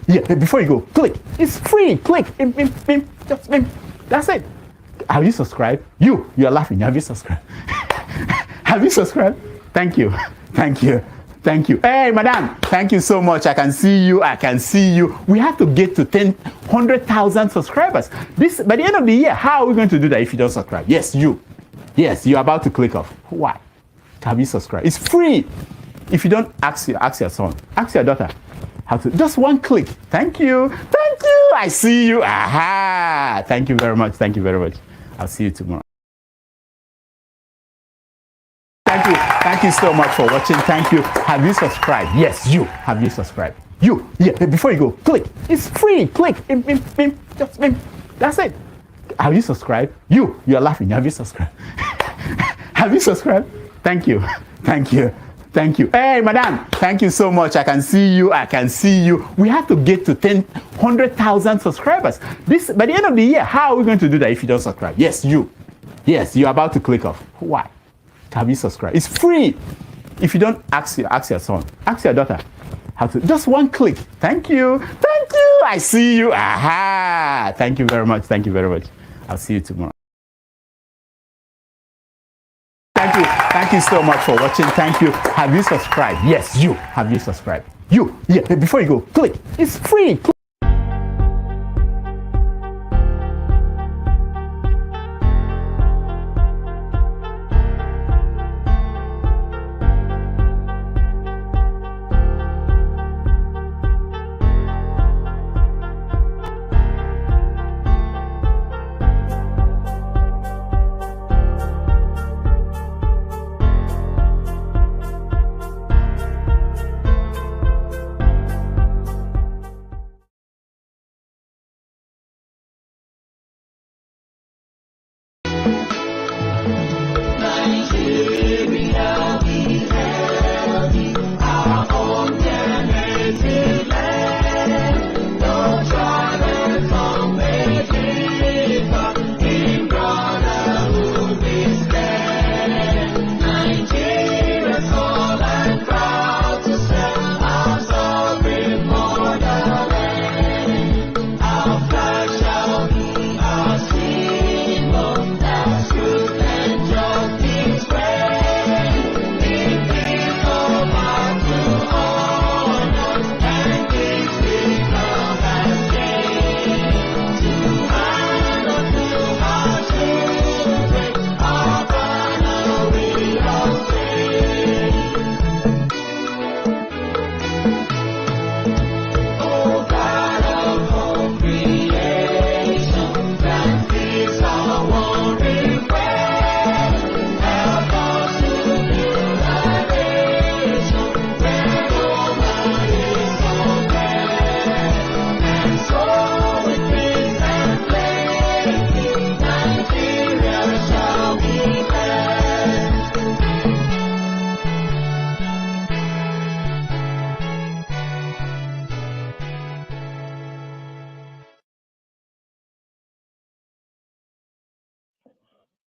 Yeah, before you go, click. It's free. Click. Just that's it. Have you subscribed? You're laughing. Have you subscribed? Have you subscribed? Thank you. Thank you. Thank you. Hey, madam, thank you so much. I can see you. I can see you. We have to get to 100,000 subscribers. This by the end of the year. How are we going to do that if you don't subscribe? Yes, you. Yes, you're about to click off. Why? Have you subscribed? It's free. If you don't, ask your son, ask your daughter how to. Just one click. Thank you. Thank you. I see you. Aha. Thank you very much. Thank you very much. I'll see you tomorrow. Thank you. Thank you so much for watching. Thank you. Have you subscribed? Yes, you. Have you subscribed? Yeah, before you go, click. It's free. Click. Just that's it. Have you subscribed? You're laughing. Have you subscribed? Have you subscribed? Thank you. Thank you. Thank you. Hey, madam, thank you so much. I can see you. I can see you. We have to get to 100,000 subscribers. This by the end of the year. How are we going to do that if you don't subscribe? Yes, you. Yes, you're about to click off. Why? Have you subscribed? It's free. If you don't, ask your son, ask your daughter how to. Just one click. Thank you. Thank you. I see you. Aha. Thank you very much. Thank you very much. I'll see you tomorrow. Thank you. Thank you so much for watching. Thank you. Have you subscribed? Yes, you. Have you subscribed? Yeah, before you go, click. It's free. Click.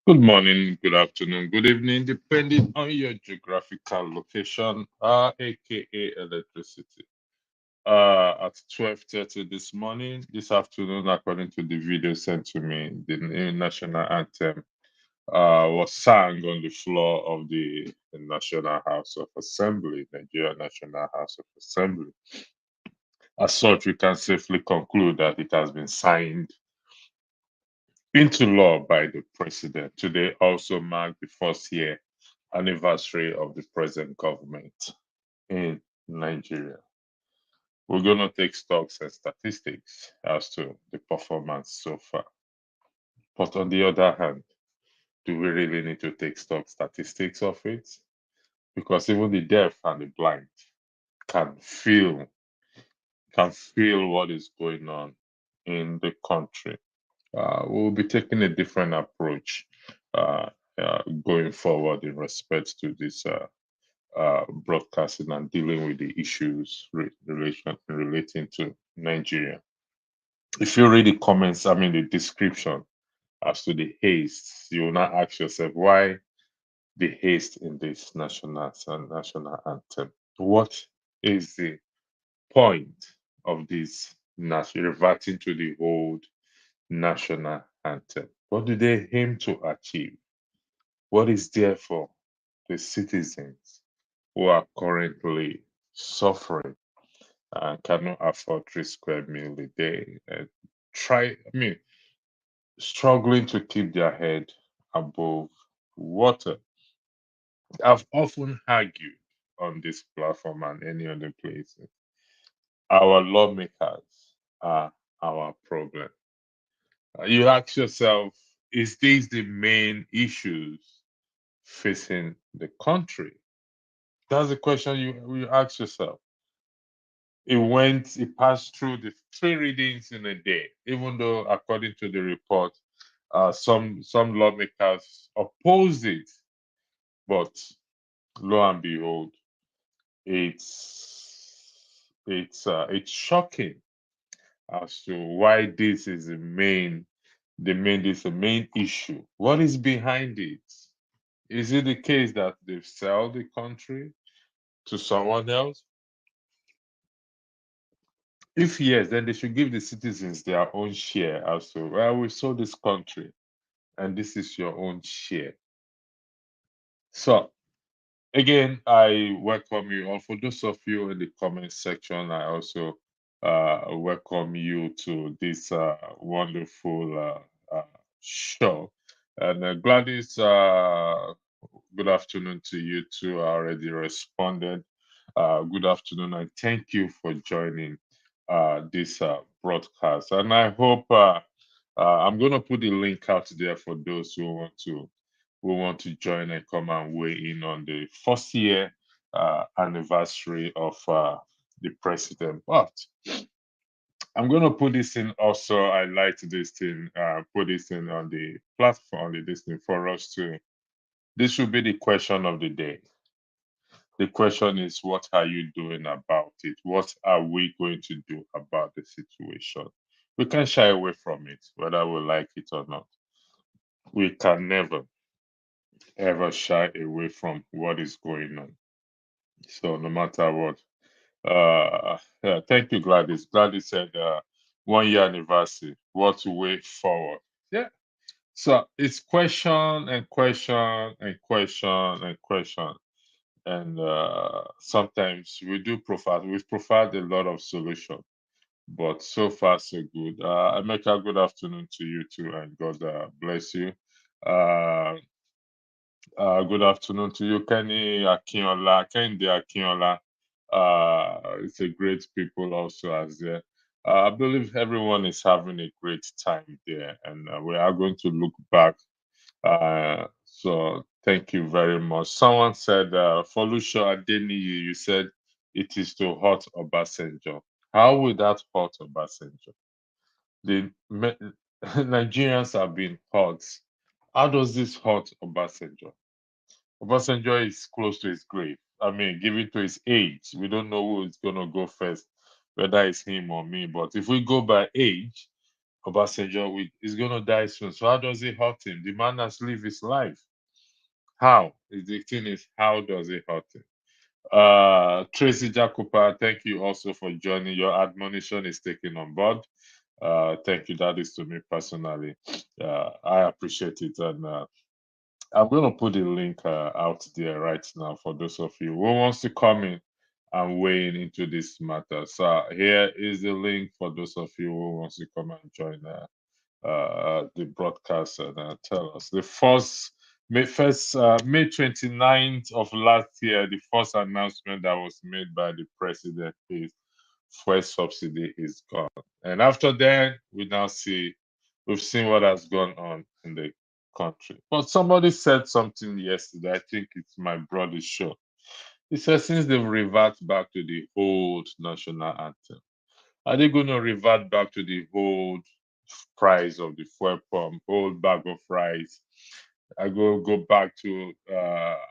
Good morning, good afternoon, good evening, depending on your geographical location, aka electricity. At 12:30 this afternoon, according to the video sent to me, the new national anthem was sung on the floor of the National House of Assembly, Nigerian National House of Assembly. As such, we can safely conclude that it has been signed into law by the president. Today also marked the first year anniversary of the present government in Nigeria. We're going to take stocks and statistics as to the performance so far. But on the other hand, do we really need to take stock statistics of it? Because even the deaf and the blind can feel what is going on in the country. We'll be taking a different approach going forward in respect to this broadcasting and dealing with the issues relating to Nigeria. If you read the comments, the description as to the haste, you will now ask yourself, why the haste in this national anthem? What is the point of this reverting to the old national anthem? What do they aim to achieve? What is there for the citizens who are currently suffering and cannot afford 3 square meal a day? Struggling to keep their head above water. I've often argued on this platform and any other places. Our lawmakers are our problem. You ask yourself, is this the main issues facing the country? That's the question you ask yourself. It passed through the 3 readings in a day, even though according to the report, some lawmakers opposed it, but lo and behold, it's shocking as to why this is the main issue. What is behind it? Is it the case that they've sold the country to someone else? If yes, then they should give the citizens their own share as to, well, we sold this country and this is your own share. So again, I welcome you all. For those of you in the comment section, I also welcome you to this wonderful show. And Gladys, good afternoon to you too. I already responded. Good afternoon, and thank you for joining this broadcast. And I hope I'm going to put the link out there for those who want to join and come and weigh in on the first year anniversary of the president. But I'm going to put this in also. I like this thing, put this in on the platform, this thing for us to. This will be the question of the day. The question is, what are you doing about it? What are we going to do about the situation? We can't shy away from it, whether we like it or not. We can never, ever shy away from what is going on. So no matter what. Yeah, thank you, Gladys. Gladys said 1 year anniversary. What way forward? Yeah. So it's question and question and question and question. And sometimes we've provided a lot of solution, but so far so good. Emeka, good afternoon to you too, and God bless you. Uh, good afternoon to you, Kenny Akinola, Kendi Akinola. It's a great people also as there. I believe everyone is having a great time there, and we are going to look back. So thank you very much. Someone said, Folusha Adeniyi, you said it is to hurt Obasanjo. How will that hurt Obasanjo? The Nigerians have been hurt. How does this hurt Obasanjo? Obasanjo is close to his grave. I mean, given to his age, we don't know who is going to go first, whether it's him or me. But if we go by age, Obasanjo is going to die soon. So how does it hurt him? The man has lived his life. How? The thing is, how does it hurt him? Tracy Jacopa, thank you also for joining. Your admonition is taken on board. Thank you. That is to me personally. I appreciate it. And I'm going to put the link out there right now for those of you who wants to come in and weigh in into this matter. So here is the link for those of you who wants to come and join the broadcast and tell us. The May 29th of last year, the first announcement that was made by the president is fuel subsidy is gone. And after that, we've seen what has gone on in the country. But somebody said something yesterday. I think it's my brother's show. He said since they've reverted back to the old national anthem, are they going to revert back to the old price of the fuel pump, old bag of rice? I go back to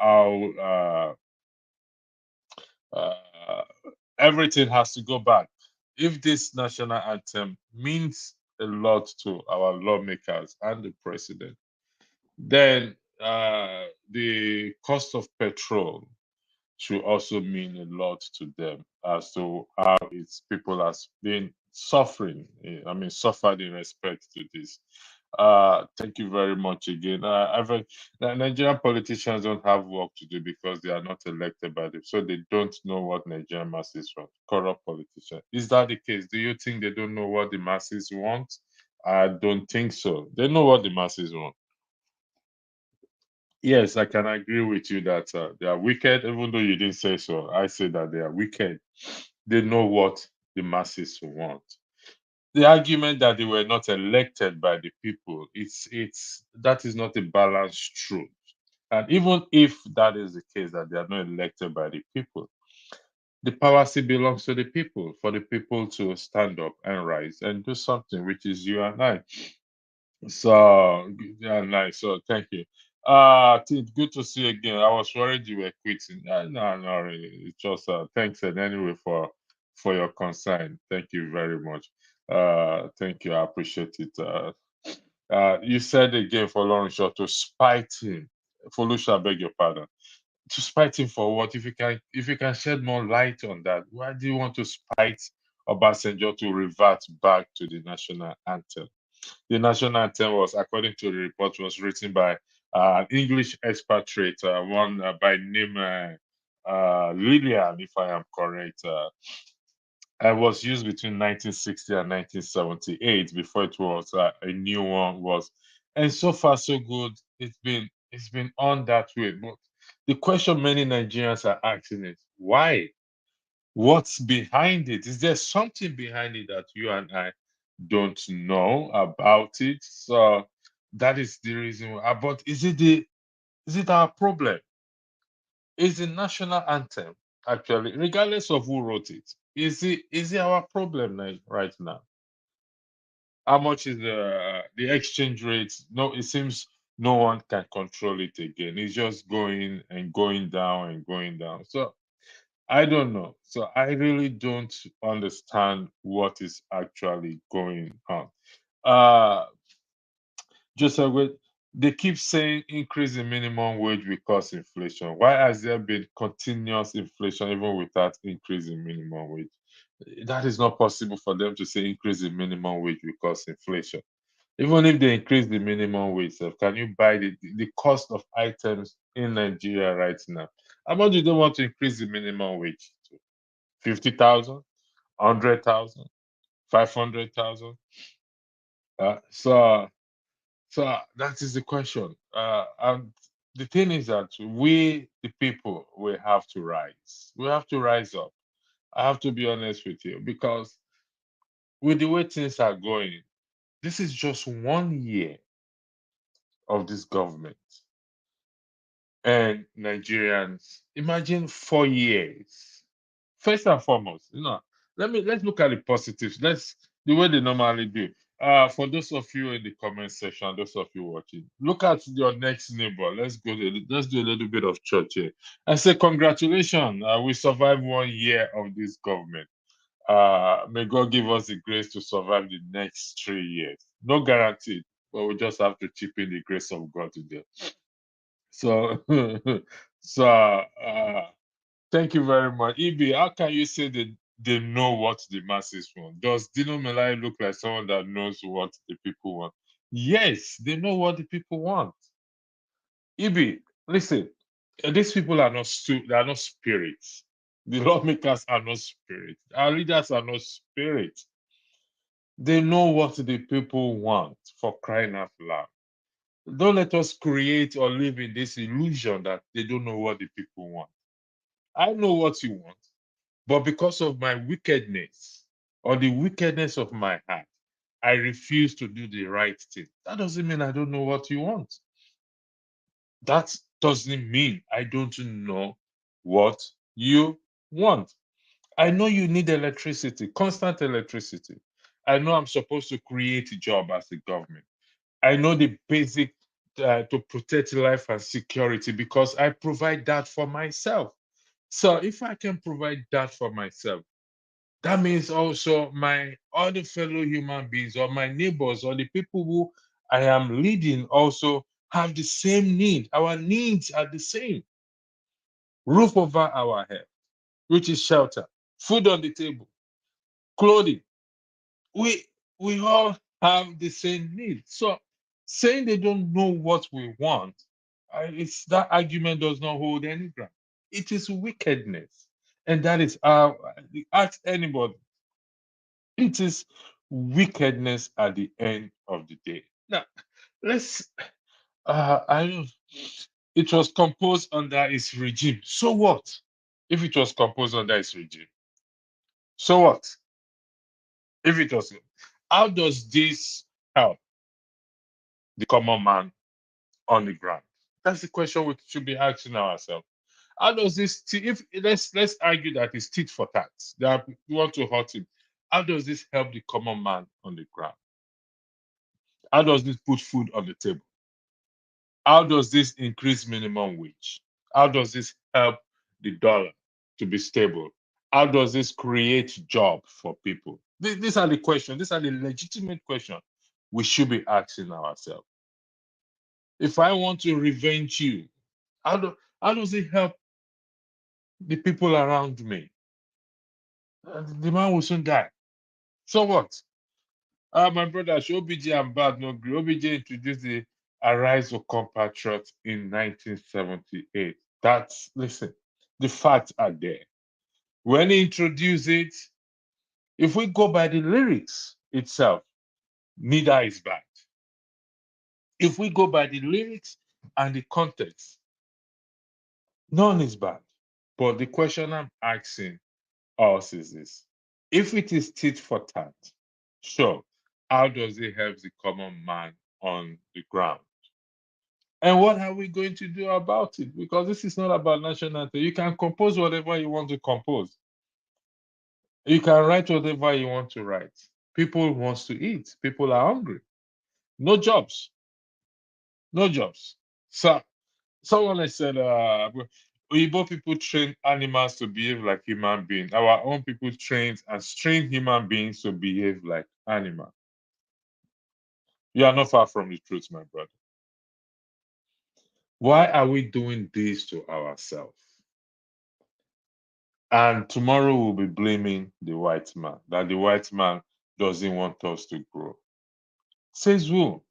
how everything has to go back. If this national anthem means a lot to our lawmakers and the president, then the cost of petrol, should also mean a lot to them as to how its people has been suffering. I mean, suffered in respect to this. Thank you very much again. Nigerian politicians don't have work to do because they are not elected by them, so they don't know what Nigerian masses want. Corrupt politicians. Is that the case? Do you think they don't know what the masses want? I don't think so. They know what the masses want. Yes, I can agree with you that they are wicked, even though you didn't say so. I say that they are wicked. They know what the masses want. The argument that they were not elected by the people, it's that is not a balanced truth. And even if that is the case, that they are not elected by the people, the power still belongs to the people, for the people to stand up and rise and do something, which is you and I. So yeah, nice. So thank you. Good to see you again. I was worried you were quitting. No, no, really. It's just thanks and anyway for your concern. Thank you very much. Thank you. I appreciate it. You said again for Lauren Shaw to spite him. Folusha, I beg your pardon. To spite him for what? If you can shed more light on that, why do you want to spite Obasanjo to revert back to the national anthem? The national anthem was, according to the report, was written by an English expatriate, one by name Lillian, if I am correct. And was used between 1960 and 1978 before it was a new one was. And so far so good. It's been on that way. But the question many Nigerians are asking is why? What's behind it? Is there something behind it that you and I don't know about it? So that is the reason why. But is it our problem? Is the national anthem actually, regardless of who wrote it, is it our problem right now? How much is the exchange rate? No, it seems no one can control it again. It's just going and going down and going down. So I don't know. So I really don't understand what is actually going on. Uh Joseph, they keep saying increase in minimum wage will cause inflation. Why has there been continuous inflation even without increase in minimum wage? That is not possible for them to say increase in minimum wage will cause inflation. Even if they increase the minimum wage, can you buy the cost of items in Nigeria right now? How much do they want to increase the minimum wage to? 50,000, 100,000, 500,000? So that is the question. And the thing is that we, the people, we have to rise. We have to rise up. I have to be honest with you because with the way things are going, this is just 1 year of this government. And Nigerians, imagine 4 years. First and foremost, let's look at the positives. Let's the way they normally do. For those of you in the comment section, those of you watching, look at your next neighbor. Let's do a little bit of church here and say congratulations. We survived 1 year of this government. May God give us the grace to survive the next 3 years. No guarantee, but we just have to chip in the grace of God today. So, so thank you very much. Ibi, how can you say that they know what the masses want? Does Dino Melai look like someone that knows what the people want? Yes, they know what the people want. Ibi, listen, these people are not they are not spirits. The lawmakers are not spirits. Our leaders are not spirits. They know what the people want, for crying out loud. Don't let us create or live in this illusion that they don't know what the people want. I know what you want, but because of my wickedness or the wickedness of my heart, I refuse to do the right thing. That doesn't mean I don't know what you want. That doesn't mean I don't know what you want. I know you need electricity, constant electricity. I know I'm supposed to create a job as a government. I know the basic to protect life and security because I provide that for myself. So if I can provide that for myself, that means also my other fellow human beings or my neighbors or the people who I am leading also have the same need. Our needs are the same. roof over our head, which is shelter, food on the table, clothing. We all have the same needs. So saying they don't know what we want, it's that argument does not hold any ground. It is wickedness, and that is ask anybody. It is wickedness at the end of the day. Now, let's. I don't. It was composed under his regime. So what? If it was composed under his regime, so what? If it was, how does this help the common man on the ground? That's the question we should be asking ourselves. How does this? If let's argue that it's tit for tat, that we want to hurt him. How does this help the common man on the ground? How does this put food on the table? How does this increase minimum wage? How does this help the dollar to be stable? How does this create job for people? These are the questions. These are the legitimate questions we should be asking ourselves. If I want to revenge you, how does it help the people around me? The man will soon die. So what? My brother, OBJ and bad no gree. OBJ introduced the Arise of Compatriots in 1978. That's, listen, the facts are there. When he introduced it, if we go by the lyrics itself, neither is bad. If we go by the lyrics and the context, none is bad. But the question I'm asking us is this: if it is tit for tat, sure, how does it help the common man on the ground? And what are we going to do about it? Because this is not about national anthem. You can compose whatever you want to compose. You can write whatever you want to write. People want to eat. People are hungry. No jobs. No jobs. So someone has said, Igbo people train animals to behave like human beings. Our own people train human beings to behave like animals. You are not far from the truth, my brother. Why are we doing this to ourselves? And tomorrow we'll be blaming the white man, that the white man doesn't want us to grow. Says who?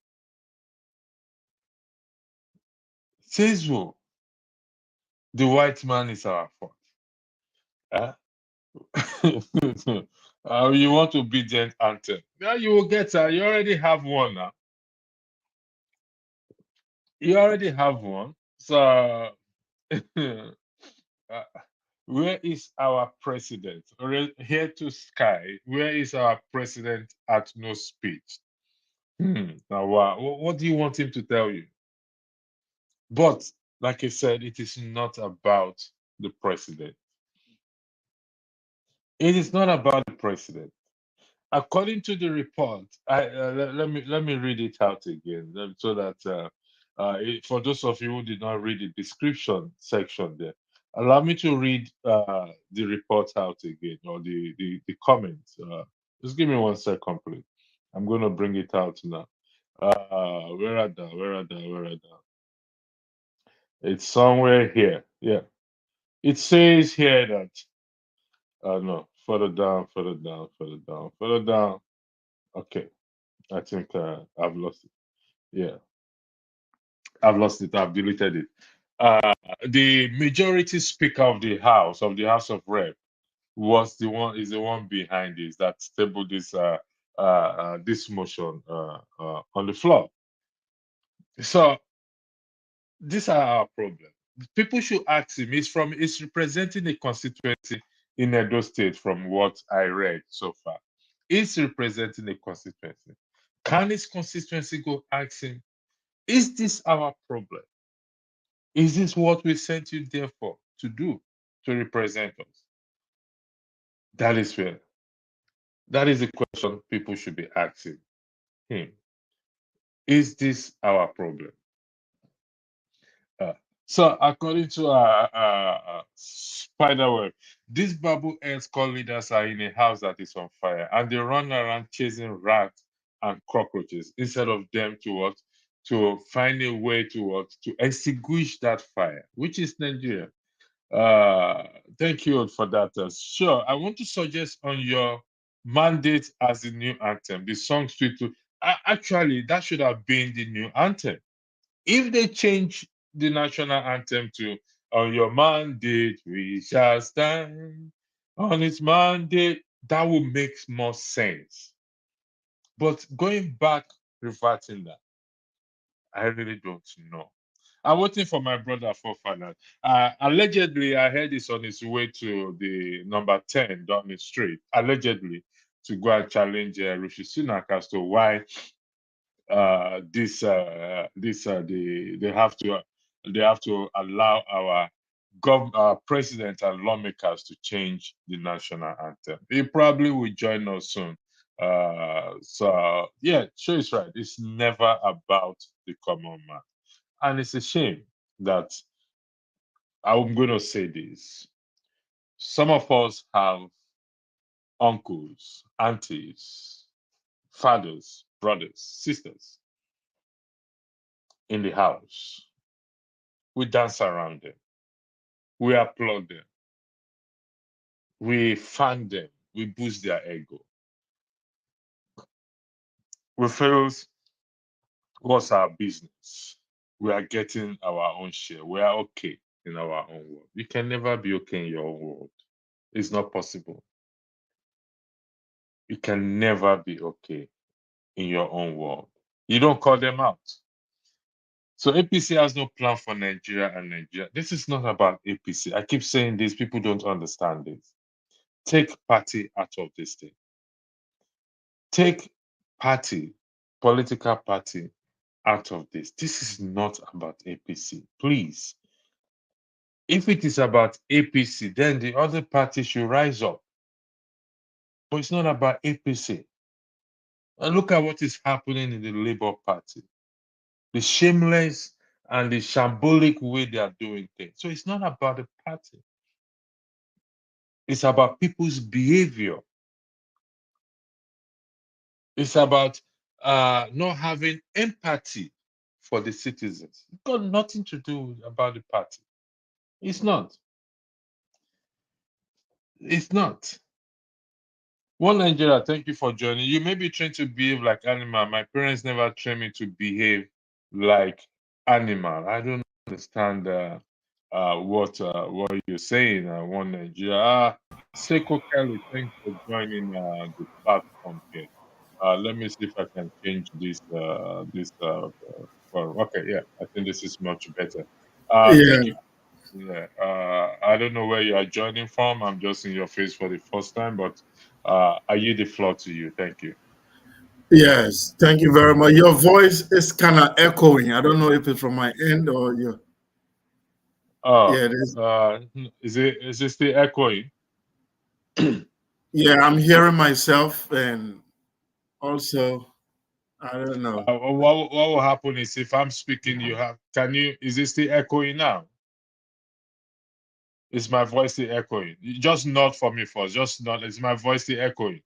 Says who? The white man is our fault. Huh? You want to beat the anthem? Yeah, you will get her. You already have one now. You already have one. So, uh, where is our president? Here to sky. Where is our president at no speech? Now, what do you want him to tell you? But, like I said, it is not about the president. It is not about the president. According to the report, let me read it out again so that for those of you who did not read the description section there, allow me to read the report out again, or the comments. Just give me 1 second, please. I'm going to bring it out now. Where are the? Where are the? Where are the? It's somewhere here. Yeah. It says here that, no, further down, further down, further down, further down. Okay. I think I've lost it. Yeah, I've lost it. I've deleted it. The majority speaker of the House of Rep, is the one behind this that tabled this motion on the floor. So these are our problem. People should ask him. He's representing a constituency in Edo State, from what I read so far. He's representing a constituency. Can his constituency go ask him, is this our problem? Is this what we sent you there for, to do, to represent us? That is fair. That is the question people should be asking him. Is this our problem? Uh, so, according to Spiderweb, these Babu Earth call leaders are in a house that is on fire, and they run around chasing rats and cockroaches instead of them to what? To find a way to what? To extinguish that fire, which is Nigeria. Thank you for that. Sure, I want to suggest on your mandate as the new anthem, the song suite. Actually, that should have been the new anthem. If they change the national anthem to "On your mandate we shall stand," on its mandate, that would make more sense. But going back, reverting that, I really don't know. I'm waiting for my brother forefather. Allegedly, I heard he's on his way to the number 10 Downing Street, allegedly, to go and challenge Rishi Sunak as to why they have to allow our president and lawmakers to change the national anthem. He probably will join us soon. So yeah, sure is right. It's never about the common man, and it's a shame that I'm going to say this. Some of us have uncles, aunties, fathers, brothers, sisters in the house. We dance around them. We applaud them. We fan them. We boost their ego. We feel what's our business? We are getting our own share. We are okay in our own world. You can never be okay in your own world. It's not possible. You can never be okay in your own world. You don't call them out. So APC has no plan for Nigeria and Nigeria. This is not about APC. I keep saying this, people don't understand this. Take party out of this thing. Take party, political party out of this. This is not about APC. Please. If it is about APC, then the other party should rise up. But it's not about APC. And look at what is happening in the Labour Party. The shameless and the shambolic way they are doing things. So it's not about the party. It's about people's behavior. It's about not having empathy for the citizens. It's got nothing to do about the party. It's not. It's not. One Nigeria, thank you for joining. You may be trained to behave like animal. My parents never trained me to behave like animal. I don't understand what you're saying. One Nigeria. Seiko Kelly, thanks for joining the platform here. Let me see if I can change this. Okay, yeah, I think this is much better. Yeah, Thank you. Yeah, I don't know where you are joining from. I'm just in your face for the first time, but I yield the floor to you. Thank you. yes. Thank you very much. Your voice is kind of echoing. I don't know if it's from my end or your. Oh, Yeah, it is. is it still echoing? Yeah, I'm hearing myself, and also I don't know. What will happen is if I'm speaking, is it still echoing now? Is my voice still echoing? Just nod for me first. Just nod. Is my voice still echoing?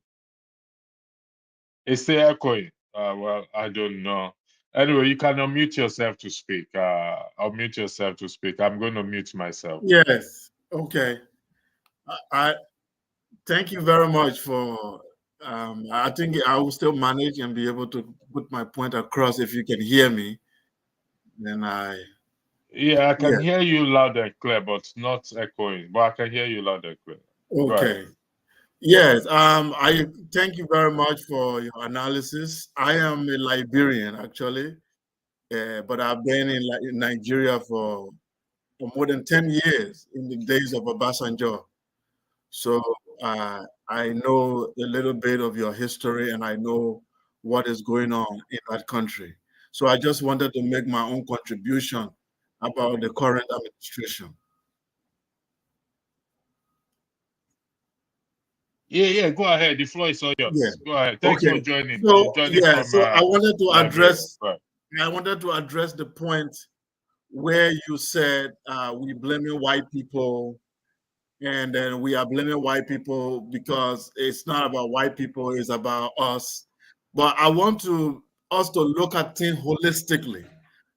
It's still echoing. Well, I don't know. Anyway, you can unmute yourself to speak. Unmute yourself to speak. I'm going to mute myself. Yes. Okay. I thank you very much for. I think I will still manage and be able to put my point across if you can hear me. Then Yeah, I yeah. can hear you loud and clear, but not echoing. But I can hear you loud and clear. Go ahead. Okay. Yes, I thank you very much for your analysis. I am a Liberian, actually, but I've been in Nigeria for more than 10 years in the days of Obasanjo. So I know a little bit of your history and I know what is going on in that country. So I just wanted to make my own contribution about the current administration. Yeah, go ahead. The floor is all Yeah. yours. Go ahead. Thanks for Okay. joining. So Joining yeah. from So I wanted to Liberia. address. Right. I wanted to address the point where you said we blaming white people, and then we are blaming white people because it's not about white people; it's about us. But I want us to look at things holistically.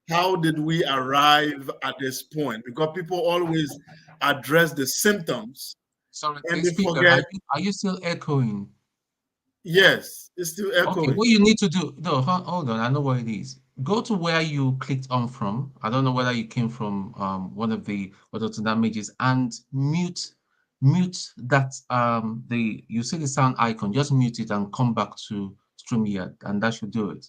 how did we arrive at this point? Because people always address the symptoms Sorry, and the they speaker, forget, are you still echoing? yes, it's still Okay, echoing. what you need to do, no, hold on, I know what it is. Go to where you clicked on from. I don't know whether you came from one of the damages, and mute that you see the sound icon, just mute it and come back to StreamYard, and that should do it.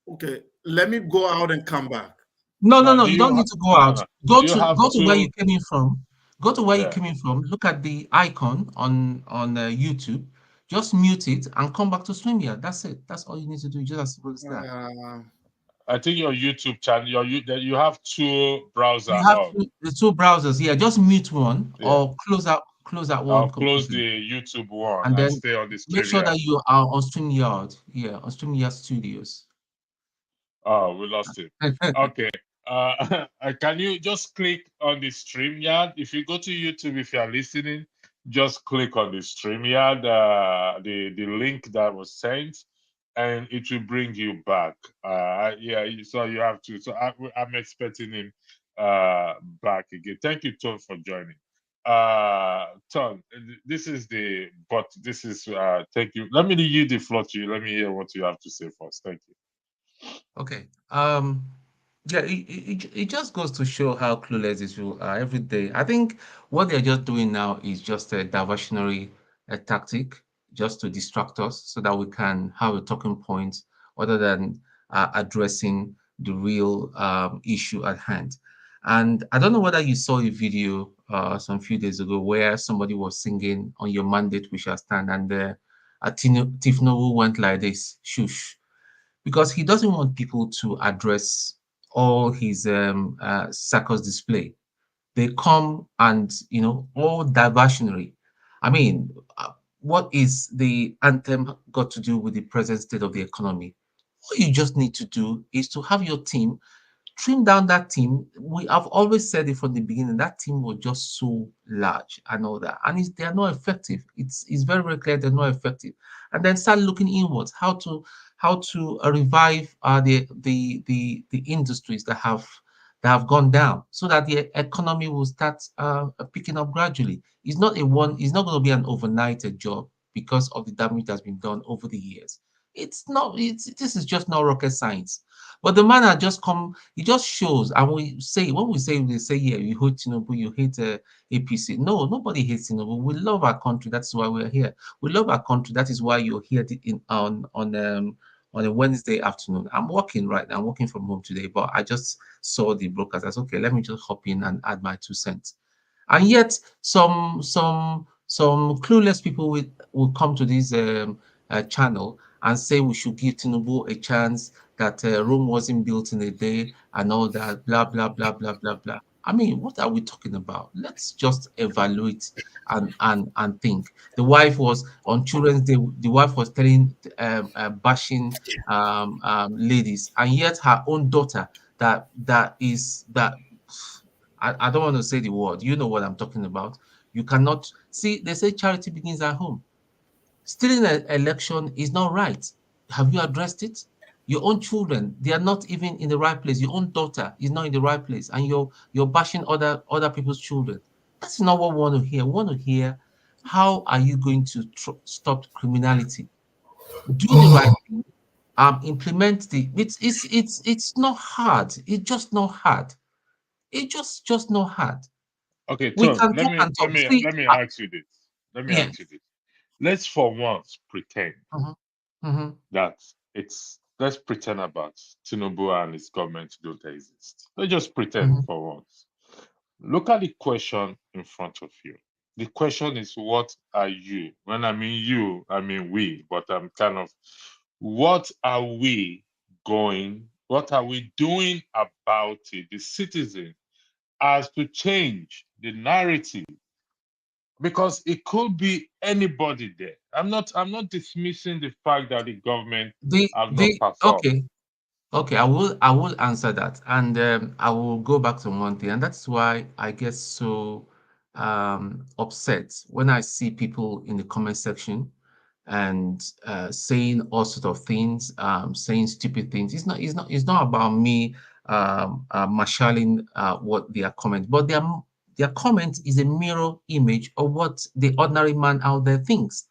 Okay, let me go out and come back. No, Now, you don't need to go out. do you have Go to where to? you came in from. Go to where you Yeah. came in from. Look at the icon on YouTube. Just mute it and come back to StreamYard. That's it. That's all you need to do. Just as simple as that. I think your YouTube channel, you have two browser You have on. the two browsers here. Just mute one Yeah. or close that one I'll close completely. the YouTube one And and then stay on the make sure StreamYard. that you are on StreamYard. Yeah, on StreamYard Studios. Oh, we lost it. Okay. Can you just click on the StreamYard? If you go to YouTube, if you are listening, just click on the StreamYard, the link that was sent, and it will bring you back. Yeah, so you have to. So I'm expecting him back again. Thank you, Tom, for joining. Tom, this is thank you. Let me yield the floor to you. Let me hear what you have to say first. Thank you. Okay. Yeah, it just goes to show how clueless these people are every day. I think what they're just doing now is just a diversionary tactic, just to distract us so that we can have a talking point other than addressing the real issue at hand. And I don't know whether you saw a video some few days ago where somebody was singing "On Your Mandate We Shall Stand," and Tifnobu went like this, shush, because he doesn't want people to address all his circus display. They come and, all diversionary. I mean, what is the anthem got to do with the present state of the economy? All you just need to do is to have your team trim down that team. We have always said it from the beginning. That team was just so large and all that, and they are not effective. It's very very clear they're not effective. And then start looking inwards, how to revive the industries that have gone down, so that the economy will start picking up gradually. It's not a one. It's not going to be an overnight job because of the damage that's been done over the years. It's not. This is just not rocket science. But the man had just come, he just shows, and when we say, they say, yeah, you hate Tinubu, you hate APC. No, nobody hates Tinubu. We love our country. That's why we're here. We love our country. That is why you're here on a Wednesday afternoon. I'm working right now. I'm working from home today, but I just saw the broadcast. I said, okay, let me just hop in and add my 2 cents. And yet, some clueless people will come to this channel and say we should give Tinubu a chance, that Rome wasn't built in a day and all that, blah, blah, blah, blah, blah, blah. I mean, what are we talking about? Let's just evaluate and think. The wife was on Children's Day, the wife was telling, bashing ladies, and yet her own daughter, that I don't want to say the word. You know what I'm talking about. You cannot see, they say charity begins at home. Stealing an election is not right. Have you addressed it? Your own children, they are not even in the right place. Your own daughter is not in the right place, and you're bashing other people's children. That's not what we want to hear. We want to hear, how are you going to stop criminality? Do the right thing. Implement it's not hard. It's just not hard. It's just not hard. Okay, We Tom, can talk and talk. See, let me ask you this. Let me yeah. ask you this. Let's for once pretend Mhm, mhm, that let's pretend about Tinubu and his government don't exist. Let's just pretend mhm. for once. Look at the question in front of you. The question is, what are you? When I mean you, I mean we, but I'm kind of, what are we what are we doing about it? The citizen has to change the narrative, because it could be anybody there. I'm not dismissing the fact that the government have not The performed. Okay, okay, I will answer that, and I will go back to one thing, and that's why I get so upset when I see people in the comment section and saying all sorts of things, saying stupid things. It's not about me marshalling what their comment, but their comment is a mirror image of what the ordinary man out there thinks.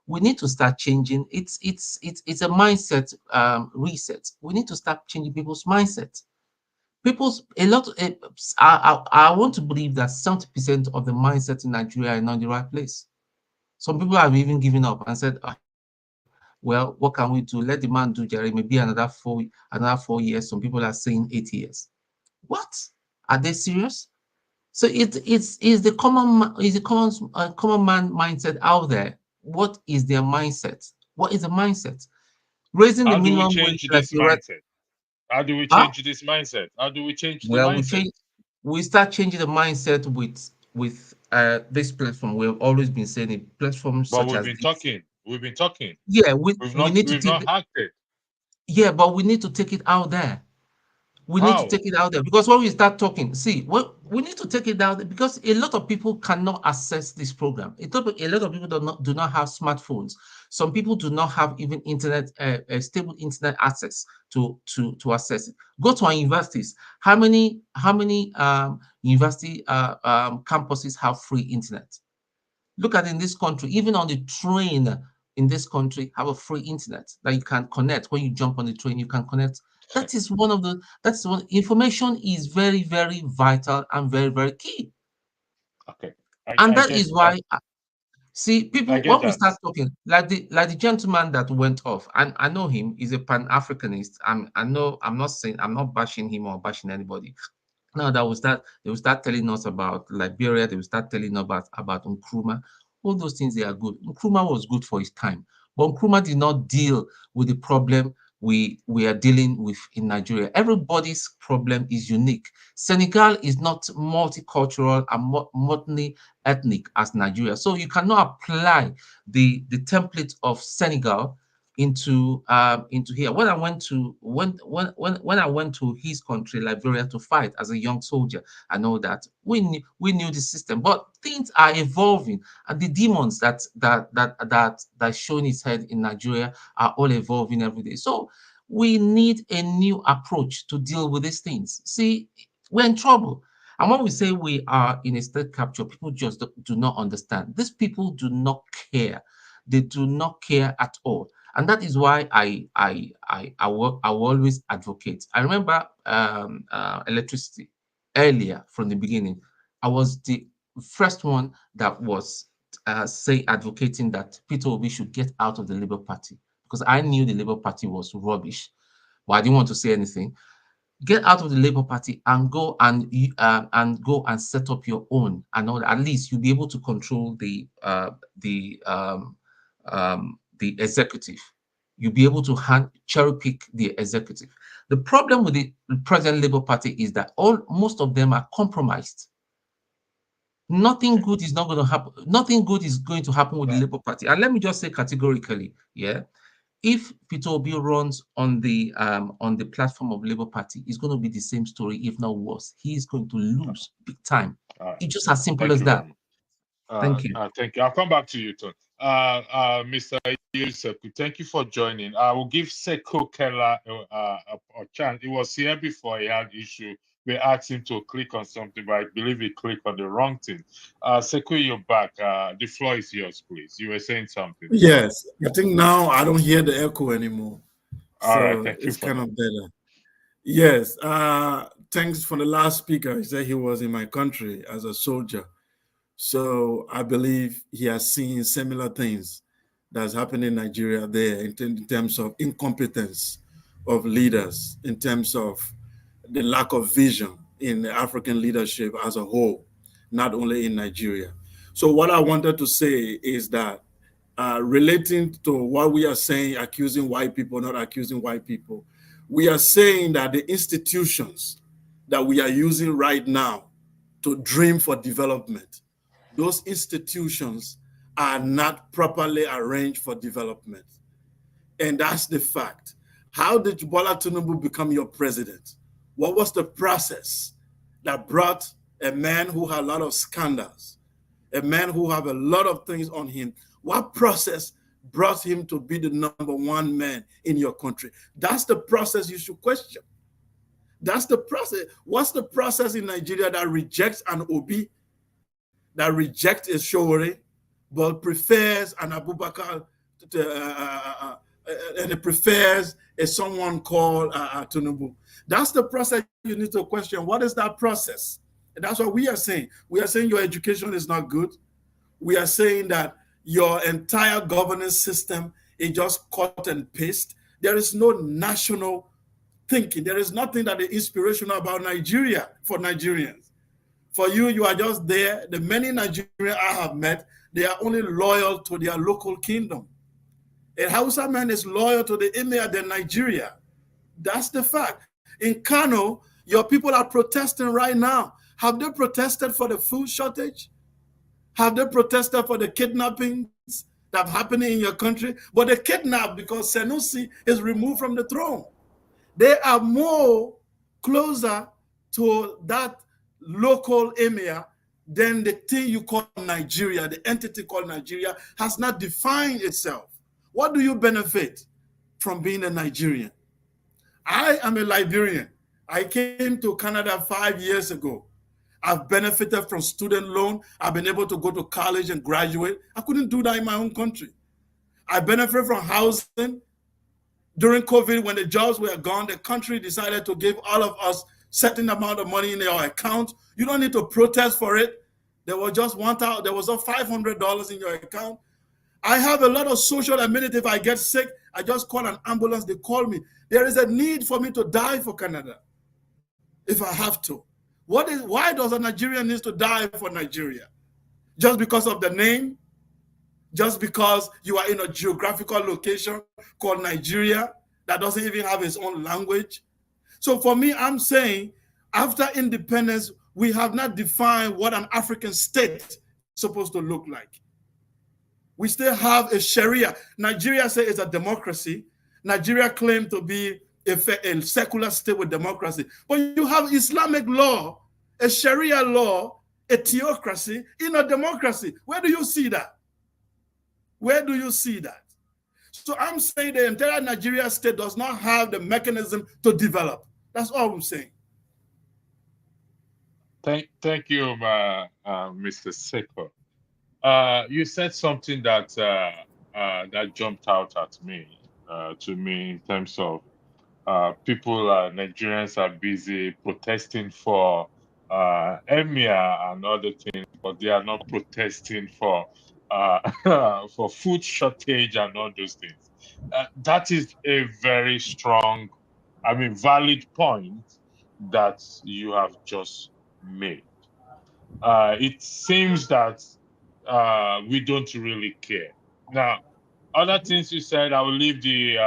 We need to start changing. It's a mindset reset. We need to start changing people's mindset. People's a lot. I want to believe that 70% of the mindset in Nigeria are not in the right place. Some people have even given up and said, "Ah, well, what can we do? Let the man do Jerry. Maybe another 4 years." Some people are saying 8 years. What? Are they serious? So it's the common man mindset out there. What is their mindset? What is the mindset? Raising the How do we minimum wage change like this the rest. mindset? How do we Huh? change this mindset? How do we change the Well, mindset? we start changing the mindset with this platform. We've always been saying it, platforms But such we've as been this. talking. We've been talking. Yeah, We've we not need to we've take not acted. yeah, but we need to take it out there. We need to How? take it out there because when we start talking, see, well, we need to take it out there because a lot of people cannot access this program. A lot of people do not have smartphones. Some people do not have even internet, stable internet access to access it. Go to our universities. How many university campuses have free internet? Look at in this country, even on the train in this country, have a free internet that you can connect. When you jump on the train, you can connect. That's one information is very, very vital and very, very key. Okay. And I that get is why see I people get when we that. start talking, like the gentleman that went off, and I know him, he's a pan-Africanist. I know I'm not saying I'm not bashing him or bashing anybody. Now that will start, they will start telling us about Liberia. They will start telling us about Nkrumah. All those things they are good. Nkrumah was good for his time, but Nkrumah did not deal with the problem we are dealing with in Nigeria. Everybody's problem is unique. Senegal is not multicultural and multi-ethnic as Nigeria, so you cannot apply the template of Senegal into here. When I went to when I went to his country, Liberia, to fight as a young soldier, I know that we knew the system, but things are evolving, and the demons that showing its head in Nigeria are all evolving every day. So we need a new approach to deal with these things. See, we're in trouble. And when we say we are in a state capture, people just do not understand. These people do not care. They do not care at all, and that is why I will always advocate. I remember electricity earlier from the beginning. I was the first one that was advocating that Peter Obi should get out of the Labour Party because I knew the Labour Party was rubbish, but I didn't want to say anything. Get out of the Labour Party and go and set up your own, and all, at least you'll be able to control the executive. You'll be able to cherry pick the executive. The problem with the present Labour Party is that most of them are compromised. Nothing good is not going to happen. Nothing good is going to happen with the Labour Party. And let me just say categorically, yeah, if Peter Obi runs on the platform of Labour Party, it's going to be the same story, if not worse. He is going to lose big time. It's just as simple Thank as you very that. much. Thank you. Thank you. I'll come back to you, Tony. Mr. Seku, thank you for joining. I will give Seku Keller a chance. He was here before. He had issue. We asked him to click on something, but I believe he clicked on the wrong thing. Seku, you're back. The floor is yours, please. You were saying something. Yes, I think now I don't hear the echo anymore. All right. So Thank you it's for kind that. of better. Yes. Thanks for the last speaker. He said he was in my country as a soldier. So I believe he has seen similar things that's happening in Nigeria there in terms of incompetence of leaders, in terms of the lack of vision in the African leadership as a whole, not only in Nigeria. So what I wanted to say is that relating to what we are saying, accusing white people, not accusing white people, we are saying that the institutions that we are using right now to dream for development, those institutions are not properly arranged for development. And that's the fact. How did Bola Tinubu become your president? What was the process that brought a man who had a lot of scandals, a man who had a lot of things on him? What process brought him to be the #1 man in your country? That's the process you should question. That's the process. What's the process in Nigeria that rejects an Obi, that rejects a Showore, but prefers an Abubakar, and it prefers someone called Tinubu? That's the process you need to question. What is that process? And that's what we are saying. We are saying your education is not good. We are saying that your entire governance system is just cut and paste. There is no national thinking. There is nothing that is inspirational about Nigeria for Nigerians. For you, you are just there. The many Nigerians I have met, they are only loyal to their local kingdom. A Hausa man is loyal to the Emir than Nigeria. That's the fact. In Kano, your people are protesting right now. Have they protested for the food shortage? Have they protested for the kidnappings that are happening in your country? But they kidnapped because Senussi is removed from the throne. They are more closer to that local emir than the thing you call Nigeria. The entity called Nigeria has not defined itself. What do you benefit from being a Nigerian? I am a Liberian. I came to Canada 5 years ago. I've benefited from student loan. I've been able to go to college and graduate. I couldn't do that in my own country. I benefited from housing. During COVID, when the jobs were gone, the country decided to give all of us certain amount of money in our account. You don't need to protest for it. There was just $500 in your account. I have a lot of social amenities. If I get sick, I just call an ambulance. They call me. There is a need for me to die for Canada if I have to. Why does a Nigerian need to die for Nigeria? Just because of the name? Just because you are in a geographical location called Nigeria that doesn't even have its own language? So for me, I'm saying after independence, we have not defined what an African state is supposed to look like. We still have a Sharia. Nigeria says it's a democracy. Nigeria claims to be a secular state with democracy. But you have Islamic law, a Sharia law, a theocracy in a democracy. Where do you see that? Where do you see that? So I'm saying the entire Nigeria state does not have the mechanism to develop. That's all I'm saying. Thank you, Mr. Seko. You said something that that jumped out at me, to me, in terms of people, Nigerians are busy protesting for emir and other things, but they are not protesting for for food shortage and all those things. That is a very strong, valid point that you have just made. It seems that we don't really care. Now, other things you said, I will leave the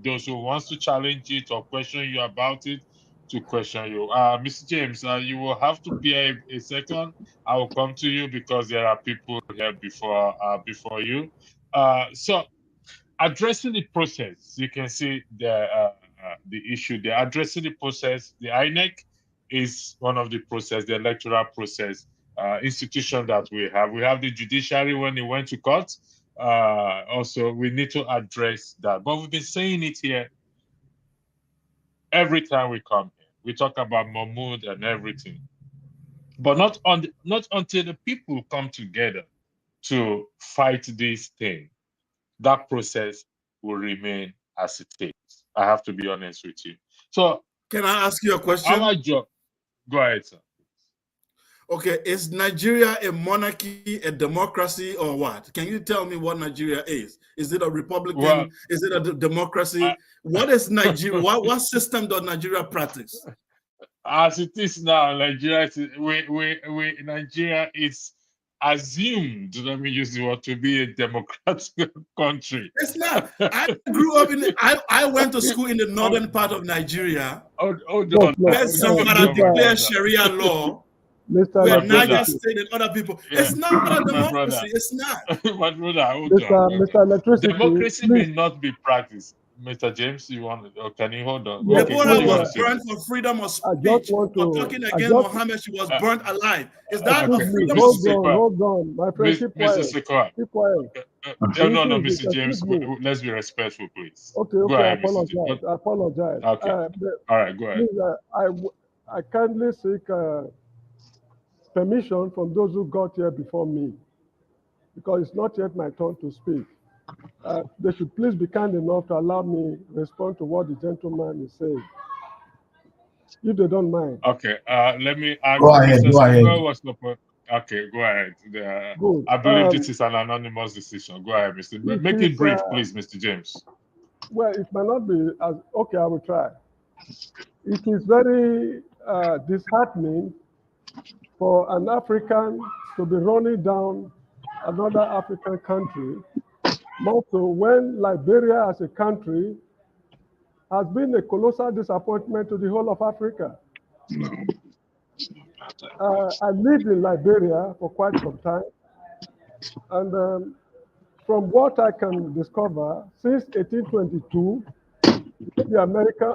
those who wants to challenge it or question you about it to question you. Mr. James, you will have to bear a second. I will come to you because there are people here before you. So, addressing the process, you can see the issue there. Addressing the process, the INEC is one of the process, the electoral process institution that we have. We have the judiciary when it went to court. Also, we need to address that. But we've been saying it here every time we come here. We talk about Mahmoud and everything, but not until the people come together to fight this thing. That process will remain as it is. I have to be honest with you. So, can I ask you a question? Our job. Go ahead, sir. Okay, is Nigeria a monarchy, a democracy, or what? Can you tell me what Nigeria is? Is it a republican? Well, is it a democracy? What is Nigeria? what system does Nigeria practice? As it is now, Nigeria is assumed, let me use the word, to be a democratic country. It's not. I grew up I went to school in the northern part of Nigeria. There's some that declare Sharia law. Where Niger State and other people. Yeah. It's not a democracy. It's not. My brother, hold on. Mr. Electricity, democracy may not be practiced. Mr. James, you want? Or can you hold on? Yeah, Okay, what do you want to say? burnt for freedom of I just speech. want For to. talking against Muhammad, she was burnt alive. Is that a Okay, freedom Mr. of speech? Hold on, my friend, keep Mr. quiet. Sekwa. Keep quiet. No, Please, Mr. James, excuse me. let's be respectful, please. Okay, Go I ahead, Mr. James. apologize. I apologize. Okay. All right, go ahead. Please, I kindly seek permission from those who got here before me, because it's not yet my turn to speak. They should please be kind enough to allow me respond to what the gentleman is saying, if they don't mind. Okay, let me ask Go ahead, Mr. go ahead. Okay, go ahead. Good. I believe this is an anonymous decision. Go ahead, Mr. Make it brief, please, Mr. James. Well, it might not be as okay. I will try. It is very disheartening for an African to be running down another African country, more so when Liberia as a country has been a colossal disappointment to the whole of Africa. I lived in Liberia for quite some time, and from what I can discover, since 1822, the American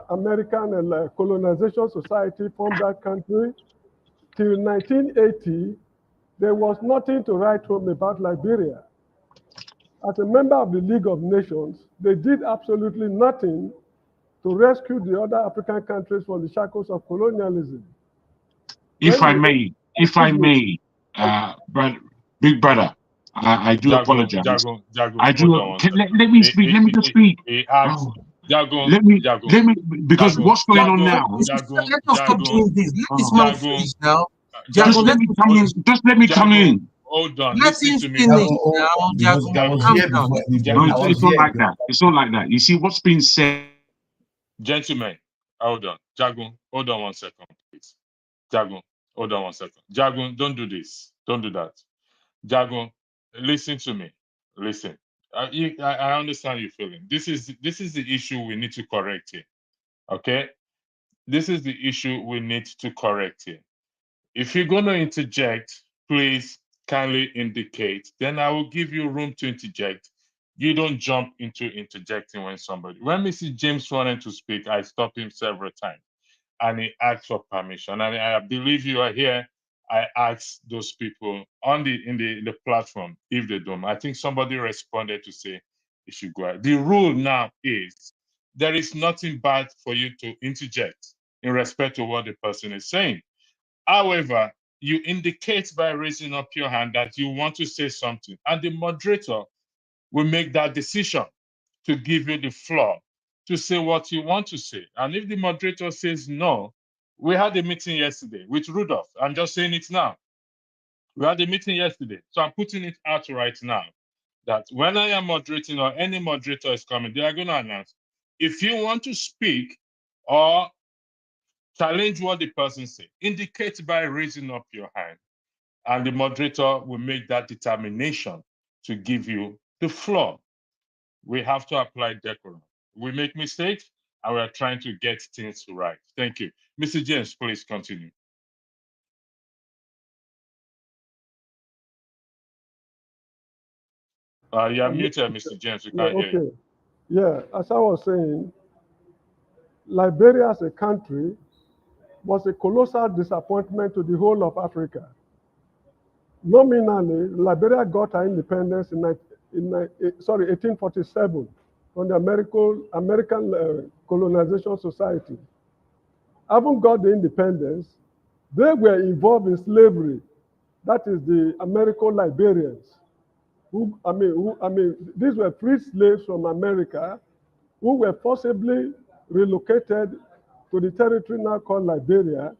Colonization Society formed that country. Till 1980, there was nothing to write home about Liberia. As a member of the League of Nations, they did absolutely nothing to rescue the other African countries from the shackles of colonialism. If I may, big brother, I do apologize. Jago, I do. Let me speak. Let me just speak. Let me, because what's going on now? Let us stop doing this. Let this man finish now. Just let me come in. Just let me come in. Hold on. Let him finish now, Jago. Calm down. No, it's not like that. It's not like that. You see, what's been said. Gentlemen, hold on. Jago, hold on 1 second, please. Jago, hold on 1 second. Jago, don't do this. Don't do that. Jago, listen to me. Listen. I understand your feeling. This is the issue we need to correct here. Okay? This is the issue we need to correct here. If you're going to interject, please kindly indicate. Then I will give you room to interject. You don't jump into interjecting when Mr. James wanted to speak, I stopped him several times and he asked for permission. And I believe you are here. I asked those people in the platform if they don't. I think somebody responded to say it should go out. The rule now is there is nothing bad for you to interject in respect to what the person is saying. However, you indicate by raising up your hand that you want to say something, and the moderator will make that decision to give you the floor to say what you want to say. And if the moderator says no, we had a meeting yesterday with Rudolph. I'm just saying it now. We had a meeting yesterday. So I'm putting it out right now that when I am moderating or any moderator is coming, they are going to announce. If you want to speak or challenge what the person says, indicate by raising up your hand. And the moderator will make that determination to give you the floor. We have to apply decorum. We make mistakes, and we are trying to get things right. Thank you. Mr. James, please continue. You're muted, Mr. James. We can't hear you. Yeah, as I was saying, Liberia as a country was a colossal disappointment to the whole of Africa. Nominally, Liberia got her independence in 1847 from the American Colonization Society. Having got the independence, they were involved in slavery. That is the Americo-Liberians. These were free slaves from America who were forcibly relocated to the territory now called Liberia.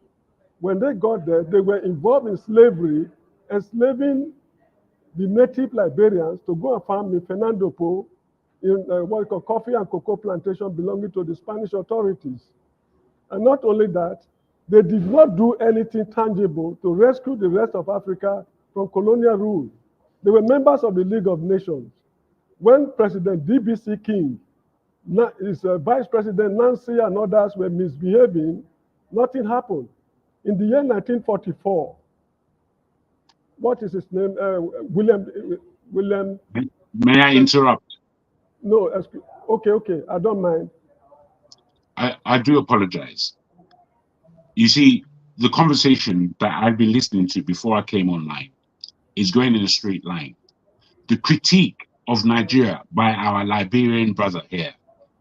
When they got there, they were involved in slavery, enslaving the native Liberians to go and farm in Fernando Po in what we call coffee and cocoa plantation belonging to the Spanish authorities. And not only that, they did not do anything tangible to rescue the rest of Africa from colonial rule. They were members of the League of Nations. When President DBC King, his Vice President Nancy and others were misbehaving, nothing happened. In the year 1944, what is his name? William. May I interrupt? No, okay, I don't mind. I do apologize. You see, the conversation that I've been listening to before I came online is going in a straight line. The critique of Nigeria by our Liberian brother here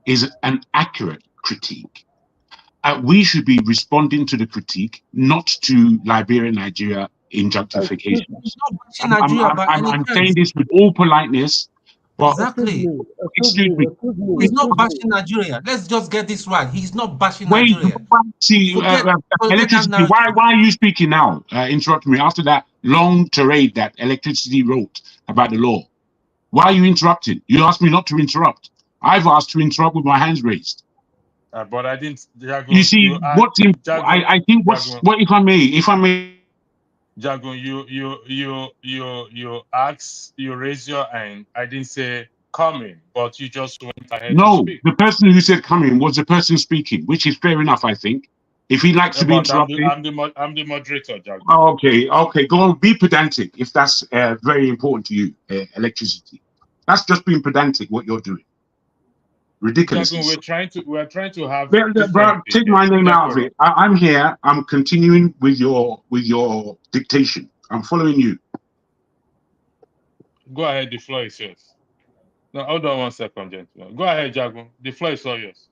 is an accurate critique. We should be responding to the critique, not to Liberian Nigeria injustifications. I'm saying this with all politeness. But exactly. Excuse me. He's not bashing Nigeria. Let's just get this right. He's not bashing Nigeria. See, electricity. Why are you speaking now? Interrupt me after that long tirade that electricity wrote about the law. Why are you interrupting? You asked me not to interrupt. I've asked to interrupt with my hands raised. But I didn't. You see, I think what if I may. Jagun, you raise your hand. I didn't say coming, but you just went ahead to speak. The person who said coming was the person speaking, which is fair enough, I think. If he likes to be interrupted. I'm the moderator, Jagun. Oh, okay. Go on, be pedantic if that's very important to you, electricity. That's just being pedantic, what you're doing. Ridiculous. Jagun, we're trying to have. Bro, take my name out of it. I'm here. I'm continuing with your dictation. I'm following you. Go ahead. The floor is yours. No, hold on 1 second, gentlemen. Go ahead, Jagun. The floor is all yours.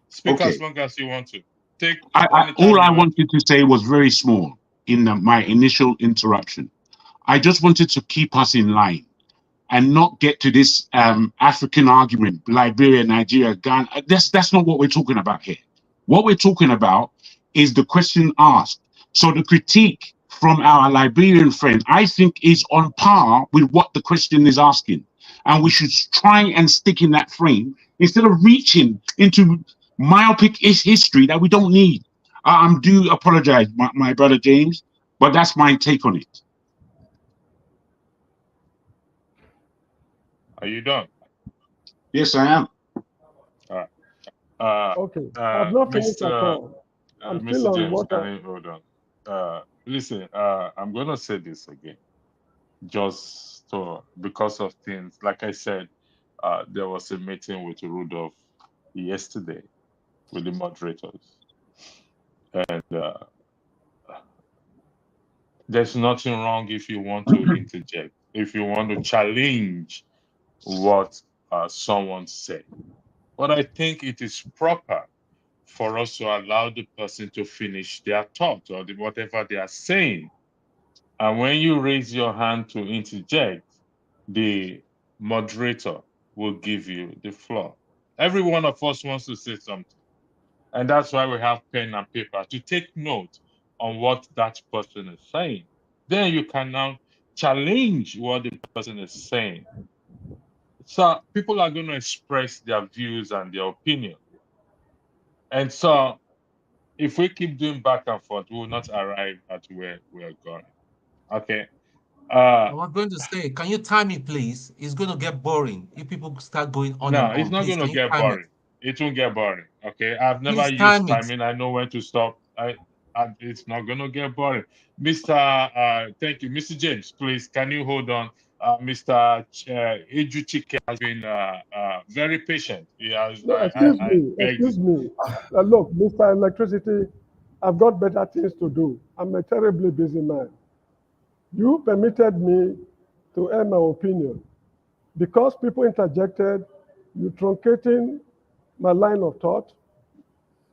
Speak as long as you want to. All I wanted to say was very small in my initial interruption. I just wanted to keep us in line and not get to this African argument, Liberia, Nigeria, Ghana. That's not what we're talking about here. What we're talking about is the question asked. So the critique from our Liberian friend, I think, is on par with what the question is asking. And we should try and stick in that frame instead of reaching into myopic history that we don't need. I do apologize, my brother James, but that's my take on it. Are you done? Yes, I am. All right. Okay. I've not finished at all. I'm still on James, water. hold on. Listen, I'm going to say this again. Just because of things, like I said, there was a meeting with Rudolph yesterday with the moderators. And there's nothing wrong if you want to interject, if you want to challenge what someone said. But I think it is proper for us to allow the person to finish their thought or whatever they are saying. And when you raise your hand to interject, the moderator will give you the floor. Every one of us wants to say something. And that's why we have pen and paper to take note on what that person is saying. Then you can now challenge what the person is saying. So people are going to express their views and their opinion. And so if we keep doing back and forth, we will not arrive at where we're going. Okay. I was going to say, can you time it, please? It's going to get boring if people start going on and on. No, it's not going to get boring. It won't get boring. Okay. I've never used timing. I know when to stop. It's not going to get boring. Thank you. Mr. James, please, can you hold on? Mr. Ejuchike has been very patient. Excuse me. Look, Mr. Electricity, I've got better things to do. I'm a terribly busy man. You permitted me to air my opinion. Because people interjected, you truncating my line of thought.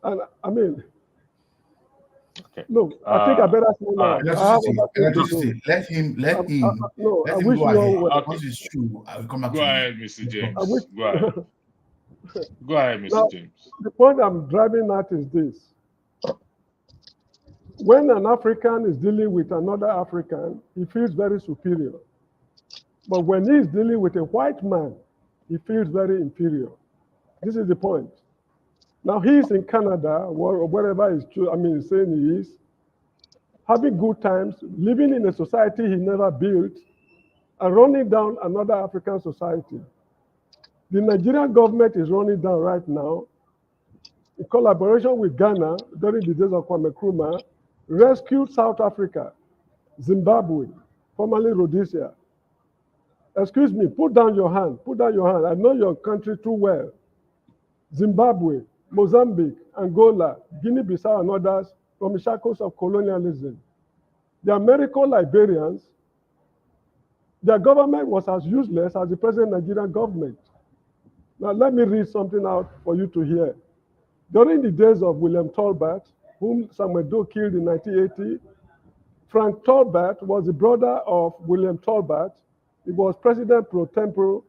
And I mean, okay. Look, I think I better say now. Let him go ahead. Once it's true, I'll come back to you. Go ahead, Mr. James. Go ahead. Go ahead, Mr. James. The point I'm driving at is this. When an African is dealing with another African, he feels very superior. But when he is dealing with a white man, he feels very inferior. This is the point. Now he's in Canada, or wherever he's saying he is, having good times, living in a society he never built, and running down another African society. The Nigerian government is running down right now, in collaboration with Ghana during the days of Kwame Nkrumah, rescued South Africa, Zimbabwe, formerly Rhodesia. Excuse me, put down your hand. Put down your hand. I know your country too well. Zimbabwe, Mozambique, Angola, Guinea-Bissau, and others from the shackles of colonialism. The American Liberians, their government was as useless as the present Nigerian government. Now, let me read something out for you to hear. During the days of William Tolbert, whom Samuel Doe killed in 1980, Frank Tolbert was the brother of William Tolbert. He was president pro tempore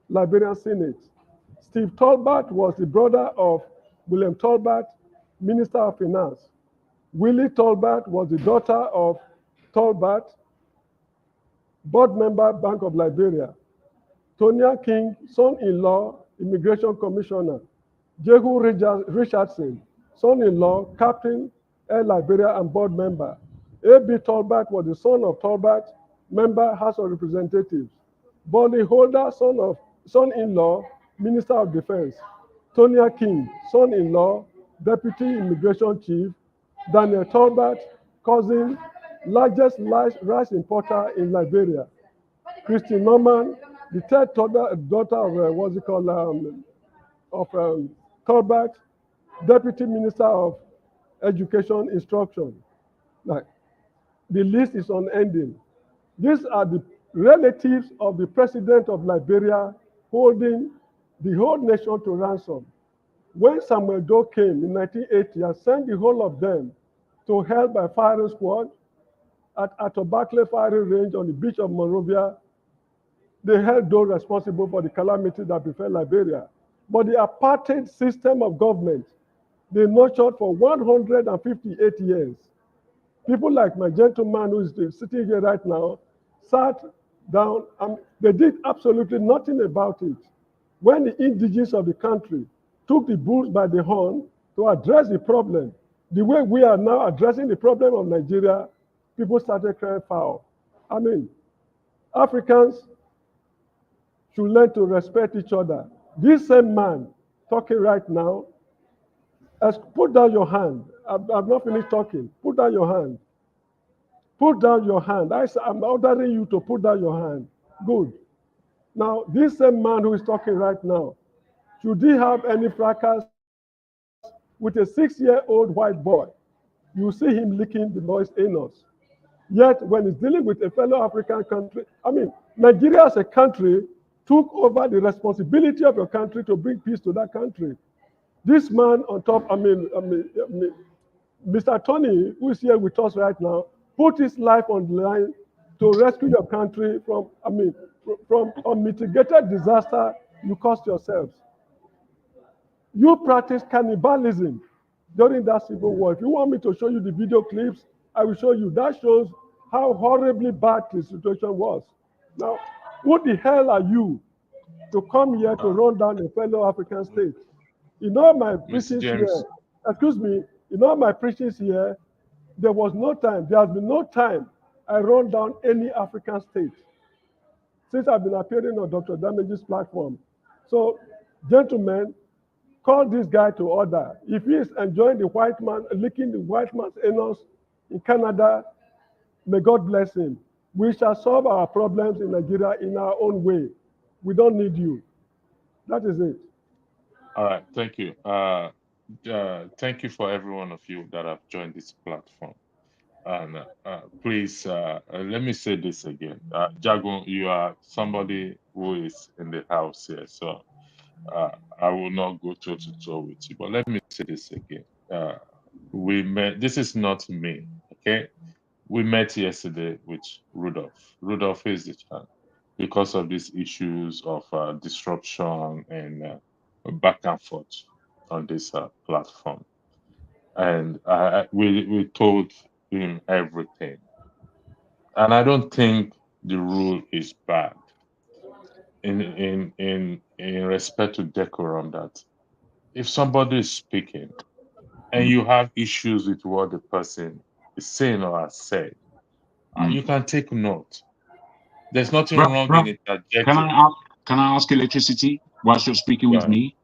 Liberian Senate. Steve Tolbert was the brother of William Tolbert, Minister of Finance. Willie Tolbert was the daughter of Tolbert, board member, Bank of Liberia. Tonya King, son-in-law, Immigration Commissioner. Jehu Richardson, son-in-law, Captain, Air Liberia and board member. A.B. Tolbert was the son of Tolbert, member, House of Representatives. Bolly Holder, son-in-law, Minister of Defense. Tonya King, son-in-law, Deputy Immigration Chief. Daniel Tolbert, cousin, largest rice importer in Liberia. Christy Norman, the third daughter of Tolbert, Deputy Minister of Education Instruction. Like, the list is unending. These are the relatives of the president of Liberia holding the whole nation to ransom. When Samuel Doe came in 1980 and sent the whole of them to hell by firing squad at Atobacle firing range on the beach of Monrovia, they held Doe responsible for the calamity that befell Liberia. But the apartheid system of government, they nurtured for 158 years. People like my gentleman who is sitting here right now sat down and they did absolutely nothing about it. When the indigenes of the country took the bulls by the horn to address the problem, the way we are now addressing the problem of Nigeria, people started crying foul. I mean, Africans should learn to respect each other. This same man talking right now, put down your hand. I've not finished talking. Put down your hand. Put down your hand. I'm ordering you to put down your hand. Good. Now, this same man who is talking right now, should he have any fracas with a 6-year-old white boy, you see him licking the boy's anus. Yet, when he's dealing with a fellow African country, I mean, Nigeria as a country took over the responsibility of your country to bring peace to that country. This man on top, Mr. Tony, who is here with us right now, put his life on the line to rescue your country from unmitigated disaster you caused yourselves. You practiced cannibalism during that civil war. If you want me to show you the video clips, I will show you. That shows how horribly bad the situation was. Now, who the hell are you to come here to run down a fellow African state? In all my preachings here, excuse me, in all my preachings here, there was no time, there has been no time I run down any African state since I've been appearing on Dr. Damage's platform. So, gentlemen, call this guy to order. If he is enjoying the white man, licking the white man's anus in Canada, may God bless him. We shall solve our problems in Nigeria in our own way. We don't need you. That is it. All right, thank you. Thank you for every one of you that have joined this platform. And please, let me say this again. Jago, you are somebody who is in the house here, so I will not go toe-to-toe with you. But let me say this again. We met, this is not me, okay? We met yesterday with Rudolph. Rudolph is the child because of these issues of disruption and back and forth on this platform. And we told him everything. And I don't think the rule is bad in respect to decorum, that if somebody is speaking and you have issues with what the person is saying or has said, you can take note. There's nothing wrong in it. Can I ask electricity whilst you're speaking with me?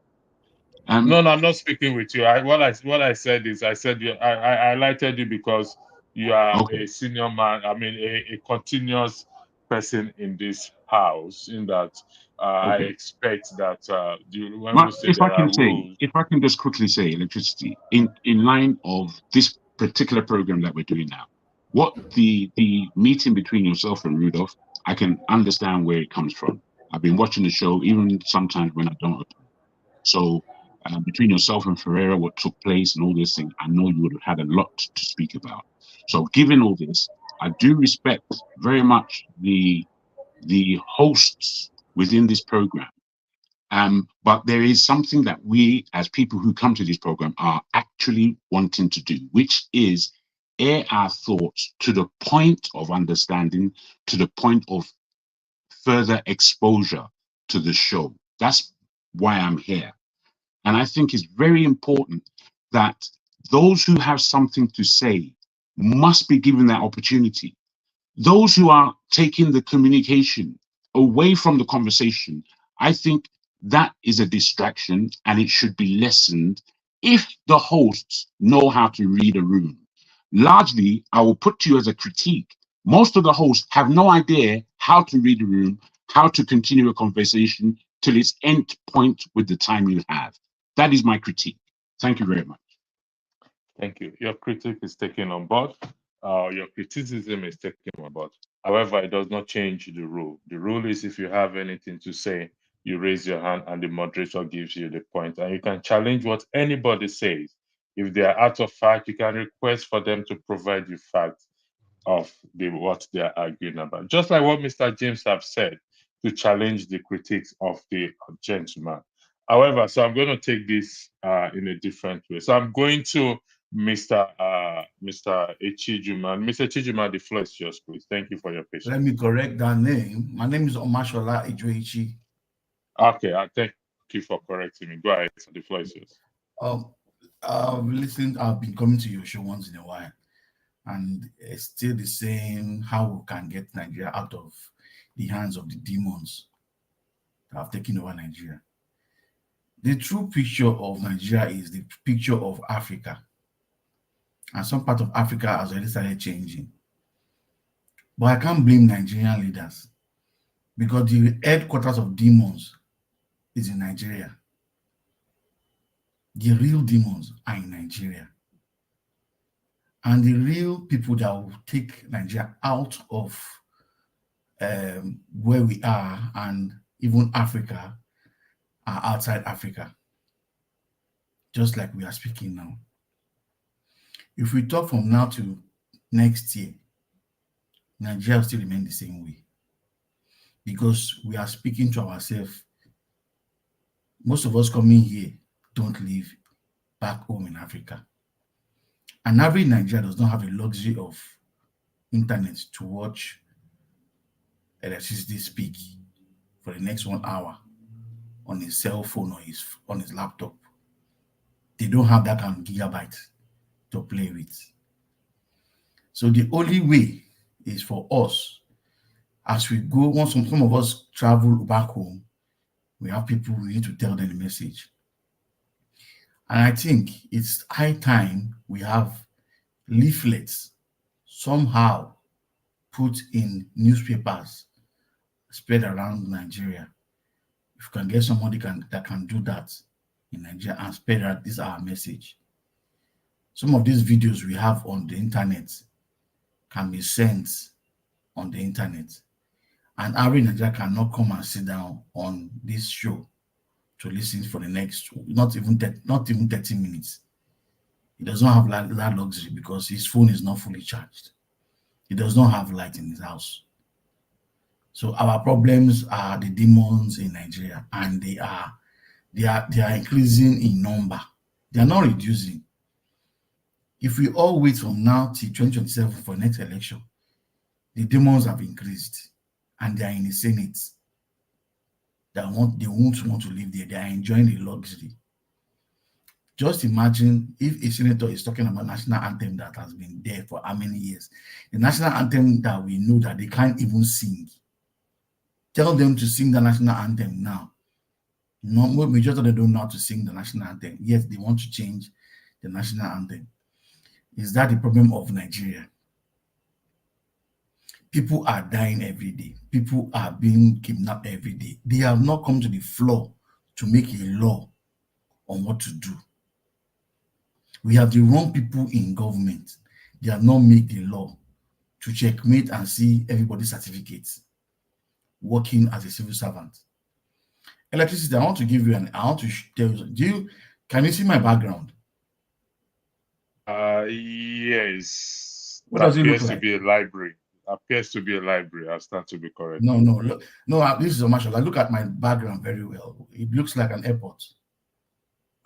No, I'm not speaking with you. What I said is, I said I highlighted you because you are a senior man. I mean, a continuous person in this house, in that I Okay. expect that when Well, we say if I there are can say, rules. if I can just quickly say, electricity in line of this particular program that we're doing now, what the meeting between yourself and Rudolph, I can understand where it comes from. I've been watching the show even sometimes when I don't. So between yourself and Ferreira, what took place and all this thing, I know you would have had a lot to speak about. So given all this, I do respect very much the hosts within this program. But there is something that we, as people who come to this program, are actually wanting to do, which is air our thoughts to the point of understanding, to the point of further exposure to the show. That's why I'm here. And I think it's very important that those who have something to say must be given that opportunity. Those who are taking the communication away from the conversation, I think that is a distraction and it should be lessened if the hosts know how to read a room. Largely, I will put to you as a critique, most of the hosts have no idea how to read a room, how to continue a conversation till its end point with the time you have. That is my critique. Thank you very much. Thank you. Your critique is taken on board. Your criticism is taken on board. However, it does not change the rule. The rule is if you have anything to say, you raise your hand and the moderator gives you the point. And you can challenge what anybody says. If they are out of fact, you can request for them to provide you facts of what they are arguing about. Just like what Mr. James have said, to challenge the critiques of the gentleman. However, so I'm going to take this in a different way. So I'm going to Mr. Echijuma. Mr. Echijuma, the floor is yours, please. Thank you for your patience. Let me correct that name. My name is Omashola Ijoichi. Okay, thank you for correcting me. Go ahead, the floor is yours. I've been coming to your show once in a while, and it's still the same how we can get Nigeria out of the hands of the demons that have taken over Nigeria. The true picture of Nigeria is the picture of Africa. And some part of Africa has already started changing. But I can't blame Nigerian leaders because the headquarters of demons is in Nigeria. The real demons are in Nigeria. And the real people that will take Nigeria out of where we are and even Africa are outside Africa, just like we are speaking now. If we talk from now to next year, Nigeria will still remain the same way because we are speaking to ourselves. Most of us coming here don't live back home in Africa. An average Nigerian does not have the luxury of internet to watch electricity speak for the next 1 hour on his cell phone or on his laptop. They don't have that kind of gigabyte to play with. So the only way is for us, as we go, once some of us travel back home, we have people, we need to tell them the message. And I think it's high time we have leaflets somehow put in newspapers spread around Nigeria. If you can get somebody that can do that in Nigeria and spread out this our message. Some of these videos we have on the internet can be sent on the internet. And average Nigeria cannot come and sit down on this show to listen for the next, not even 30 minutes. He does not have that luxury because his phone is not fully charged. He does not have light in his house. So our problems are the demons in Nigeria, and they are increasing in number. They are not reducing. If we all wait from now till 2027 for next election, the demons have increased, and they are in the Senate. They won't want to live there. They are enjoying the luxury. Just imagine if a senator is talking about national anthem that has been there for how many years. The national anthem that we know that they can't even sing. Tell them to sing the national anthem now. No, majority of them don't know how to sing the national anthem. Yes, they want to change the national anthem. Is that the problem of Nigeria? People are dying every day. People are being kidnapped every day. They have not come to the floor to make a law on what to do. We have the wrong people in government. They have not made the law to checkmate and see everybody's certificates working as a civil servant. Electricity, I want to give you I want to tell you, can you see my background? Yes. What does it look Appears to like? be a library. Appears to be a library. I stand to be correct. No, this is a marshal. I look at my background very well. It looks like an airport.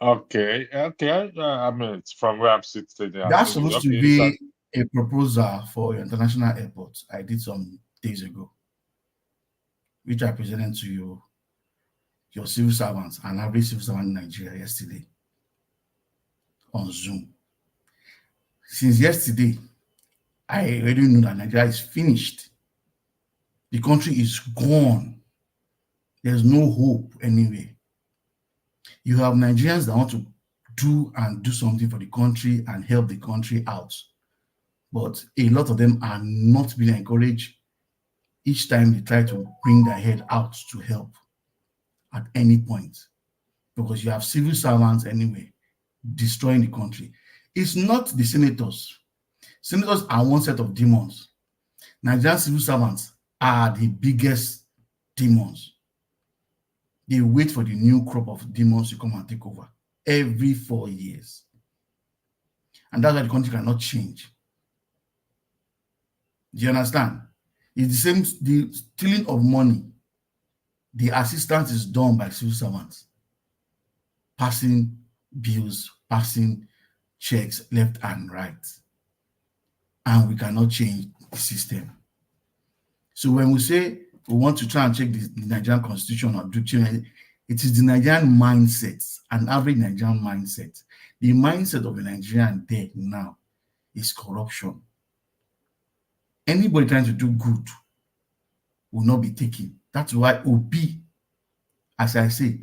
Okay. I mean, it's from where I'm sitting. That's supposed to be a proposal for your international airport. I did some days ago, which I presented to you, your civil servants, and average civil servant in Nigeria yesterday on Zoom. Since yesterday, I already know that Nigeria is finished. The country is gone. There's no hope anyway. You have Nigerians that want to do something for the country and help the country out. But a lot of them are not being encouraged each time they try to bring their head out to help at any point. Because you have civil servants anyway destroying the country. It's not the senators. Senators are one set of demons. Nigerian civil servants are the biggest demons. They wait for the new crop of demons to come and take over every 4 years. And that's why the country cannot change. Do you understand? It's the same, the stealing of money. The assistance is done by civil servants. Passing bills, passing checks left and right. And we cannot change the system. So when we say we want to try and check the Nigerian constitution or do change, it is the Nigerian mindset, an average Nigerian mindset. The mindset of a Nigerian there now is corruption. Anybody trying to do good will not be taken. That's why Obi, as I say,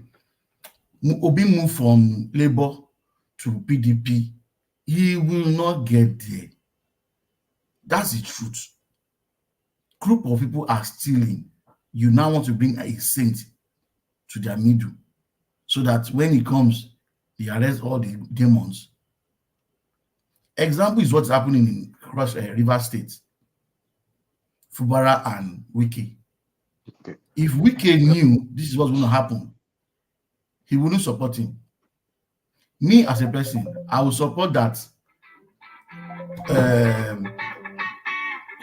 Obi moved from Labour to PDP. He will not get there. That's the truth. Group of people are stealing. You now want to bring a saint to their middle so that when he comes, they arrest all the demons. Example is what's happening in River State. Fubara and Wike. Okay. If Wike knew this is what's going to happen, he wouldn't support him. Me as a person, I will support that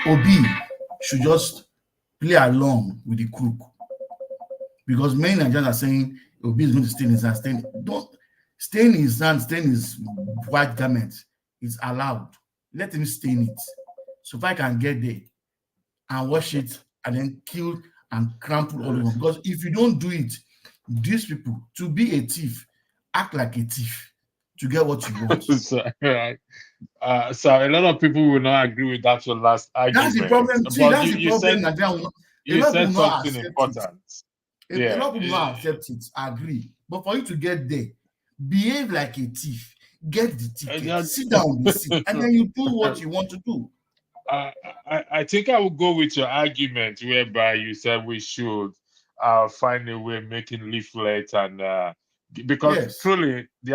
Obi should just play along with the crook. Because many Nigerians are saying Obi is going to stay in his hand. Stay in his hand, stay in his white garment is allowed. Let him stay in it. So if I can get there and wash it and then kill and trample all over. Because if you don't do it, these people, to be a thief, act like a thief to get what you want. So a lot of people will not agree with that your last argument. That's the problem. See, But that's the problem. You said something important. A lot of people will not accept it, agree. But for you to get there, behave like a thief, get the ticket, sit down on the seat, and then you do what you want to do. I think I will go with your argument whereby you said we should find a way making leaflets and because truly the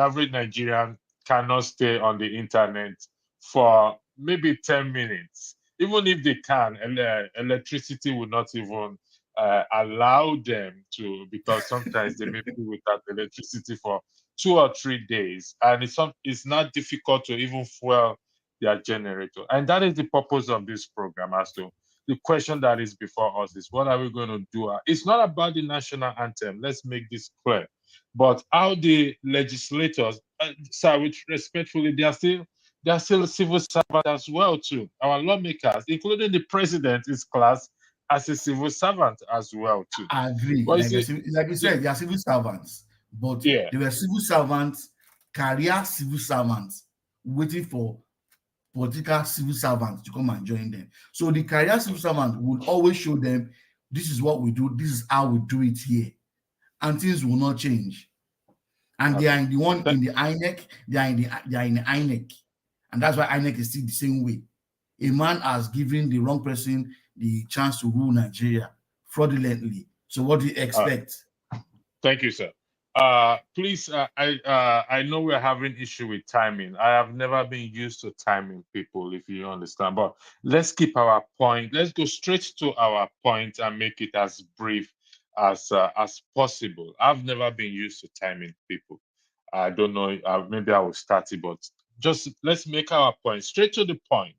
average Nigerian cannot stay on the internet for maybe 10 minutes. Even if they can, electricity will not even allow them to, because sometimes they may be without electricity for 2 or 3 days, and it's not difficult to even fuel their generator. And that is the purpose of this program. As to the question that is before us is, what are we going to do? It's not about the national anthem. Let's make this clear. But how the legislators, respectfully, they are still civil servants as well too. Our lawmakers, including the president, is classed as a civil servant as well too. I agree. Like you said, they are civil servants, but they were civil servants, career civil servants, waiting for political civil servants to come and join them. So the career civil servant will always show them, this is what we do, this is how we do it here, and things will not change. And they are in the one in the INEC, they are in the INEC, and that's why INEC is still the same way. a man has given the wrong person the chance to rule Nigeria fraudulently. So what do you expect? Thank you, sir. Please, I know we're having issue with timing. I have never been used to timing people, if you understand. But let's keep our point. Let's go straight to our point and make it as brief as possible. I've never been used to timing people. I don't know. Maybe I will start it, but just let's make our point straight to the point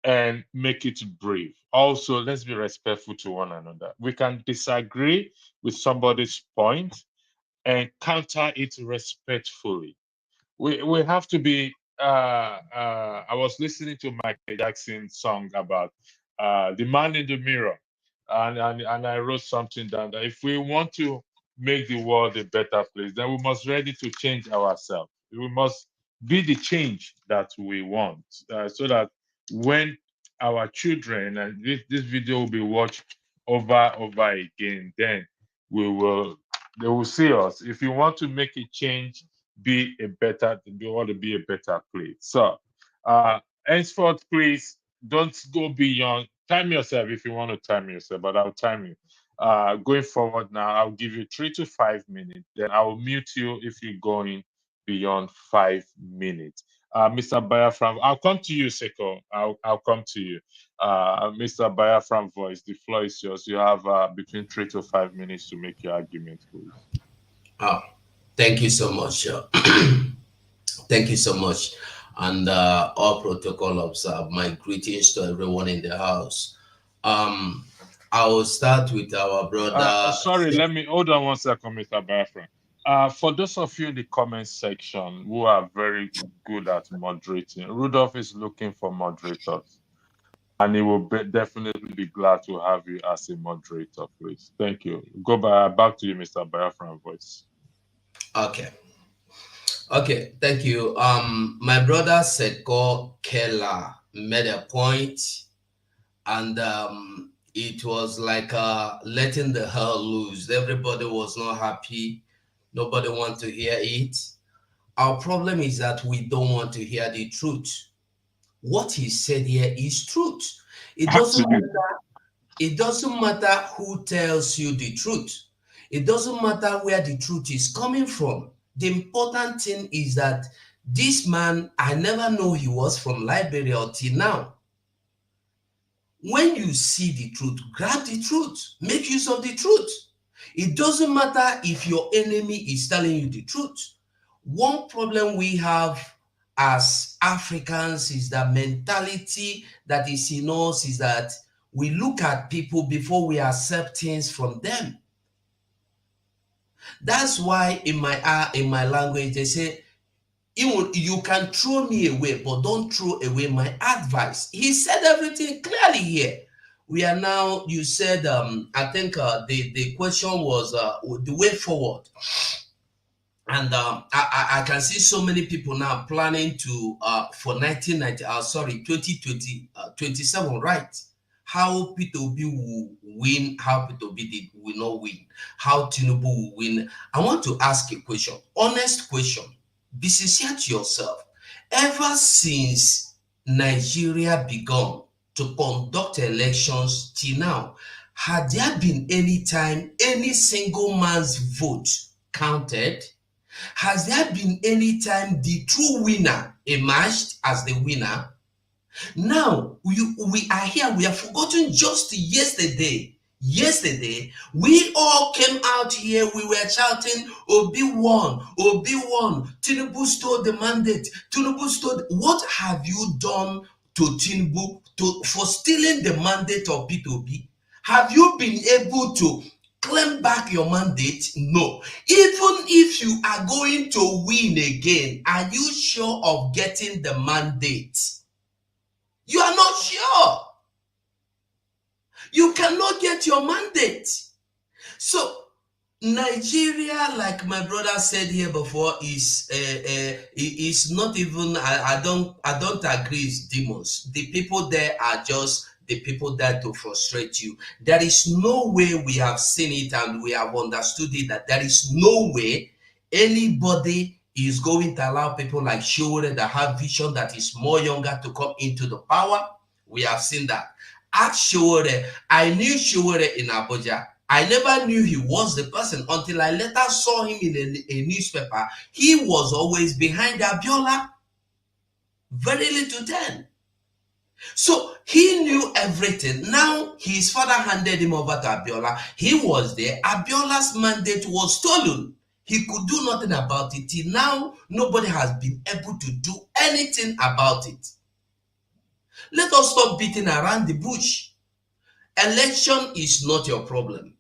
and make it brief. Also, let's be respectful to one another. We can disagree with somebody's point and counter it respectfully. We have to be. I was listening to Michael Jackson's song about the man in the mirror, and I wrote something down that if we want to make the world a better place, then we must ready to change ourselves. We must be the change that we want, so that when our children, and this video will be watched over again, then they will see us. If you want to make a change, you want to be a better place. So henceforth, please don't go beyond. Time yourself if you want to time yourself, but I'll time you. Going forward now, I'll give you 3 to 5 minutes. Then I will mute you if you're going beyond 5 minutes. Mr. Biafran, I'll come to you, Seko. I'll come to you. Mr. Biafran Voice, the floor is yours. You have between 3 to 5 minutes to make your argument, please. Thank you so much. Thank you so much. And all protocol observed. My greetings to everyone in the house. I will start with our brother. Sorry, let me hold on one second, Mr. Biafran. For those of you in the comment section who are very good at moderating, Rudolph is looking for moderators, and he will definitely be glad to have you as a moderator, please. Thank you. Back to you, Mr. Biafran Voice. Okay, thank you. My brother Seko Keller made a point, and it was like letting the hell loose. Everybody was not happy. Nobody wants to hear it. Our problem is that we don't want to hear the truth. What he said here is truth. It doesn't matter who tells you the truth. It doesn't matter where the truth is coming from. The important thing is that this man, I never know he was from Liberia until now. When you see the truth, grab the truth. Make use of the truth. It doesn't matter if your enemy is telling you the truth. One problem we have as Africans is that mentality that is in us is that we look at people before we accept things from them. That's why in my language they say, you can throw me away, but don't throw away my advice. He said everything clearly here. We are now, you said, I think the question was the way forward. And I can see so many people now planning to, for 2027, right? How P2B will win, how P2B will not win, how Tinubu will win. I want to ask a question, honest question. Be sincere to yourself. Ever since Nigeria began to conduct elections till now, had there been any time any single man's vote counted? Has there been any time the true winner emerged as the winner? Now, we are here, we have forgotten just yesterday. Yesterday, we all came out here, we were shouting, Obi won, Tinubu stole the mandate, Tinubu stole. What have you done to Tinubu for stealing the mandate of P2B? Have you been able to claim back your mandate? No. Even if you are going to win again, are you sure of getting the mandate? You are not sure. You cannot get your mandate. So Nigeria, like my brother said here before, is not even. I don't agree. It's demons. The people there are just the people there to frustrate you. There is no way we have seen it and we have understood it that there is no way anybody is going to allow people like Shore that have vision that is more younger to come into the power. We have seen that. Ask Showore. I knew Showore in Abuja. I never knew he was the person until I later saw him in a newspaper. He was always behind Abiola. Very little then. So he knew everything. Now his father handed him over to Abiola. He was there. Abiola's mandate was stolen. He could do nothing about it. Till now, nobody has been able to do anything about it. Let us stop beating around the bush. Election is not your problem.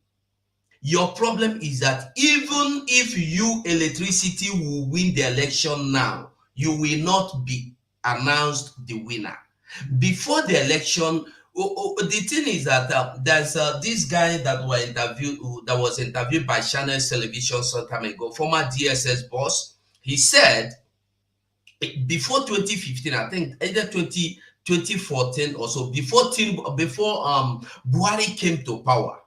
Your problem is that even if you, electricity, will win the election now, you will not be announced the winner. Before the election, the thing is that there's this guy that was interviewed by Channel Television some time ago, former DSS boss. He said before 2015, I think either 2014 or so, before Buhari came to power,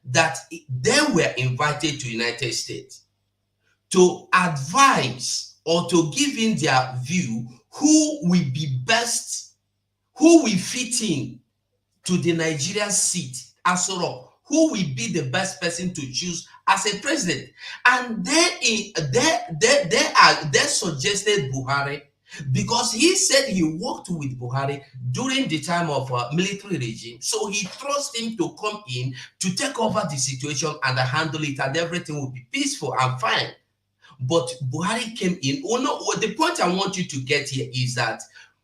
that they were invited to United States to advise or to give in their view who will be best, who will fit in to the Nigerian seat as well, who will be the best person to choose as a president. And they suggested Buhari, because he said he worked with Buhari during the time of military regime. So he trusts him to come in to take over the situation and handle it, and everything will be peaceful and fine. But Buhari came in. Oh no, the point I want you to get here is that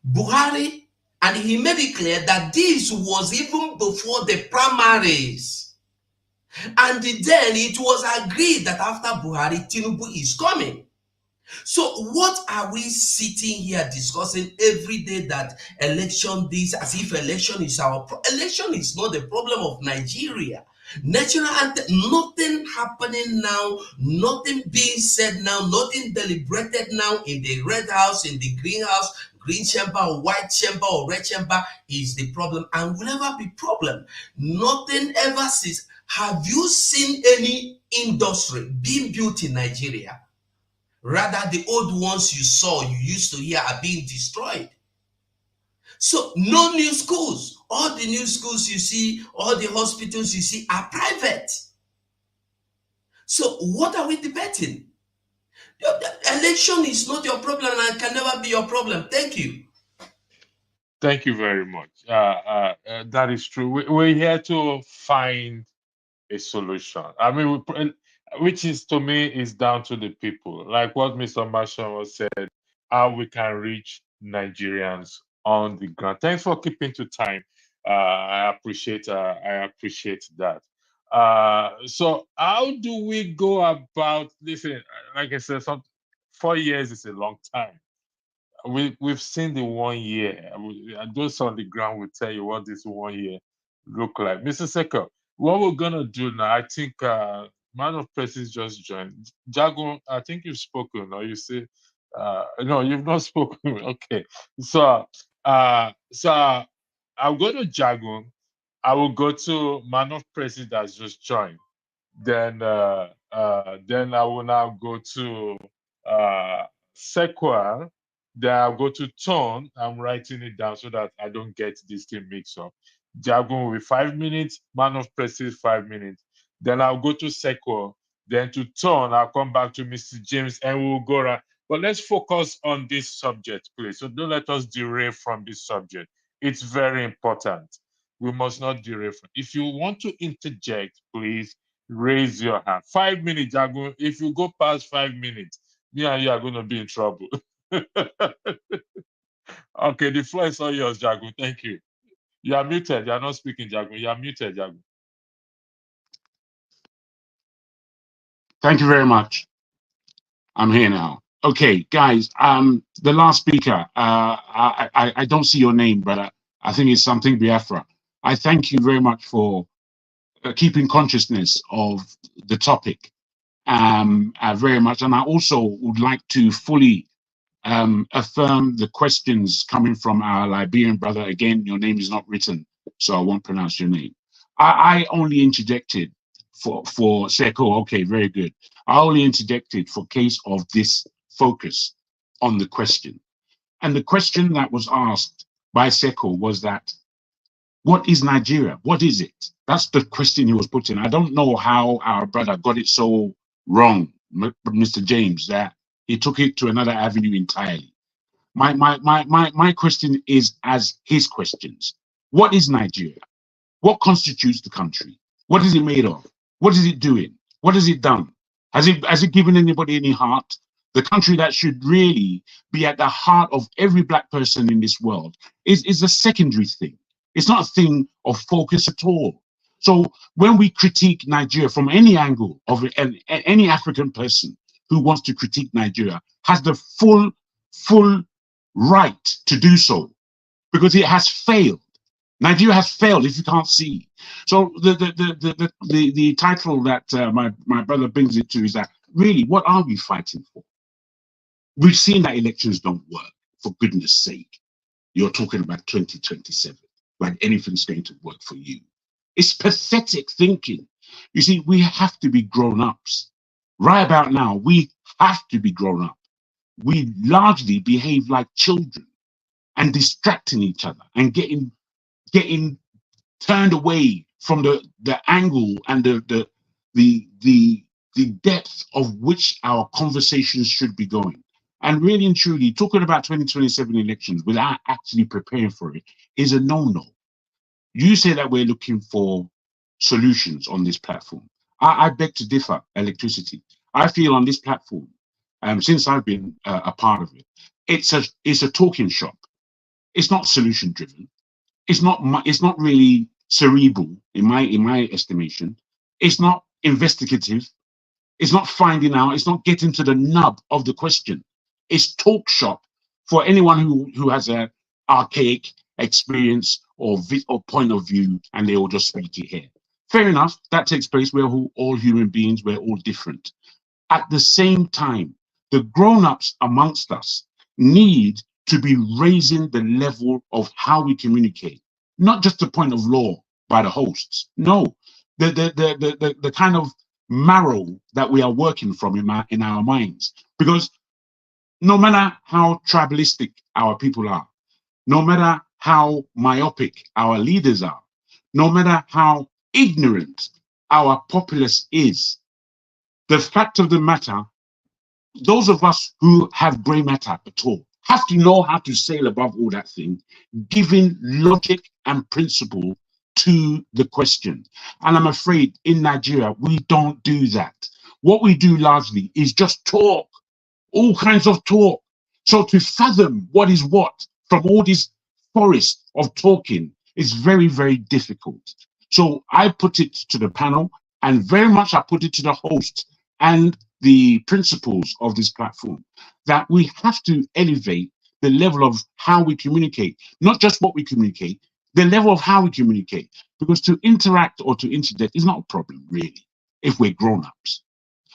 Buhari, and he made it clear that this was even before the primaries. And then it was agreed that after Buhari, Tinubu is coming. So what are we sitting here discussing every day, that election this, as if election is election is not the problem of Nigeria. National anthem, nothing happening now, nothing being said now, nothing deliberated now in the Red House, in the Green House, Green Chamber or White Chamber or Red Chamber is the problem, and will never be problem. Nothing ever since. Have you seen any industry being built in Nigeria? Rather, the old ones you saw, you used to hear, are being destroyed. So no new schools. All the new schools you see, all the hospitals you see are private. So what are we debating? The election is not your problem and can never be your problem. Thank you. Thank you very much. That is true. We're here to find a solution. I mean, which is, to me, is down to the people. Like what Mr. Marshall said, how we can reach Nigerians on the ground. Thanks for keeping to time. I appreciate that. So how do we go about, listen, like I said, 4 years is a long time. We've seen the 1 year. Those on the ground will tell you what this 1 year look like. Mr. Seko, what we're gonna do now, I think Man of Presence just joined. Jago, I think you've spoken, or you say no, you've not spoken. Okay. So I'll go to Jago. I will go to Man of Presence that's just joined. Then I will now go to Sequel. Then I'll go to tone. I'm writing it down so that I don't get this thing mixed up. Jagun will be 5 minutes, Man of Prestige 5 minutes. Then I'll go to Sequel. Then to tone, I'll come back to Mr. James and we'll go around. But let's focus on this subject, please. So don't let us derail from this subject. It's very important. We must not derail from. If you want to interject, please raise your hand. 5 minutes, Jagun. If you go past 5 minutes, me and you are going to be in trouble. Okay, the floor is all yours, Jagun. Thank you. You are muted. You are not speaking, Jagun. You are muted, Jagun. Thank you very much. I'm here now. Okay, guys. The last speaker. I don't see your name, but I think it's something Biafra. I thank you very much for keeping consciousness of the topic. Very much, and I also would like to fully affirm the questions coming from our Liberian brother. Again, your name is not written, so I won't pronounce your name. I only interjected for Seko. Okay, very good. I only interjected for case of this focus on the question. And the question that was asked by Seko was that What is Nigeria? What is it? That's the question he was putting. I don't know how our brother got it so wrong, Mr. James, that he took it to another avenue entirely. My question is as his questions. What is Nigeria? What constitutes the country? What is it made of? What is it doing? What has it done? Has it given anybody any heart? The country that should really be at the heart of every Black person in this world is a secondary thing. It's not a thing of focus at all. So when we critique Nigeria from any angle of any African person who wants to critique Nigeria has the full right to do so, because it has failed. Nigeria has failed, if you can't see. So the title that my brother brings it to is that, really, what are we fighting for? We've seen that elections don't work, for goodness sake. You're talking about 2027, like anything's going to work for you. It's pathetic thinking. You see, we have to be grown-ups. Right about now, we have to be grown up. We largely behave like children and distracting each other and getting turned away from the angle and the depth of which our conversations should be going. And really and truly, talking about 2027 elections without actually preparing for it is a no-no. You say that we're looking for solutions on this platform. I beg to differ. Electricity. I feel on this platform, since I've been a part of it, it's a talking shop. It's not solution driven. It's not really cerebral in my estimation. It's not investigative. It's not finding out. It's not getting to the nub of the question. It's talk shop for anyone who has an archaic experience or point of view, and they will just speak it here. Fair enough. That takes place. We're all human beings. We're all different. At the same time, the grown-ups amongst us need to be raising the level of how we communicate, not just the point of law by the hosts. No, the kind of marrow that we are working from in our minds. Because no matter how tribalistic our people are, no matter how myopic our leaders are, no matter how ignorant our populace is, the fact of the matter, those of us who have gray matter at all have to know how to sail above all that thing, giving logic and principle to the question. And I'm afraid in Nigeria, we don't do that. What we do largely is just talk, all kinds of talk. So to fathom what is what from all this forest of talking is very, very difficult. So I put it to the panel, and very much I put it to the host and the principles of this platform, that we have to elevate the level of how we communicate, not just what we communicate, the level of how we communicate, because to interact or to interject is not a problem, really, if we're grown-ups.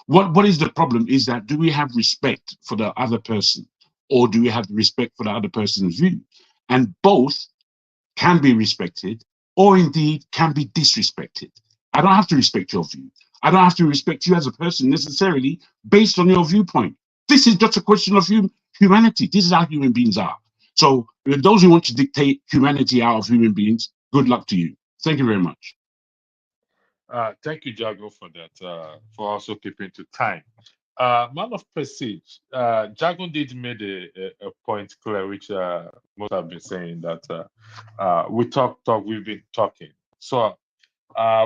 What is the problem is that, do we have respect for the other person, or do we have respect for the other person's view? And both can be respected, or indeed can be disrespected. I don't have to respect your view. I don't have to respect you as a person necessarily based on your viewpoint. This is just a question of humanity. This is how human beings are. So those who want to dictate humanity out of human beings, good luck to you. Thank you very much. Thank you, Jago, for that, for also keeping to time. Man of Prestige, Jago did made a point clear, which most have been saying, that we we've been talking. So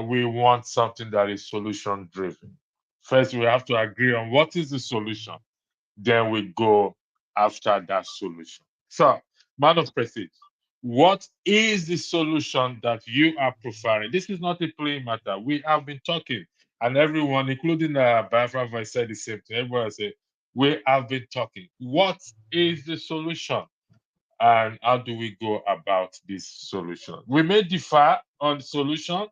we want something that is solution driven. First, we have to agree on what is the solution. Then we go after that solution. So, Man of Prestige, what is the solution that you are preferring? This is not a plain matter. We have been talking, and everyone, including Biafra Voice, said the same thing. Everyone said, we have been talking. What is the solution? And how do we go about this solution? We may differ on the solution,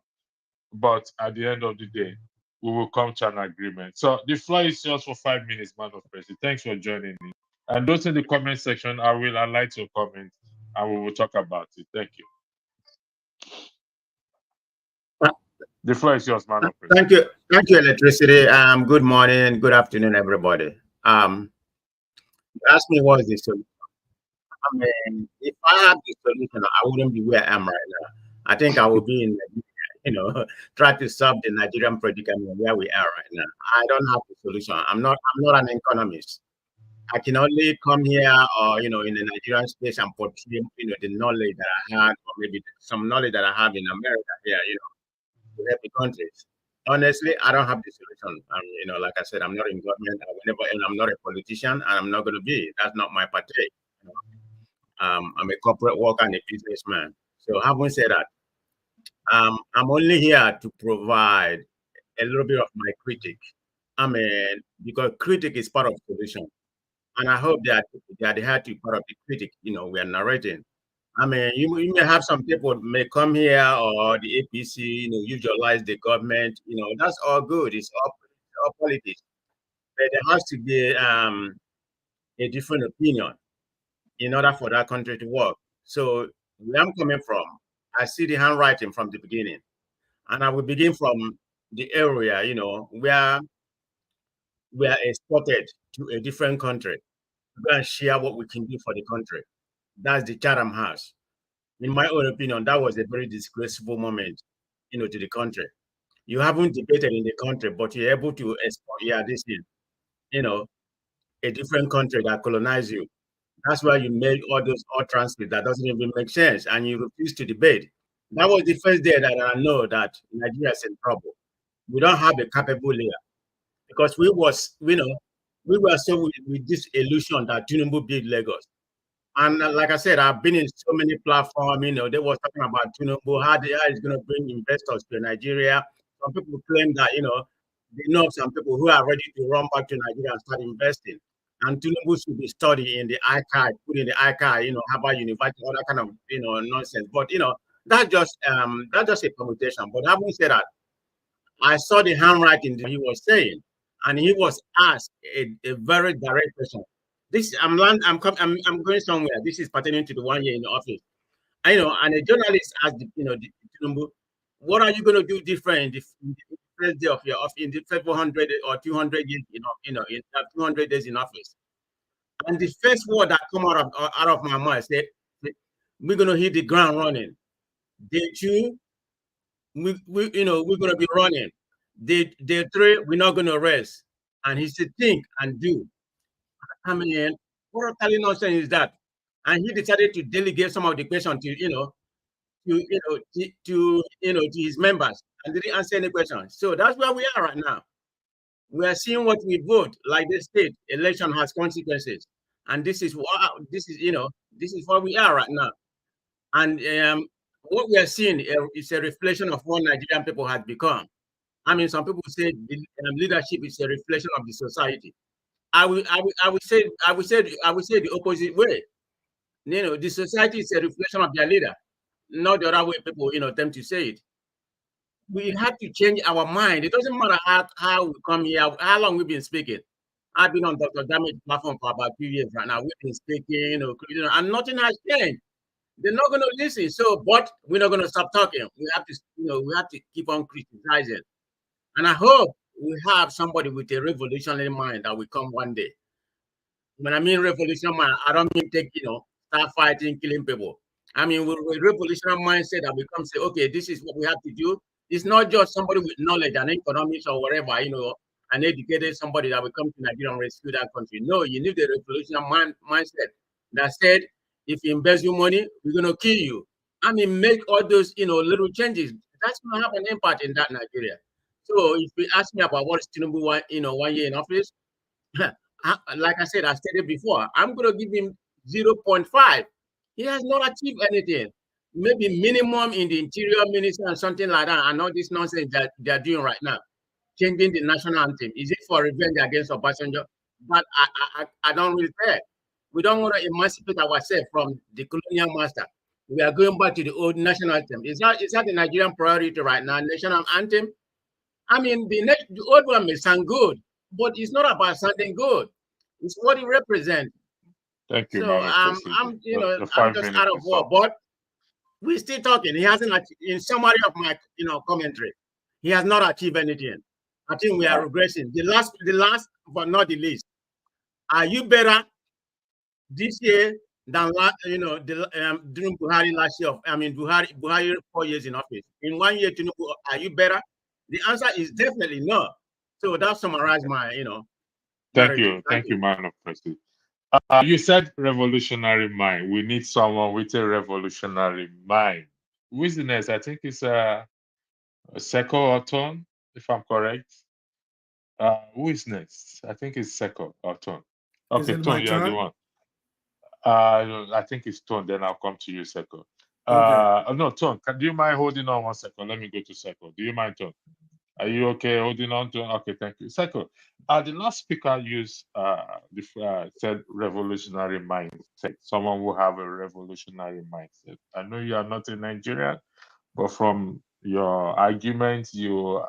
but at the end of the day, we will come to an agreement. So the floor is yours for 5 minutes, Man of Prestige. Thanks for joining me. And those in the comment section, I will highlight your comment and we will talk about it. Thank you. The floor is yours, Man of Prestige. Thank you, Electricity. Good morning, good afternoon, everybody. Ask me what is the solution. I mean, if I had the solution, I wouldn't be where I am right now. I think I will be in, try to solve the Nigerian predicament where we are right now. I don't have the solution. I'm not an economist. I can only come here or, in the Nigerian space and portray, the knowledge that I had, or maybe some knowledge that I have in America here, to help the countries. Honestly, I don't have the solution. Like I said, I'm not in government. I'm not a politician, and I'm not going to be. That's not my partake. I'm a corporate worker and a businessman. So having said that, I'm only here to provide a little bit of my critique. Because critique is part of the solution. And I hope that they had to be part of the critic, we are narrating. You may have some people may come here or the APC, utilize the government, that's all good. It's all politics. But there has to be a different opinion in order for that country to work. So where I'm coming from, I see the handwriting from the beginning. And I will begin from the area, where we are exported to a different country to go and share what we can do for the country. That's the Chatham House. In my own opinion, that was a very disgraceful moment, to the country. You haven't debated in the country, but you're able to export, this is, a different country that colonized you. That's why you made all those transcripts that doesn't even make sense, and you refuse to debate. That was the first day that I know that Nigeria is in trouble. We don't have a capable leader because we were so with this illusion that Tinubu built Lagos. And like I said, I've been in so many platforms. They were talking about Tinubu, how it's going to bring investors to Nigeria. Some people claim that they know some people who are ready to run back to Nigeria and start investing. And Tinubu should be studying in the archive, put in the archive, Harvard University, all that kind of nonsense. But that's just a permutation. But having said that, I saw the handwriting that he was saying, and he was asked a very direct question. I'm going somewhere. This is pertaining to the 1 year in the office. And a journalist asked the Tinubu, what are you going to do different in the first day of your office, in the first 100 or 200 years, in 200 days in office? And the first word that come out of my mouth said, we're going to hit the ground running. Day 2, we're going to be running. Day 3, we're not going to rest. And he said, think and do. What a nonsense is that? And he decided to delegate some of the questions to his members, and didn't answer any questions. So that's where we are right now. We are seeing what we vote. Like the state election has consequences, and this is where we are right now. And what we are seeing is a reflection of what Nigerian people have become. Some people say leadership is a reflection of the society. I would say the opposite way. The society is a reflection of their leader, not the other way people tend to say it. We have to change our mind. It doesn't matter how we come here, how long we've been speaking. I've been on Dr. Damit's platform for about 2 years right now. We've been speaking, and nothing has changed. They're not going to listen. But we're not going to stop talking. We have to keep on criticizing. And I hope we have somebody with a revolutionary mind that will come one day. When I mean revolutionary mind, I don't mean start fighting, killing people. With revolutionary mindset that we come say, okay, this is what we have to do. It's not just somebody with knowledge and economics or whatever, an educated somebody that will come to Nigeria and rescue that country. No, you need a revolutionary mindset that said, if you invest your money, we're going to kill you. Make all those, little changes. That's going to have an impact in that Nigeria. So if you ask me about what is Tinubu 1 year in office, like I said, I stated before, I'm going to give him 0.5. He has not achieved anything. Maybe minimum in the interior minister and something like that, and all this nonsense that they're doing right now, changing the national anthem. Is it for revenge against Obasanjo? But I don't really care. We don't want to emancipate ourselves from the colonial master. We are going back to the old national anthem. Is that the Nigerian priority right now, national anthem? The old one may sound good, but it's not about something good. It's what it represents. Thank you. So I'm just out of work, but we're still talking. He hasn't achieved, in summary of my commentary, he has not achieved anything. I think we are regressing. The last but not the least, are you better this year, than during Buhari last year. Buhari 4 years in office. In 1 year, Tinubu, are you better? The answer is definitely no. So that summarizes my, Thank narrative. you. Thank you, man of president. You said revolutionary mind. We need someone with a revolutionary mind. Witness, I think it's a Seko or Ton, if I'm correct. Who is next? I think it's Seko or Ton. Is Okay, it my Ton, you are the turn? one. I think it's Ton. Then I'll come to you, Seko. Okay. No, Ton. Do you mind holding on 1 second? Let me go to Seko. Do you mind, Ton? Are you okay holding on to? Okay, thank you. Seko, the last speaker used said revolutionary mindset. Someone who have a revolutionary mindset. I know you are not in Nigeria, but from your arguments, you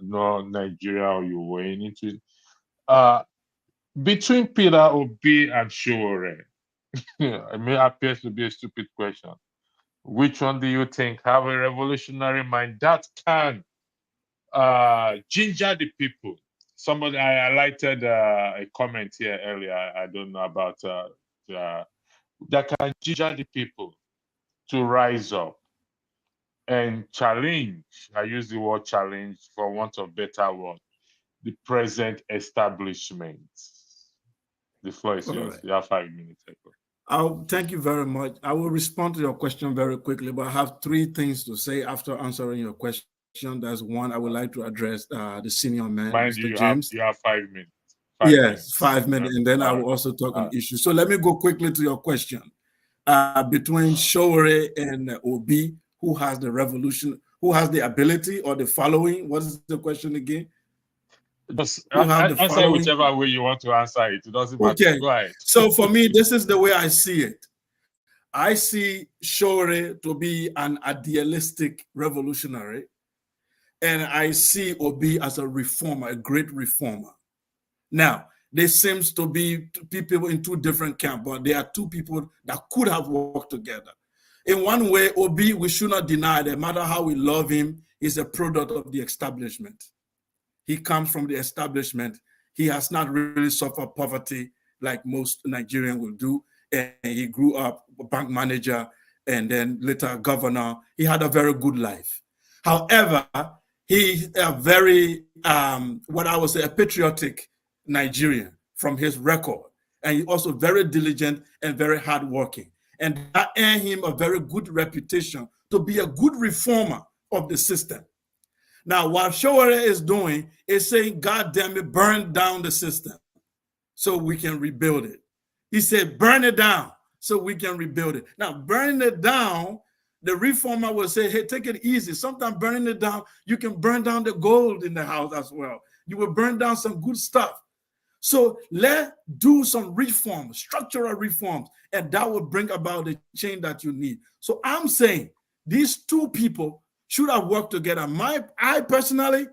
know Nigeria or you were into it. Between Peter Obi and Shore, it may appear to be a stupid question. Which one do you think have a revolutionary mind that can ginger the people? Somebody, I highlighted a comment here earlier. I don't know about that can ginger the people to rise up and challenge. I use the word challenge for want of better word. The present establishment. The floor is yours. Right. You have 5 minutes. Thank you very much. I will respond to your question very quickly, but I have 3 things to say after answering your question. That's one, I would like to address the senior man, Mind Mr. you, James. you have 5 minutes. Yes, 5 minutes, and then I All will right. also talk All on right. issues. So let me go quickly to your question. Between Shore and Obi, who has the revolution, who has the ability or the following? What is the question again? Just Who have the answer following? whichever way you want to answer it. It doesn't matter. Okay. Go ahead. So for me, this is the way I see it. I see Shore to be an idealistic revolutionary, and I see Obi as a reformer, a great reformer. Now, there seems to be people in 2 different camps, but there are 2 people that could have worked together. In one way, Obi, we should not deny that no matter how we love him, is a product of the establishment. He comes from the establishment. He has not really suffered poverty like most Nigerians will do. And he grew up a bank manager and then later governor. He had a very good life. However, he's a very, what I would say, a patriotic Nigerian from his record. And he's also very diligent and very hardworking. And that earned him a very good reputation to be a good reformer of the system. Now, what Shore is doing is saying, God damn it, burn down the system so we can rebuild it. He said, burn it down so we can rebuild it. Now, burning it down, the reformer will say, hey, take it easy. Sometimes burning it down, you can burn down the gold in the house as well. You will burn down some good stuff. So let's do some reforms, structural reforms, and that will bring about the change that you need. So I'm saying these 2 people should have worked together. I personally,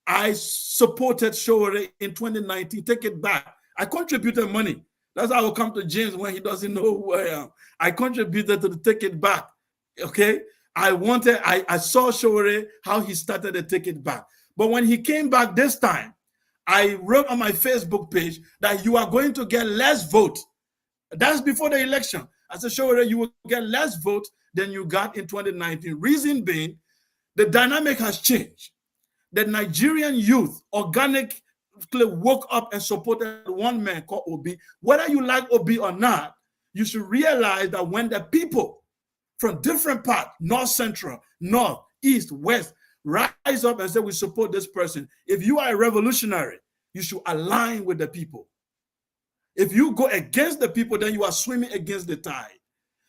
I supported Shore in 2019. Take it back. I contributed money. That's how I will come to James when he doesn't know who I am. I contributed to the Take It Back. Okay. I saw Shore, how he started the Take It Back. But when he came back this time, I wrote on my Facebook page that you are going to get less vote. That's before the election. I said, Shore, you will get less vote than you got in 2019. Reason being, the dynamic has changed. The Nigerian youth organically woke up and supported one man called Obi. Whether you like Obi or not, you should realize that when the people from different parts, North Central, North, East, West, rise up and say, we support this person. If you are a revolutionary, you should align with the people. If you go against the people, then you are swimming against the tide.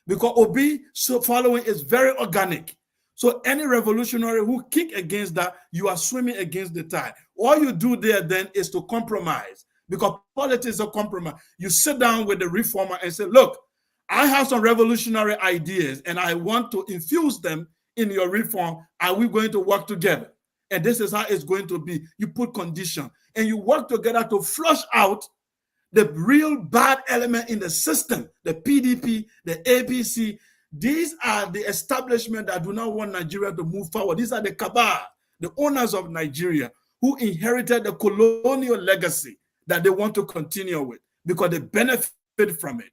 Because Obi following is very organic. So any revolutionary who kick against that, you are swimming against the tide. All you do there then is to compromise, because politics is a compromise. You sit down with the reformer and say, look, I have some revolutionary ideas and I want to infuse them in your reform. Are we going to work together? And this is how it's going to be. You put condition and you work together to flush out the real bad element in the system, the PDP, the APC. These are the establishment that do not want Nigeria to move forward. These are the cabal, the owners of Nigeria, who inherited the colonial legacy that they want to continue with because they benefit from it.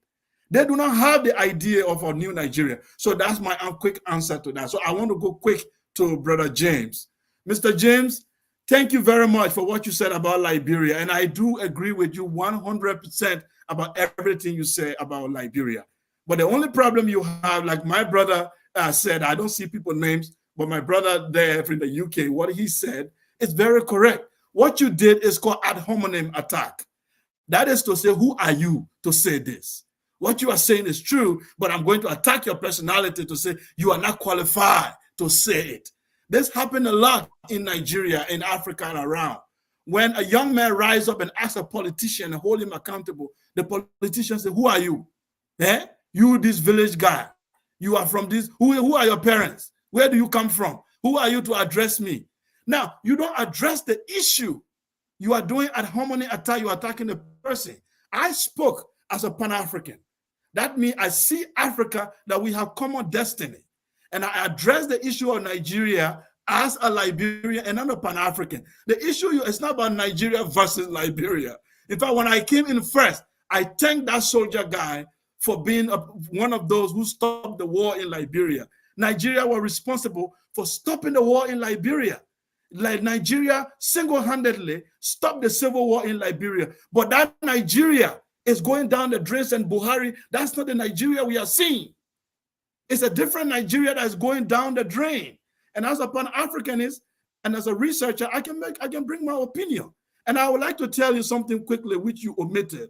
They do not have the idea of a new Nigeria. So that's my quick answer to that. So I want to go quick to Brother James. Mr. James, thank you very much for what you said about Liberia. And I do agree with you 100% about everything you say about Liberia. But the only problem you have, like my brother said, I don't see people's names, but my brother there in the UK, what he said is very correct. What you did is called ad hominem attack. That is to say, who are you to say this? What you are saying is true, but I'm going to attack your personality to say you are not qualified to say it. This happened a lot in Nigeria, in Africa, and around. When a young man rises up and asks a politician and hold him accountable, the politician says, who are you? Eh? You, this village guy. You are from this. Who are your parents? Where do you come from? Who are you to address me? Now, you don't address the issue. You are doing ad hominem attack. You are attacking the person. I spoke as a Pan-African. That means I see Africa, that we have common destiny. And I address the issue of Nigeria as a Liberian and not a Pan-African. The issue is not about Nigeria versus Liberia. In fact, when I came in first, I thanked that soldier guy for being one of those who stopped the war in Liberia. Nigeria were responsible for stopping the war in Liberia. Like Nigeria single-handedly stopped the civil war in Liberia. But that Nigeria is going down the drains, and Buhari, that's not the Nigeria we are seeing. It's a different Nigeria that is going down the drain. And as a Pan-Africanist and as a researcher, I can bring my opinion. And I would like to tell you something quickly, which you omitted.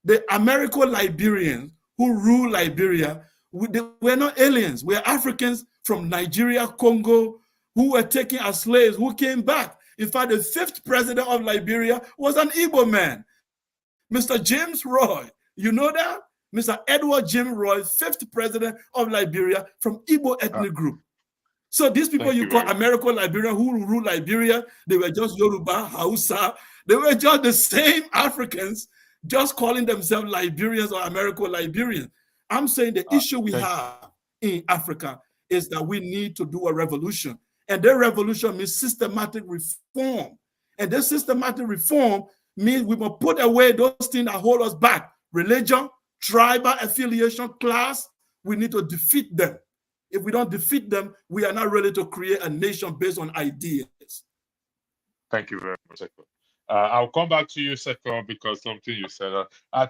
The Americo-Liberians who rule Liberia, we're not aliens. We're Africans from Nigeria, Congo, who were taken as slaves, who came back. In fact, the 5th president of Liberia was an Igbo man, Mr. James Roy. You know that? Mr. Edward Jim Roy, 5th president of Liberia from Igbo ethnic group. So these people you call Americo-Liberian who rule Liberia, they were just Yoruba, Hausa. They were just the same Africans, just calling themselves Liberians or Americo-Liberians. I'm saying the issue we have in Africa is that we need to do a revolution. And that revolution means systematic reform. And this systematic reform means we must put away those things that hold us back. Religion, tribal affiliation, class, we need to defeat them. If we don't defeat them, we are not ready to create a nation based on ideas. Thank you very much, Seko. I'll come back to you, Seko, because something you said.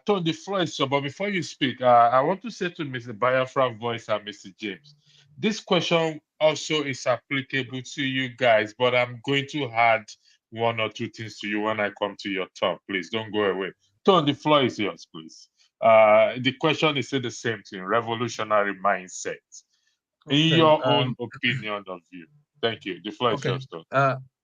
Tone, the floor is yours, but before you speak, I want to say to Mr. Biafra Voice and Mr. James, this question also is applicable to you guys, but I'm going to add one or two things to you when I come to your turn. Please don't go away. Tone, the floor is yours, please. The question is still the same thing, revolutionary mindset. In your own opinion of view. Thank you. The floor is yours, Tone.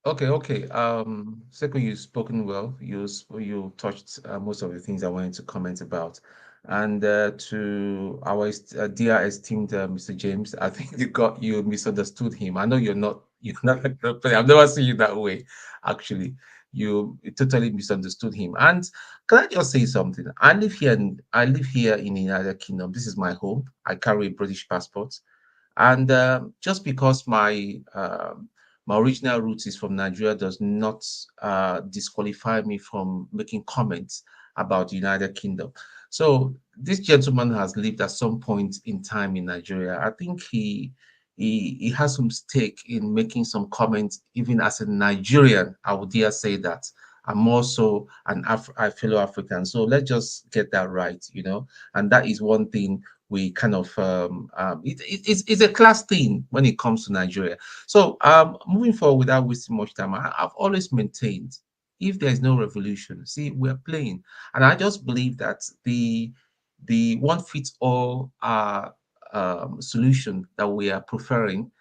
Okay. Seko, you've spoken well. You touched most of the things I wanted to comment about. And to our dear esteemed Mr. James, I think you misunderstood him. I know you're not like that. I've never seen you that way. Actually, you totally misunderstood him. And can I just say something? I live here in the United Kingdom. This is my home. I carry a British passport, and just because my original roots is from Nigeria does not disqualify me from making comments about the United Kingdom. So this gentleman has lived at some point in time in Nigeria. I think he has some stake in making some comments, even as a Nigerian. I would dare say that. I'm also a fellow African. So let's just get that right, and that is one thing we kind of it's a class thing when it comes to Nigeria. So moving forward without wasting much time, I've always maintained, if there's no revolution, see, we're playing. And I just believe that the one fits all solution that we are preferring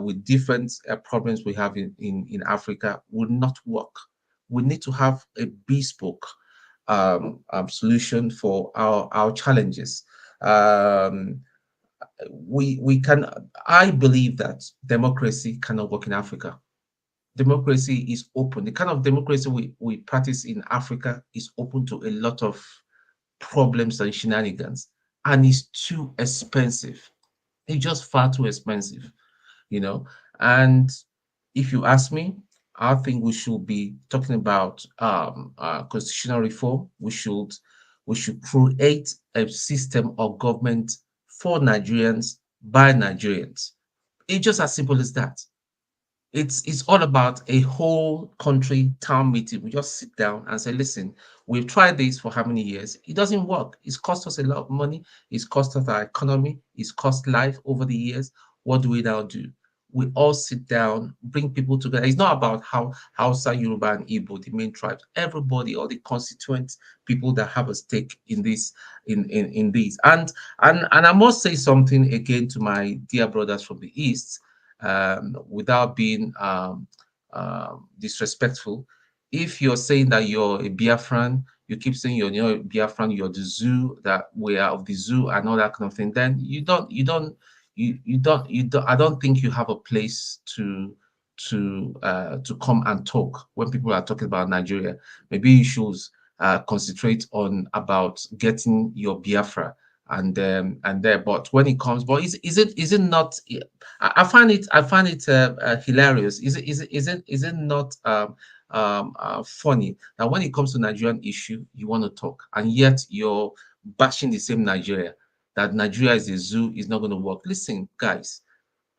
with different problems we have in Africa will not work. We need to have a bespoke solution for our challenges. We can. I believe that democracy cannot work in Africa. Democracy is open. The kind of democracy we practice in Africa is open to a lot of problems and shenanigans, and it's too expensive. It's just far too expensive, And if you ask me, I think we should be talking about constitutional reform. We should We should create a system of government for Nigerians by Nigerians. It's just as simple as that. It's all about a whole country town meeting. We just sit down and say, listen, we've tried this for how many years? It doesn't work. It's cost us a lot of money. It's cost us our economy. It's cost life over the years. What do we now do? We all sit down, bring people together. It's not about how Hausa, Yoruba, and Igbo, the main tribes. Everybody, all the constituent people that have a stake in this, in this. And I must say something again to my dear brothers from the East, without being disrespectful. If you're saying that you're a Biafran, you keep saying you're a Biafran, you're the zoo, that we are of the zoo and all that kind of thing, then you don't, I don't think you have a place to come and talk when people are talking about Nigeria. Maybe you should concentrate on about getting your Biafra and there. But when it comes, but is it not? I find it hilarious. Is it not funny that when it comes to Nigerian issue, you want to talk, and yet you're bashing the same Nigeria, that Nigeria is a zoo, is not going to work. Listen, guys,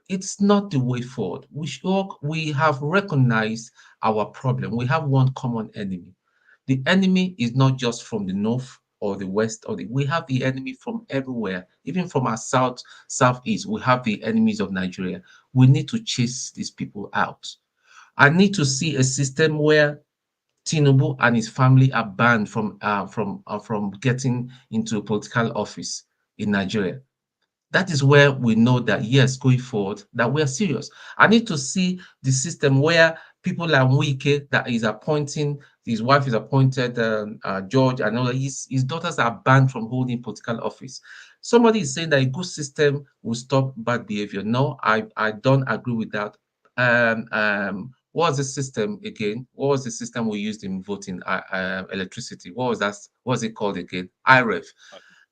it's not the way forward. We have recognized our problem. We have one common enemy. The enemy is not just from the north or the west, we have the enemy from everywhere, even from our southeast. We have the enemies of Nigeria. We need to chase these people out. I need to see a system where Tinubu and his family are banned from getting into a political office in Nigeria. That is where we know that, yes, going forward, that we are serious. I need to see the system where people like Wike, that is appointing, his wife is appointed, George, and all that, his daughters are banned from holding political office. Somebody is saying that a good system will stop bad behavior. No, I don't agree with that. What was the system again? What was the system we used in voting electricity? What was that? What was it called again? IREF.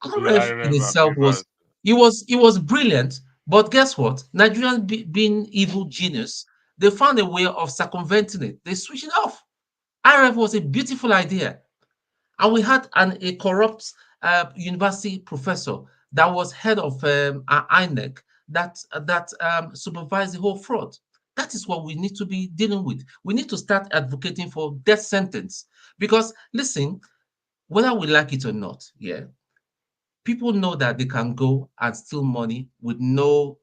IREF in itself was, it was brilliant, but guess what? Nigerians being evil genius, they found a way of circumventing it. They switched it off. IRF was a beautiful idea, and we had a corrupt university professor that was head of INEC that supervised the whole fraud. That is what we need to be dealing with. We need to start advocating for death sentence, because listen, whether we like it or not, yeah, people know that they can go and steal money with no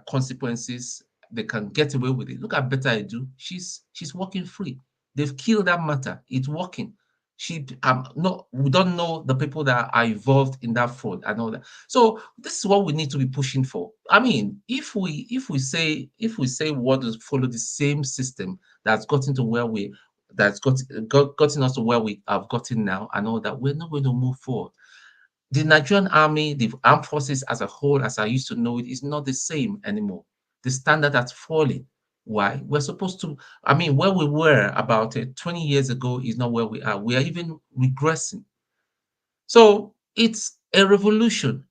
consequences. They can get away with it. Look at Betta Edu. She's walking free. They've killed that matter. It's working. No, we don't know the people that are involved in that fraud and all that. So this is what we need to be pushing for. I mean, if we say we want to follow the same system that's gotten to where gotten us to where we have gotten now and all that, we're not going to move forward. The Nigerian army, the armed forces as a whole, as I used to know it, is not the same anymore. The standard has fallen. Why? We're supposed to, I mean, where we were about 20 years ago is not where we are. We are even regressing. So it's a revolution,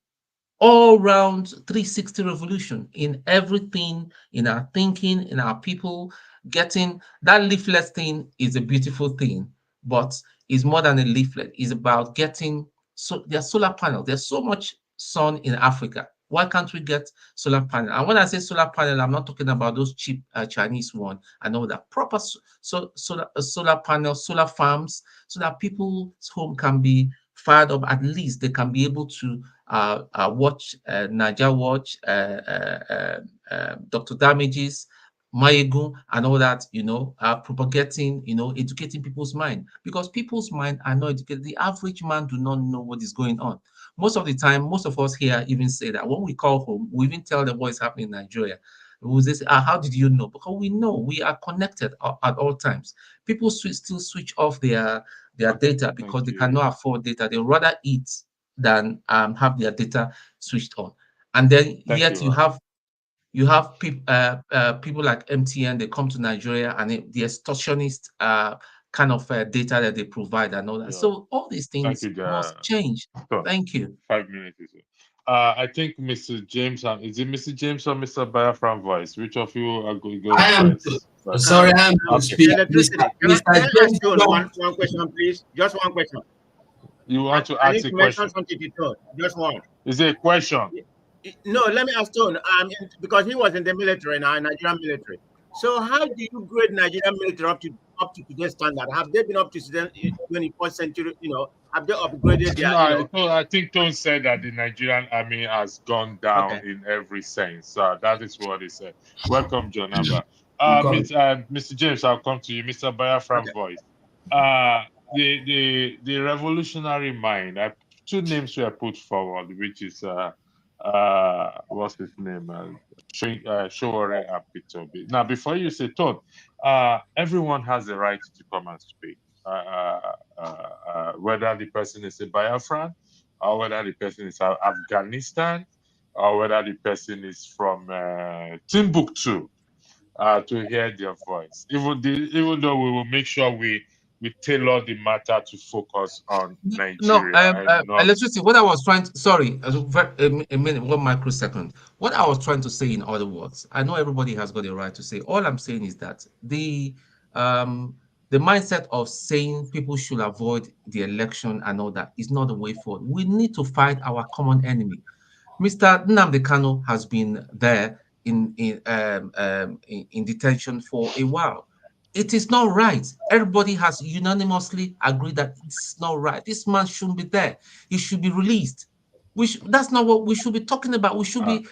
all round 360 revolution in everything, in our thinking, in our people. Getting that leaflet thing is a beautiful thing, but it's more than a leaflet. It's about getting, so there's solar panel. There's so much sun in Africa. Why can't we get solar panel? And when I say solar panel, I'm not talking about those cheap Chinese one and all that. Proper solar panel, solar farms, so that people's home can be fired up. At least they can be able to watch Naija Watch, Dr. Damages, Mayegun, and all that, propagating, educating people's mind, because people's mind are not educated. The average man do not know what is going on. Most of the time, most of us here even say that when we call home, we even tell them what is happening in Nigeria. We will say, how did you know? Because we know, we are connected at all times. People still switch off their data because they cannot afford data. They rather eat than have their data switched on. And then yet you have people like MTN. They come to Nigeria and the extortionist kind of data that they provide and all that. Yeah. So all these things must change. So, thank you. 5 minutes. I think Mr. James, is it Mr. James or Mr. Biafran voice? Which of you are going to go first? Sorry, I'm to speak. Mr. James, one question, please. Just one question. You want to I ask need a to mention question? something to Tone. Just one. Is it a question? No, let me ask Tone. Because he was in the military now, Nigerian military. So how do you grade Nigerian military up to today's standard? Have they been up to the 21st century? Have they upgraded their? No, I think Tone said that the Nigerian army has gone down Okay. in every sense. That is what he said. Welcome, John Abba. Come. Mr. James, I'll come to you. Mr. Biafran Okay. voice. The revolutionary mind. Two names were put forward, which is what's his name? Showore and Pitobi. Now, before you say Tone, everyone has the right to come and speak. Whether the person is a Biafran, or whether the person is Afghanistan, or whether the person is from Timbuktu, to hear their voice. Even though we will make sure we tailor the matter to focus on No, Nigeria and not. electricity. What I was trying to, sorry, a minute, 1 microsecond. What I was trying to say, in other words, I know everybody has got a right to say. All I'm saying is that the mindset of saying people should avoid the election and all that is not the way forward. We need to fight our common enemy. Mr. Nnamdi Kanu has been there in detention for a while. It is not right. Everybody has unanimously agreed that it's not right. This man shouldn't be there. He should be released. That's not what we should be talking about. We should be.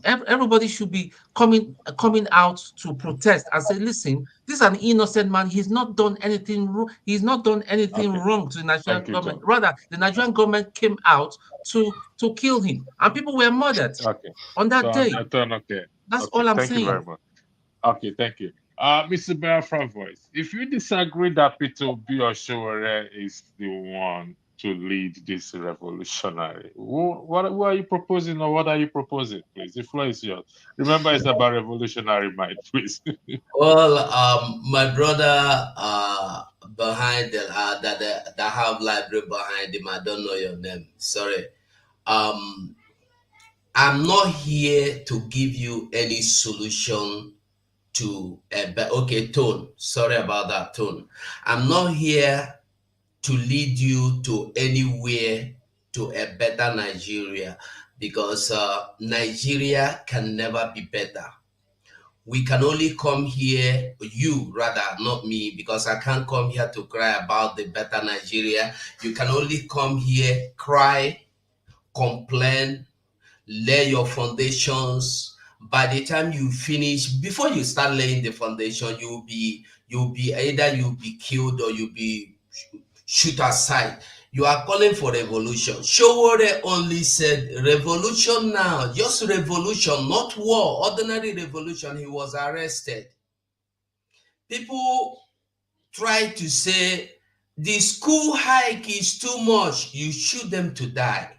Everybody should be coming out to protest and say, "Listen, this is an innocent man. He's not done anything wrong. He's not done anything wrong to the Nigerian government. Rather, the Nigerian government came out to kill him, and people were murdered on that day. That's all I'm saying. Thank you very much. Okay, thank you. Mr. Biafran voice, if you disagree that Peter B. or Showore is the one to lead this revolutionary, what are you proposing, or what are you proposing, please? The floor is yours. Remember, it's about revolutionary mind, please. Well, my brother behind that have library behind him, I don't know your name. Sorry. I'm not here to give you any solution to okay, Tone. Sorry about that, Tone. I'm not here to lead you to anywhere to a better Nigeria, because Nigeria can never be better. We can only come here, you rather, not me, because I can't come here to cry about the better Nigeria. You can only come here, cry, complain, lay your foundations. By the time you finish, before you start laying the foundation, you'll be either you'll be killed or you'll be shoot aside. You are calling for revolution. Showore only said revolution now, just revolution, not war, ordinary revolution. He was arrested. People try to say the school hike is too much, you shoot them to die.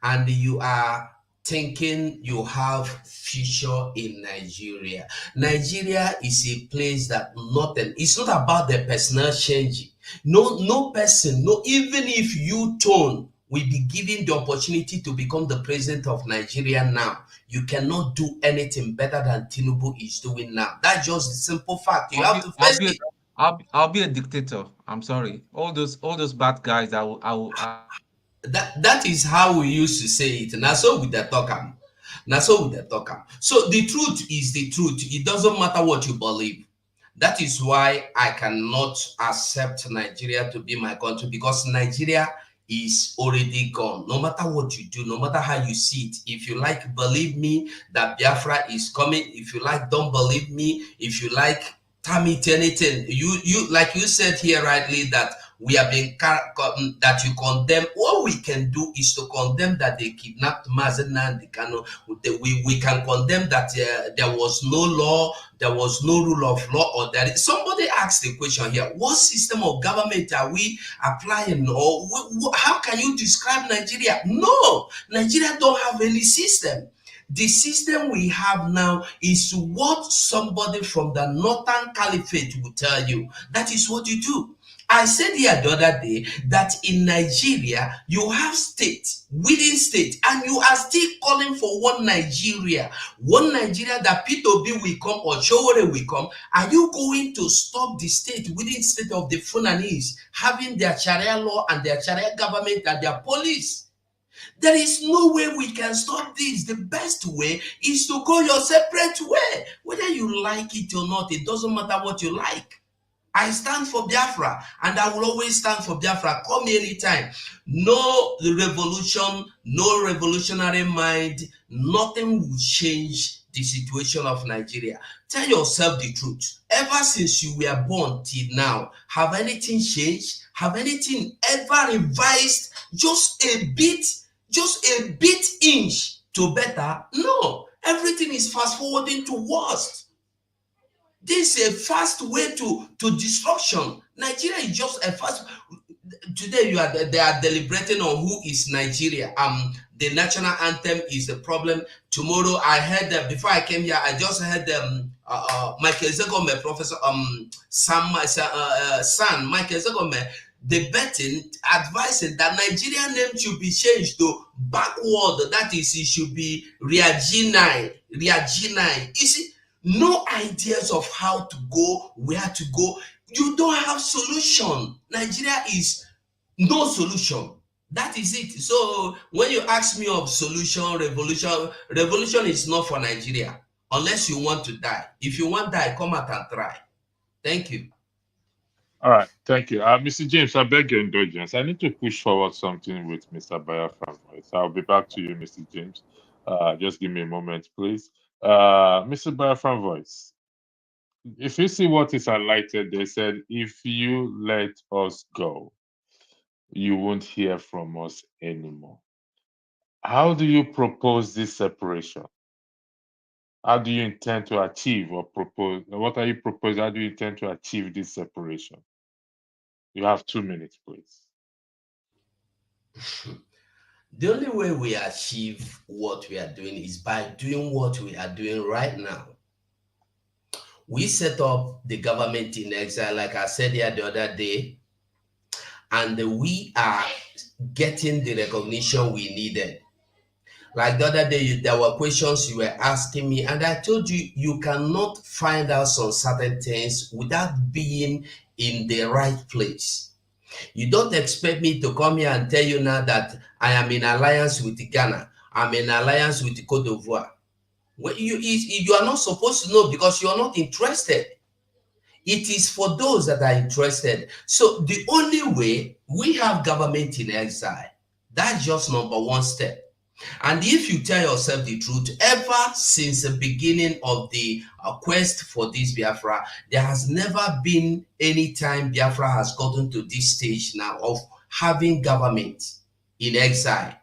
And you are thinking you have future in Nigeria. Nigeria is a place that nothing, it's not about the personal changing. No person, even if you Tone will be given the opportunity to become the president of Nigeria now, you cannot do anything better than Tinubu is doing now. That's just the simple fact. You have to face it. I'll be a dictator. I'm sorry. All those bad guys, That is how we used to say it. Now so with the talk. So the truth is the truth. It doesn't matter what you believe. That is why I cannot accept Nigeria to be my country, because Nigeria is already gone. No matter what you do, no matter how you see it, if you like, believe me that Biafra is coming. If you like, don't believe me. If you like, tell me anything. You like you said here rightly that we have been that you condemn. What we can do is to condemn that they kidnapped Mazen Nnamdi Kanu. We can condemn that there was no law, there was no rule of law, or that somebody asked the question here: what system of government are we applying, or how can you describe Nigeria? No, Nigeria don't have any system. The system we have now is what somebody from the Northern Caliphate will tell you. That is what you do. I said here the other day that in Nigeria, you have state within state, and you are still calling for one Nigeria that P2B will come or Showore will come. Are you going to stop the state within state of the Fulanese having their Sharia law and their Sharia government and their police? There is no way we can stop this. The best way is to go your separate way. Whether you like it or not, it doesn't matter what you like. I stand for Biafra, and I will always stand for Biafra. Call me anytime. No revolution, no revolutionary mind, nothing will change the situation of Nigeria. Tell yourself the truth. Ever since you were born till now, have anything changed? Have anything ever revised just a bit inch to better? No. Everything is fast forwarding to worst. This is a fast way to destruction. Nigeria is just a fast. Today they are deliberating on who is Nigeria. The national anthem is a problem. Tomorrow I heard that before I came here, I just heard Michael Zegome, Professor son Michael Zegome debating, advising that Nigerian name should be changed to backward. That is, it should be Riajinai. You see, no ideas of how to go, where to go. You don't have solution. Nigeria is no solution. That is it. So when you ask me of solution, revolution is not for Nigeria unless you want to die. If you want to die, come out and try. Thank you. All right, thank you. Mr. James, I beg your indulgence. I need to push forward something with Mr. Biafran voice. I'll be back to you, Mr. James. Just give me a moment, please. Mr. Biafran voice. If you see what is highlighted, they said, if you let us go, you won't hear from us anymore. How do you propose this separation? How do you intend to achieve or propose? What are you proposing? How do you intend to achieve this separation? You have 2 minutes, please. The only way we achieve what we are doing is by doing what we are doing right now. We set up the government in exile, like I said here the other day, and we are getting the recognition we needed. Like the other day, there were questions you were asking me, and I told you, you cannot find out some certain things without being in the right place. You don't expect me to come here and tell you now that I am in alliance with Ghana. I'm in alliance with Cote d'Ivoire. Well, you are not supposed to know because you are not interested. It is for those that are interested. So the only way we have government in exile, that's just number one step. And if you tell yourself the truth, ever since the beginning of the quest for this Biafra, there has never been any time Biafra has gotten to this stage now of having government in exile.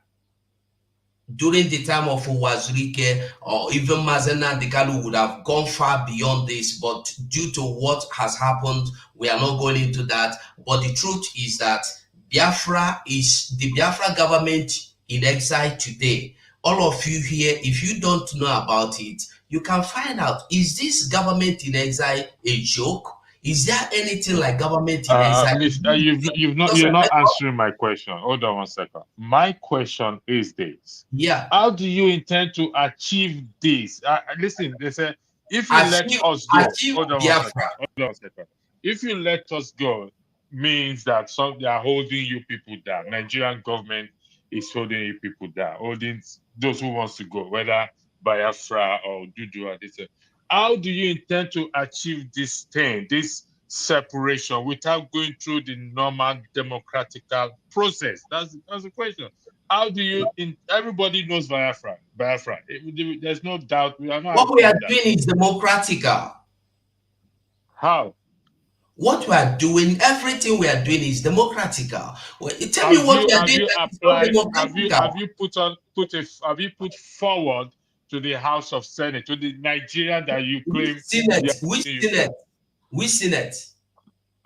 During the time of Wazirike or even Mazena Dekalu would have gone far beyond this, but due to what has happened, we are not going into that. But the truth is that Biafra is the Biafra government in exile today. All of you here, if you don't know about it, you can find out. Is this government in exile a joke? Is there anything like government in exile? You're not answering my question. Hold on 1 second. My question is this. Yeah. How do you intend to achieve this? Listen, they say, if you let us go, hold on 1 second. If you let us go, means that they are holding you people down. Nigerian government is holding you people down, holding those who wants to go, whether Biafra or Dudu. How do you intend to achieve this thing, this separation, without going through the normal democratic process? That's the question. How do you? Everybody knows Biafra. There's no doubt. What we are doing is democratic. How? What we are doing, everything we are doing is democratic. Tell me what we are doing. Have you put forward to the House of Senate, to the Nigerian that you claim? Which Senate?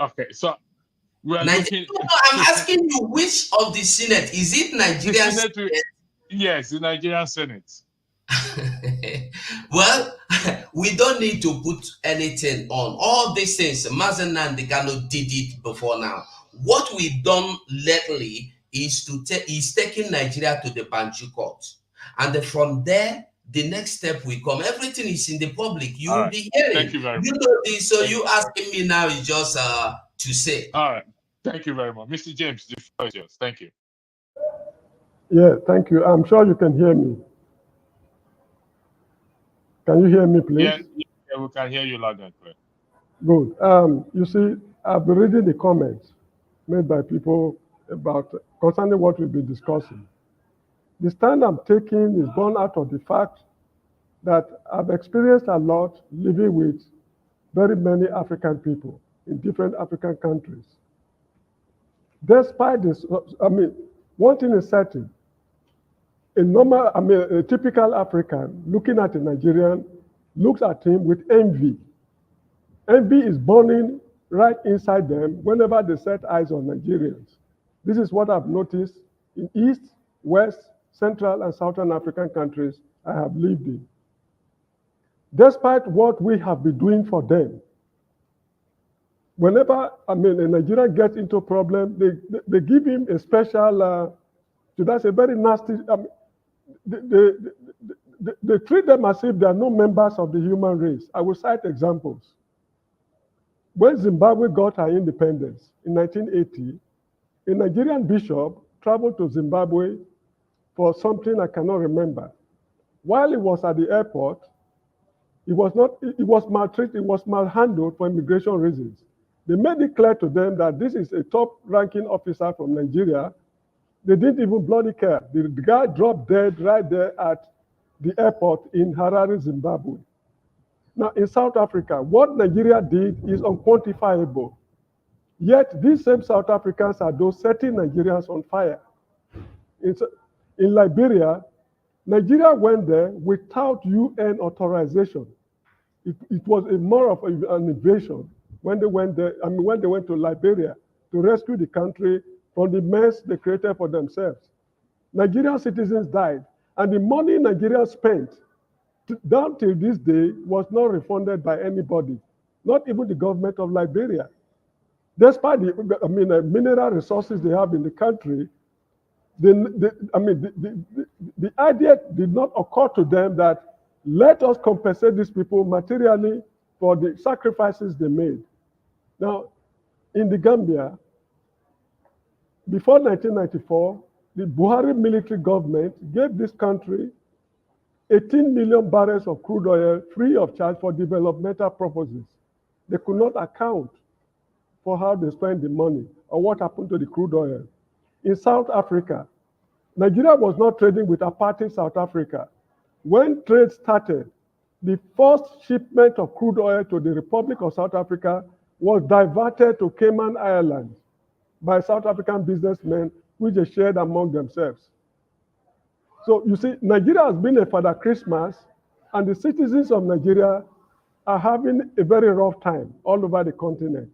Okay, so we are looking. I'm asking you, which of the Senate? Is it Nigerian Senate? Yes, the Nigerian Senate. Well, we don't need to put anything on. All these things, Mazen Nandekano did it before now. What we've done lately is taking Nigeria to the Banjul court. And then from there, the next step will come. Everything is in the public. You will be hearing. Thank you very much. You know this, so you asking me now is just to say. All right. Thank you very much. Mr. James, the floor is yours. Thank you. Yeah, thank you. I'm sure you can hear me. Can you hear me, please? Yeah, we can hear you loud and clear. Good. You see, I've been reading the comments made by people about concerning what we've been discussing. The stand I'm taking is born out of the fact that I've experienced a lot living with very many African people in different African countries. Despite this, one thing is certain. A typical African looking at a Nigerian looks at him with envy. Envy is burning right inside them whenever they set eyes on Nigerians. This is what I've noticed in East, West, Central, and Southern African countries I have lived in. Despite what we have been doing for them, whenever a Nigerian gets into a problem, they give him a special, that's a very nasty, they treat them as if they are no members of the human race. I will cite examples. When Zimbabwe got her independence in 1980, a Nigerian bishop traveled to Zimbabwe for something I cannot remember. While he was at the airport, he was maltreated, he was malhandled for immigration reasons. They made it clear to them that this is a top-ranking officer from Nigeria. They didn't even bloody care. The guy dropped dead right there at the airport in Harare, Zimbabwe. Now, in South Africa, what Nigeria did is unquantifiable. Yet, these same South Africans are those setting Nigerians on fire. In Liberia, Nigeria went there without UN authorization. It was more of an invasion when they went there. When they went to Liberia to rescue the country from the mess they created for themselves. Nigerian citizens died, and the money Nigeria spent down till this day was not refunded by anybody, not even the government of Liberia. Despite the mineral resources they have in the country, the idea did not occur to them that let us compensate these people materially for the sacrifices they made. Now, in the Gambia, before 1994, the Buhari military government gave this country 18 million barrels of crude oil free of charge for developmental purposes. They could not account for how they spent the money or what happened to the crude oil. In South Africa, Nigeria was not trading with apartheid South Africa. When trade started, the first shipment of crude oil to the Republic of South Africa was diverted to Cayman Islands by South African businessmen, which they shared among themselves. So you see, Nigeria has been a Father Christmas, and the citizens of Nigeria are having a very rough time all over the continent.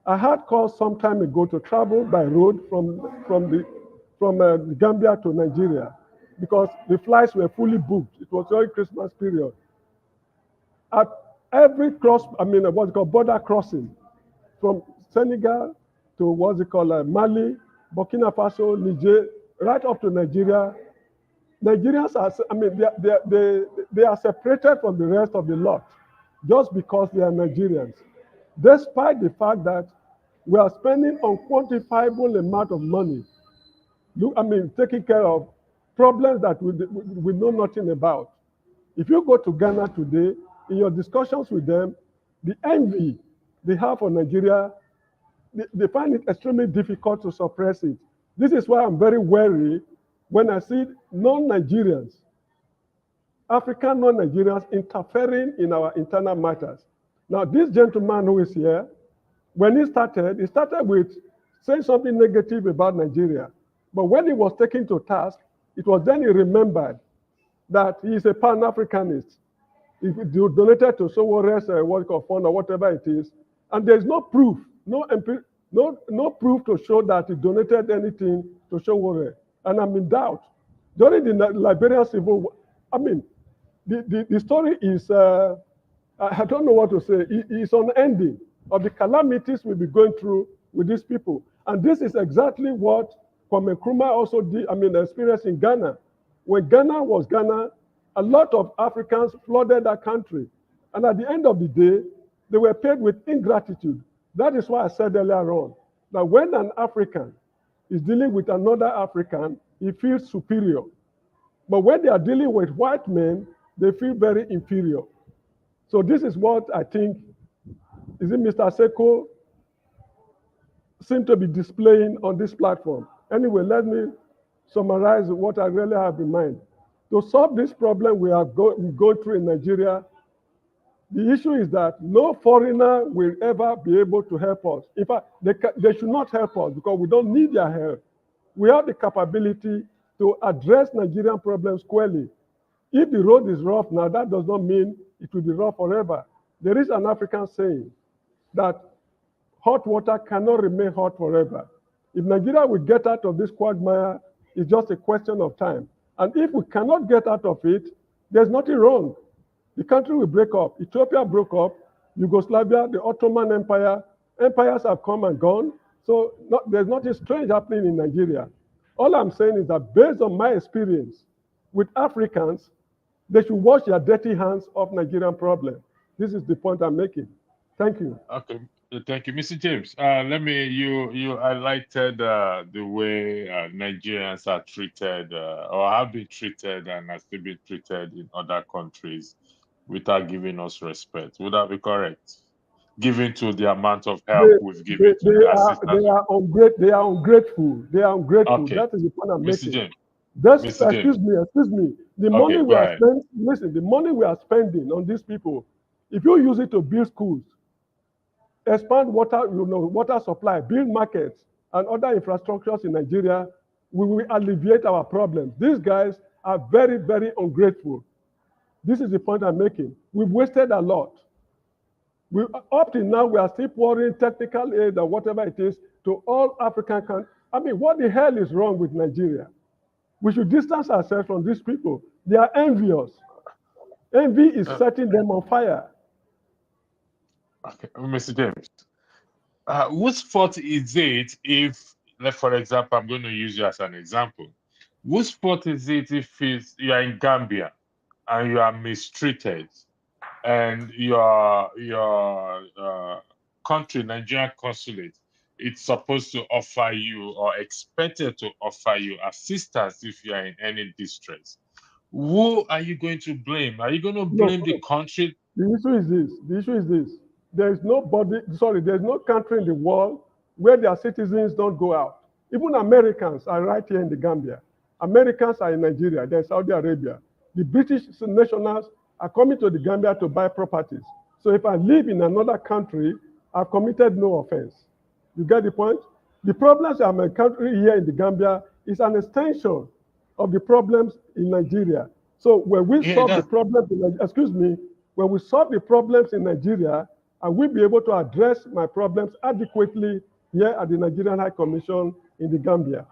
I had calls some time ago to travel by road from Gambia to Nigeria because the flights were fully booked. It was during Christmas period. At every border crossing from Senegal to Mali, Burkina Faso, Niger, right up to Nigeria, Nigerians are, they are separated from the rest of the lot just because they are Nigerians, despite the fact that we are spending unquantifiable amount of money, taking care of problems that we know nothing about. If you go to Ghana today, in your discussions with them, the envy they have for Nigeria, they find it extremely difficult to suppress it. This is why I'm very wary when I see non-Nigerians, African non-Nigerians interfering in our internal matters. Now, this gentleman who is here, when he started with saying something negative about Nigeria. But when he was taken to task, it was then he remembered that he is a Pan-Africanist. He donated to Sowore's fund or whatever it is, and there's no proof, no proof to show that he donated anything to Sowore. And I'm in doubt. During the Liberian Civil War, the story is, I don't know what to say. It's unending of the calamities we'll be going through with these people. And this is exactly what Kwame Nkrumah also did, experienced in Ghana. When Ghana was Ghana, a lot of Africans flooded that country. And at the end of the day, they were paid with ingratitude. That is why I said earlier on that when an African is dealing with another African, he feels superior. But when they are dealing with white men, they feel very inferior. So this is what I think, is it Mr. Seko seem to be displaying on this platform. Anyway, let me summarize what I really have in mind. To solve this problem we are going through in Nigeria, the issue is that no foreigner will ever be able to help us. In fact, they should not help us because we don't need their help. We have the capability to address Nigerian problems squarely. If the road is rough now, that does not mean it will be rough forever. There is an African saying that hot water cannot remain hot forever. If Nigeria will get out of this quagmire, it's just a question of time. And if we cannot get out of it, there's nothing wrong. The country will break up. Ethiopia broke up. Yugoslavia, the Ottoman Empire, empires have come and gone. So there's nothing strange happening in Nigeria. All I'm saying is that based on my experience with Africans, they should wash their dirty hands off Nigerian problem. This is the point I'm making. Thank you. Okay, thank you, Mr. James. You highlighted the way Nigerians are treated or have been treated and are still being treated in other countries without giving us respect. Would that be correct? Given to the amount of help we've given to the assistance. They are ungrateful. They are ungrateful. Okay. That is the point I'm making. James. Excuse me. The money we are spending, listen, the money we are spending on these people, if you use it to build schools, expand water supply, build markets and other infrastructures in Nigeria, we will alleviate our problems. These guys are very, very ungrateful. This is the point I'm making. We've wasted a lot. Up till now, we are still pouring technical aid or whatever it is to all African countries. I mean, what the hell is wrong with Nigeria? We should distance ourselves from these people. They are envious. Envy is setting them on fire. Okay, Mr. James, whose fault is it if, like, for example, I'm going to use you as an example. Whose fault is it if you are in Gambia and you are mistreated and your country, Nigerian consulate, it's supposed to offer you or expected to offer you assistance if you are in any distress? Who are you going to blame? Are you going to blame the country? The issue is this. There's no country in the world where their citizens don't go out. Even Americans are right here in the Gambia. Americans are in Nigeria, they're in Saudi Arabia. The British nationals are coming to the Gambia to buy properties. So if I live in another country, I've committed no offense. You get the point? The problems of my country here in the Gambia is an extension of the problems in Nigeria. So when we solve the problems, when we solve the problems in Nigeria, I will be able to address my problems adequately here at the Nigerian High Commission in the Gambia.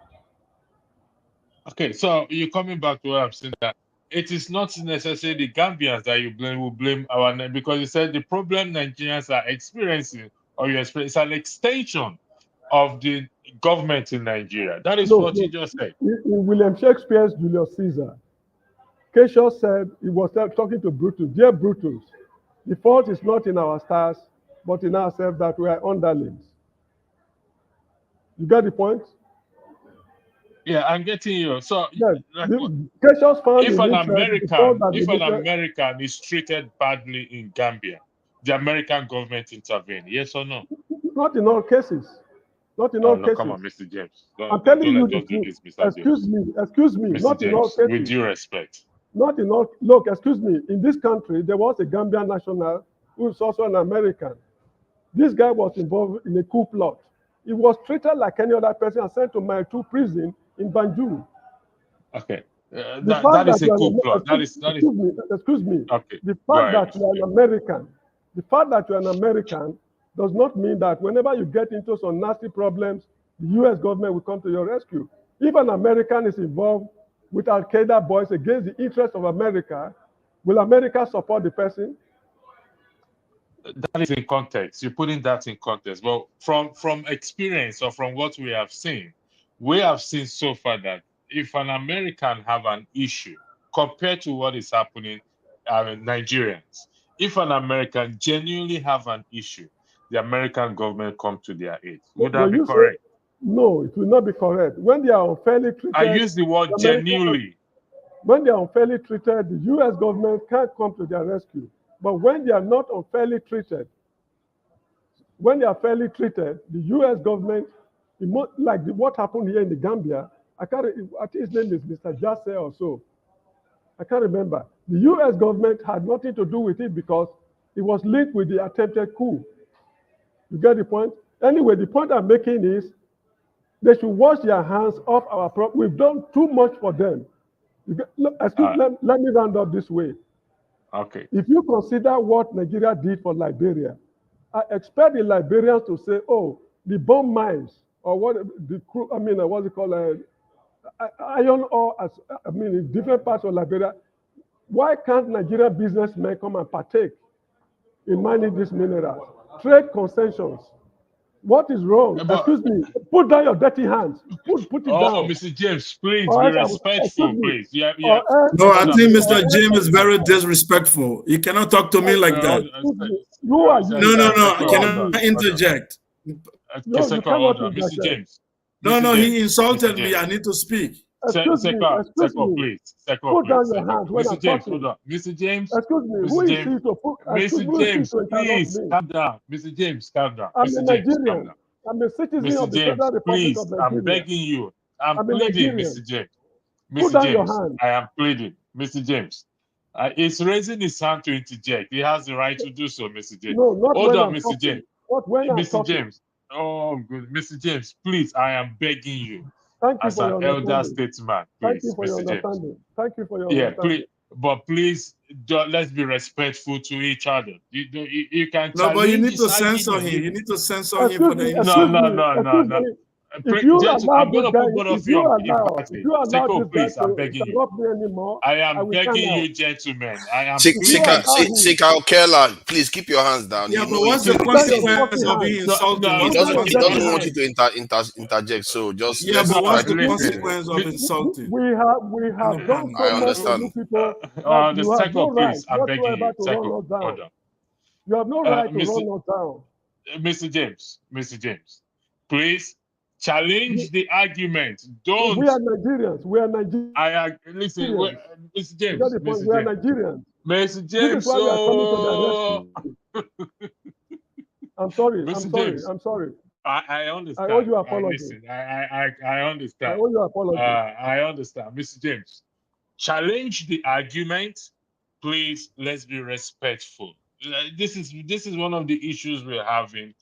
Okay, so you're coming back to what I'm saying, that it is not necessarily the Gambians that you will blame our name, because you said the problem Nigerians are experiencing is an extension of the government in Nigeria. That is what you just said. In William Shakespeare's Julius Caesar, Cassius said, he was talking to Brutus, "Dear Brutus, the fault is not in our stars, but in ourselves that we are underlings." You got the point? Yeah, I'm getting you. So, yes, if an American is treated badly in Gambia, the American government intervene, yes or no? Not in all cases. Not in all cases. Come on, Mr. James. I'm telling you the truth. Excuse me. Mr. Not James, in all cases. with due respect. Not in all. Look, excuse me. In this country, there was a Gambian national who is also an American. This guy was involved in a coup plot. He was treated like any other person and sent to Mile 2 prison in Banjul. Okay. That is a coup plot. Excuse me. Okay. The fact that you are an American does not mean that whenever you get into some nasty problems, the U.S. government will come to your rescue. If an American is involved with Al-Qaeda boys against the interests of America, Will America support the person? That is in context. You're putting that in context. But from experience or from what we have seen so far that if an American have an issue compared to what is happening Nigerians, if an American genuinely have an issue, the American government come to their aid. Would that be correct? No, it will not be correct. When they are unfairly treated, I use the word genuinely. When they are unfairly treated, the U.S. government can't come to their rescue. But when they are not unfairly treated, when they are fairly treated, the U.S. government, like what happened here in the Gambia, I think his name is Mr. Jasse or so. I can't remember. The U.S. government had nothing to do with it because it was linked with the attempted coup. You get the point? Anyway, the point I'm making is they should wash their hands off our problem. We've done too much for them. Let me round up this way. Okay. If you consider what Nigeria did for Liberia, I expect the Liberians to say, oh, the bomb mines, or what's it called, iron ore, in different parts of Liberia. Why can't Nigerian businessmen come and partake in mining these minerals? Trade concessions. What is wrong? Excuse me. Put down your dirty hands. Put it down. Oh, Mr. James, please be respectful, please. Yeah. No, I think Mr. James is very disrespectful. You cannot talk to me like that. No. I cannot interject. Mr. James. No, he insulted me. I need to speak. Excuse me, please. Put down your hands when I'm talking. Hold on. Mr. James. Excuse me. Who is he to put? Mr. James, please calm down. Mr. James, calm down. I'm a Nigerian. I'm a citizen of the Federal Republic of Nigeria. I'm begging you. I'm pleading, Mr. James. Put down your hand. I am pleading. Mr. James. He's raising his hand to interject. He has the right to do so, Mr. James. No, not Hold when on, I'm Mr. talking. James. Not when I'm Mr. talking. James. Oh, good. Mr. James, please, I am begging you. Thank you as for an your elder statesman, please, Thank you for your Mr. understanding. James. Thank you for your understanding. Please, let's be respectful to each other. You can. No, but you need to censor him. You need to censor him for the. No. If you allow I'm going to put both of you on if you allow please, I'm begging you. Me anymore, I am begging you, gentlemen. I am. Sika Okela, please keep your hands down. Yeah, but what's the consequence of being insulted? He doesn't want you to interject. So just but what's the consequence of insulting? We have done so much for you people. The second, please, I'm begging you. Second, you have no right to run us down. Mr. James, please. Challenge the argument. Don't. We are Nigerians. Listen, Mr. James. We are Nigerians. Mr. James. I'm sorry. James. I'm sorry. I understand. I owe you an apology. Listen, I understand. I owe you an apology. I understand. Mr. James, challenge the argument. Please, let's be respectful. This is one of the issues we're having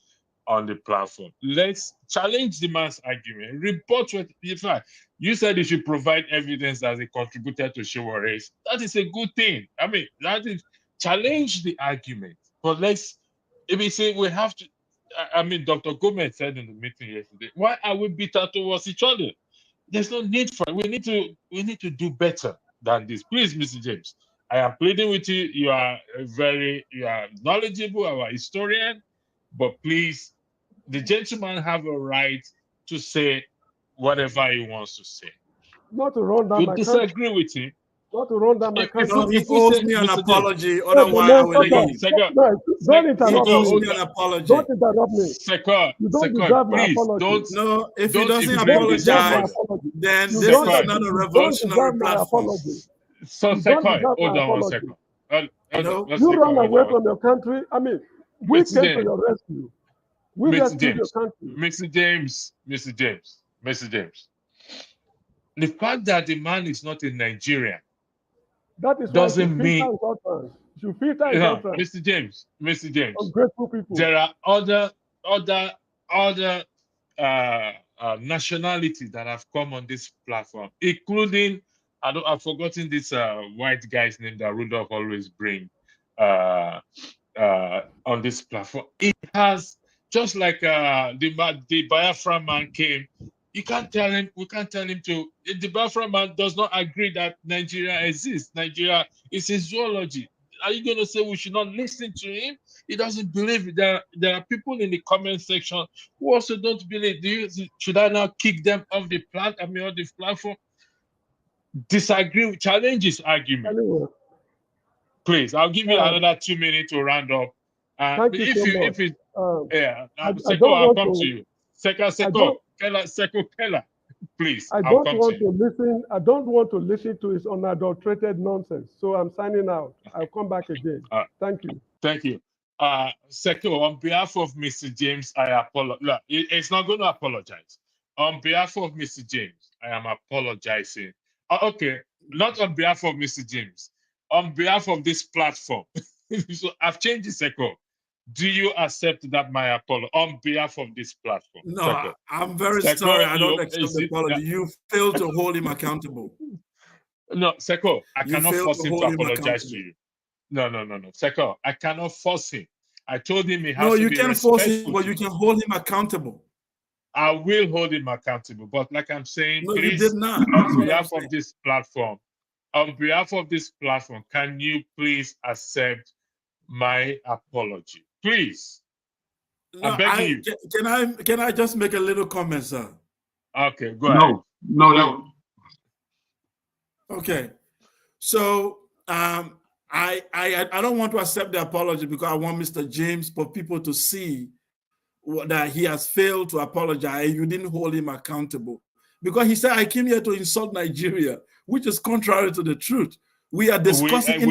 on the platform. Let's challenge the man's argument. Report what, in fact, you said you should provide evidence as a contributor to show a race. That is a good thing. I mean, that is challenge the argument. But if we say we have to, Dr. Gomez said in the meeting yesterday, why are we bitter towards each other? There's no need for it. We need to do better than this. Please, Mr. James, I am pleading with you. You are knowledgeable, our historian, but please, the gentleman have a right to say whatever he wants to say. Not to run down my country. Disagree with him. Not to run down my country. He owes me an apology. Otherwise, I will leave. Don't interrupt me. Don't interrupt me. You don't deserve my apology. No, if he doesn't apologize, then this is not a revolutionary platform. So, hold on 1 second. You run away from your country. I mean, we came to your rescue. Mr. James, the fact that the man is not a Nigerian doesn't mean. Mr. James, ungrateful people. There are other nationalities that have come on this platform, including I've forgotten this white guy's name that Rudolph always bring on this platform. It has. Just like the Biafra man came, You can't tell him. We can't tell him to. The Biafra man does not agree that Nigeria exists. Nigeria is his zoology. Are you going to say we should not listen to him? He doesn't believe it. There are people in the comment section who also don't believe. Should I now kick them off the off the platform? Disagree, challenge his argument. Anyway, Please, I'll give you another 2 minutes to round up. thank you so much. If it, yeah, I Seko, don't I'll want come to. to you. Seko Keller, please. I don't want to listen. I don't want to listen to his unadulterated nonsense. So I'm signing out. I'll come back again. Thank you. Thank you. Seko, on behalf of Mr. James, I apologize. Look, it's not going to apologize. On behalf of Mr. James, I am apologizing. Okay, not on behalf of Mr. James. On behalf of this platform. So I've changed the Seko. Do you accept that my apology on behalf of this platform? No, Seko. I'm very Seko, sorry. I don't accept the apology. You failed to hold him accountable. No, Seko, I cannot force him to apologize to you. No. Seko, I cannot force him. I told him he has to be respectful. No, you can't force him, but you can hold him accountable. I will hold him accountable. But like I'm saying, no, please, you did not. on behalf of this platform, can you please accept my apology? Please. No, I beg you. Can I just make a little comment, sir? Okay, go ahead. No. Okay. So I don't want to accept the apology because I want Mr. James for people to see that he has failed to apologize. You didn't hold him accountable. Because he said, I came here to insult Nigeria, which is contrary to the truth. We are discussing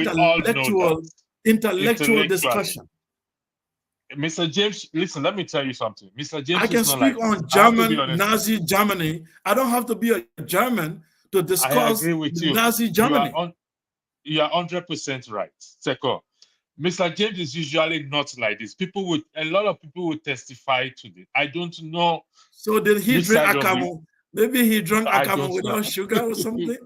intellectual discussion. Mr. James, listen, let me tell you something. Mr. James, I can speak on German, Nazi Germany. I don't have to be a German to discuss Nazi Germany. You are 100% right, Seko. Mr. James is usually not like this. A lot of people would testify to this. I don't know. So did he drink akamu? Maybe he drank akamu without sugar or something?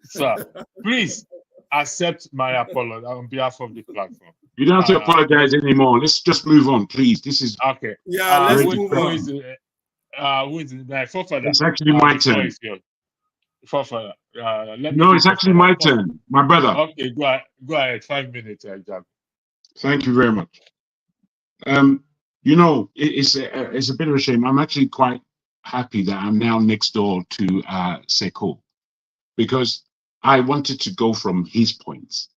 Sir, please accept my apology on behalf of the platform. You don't have to apologize anymore. Let's just move on, please. This is okay. Yeah, let's move on. Who is it? It's actually my turn. No, it's actually my turn, my brother. Okay, go ahead. 5 minutes, Jack. Thank you very much. You know, it's a bit of a shame. I'm actually quite happy that I'm now next door to Seko, because I wanted to go from his points.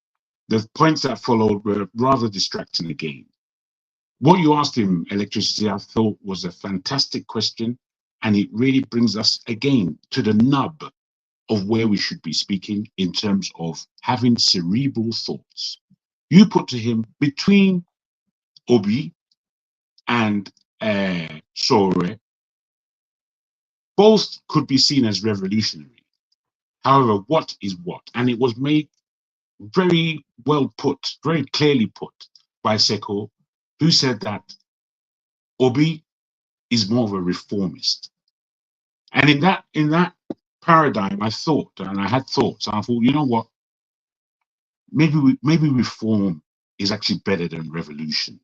The points that followed were rather distracting again. What you asked him, Electricity, I thought was a fantastic question, and it really brings us again to the nub of where we should be speaking in terms of having cerebral thoughts. You put to him, between Obi and Sore, both could be seen as revolutionary. However, what is what? And it was made very well put, very clearly put by Seko, who said that Obi is more of a reformist. And in that paradigm, I thought, and I had thoughts, and I thought, you know what? Maybe reform is actually better than revolution.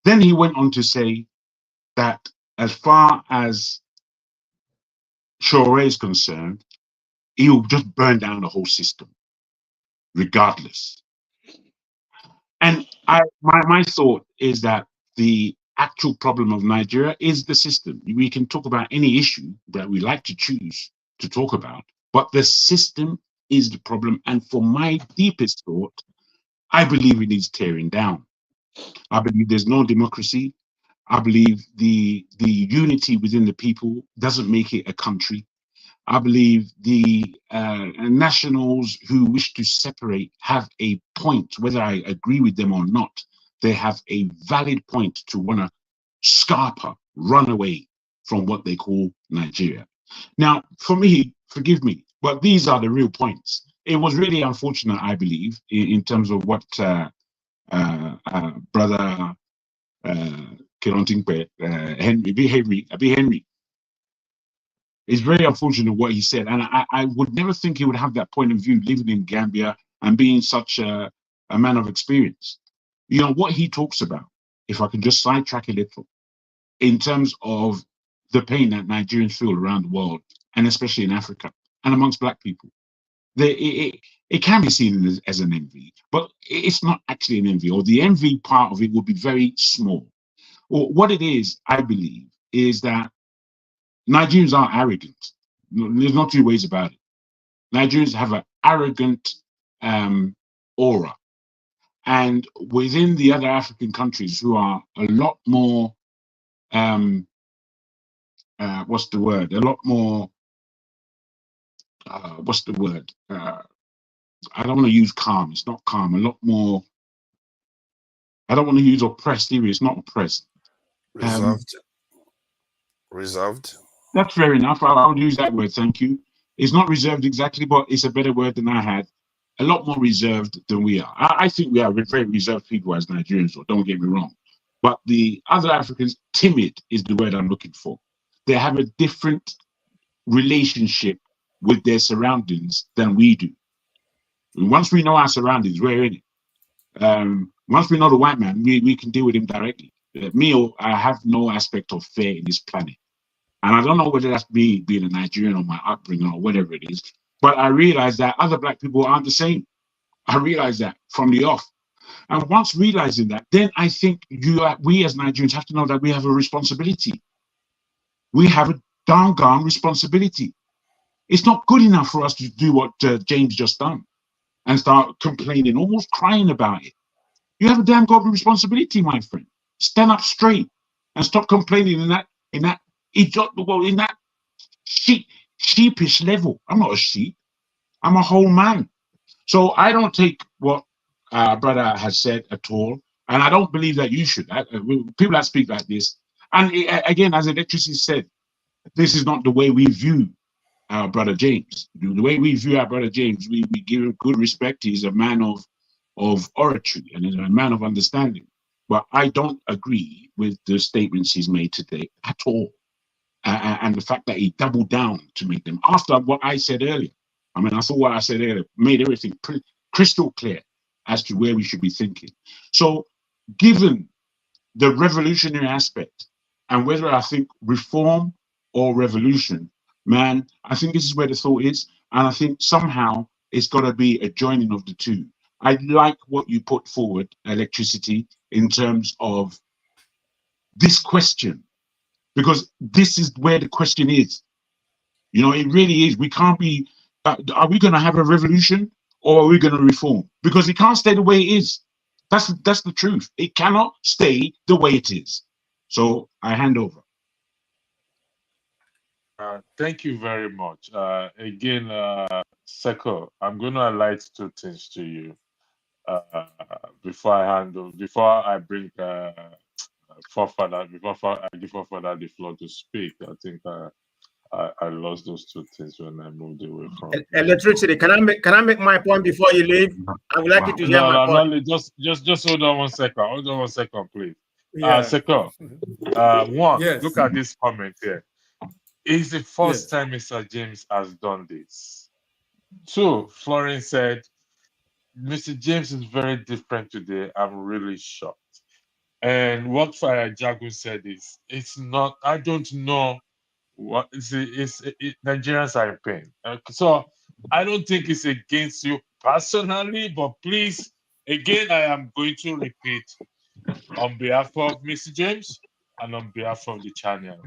Then he went on to say that as far as Shore is concerned, he will just burn down the whole system, regardless. And my thought is that the actual problem of Nigeria is the system. We can talk about any issue that we like to choose to talk about, but the system is the problem. And for my deepest thought, I believe it needs tearing down. I believe there's no democracy. I believe the unity within the people doesn't make it a country. I believe the nationals who wish to separate have a point, whether I agree with them or not. They have a valid point to want to scarper, run away from what they call Nigeria. Now, for me, forgive me, but these are the real points. It was really unfortunate, I believe, in terms of what brother Kirontingpe, Henry. It's very unfortunate what he said, and I would never think he would have that point of view living in Gambia and being such a man of experience. You know, what he talks about, if I can just sidetrack a little, in terms of the pain that Nigerians feel around the world, and especially in Africa and amongst Black people. It can be seen as an envy, but it's not actually an envy, or the envy part of it will be very small. Or what it is, I believe, is that Nigerians are arrogant. There's not two ways about it. Nigerians have an arrogant aura. And within the other African countries who are a lot more, what's the word? A lot more, what's the word? I don't want to use calm. It's not calm. A lot more, I don't want to use oppressed either. It's not oppressed. Reserved. Reserved. That's fair enough. I'll use that word. Thank you. It's not reserved exactly, but it's a better word than I had. A lot more reserved than we are. I think we are very reserved people as Nigerians, so don't get me wrong. But the other Africans, timid is the word I'm looking for. They have a different relationship with their surroundings than we do. And once we know our surroundings, we're in it. Once we know the white man, we can deal with him directly. I have no aspect of fear in this planet. And I don't know whether that's being a Nigerian or my upbringing or whatever it is, but I realize that other Black people aren't the same. I realize that from the off. And once realizing that, then I think we as Nigerians have to know that we have a responsibility. We have a doggone responsibility. It's not good enough for us to do what James just done and start complaining, almost crying about it. You have a damn godly responsibility, my friend. Stand up straight and stop complaining in that sheepish level. I'm not a sheep. I'm a whole man. So I don't take what brother has said at all, and I don't believe that you should. People that speak like this, and again, as Electricity said, this is not the way we view our brother James. The way we view our brother James, we give him good respect. He's a man of oratory and he's a man of understanding. But I don't agree with the statements he's made today at all. And the fact that he doubled down to make them after what I said earlier. I mean, I thought what I said earlier made everything crystal clear as to where we should be thinking. So given the revolutionary aspect and whether I think reform or revolution, man, I think this is where the thought is. And I think somehow it's got to be a joining of the two. I like what you put forward, Electricity, in terms of this question, because this is where the question is. You know, it really is. We can't be, are we going to have a revolution or are we going to reform? Because it can't stay the way it is. That's the truth. It cannot stay the way it is. So I hand over. Thank you very much. Again, Seko, I'm going to highlight two things to you before I bring Forefather, before I give Forefather the floor to speak. I think I lost those two things when I moved away from Electricity. Can I make my point before you leave? I would like you to hear my point. Just hold on 1 second. Hold on 1 second, please. Yeah. Seko, one, Yes. look at this comment here. It's the first time Mr. James has done this. 2, Florence said, Mr. James is very different today. I'm really shocked. And what Fire Jagun said is, it's not, I don't know what, Nigerians are in pain. So I don't think it's against you personally, but please, again, I am going to repeat on behalf of Mr. James and on behalf of the channel,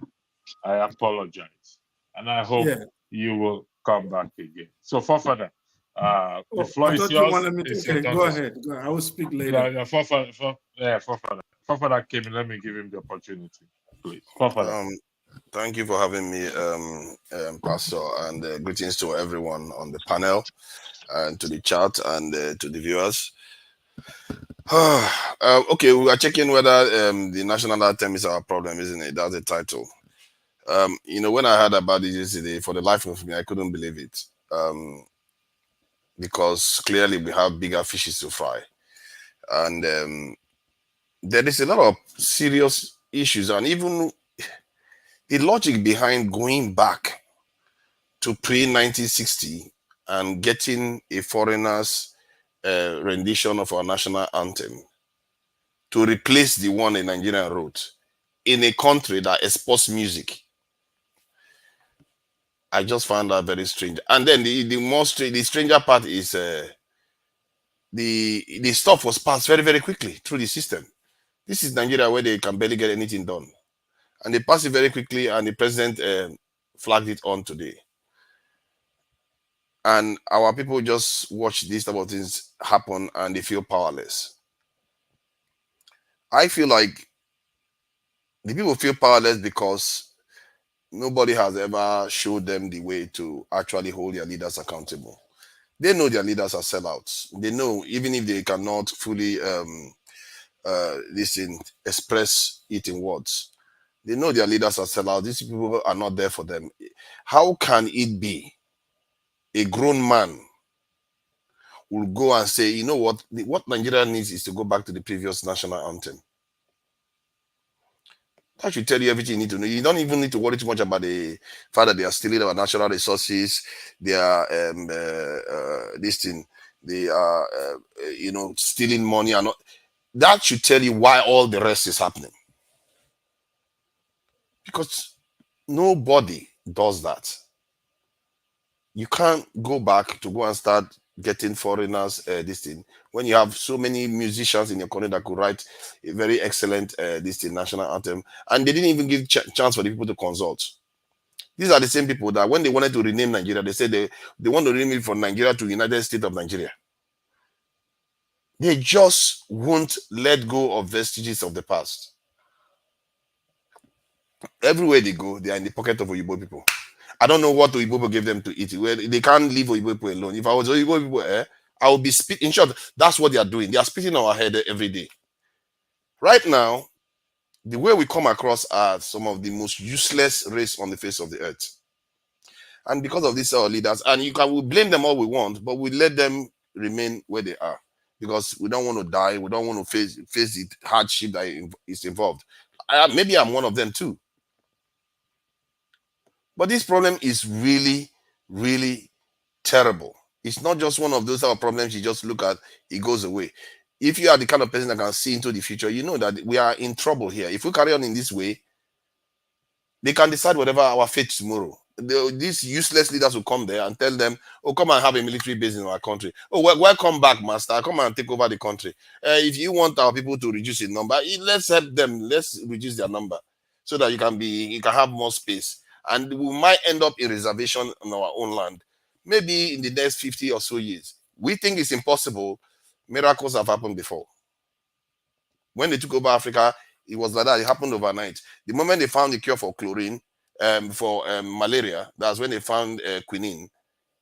I apologize. And I hope you will come back again. So, Forefather, the floor is yours. Go ahead. I will speak later. Forefather came in. Let me give him the opportunity, please. Forefather. Thank you for having me, Pastor, and greetings to everyone on the panel, and to the chat, and to the viewers. Okay, we are checking whether the national anthem is our problem, isn't it? That's the title. You know, when I heard about it yesterday, for the life of me, I couldn't believe it. Because clearly we have bigger fishes to fry. And there is a lot of serious issues, and even the logic behind going back to pre-1960 and getting a foreigner's rendition of our national anthem to replace the one a Nigerian wrote in a country that exports music I just found that very strange. And then the stranger part is the stuff was passed very, very quickly through the system. This is Nigeria where they can barely get anything done. And they passed it very quickly, and the president flagged it on today. And our people just watch these type of things happen and they feel powerless. I feel like the people feel powerless because nobody has ever showed them the way to actually hold their leaders accountable. They know their leaders are sellouts. They know even if they cannot fully express it in words, they know their leaders are sellouts. These people are not there for them. How can it be a grown man will go and say, you know what Nigeria needs is to go back to the previous national anthem? That should tell you everything you need to know. You don't even need to worry too much about the fact that they are stealing our natural resources. They are they are stealing money and that should tell you why all the rest is happening. Because nobody does that. You can't go back to go and start getting foreigners when you have so many musicians in your country that could write a very excellent national anthem, and they didn't even give chance for the people to consult. These are the same people that when they wanted to rename Nigeria, they said they want to rename it from Nigeria to United States of Nigeria. They just won't let go of vestiges of the past. Everywhere they go, they are in the pocket of Oyibo people. I don't know what Oyibo people gave them to eat. Well, they can't leave Oyibo people alone. If I was Oyibo people, I would be spitting. In short, that's what they are doing. They are spitting on our head every day. Right now, the way we come across are some of the most useless race on the face of the earth. And because of these leaders, and we blame them all we want, but we let them remain where they are because we don't want to die. We don't want to face the hardship that is involved. Maybe I'm one of them too. But this problem is really, really terrible. It's not just one of those type of problems you just look at, it goes away. If you are the kind of person that can see into the future, you know that we are in trouble here. If we carry on in this way, they can decide whatever our fate tomorrow. These useless leaders will come there and tell them, oh, come and have a military base in our country. Oh, welcome back, master. Come and take over the country. If you want our people to reduce in number, let's help them. Let's reduce their number so that you can have more space. And we might end up in reservation on our own land. Maybe in the next 50 or so years. We think it's impossible. Miracles have happened before. When they took over Africa, it was like that. It happened overnight. The moment they found the cure for chlorine, for malaria, that's when they found quinine.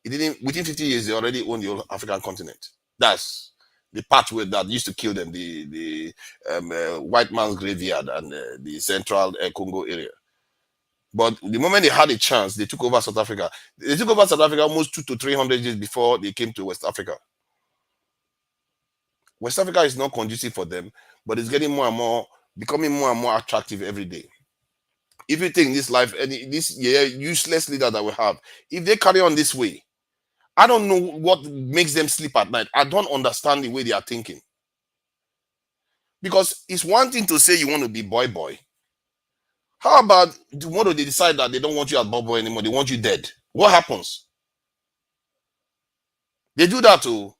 Within 50 years, they already owned the whole African continent. That's the pathway that used to kill them, the white man's graveyard and the central Congo area. But the moment they had a chance, they took over South Africa. They took over South Africa almost 200 to 300 years before they came to West Africa. West Africa is not conducive for them, but it's getting becoming more and more attractive every day. If you think this life, this useless leader that we have, if they carry on this way, I don't know what makes them sleep at night. I don't understand the way they are thinking. Because it's one thing to say you want to be boy. How about tomorrow they decide that they don't want you as boy anymore, they want you dead? What happens? They do that too.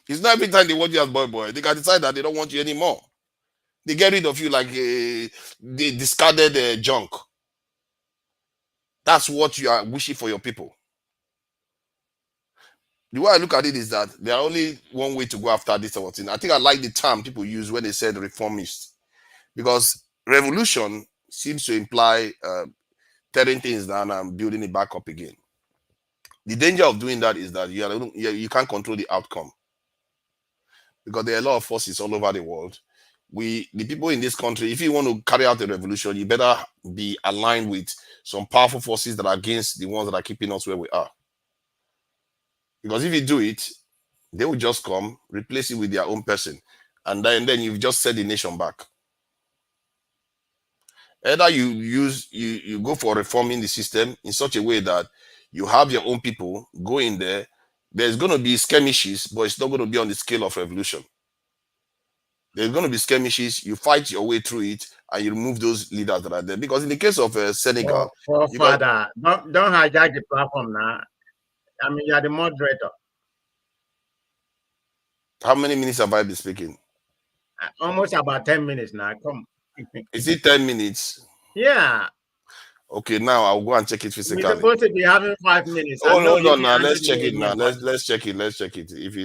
It's not every time they want you as boy. They can decide that they don't want you anymore. They get rid of you like the discarded junk. That's what you are wishing for your people. The way I look at it is that there are only one way to go after this sort of thing. I think I like the term people use when they said reformist, because revolution seems to imply tearing things down and building it back up again. The danger of doing that is that you can't control the outcome, because there are a lot of forces all over the world. The people in this country, if you want to carry out a revolution, you better be aligned with some powerful forces that are against the ones that are keeping us where we are. Because if you do it, they will just come, replace it with their own person, and then you've just set the nation back. Either you go for reforming the system in such a way that you have your own people go in there. There's going to be skirmishes, but it's not going to be on the scale of revolution. There's going to be skirmishes. You fight your way through it, and you remove those leaders that are there. Because in the case of Senegal, Father, don't hijack the platform now. I mean, you are the moderator. How many minutes have I been speaking? Almost about 10 minutes now. Come. Is it 10 minutes? Yeah. Okay, now I'll go and check it physically. We're supposed to be having 5 minutes. Oh, hold on now. Let's check it now. Let's check it. Let's check it. If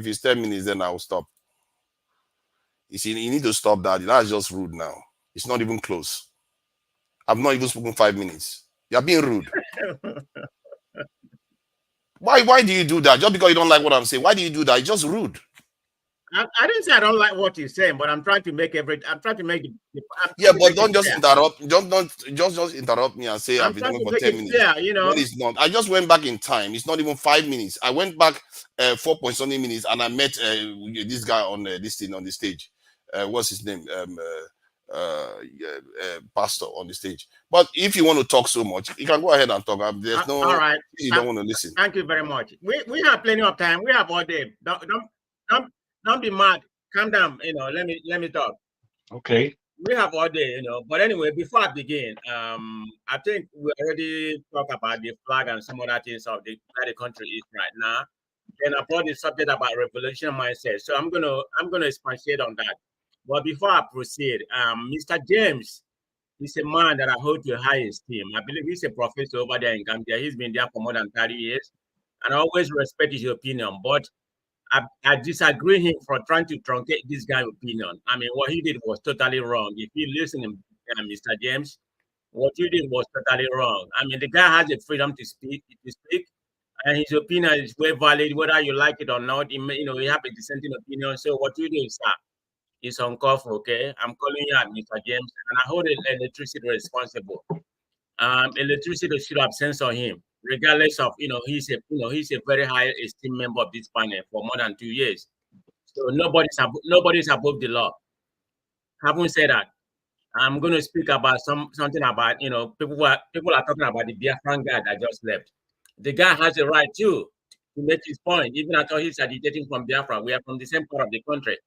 it's 10 minutes, then I'll stop. You see, you need to stop that. That's just rude now. It's not even close. I've not even spoken 5 minutes. You're being rude. Why do you do that? Just because you don't like what I'm saying. Why do you do that? It's just rude. I didn't say I don't like what you're saying, but I'm trying to make yeah, but don't just interrupt. Don't just interrupt me and say I've been talking for 10 minutes. Yeah, you know. What is not? I just went back in time. It's not even 5 minutes. I went back 4-point-something minutes, and I met this guy on this thing on the stage. What's his name? Pastor on the stage. But if you want to talk so much, you can go ahead and talk. There's no. All right. You don't want to listen. Thank you very much. We have plenty of time. We have all day. Don't be mad. Calm down. You know. Let me talk. Okay. We have all day. You know. But anyway, before I begin, I think we already talked about the flag and some other things of where the country is right now. Then I brought the subject about revolution mindset. So I'm gonna expatiate on that. But before I proceed, Mr. James is a man that I hold to high esteem. I believe he's a professor over there in Gambia. He's been there for more than 30 years. And I always respect his opinion. But I disagree him for trying to truncate this guy's opinion. I mean, what he did was totally wrong. If you listen, Mr. James, what you did was totally wrong. I mean, the guy has the freedom to speak, and his opinion is very valid, whether you like it or not. You have a dissenting opinion. So what you do, sir, is uncalled for, okay? I'm calling you out, Mr. James, and I hold electricity responsible. Electricity should have censored him, regardless of he's a very high esteemed member of this panel for more than 2 years. So nobody's above the law. Having said that, I'm going to speak about something about people are talking about the Biafran guy that just left. The guy has a right to make his point, even after he's agitating from Biafra. We are from the same part of the country.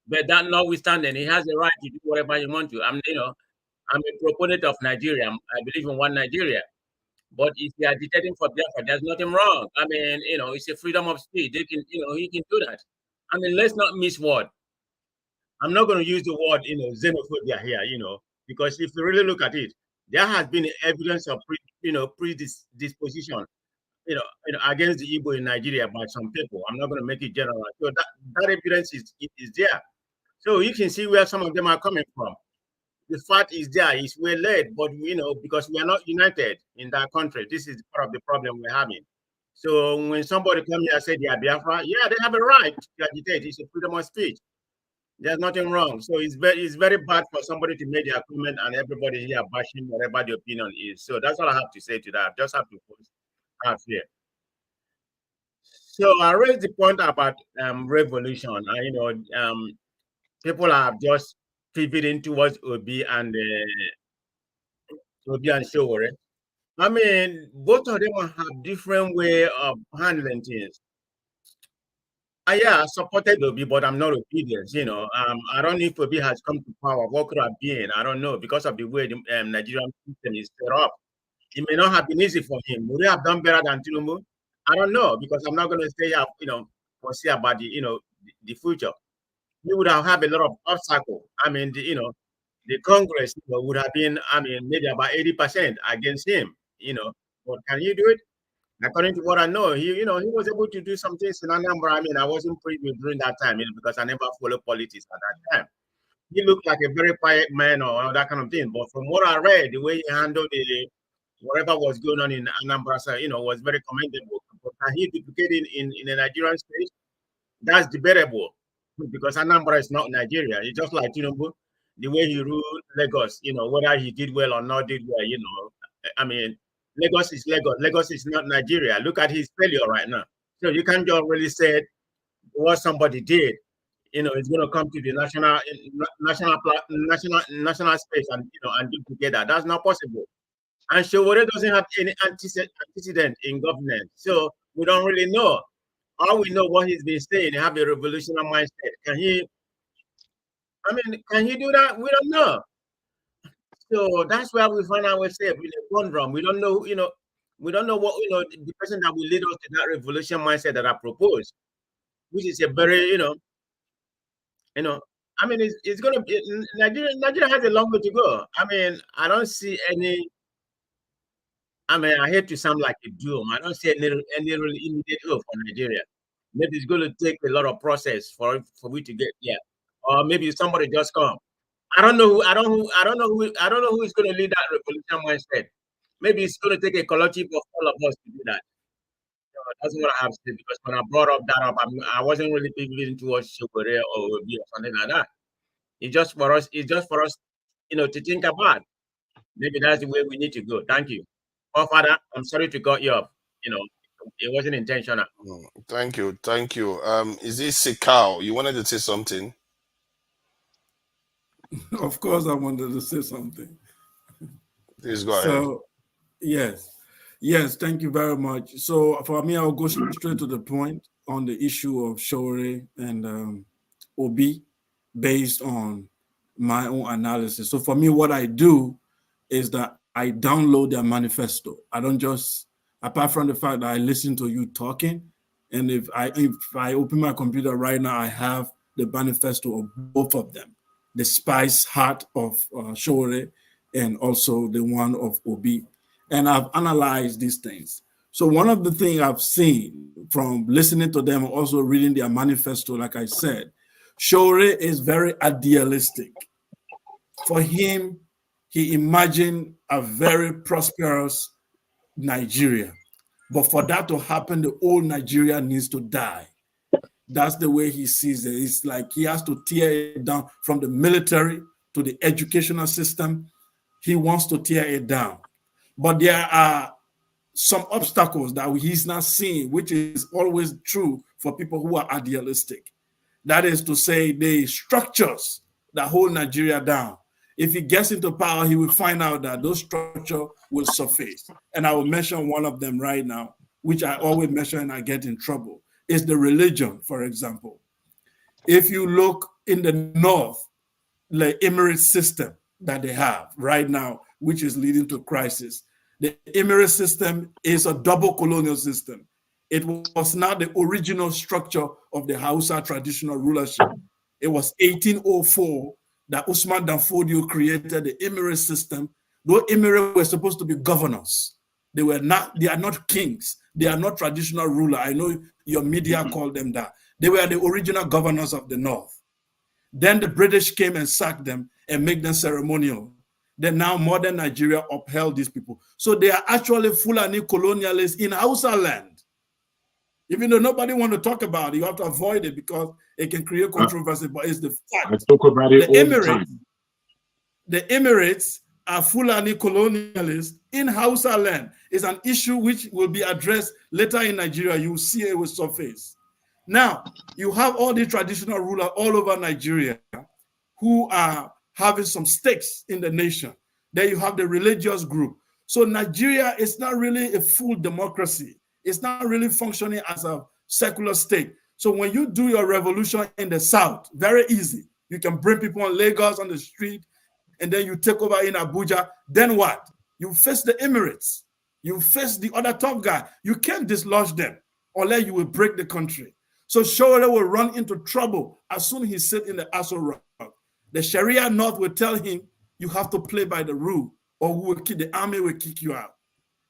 But that notwithstanding, he has the right to do whatever he wants to. I'm a proponent of Nigeria. I believe in one Nigeria. But if you are agitating for Biafra, there's nothing wrong. I mean, it's a freedom of speech. They can, he can do that. I mean, let's not miss word. I'm not going to use the word, xenophobia here, because if you really look at it, there has been evidence of predisposition, against the Igbo in Nigeria by some people. I'm not going to make it general. So that evidence is there. So you can see where some of them are coming from. The fact is there is well led, but because we are not united in that country, this is part of the problem we're having. So when somebody comes here and say they are Biafra, yeah, they have a right to agitate. It's a freedom of speech. There's nothing wrong. So it's very bad for somebody to make their comment and everybody here bashing whatever the opinion is. So that's all I have to say to that. I just have to have here. So I raised the point about revolution. People are just pivoting towards Obi and Showore. I mean, both of them have different way of handling things. I supported Obi, but I'm not obedient. I don't know if Obi has come to power. What could have been? I don't know, because of the way the Nigerian system is set up. It may not have been easy for him. Would he have done better than Tinubu? I don't know, because I'm not going to say foresee about the future. He would have had a lot of obstacles. I mean, the Congress would have been, maybe about 80% against him. But can he do it? According to what I know, he was able to do some things in Anambra. I mean, I wasn't privy during that time, because I never followed politics at that time. He looked like a very quiet man or that kind of thing. But from what I read, the way he handled whatever was going on in Anambra, was very commendable. But can he duplicate it in the Nigerian space? That's debatable, because Anambra is not Nigeria. It's just like the way he ruled Lagos. Whether he did well or not did well. I mean, Lagos is Lagos. Lagos is not Nigeria. Look at his failure right now. So you can't just really say what somebody did. It's going to come to the national space and do together. That's not possible. And Showore doesn't have any antecedent in governance, so we don't really know. All we know what he's been saying, he have a revolutionary mindset. Can he? I mean, can you do that? We don't know. So that's where we find ourselves in a conundrum. We don't know, we don't know what, the person that will lead us to that revolution mindset that I proposed, which is a very, I mean, it's going to be, Nigeria has a long way to go. I mean, I don't see any, I mean, I hate to sound like a doom. I don't see any really immediate hope for Nigeria. Maybe it's going to take a lot of process for we to get there. Or maybe somebody just come. I don't know who is going to lead that revolution mindset. Maybe it's going to take a collective of all of us to do that. So that's what I have to say, because when I brought that up, I wasn't really thinking towards Shukure or Obi or something like that. It's just for us, to think about. Maybe that's the way we need to go. Thank you. Oh, Father, I'm sorry to cut you off. It wasn't intentional. Thank you. Is this Sikao? You wanted to say something? Of course, I wanted to say something. Please go ahead. Yes, thank you very much. So for me, I'll go straight to the point on the issue of Shore and Obi based on my own analysis. So for me, what I do is that I download their manifesto. I don't just, apart from the fact that I listen to you talking, and if I open my computer right now, I have the manifesto of both of them, the Spice Heart of Shore and also the one of Obi. And I've analyzed these things. So one of the things I've seen from listening to them, also reading their manifesto, like I said, Shore is very idealistic. For him, he imagined a very prosperous Nigeria. But for that to happen, the old Nigeria needs to die. That's the way he sees it. It's like he has to tear it down from the military to the educational system. He wants to tear it down. But there are some obstacles that he's not seeing, which is always true for people who are idealistic. That is to say, the structures that hold Nigeria down. If he gets into power, he will find out that those structures will surface. And I will mention one of them right now, which I always mention and I get in trouble, is the religion, for example. If you look in the north, the Emirate system that they have right now, which is leading to crisis. The Emirate system is a double colonial system. It was not the original structure of the Hausa traditional rulership. It was 1804 that Usman Danfodio created the Emirate system. Those Emirates were supposed to be governors. They are not kings. They are not traditional ruler. I know your media called them that. They were the original governors of the north. Then the British came and sacked them and made them ceremonial. Then now modern Nigeria upheld these people. So they are actually Fulani colonialists in Hausa land. Even though nobody want to talk about it, you have to avoid it because it can create controversy, but it's the fact. I talk about it all the time. The Emirates are Fulani colonialists in Hausa land. It's an issue which will be addressed later in Nigeria. You will see it will surface. Now, you have all the traditional rulers all over Nigeria who are having some stakes in the nation. Then you have the religious group. So Nigeria is not really a full democracy. It's not really functioning as a secular state. So when you do your revolution in the south, very easy. You can bring people on Lagos on the street, and then you take over in Abuja. Then what? You face the Emirates. You face the other tough guy. You can't dislodge them, unless you will break the country. So Shore will run into trouble as soon as he sits in the Aso Rock. The Sharia North will tell him, you have to play by the rule, or the army will kick you out.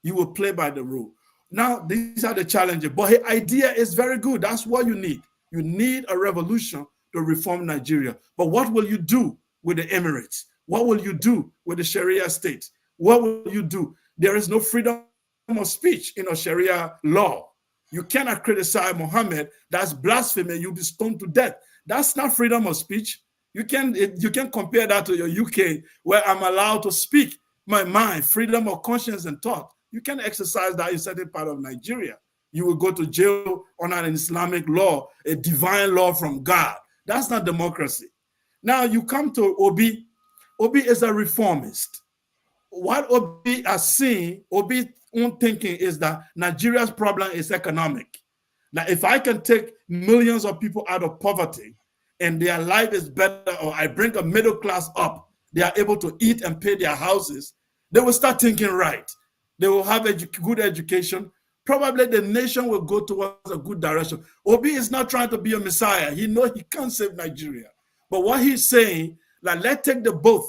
You will play by the rule. Now, these are the challenges, but his idea is very good. That's what you need. You need a revolution to reform Nigeria. But what will you do with the Emirates? What will you do with the Sharia state? What will you do? There is no freedom of speech in a Sharia law. You cannot criticize Muhammad. That's blasphemy. You'll be stoned to death. That's not freedom of speech. You can compare that to your UK, where I'm allowed to speak my mind, freedom of conscience and thought. You can exercise that in certain part of Nigeria. You will go to jail on an Islamic law, a divine law from God. That's not democracy. Now you come to Obi. Obi is a reformist. What Obi is seeing, Obi's own thinking is that Nigeria's problem is economic. Now, if I can take millions of people out of poverty, and their life is better, or I bring a middle class up, they are able to eat and pay their houses, they will start thinking right. They will have good education. Probably the nation will go towards a good direction. Obi is not trying to be a messiah. He knows he can't save Nigeria. But what he's saying, like, let's take the boat,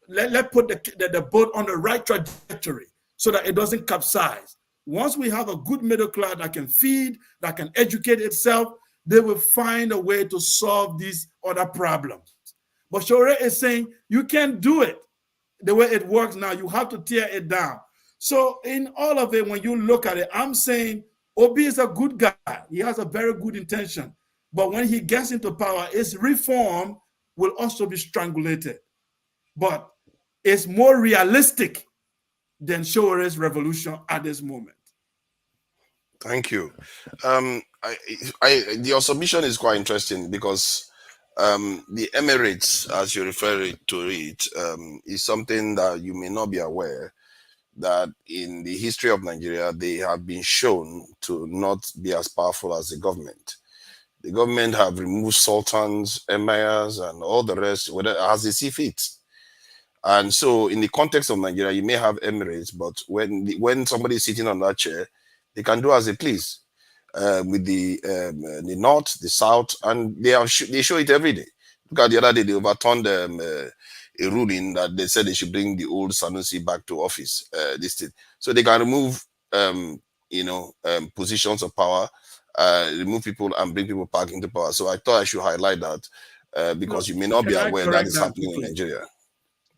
let's put the boat on the right trajectory so that it doesn't capsize. Once we have a good middle class that can feed, that can educate itself, they will find a way to solve these other problems. But Shore is saying you can't do it the way it works now. You have to tear it down. So in all of it, when you look at it, I'm saying Obi is a good guy. He has a very good intention. But when he gets into power, his reform will also be strangulated. But it's more realistic than Shore's revolution at this moment. Thank you. Your submission is quite interesting because the Emirates, as you refer to it, is something that you may not be aware that in the history of Nigeria, they have been shown to not be as powerful as the government. The government have removed sultans, emirs, and all the rest as they see fit. And so in the context of Nigeria, you may have Emirates, but when somebody is sitting on that chair, they can do as they please with the north, the south, and they show it every day. Look at the other day, they overturned a ruling that they said they should bring the old Sanusi back to office. So they can remove, positions of power, remove people and bring people back into power. So I thought I should highlight that because you may not be aware that is happening in Nigeria.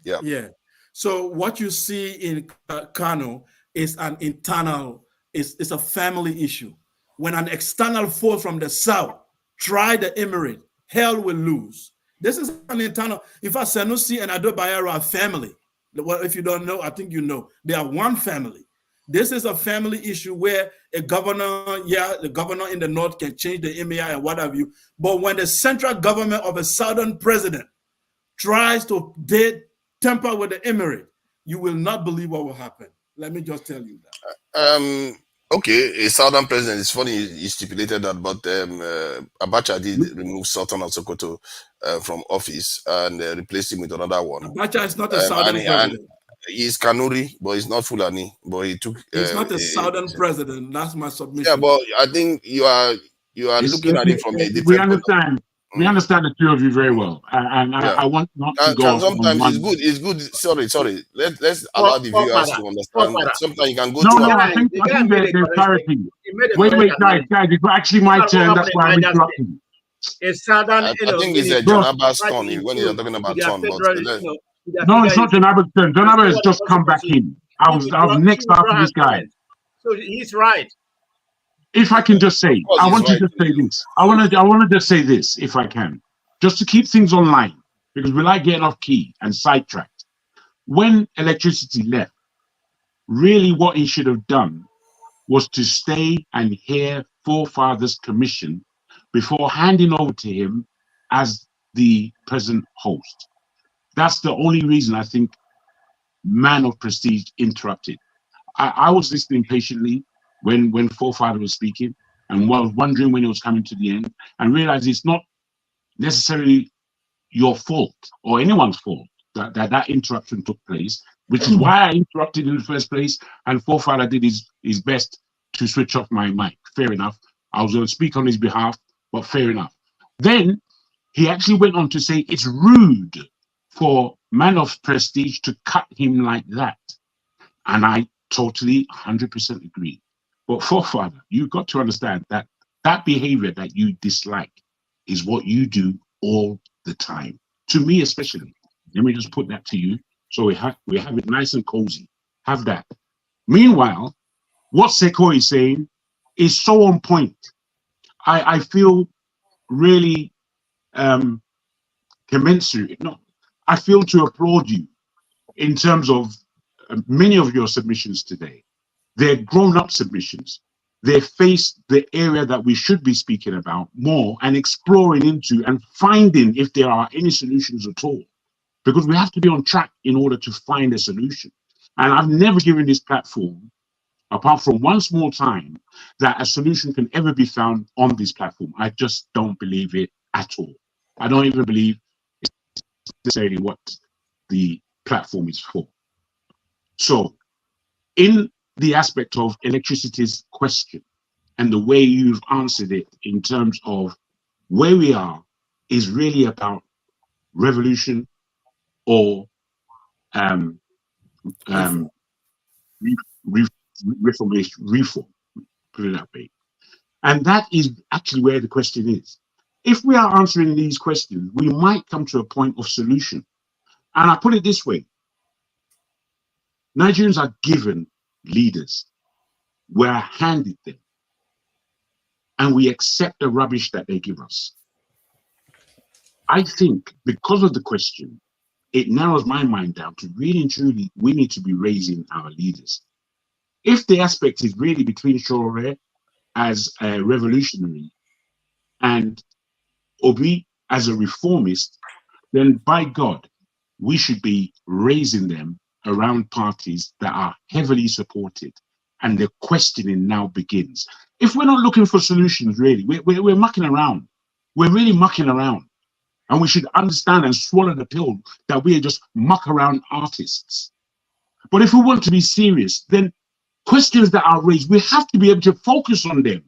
Yeah. Yeah. So what you see in Kano is an internal, it's a family issue. When an external force from the south try the emirate, hell will lose. This is an internal. In fact, Sanusi and Ado Bayero are family. Well, if you don't know, I think you know. They are one family. This is a family issue where a governor, the governor in the north can change the emir and what have you. But when the central government of a southern president tries to temper with the emirate, you will not believe what will happen. Let me just tell you that. Okay, a southern president, it's funny you stipulated that, but Abacha did remove Sultan of Sokoto from office and replaced him with another one. Abacha is not a southern president. He's Kanuri, but he's not Fulani. But he took. He's not a southern president. That's my submission. Yeah, but I think you are looking at it from a different. We understand. We understand the two of you very well, and I want not to go. Sometimes it's good. Sorry. Let's allow the viewers to understand. Sometimes you can go. I think there's clarity. Wait, guys, it's actually my turn. That's why I'm interrupting. It's southern. I think it's a John Abba's turn when you're talking about turn. No, it's not John Abba's turn. John Abba has just come back in. I was next after this guy. So he's right. If I can just say, I want to just say this. I want to just say this, if I can, just to keep things online, because we like getting off key and sidetracked. When electricity left, really what he should have done was to stay and hear forefathers' commission before handing over to him as the present host. That's the only reason I think Man of Prestige interrupted. I was listening patiently when forefather was speaking and was wondering when it was coming to the end, and realized it's not necessarily your fault or anyone's fault that interruption took place, which is why I interrupted in the first place, and forefather did his best to switch off my mic. Fair enough. I was going to speak on his behalf, but fair enough. Then he actually went on to say it's rude for Man of Prestige to cut him like that. And I totally 100% agree. But forefather, you've got to understand that that behavior that you dislike is what you do all the time. To me especially. Let me just put that to you. So we have it nice and cozy. Have that. Meanwhile, what Seko is saying is so on point. I feel really commensurate. No, I feel to applaud you in terms of many of your submissions today. They're grown-up submissions. They face the area that we should be speaking about more and exploring into and finding if there are any solutions at all. Because we have to be on track in order to find a solution. And I've never given this platform, apart from one small time, that a solution can ever be found on this platform. I just don't believe it at all. I don't even believe it's necessarily what the platform is for. So, in the aspect of electricity's question and the way you've answered it in terms of where we are is really about revolution or reform, put it that way. And that is actually where the question is. If we are answering these questions, we might come to a point of solution. And I put it this way: Nigerians are given leaders. We're handed them. And we accept the rubbish that they give us. I think because of the question, it narrows my mind down to really and truly, we need to be raising our leaders. If the aspect is really between Shore as a revolutionary and Obi as a reformist, then by God, we should be raising them around parties that are heavily supported. And the questioning now begins. If we're not looking for solutions, really, we're mucking around. We're really mucking around. And we should understand and swallow the pill that we are just muck around artists. But if we want to be serious, then questions that are raised, we have to be able to focus on them.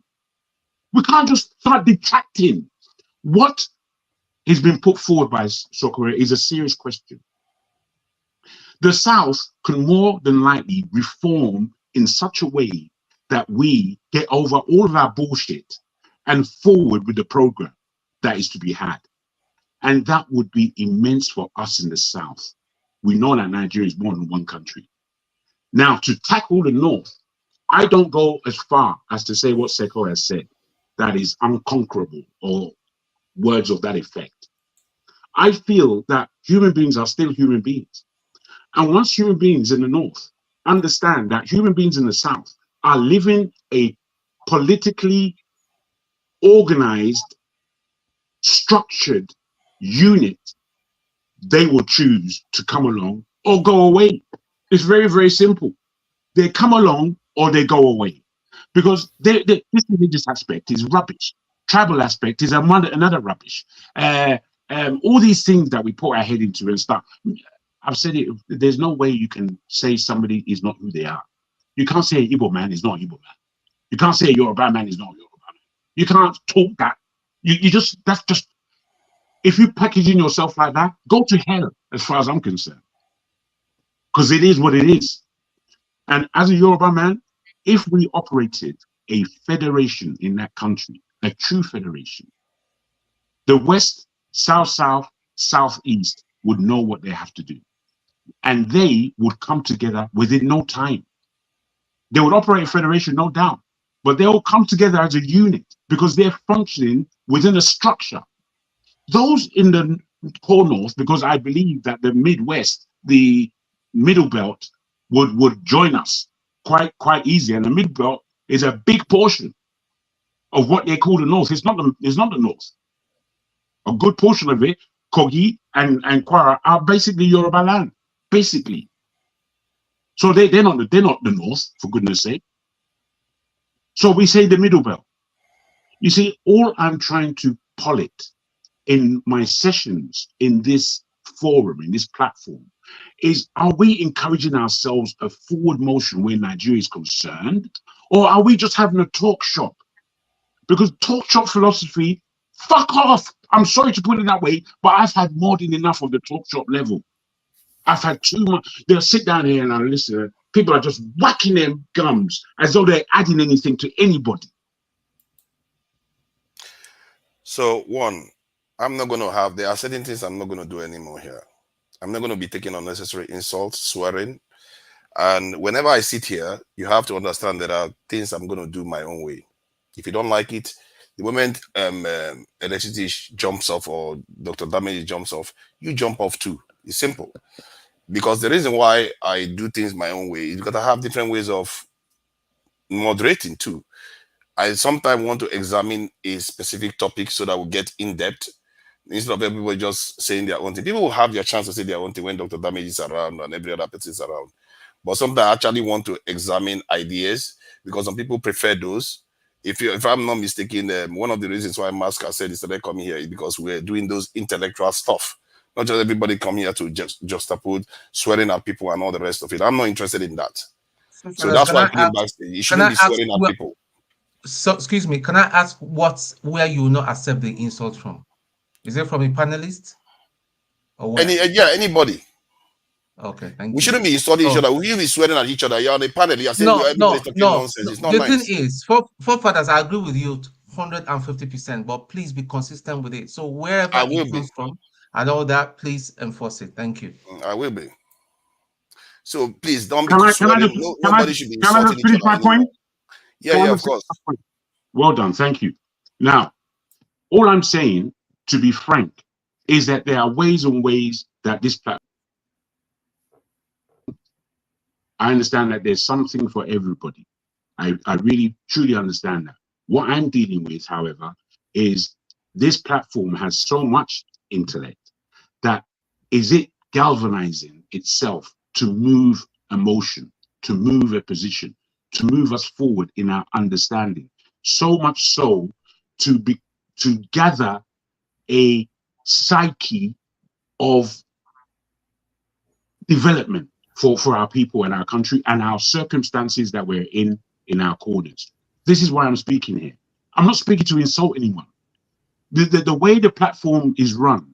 We can't just start detracting. What has been put forward by Sokore is a serious question. The South can more than likely reform in such a way that we get over all of our bullshit and forward with the program that is to be had. And that would be immense for us in the South. We know that Nigeria is more than one country. Now, to tackle the North, I don't go as far as to say what Seko has said, that is unconquerable, or words of that effect. I feel that human beings are still human beings. And once human beings in the North understand that human beings in the South are living a politically organized, structured unit, they will choose to come along or go away. It's very, very simple. They come along or they go away. Because this religious aspect is rubbish. Tribal aspect is another rubbish. All these things that we put our head into and stuff. I've said it, there's no way you can say somebody is not who they are. You can't say an Igbo man is not an Igbo man. You can't say a Yoruba man is not a Yoruba man. You can't talk that. That's just, if you packaging yourself like that, go to hell as far as I'm concerned. Because it is what it is. And as a Yoruba man, if we operated a federation in that country, a true federation, the West, South, Southeast would know what they have to do. And they would come together within no time. They would operate a federation, no doubt, but they all come together as a unit because they're functioning within a structure. Those in the core North, because I believe that the Midwest, the Middle Belt, would join us quite easy. And the Middle Belt is a big portion of what they call the North. It's not the North. A good portion of it, Kogi and Kwara, are basically Yoruba land, basically. So they're not the North, for goodness sake. So we say the Middle Belt. You see, all I'm trying to polit in my sessions in this forum, in this platform, is, are we encouraging ourselves a forward motion where Nigeria is concerned, or are we just having a talk shop? Because talk shop philosophy, fuck off. I'm sorry to put it that way, but I've had more than enough of the talk shop level. I've had too much. They'll sit down here and I listen. People are just whacking their gums as though they're adding anything to anybody. So one, I'm not going to have, there are certain things I'm not going to do anymore here. I'm not going to be taking unnecessary insults, swearing. And whenever I sit here, you have to understand there are things I'm going to do my own way. If you don't like it, the moment electricity jumps off or Dr. Damage jumps off, you jump off too. It's simple. Because the reason why I do things my own way is because I have different ways of moderating too. I sometimes want to examine a specific topic so that we get in depth instead of everybody just saying their own thing. People will have their chance to say their own thing when Dr. Damage is around and every other person is around. But sometimes I actually want to examine ideas because some people prefer those. if I'm not mistaken, one of the reasons why Masca said he started coming here is because we're doing those intellectual stuff. Not just everybody come here to just juxtapose swearing at people and all the rest of it. I'm not interested in that. So that's why I put him backstage. You shouldn't be swearing at people. So, excuse me, can I ask where you will not accept the insult from? Is it from a panelist? Or where? Anybody. Okay, thank you. We shouldn't be insulting each other. We shouldn't be swearing at each other. You're on a panel. You're saying everybody's talking nonsense. It's not the nice. thing is, forefathers, I agree with you 150%, but please be consistent with it. So wherever it comes from and all that, please enforce it. Thank you. I will be. So please don't be swearing. Nobody should be insulting each other. Finish my point? Yeah, of course. Well done, thank you. Now, all I'm saying, to be frank, is that there are ways and ways that this platform. I understand that there's something for everybody. I really, truly understand that. What I'm dealing with, however, is this platform has so much intellect that is it galvanizing itself to move emotion, to move a position, to move us forward in our understanding. So much so to gather a psyche of development for our people and our country and our circumstances that we're in our corners. This is why I'm speaking here. I'm not speaking to insult anyone. The way the platform is run,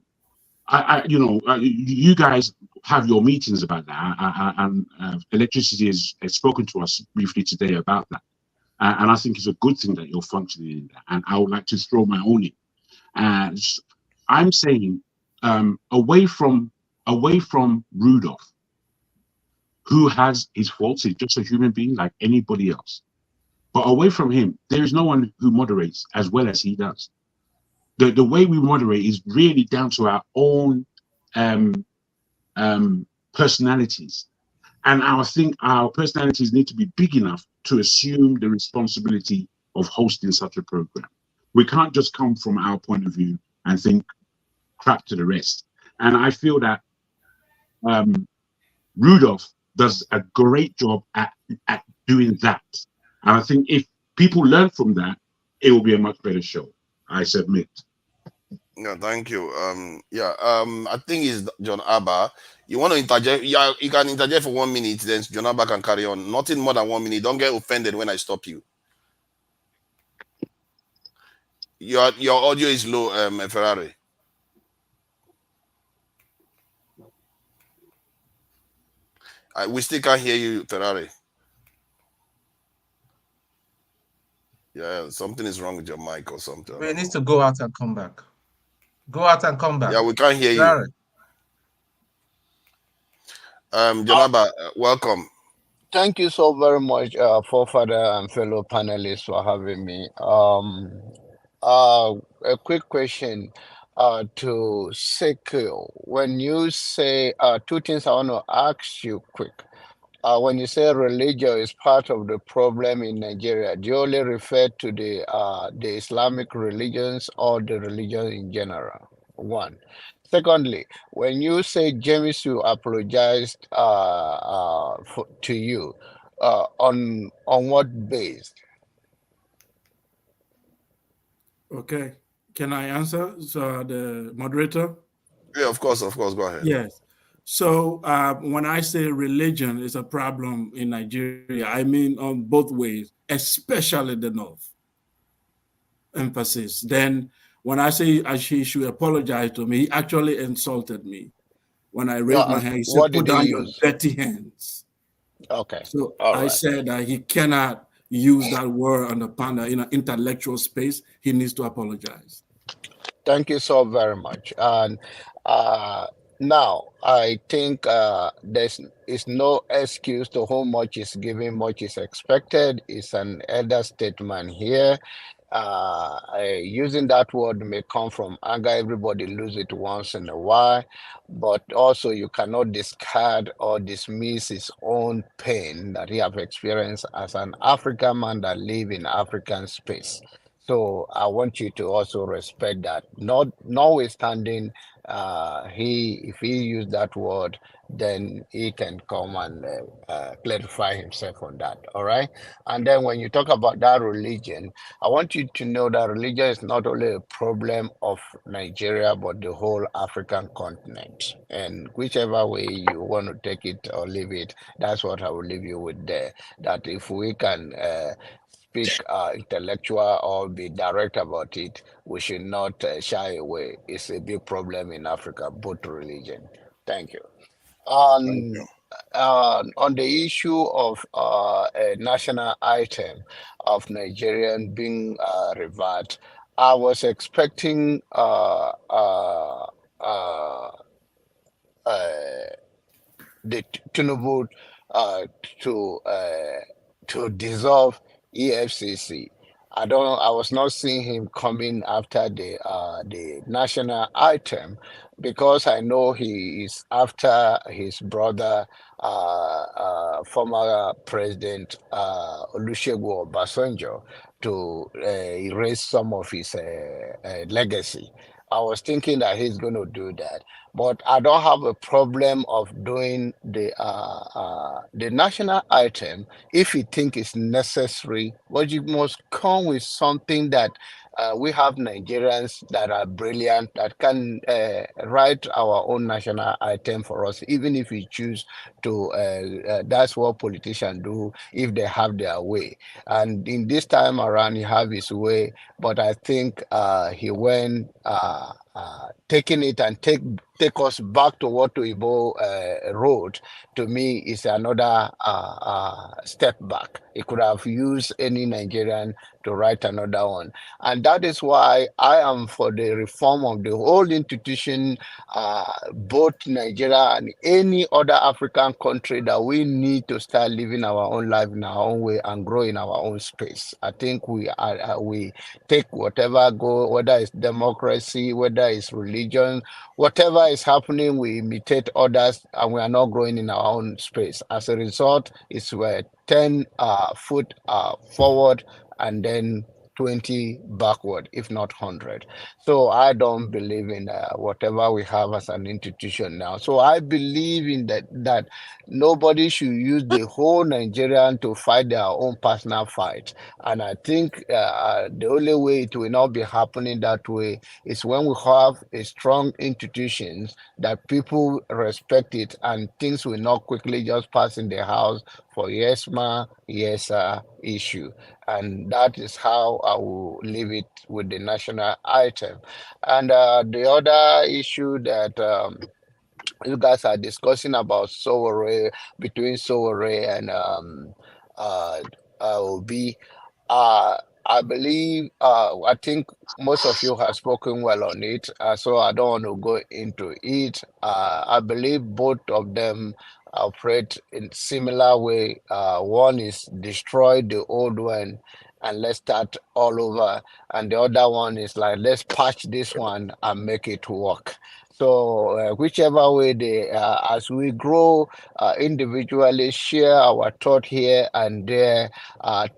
you guys have your meetings about that, and Electricity has spoken to us briefly today about that. And I think it's a good thing that you're functioning in that. And I would like to throw my own in. I'm saying away from Rudolph, who has his faults, he's just a human being like anybody else. But away from him, there is no one who moderates as well as he does. The way we moderate is really down to our own personalities. And our personalities need to be big enough to assume the responsibility of hosting such a program. We can't just come from our point of view and think crap to the rest. And I feel that Rudolph does a great job at doing that. And I think if people learn from that, it will be a much better show, I submit. Yeah, thank you. I think it's John Abba. You want to interject? Yeah, you can interject for 1 minute, then John Abba can carry on. Nothing more than 1 minute. Don't get offended when I stop you. Your audio is low, Ferrari. We still can't hear you, Ferrari. Yeah, something is wrong with your mic or something. We need to go out and come back. Go out and come back. Yeah, we can't hear you. Janaba, welcome. Thank you so very much, forefather and fellow panelists, for having me. A quick question to Sekio. When you say two things I want to ask you quick. When you say religion is part of the problem in Nigeria, do you only refer to the Islamic religions or the religion in general? One. Secondly, when you say James you apologized to you, on what base? Okay. Can I answer? So the moderator? Yeah, of course. Go ahead. Yes. So when I say religion is a problem in Nigeria, I mean on both ways, especially the North. Emphasis. Then when I say she should apologize to me, he actually insulted me. When I raised my hand, he said, "Put down your dirty hands." Okay. So I said that he cannot use that word on the panel in an intellectual space. He needs to apologize. Thank you so very much. And now, I think is no excuse to whom much is given, much is expected. It's an elder statement here. Using that word may come from anger. Everybody lose it once in a while, but also you cannot discard or dismiss his own pain that he have experienced as an African man that live in African space. So I want you to also respect that. Notwithstanding, if he used that word, then he can come and clarify himself on that. All right. And then when you talk about that religion, I want you to know that religion is not only a problem of Nigeria, but the whole African continent. And whichever way you want to take it or leave it, that's what I will leave you with there. That if we can speak intellectual or be direct about it, we should not shy away. It's a big problem in Africa, both religion. Thank you. Thank you. On the issue of a national item of Nigerian being revert, I was expecting the Tinubu uh, to uh, to dissolve EFCC. I was not seeing him coming after the national item because I know he is after his brother, former President Olusegun Obasanjo, to erase some of his legacy. I was thinking that he's going to do that, but I don't have a problem of doing the national item if you think it's necessary. But you must come with something that we have Nigerians that are brilliant that can write our own national item for us, even if we choose to. That's what politicians do if they have their way. And in this time around, he have his way, but I think he went taking it and take us back to what Uibo wrote. To me, is another step back. He could have used any Nigerian to write another one, and that is why I am for the reform of the whole institution, both Nigeria and any other African country, that we need to start living our own life in our own way and grow in our own space. I think we take whatever go, whether it's democracy, whether it's religion, whatever is happening, we imitate others and we are not growing in our own space. As a result, it's 10 foot forward and then 20 backward, if not 100. So I don't believe in whatever we have as an institution now. So I believe in that nobody should use the whole Nigerian to fight their own personal fight. And I think the only way it will not be happening that way is when we have a strong institutions that people respect it and things will not quickly just pass in the house for yes ma, yes sir issue. And that is how I will leave it with the national item. And the other issue that you guys are discussing about Sowore, between Sowore and Obi, I believe, I think most of you have spoken well on it, so I don't want to go into it. I believe both of them operate in similar way. One is destroy the old one and let's start all over, and the other one is like let's patch this one and make it work. So whichever way they, as we grow individually, share our thought here and there,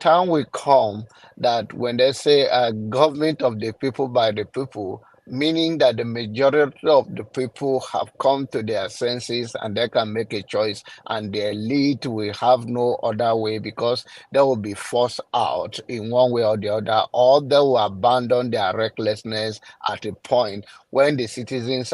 time will come that when they say government of the people by the people, meaning that the majority of the people have come to their senses and they can make a choice, and the elite will have no other way because they will be forced out in one way or the other, or they will abandon their recklessness at a point when the citizens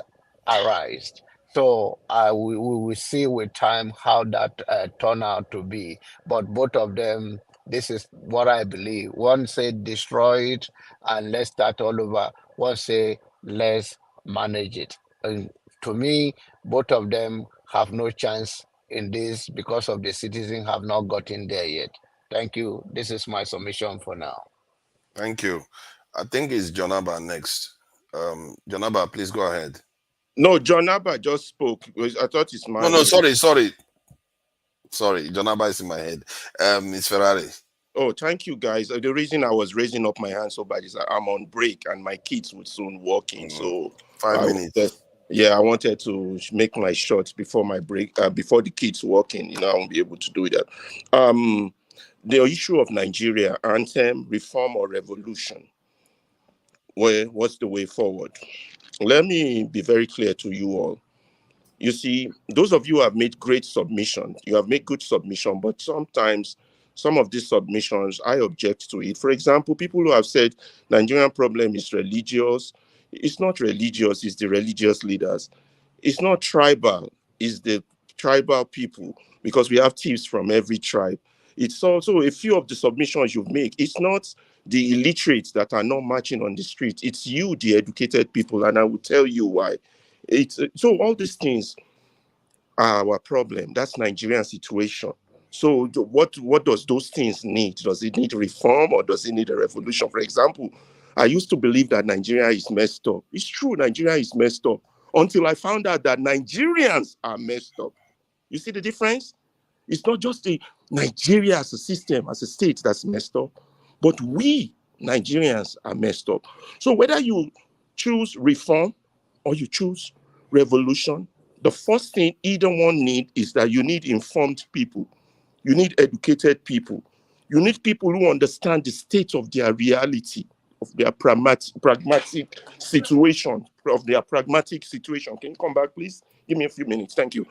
arise. So we will see with time how that turn out to be. But both of them, this is what I believe. One said destroy it and let's start all over. One say let's manage it. And to me, both of them have no chance in this because of the citizens have not gotten there yet. Thank you. This is my submission for now. Thank you. I think it's Jonaba next. Jonaba, please go ahead. No, John Abba just spoke. I thought it's my. No, sorry. Jonaba is in my head. It's Ferrari. Oh, thank you, guys. The reason I was raising up my hand so bad is that I'm on break and my kids would soon walk in. So 5 minutes. I wanted to make my shot before my break, before the kids walk in. I won't be able to do that. The issue of Nigeria, Anthem, reform or revolution. what's the way forward? Let me be very clear to you all. You see, those of you who have made great submission, you have made good submission, but sometimes some of these submissions, I object to it. For example, people who have said Nigerian problem is religious. It's not religious, it's the religious leaders. It's not tribal, it's the tribal people, because we have thieves from every tribe. It's also a few of the submissions you make. It's not the illiterates that are not marching on the street. It's you, the educated people, and I will tell you why. So all these things are our problem. That's Nigerian situation. So what does those things need? Does it need reform or does it need a revolution? For example, I used to believe that Nigeria is messed up. It's true, Nigeria is messed up, until I found out that Nigerians are messed up. You see the difference? It's not just the Nigeria as a system, as a state that's messed up, but we Nigerians are messed up. So whether you choose reform or you choose revolution, the first thing either one need is that you need informed people. You need educated people. You need people who understand the state of their reality, of their pragmatic situation, Can you come back, please? Give me a few minutes. Thank you.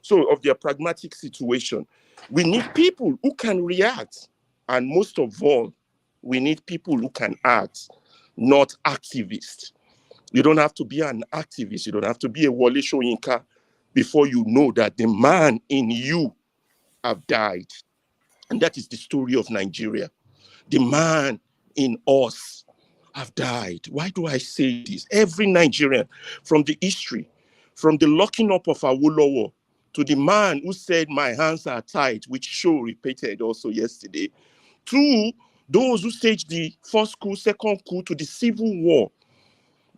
So of their pragmatic situation, we need people who can react. And most of all, we need people who can act, not activists. You don't have to be an activist. You don't have to be a Wole Soyinka before you know that the man in you have died. And that is the story of Nigeria. The man in us have died. Why do I say this? Every Nigerian, from the history, from the locking up of Awolowo, to the man who said, my hands are tied, which Show repeated also yesterday, to those who staged the first coup, second coup, to the civil war,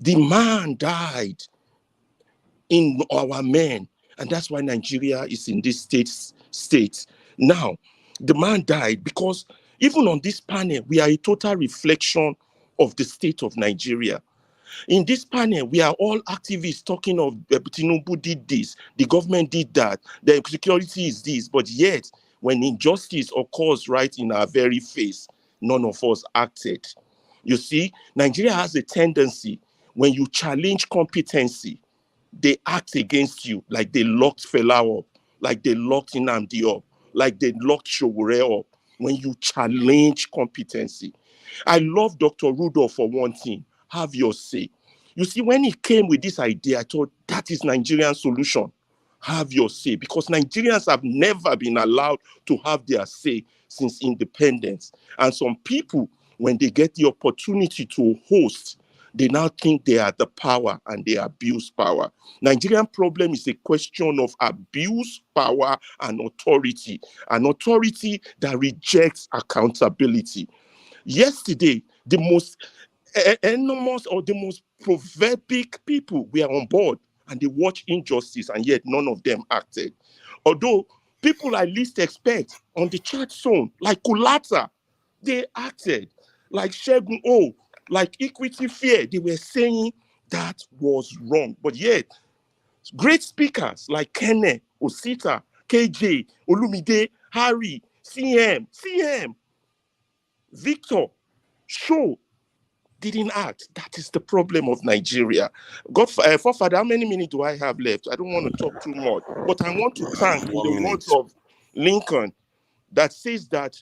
the man died in our men. And that's why Nigeria is in this state. Now, the man died because even on this panel, we are a total reflection of the state of Nigeria. In this panel, we are all activists talking of Tinubu did this, the government did that, the security is this, but yet when injustice occurs right in our very face, none of us acted. You see, Nigeria has a tendency, when you challenge competency, they act against you, like they locked Fela up, like they locked Nnamdi up, like they locked Showore up, when you challenge competency. I love Dr. Rudolph for one thing, have your say. You see, when he came with this idea, I thought that is Nigerian solution. Have your say, because Nigerians have never been allowed to have their say since independence. And some people, when they get the opportunity to host, they now think they are the power and they abuse power. Nigerian problem is a question of abuse, power, and authority. An authority that rejects accountability. Yesterday, the most enormous or the most proverbic people were on board and they watch injustice, and yet none of them acted. Although people I least expect on the chat zone, like Kulata, they acted. Like Shegun O, like Equity Fair, they were saying that was wrong. But yet, great speakers like Kene, Osita, KJ, Olumide, Harry, CM, Victor, Show, didn't act. That is the problem of Nigeria. Forefather, how many minutes do I have left? I don't want to talk too much, but I want to thank in the words of Lincoln that says that,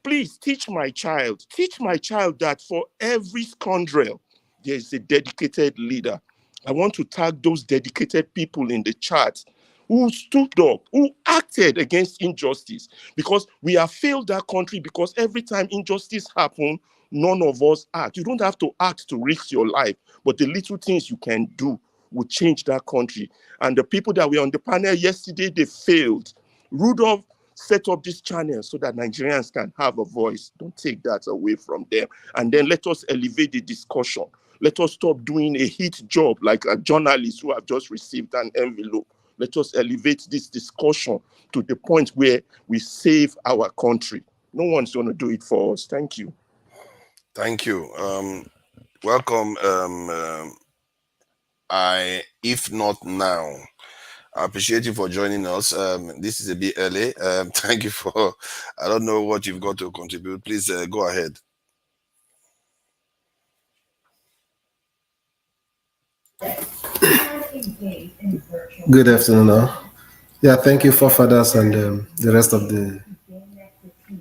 please teach my child that for every scoundrel, there is a dedicated leader. I want to tag those dedicated people in the chat who stood up, who acted against injustice, because we have failed that country, because every time injustice happens, none of us act. You don't have to act to risk your life, but the little things you can do will change that country. And the people that were on the panel yesterday, they failed. Rudolph set up this channel so that Nigerians can have a voice. Don't take that away from them. And then let us elevate the discussion. Let us stop doing a hit job like a journalist who have just received an envelope. Let us elevate this discussion to the point where we save our country. No one's going to do it for us. Thank you. Thank you. Welcome. If not now, I appreciate you for joining us. This is a bit early. Thank you for, I don't know what you've got to contribute. Please go ahead. Good afternoon, all. Yeah, thank you, forefathers, and the rest of the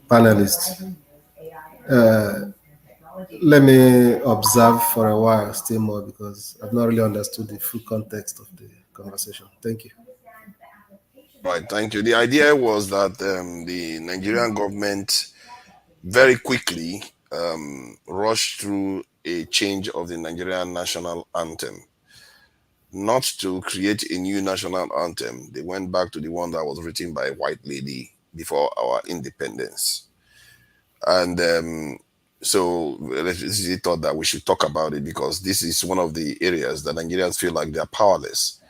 panelists. Let me observe for a while, still more, because I've not really understood the full context of the conversation. Thank you. Right, thank you. The idea was that the Nigerian government very quickly rushed through a change of the Nigerian national anthem. Not to create a new national anthem, they went back to the one that was written by a white lady before our independence. And so they thought that we should talk about it because this is one of the areas that Nigerians feel like they're powerless.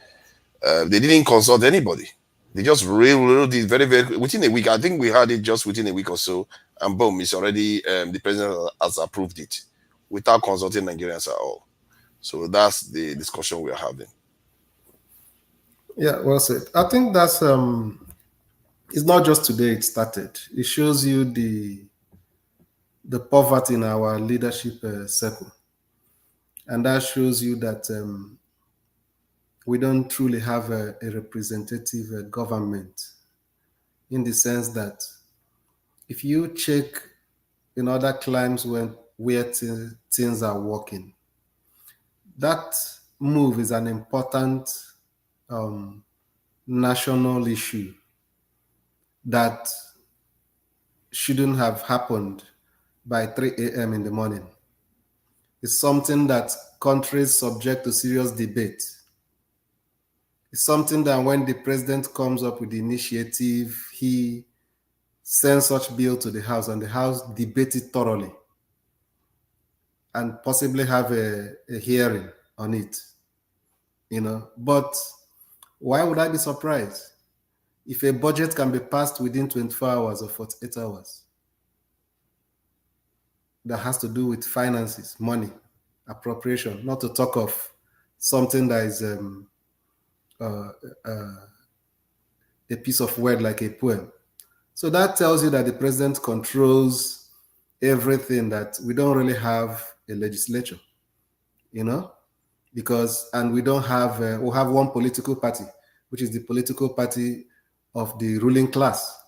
They didn't consult anybody. They just wrote it very, very within a week. I think we had it just within a week or so, and boom, it's already the president has approved it without consulting Nigerians at all. So that's the discussion we are having. Yeah, well said. I think that's it's not just today it started. It shows you the poverty in our leadership circle, and that shows you that we don't truly have a representative government, in the sense that if you check in other climes where things are working, that move is an important national issue that shouldn't have happened by 3 a.m. in the morning. It's something that countries subject to serious debate. It's something that when the president comes up with the initiative, he sends such bill to the House and the House debate it thoroughly and possibly have a hearing on it, you know. But why would I be surprised if a budget can be passed within 24 hours or 48 hours? That has to do with finances, money, appropriation, not to talk of something that is a piece of word like a poem. So that tells you that the president controls everything, that we don't really have a legislature, you know, and we don't have, we have one political party, which is the political party of the ruling class.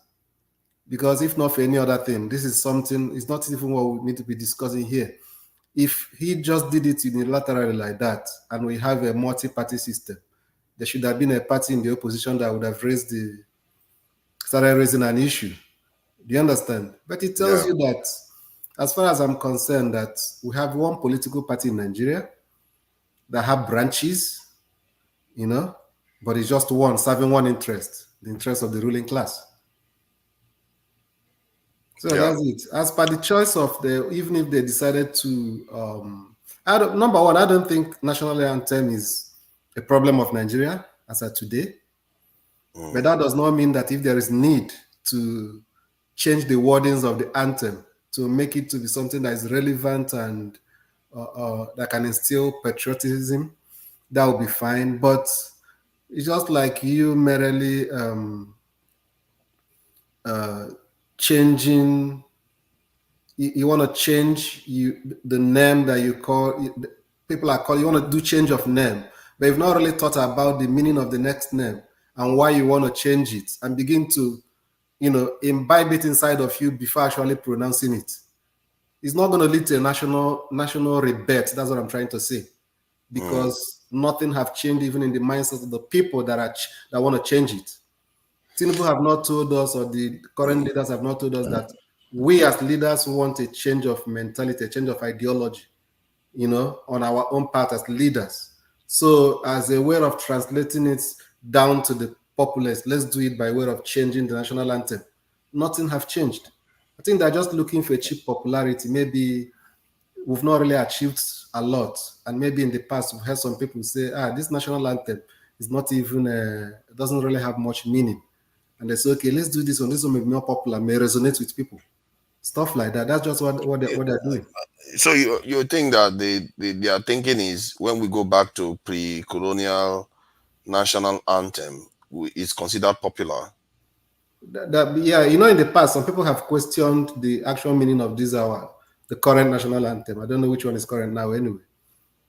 Because if not for any other thing, this is something, it's not even what we need to be discussing here. If he just did it unilaterally like that, and we have a multi-party system, there should have been a party in the opposition that would have started raising an issue. Do you understand? But it tells you that, as far as I'm concerned, that we have one political party in Nigeria that have branches, you know, but it's just one, serving one interest, the interest of the ruling class. So that's it. As per the choice of even if they decided to, number one, I don't think national anthem is a problem of Nigeria as of today. But that does not mean that if there is need to change the wordings of the anthem to make it to be something that is relevant and that can instill patriotism, that will be fine. But it's just like you merely changing. You want to change the name that you call people are calling. You want to do change of name, but you've not really thought about the meaning of the next name and why you want to change it, and begin to, you know, imbibe it inside of you before actually pronouncing it. It's not going to lead to a national rebate. That's what I'm trying to say, because nothing have changed even in the mindsets of the people that want to change it. Tinubu have not told us, or the current leaders have not told us, that we as leaders want a change of mentality, a change of ideology, you know, on our own part as leaders. So as a way of translating it down to the populace, let's do it by way of changing the national anthem. Nothing have changed. I think they're just looking for a cheap popularity. Maybe we've not really achieved a lot. And maybe in the past, we've heard some people say, this national anthem is not even, it doesn't really have much meaning. And they say, okay, let's do this one. This one may be more popular, may resonate with people. Stuff like that. That's just what they're doing. So you think that their thinking is, when we go back to pre-colonial national anthem, it's considered popular? Yeah, you know, in the past, some people have questioned the actual meaning of the current national anthem. I don't know which one is current now anyway,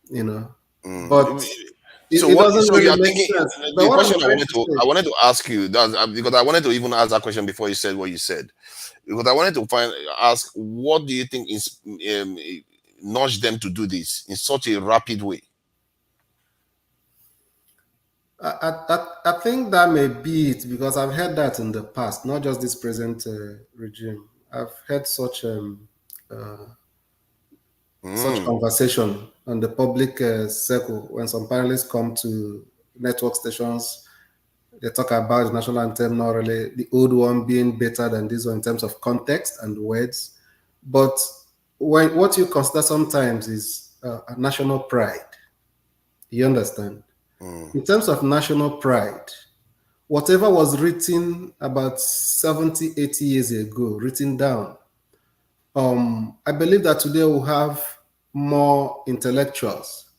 you know. But So It what? doesn't So you really are make thinking sense. But the what I'm question trying to say, I wanted to ask you that because I wanted to even ask that question before you said what you said, because I wanted to ask what do you think is nudged them to do this in such a rapid way? I think that may be it because I've heard that in the past, not just this present regime. I've heard such conversation on the public circle when some panelists come to network stations. They talk about the national anthem, not really the old one being better than this one in terms of context and words. But what you consider sometimes is a national pride. You understand? In terms of national pride, whatever was written about 70, 80 years ago, written down, I believe that today we'll have more intellectuals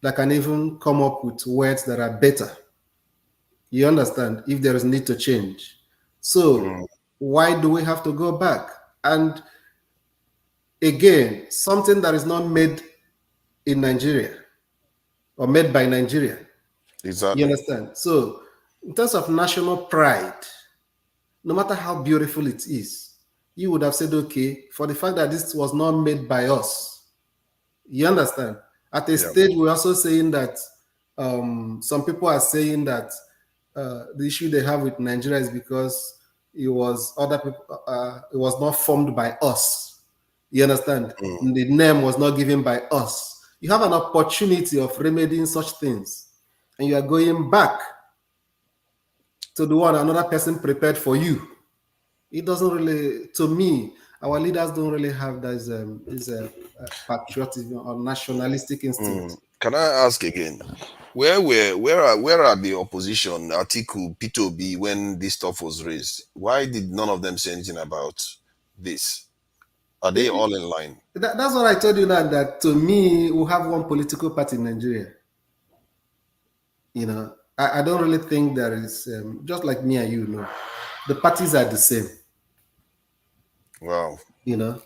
that can even come up with words that are better. You understand? If there is need to change. So why do we have to go back? And again, something that is not made in Nigeria or made by Nigeria. Exactly. You understand? So in terms of national pride, no matter how beautiful it is, you would have said, okay, for the fact that this was not made by us. You understand? At a stage, we're also saying that some people are saying that the issue they have with Nigeria is because it was other people, it was not formed by us. You understand? The name was not given by us. You have an opportunity of remedying such things, and you are going back to the one another person prepared for you. It doesn't really, to me, our leaders don't really have this patriotism or nationalistic instinct. Can I ask again? Where are the opposition, Atiku, P2B, when this stuff was raised? Why did none of them say anything about this? Are they all in line? That's what I told you now, that to me, we have one political party in Nigeria. You know, I don't really think there is, just like me and you know, the parties are the same. Wow. You know,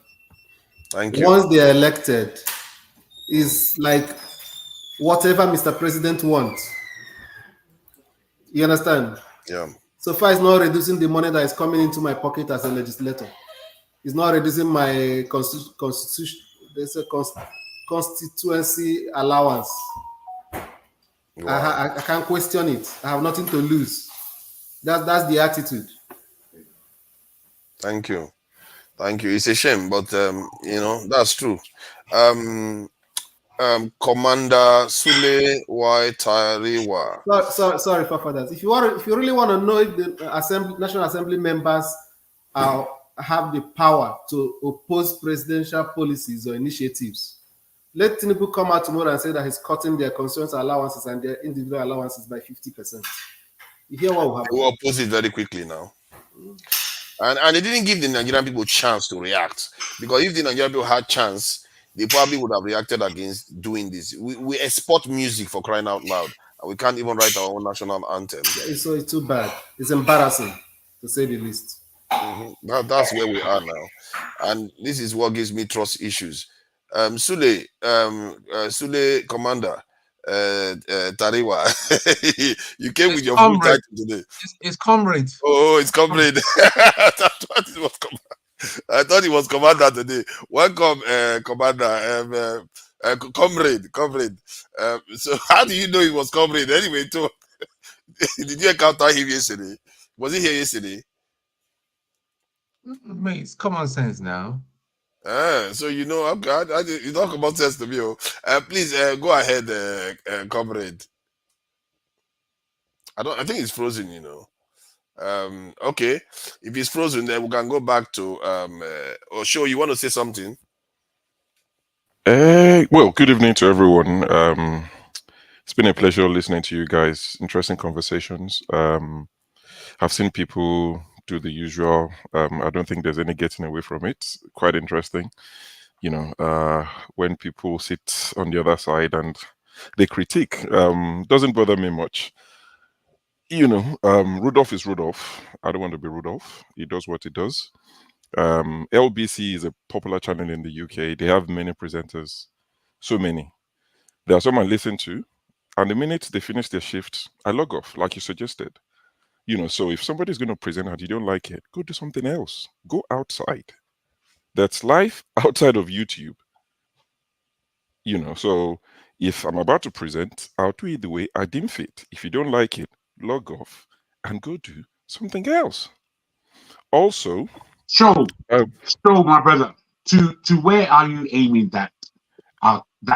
thank you. Once they are elected, is like whatever Mr. President wants. You understand? Yeah. So far, it's not reducing the money that is coming into my pocket as a legislator. It's not reducing my constituency allowance. Wow. I can't question it. I have nothing to lose. That's the attitude. Thank you. Thank you. It's a shame, but you know, that's true. Commander Sule Y Tariwa. Sorry for that. If you really want to know if the National Assembly members have the power to oppose presidential policies or initiatives, let Tinubu come out tomorrow and say that he's cutting their constituency allowances and their individual allowances by 50%. You hear what will happen? They will oppose it very quickly now. And they didn't give the Nigerian people a chance to react, because if the Nigerian people had chance, they probably would have reacted against doing this. We export music, for crying out loud, and we can't even write our own national anthem. So it's too bad. It's embarrassing, to say the least. That's where we are now, and this is what gives me trust issues. Sule, Commander Tariwa, you came with your full title today. It's comrade. Oh, it's comrade. I thought it was commander today. Welcome, commander. Comrade. So how do you know it was comrade anyway? Too. Did you encounter him yesterday? Was he here yesterday? Mate, it's common sense now. So you know, you talk about sense to me. Please go ahead, comrade. I think it's frozen, you know. Okay, if it's frozen, then we can go back to Osho. You want to say something? Well, good evening to everyone. It's been a pleasure listening to you guys. Interesting conversations. I've seen people do the usual. I don't think there's any getting away from it. Quite interesting. You know, when people sit on the other side and they critique, doesn't bother me much. You know, Rudolph is Rudolph. I don't want to be Rudolph. He does what he does. LBC is a popular channel in the UK. They have many presenters. So many. There are some I listen to. And the minute they finish their shift, I log off, like you suggested. So if somebody's going to present and you don't like it, go do something else. Go outside. That's life outside of YouTube. So if I'm about to present, I'll do it the way I deem fit. If you don't like it, log off and go do something else. Also, so my brother, to where are you aiming that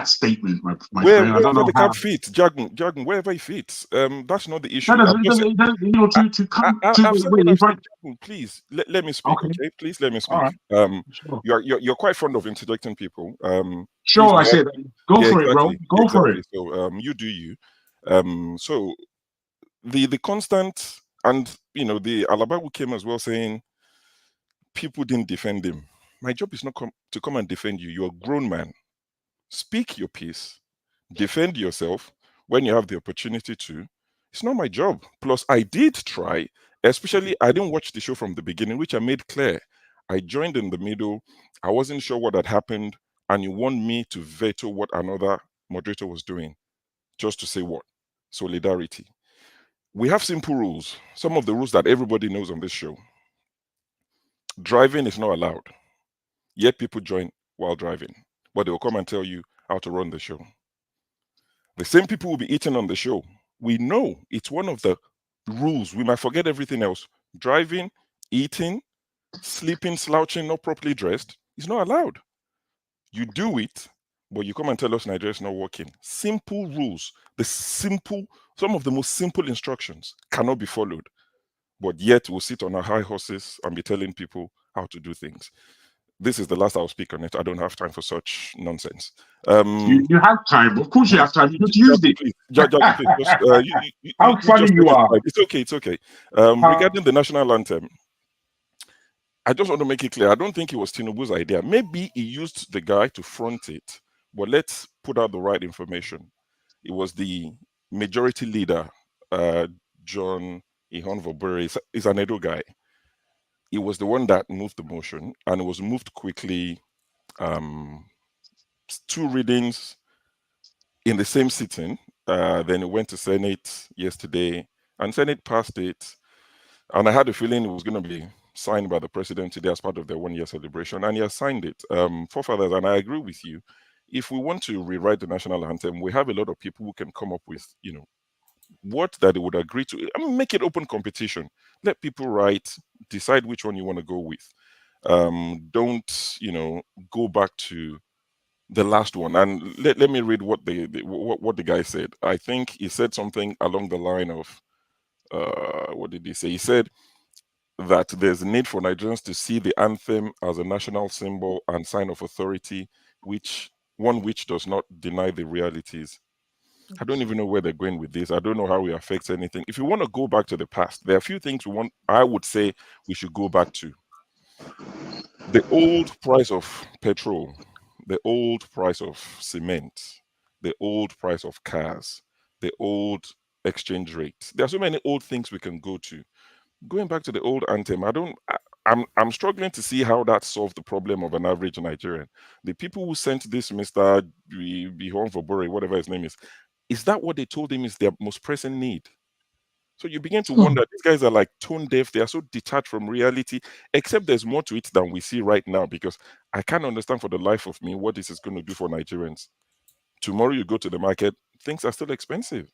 statement, my friend? I don't know the how. cap fits, Jagan, wherever it fits. That's not the issue. I've said what I've said, Jagan, please let me speak, okay? Please let me speak. Right. Sure. You're quite fond of interjecting people. Sure, I said go for it, bro. Go for it. So you do you. So the constant, and the Alabawu came as well saying people didn't defend him. My job is not to come and defend you. You're a grown man. Speak your piece, defend yourself when you have the opportunity to. It's not my job. Plus, I did try, especially I didn't watch the show from the beginning, which I made clear. I joined in the middle. I wasn't sure what had happened, and you want me to veto what another moderator was doing, just to say what? Solidarity. We have simple rules. Some of the rules that everybody knows on this show. Driving is not allowed, yet people join while driving. But they will come and tell you how to run the show. The same people will be eating on the show. We know it's one of the rules. We might forget everything else. Driving, eating, sleeping, slouching, not properly dressed is not allowed. You do it, but you come and tell us Nigeria is not working. Simple rules. Some of the most simple instructions cannot be followed. But yet we'll sit on our high horses and be telling people how to do things. This is the last I'll speak on it. I don't have time for such nonsense. You have time. Of course you have time. You just used it. How funny you are. It's okay. Regarding the national anthem, I just want to make it clear. I don't think it was Tinubu's idea. Maybe he used the guy to front it, but let's put out the right information. It was the majority leader, John Ihonvobere. He's an Edo guy. It was the one that moved the motion, and it was moved quickly. 2 readings in the same sitting. Then it went to Senate yesterday, and Senate passed it. And I had a feeling it was going to be signed by the president today as part of their 1-year celebration, and he has signed it. Forefathers, and I agree with you. If we want to rewrite the national anthem, we have a lot of people who can come up with, what that they would agree to. Make it open competition. Let people write, decide which one you want to go with. Don't go back to the last one. And let me read what the guy said. I think he said something along the line of what did he say? He said that there's a need for Nigerians to see the anthem as a national symbol and sign of authority, which does not deny the realities. I don't even know where they're going with this. I don't know how it affects anything. If you want to go back to the past, there are a few things I would say we should go back to. The old price of petrol, the old price of cement, the old price of cars, the old exchange rate. There are so many old things we can go to. Going back to the old anthem, I'm struggling to see how that solved the problem of an average Nigerian. The people who sent this Mr. Ihonvobere, whatever his name is that what they told him is their most pressing need? So you begin to wonder, these guys are like tone deaf. They are so detached from reality, except there's more to it than we see right now, because I can't understand for the life of me what this is going to do for Nigerians. Tomorrow you go to the market, things are still expensive.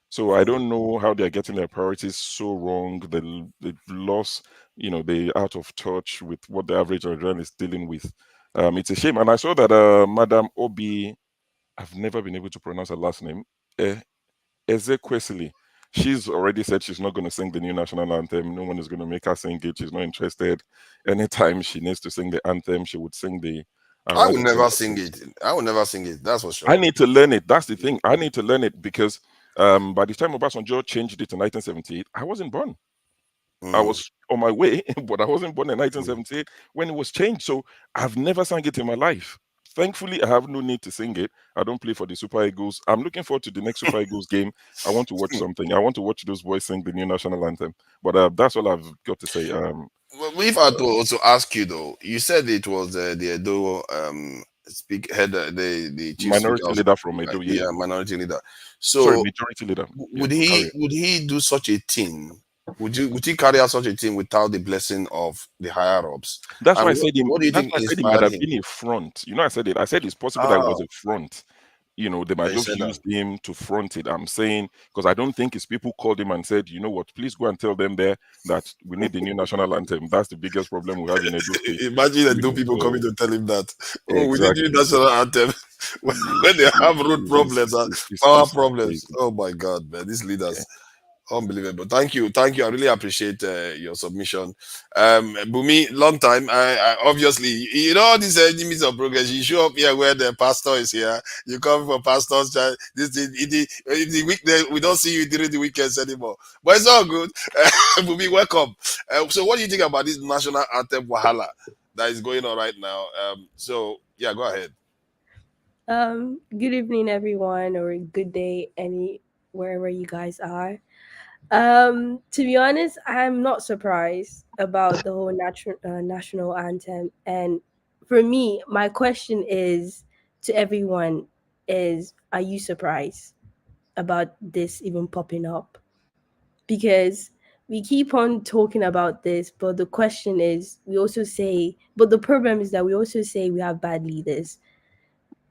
So I don't know how they're getting their priorities so wrong. The loss, they're out of touch with what the average Nigerian is dealing with. It's a shame. And I saw that Madam Obi, I've never been able to pronounce her last name, Ezekwesili. She's already said she's not going to sing the new national anthem. No one is going to make her sing it. She's not interested. Anytime she needs to sing the anthem, she would sing the... I will never sing it. I will never sing it. That's for sure. I need to learn it. That's the thing. I need to learn it because by the time Obasanjo changed it in 1978, I wasn't born. I was on my way, but I wasn't born in 1978 when it was changed. So I've never sang it in my life. Thankfully, I have no need to sing it. I don't play for the Super Eagles. I'm looking forward to the next Super Eagles game. I want to watch something. I want to watch those boys sing the new national anthem. But that's all I've got to say. Well, if I had to also ask you, though, you said it was the Edo the chief Minority speaker, leader from Edo, yeah. minority leader. Sorry, So majority leader. would Yeah, carry he on. would he do such a thing? Would he carry out such a thing without the blessing of the higher ups? That's why And I said what do you that's think why I said it might inspired have him? been a front. You know, I said it. I said it's possible that it Ah, was a front. You know, they might yeah, you just said that. used him to front it. I'm saying, because I don't think his people called him and said, you know what, please go and tell them there that we need the new national anthem. That's the biggest problem we have in Edo State. Imagine the You two know, people coming so to tell him that, oh, we need new exactly. So national anthem when they have road problems and power problems. crazy. Oh my God, man, these Yeah. leaders. Unbelievable. Thank you. I really appreciate your submission. Bumi, long time. I obviously, you know, these enemies of progress. You show up here where the pastor is here. You come for pastor's child. The weekday, we don't see you during the weekends anymore. But it's all good. Bumi, welcome. So, what do you think about this national anthem wahala that is going on right now? So, yeah, go ahead. Good evening, everyone, or good day, wherever you guys are. To be honest, I'm not surprised about the whole national anthem. And for me, my question is to everyone: are you surprised about this even popping up? Because we keep on talking about this, but the question is, but the problem is that we also say we have bad leaders.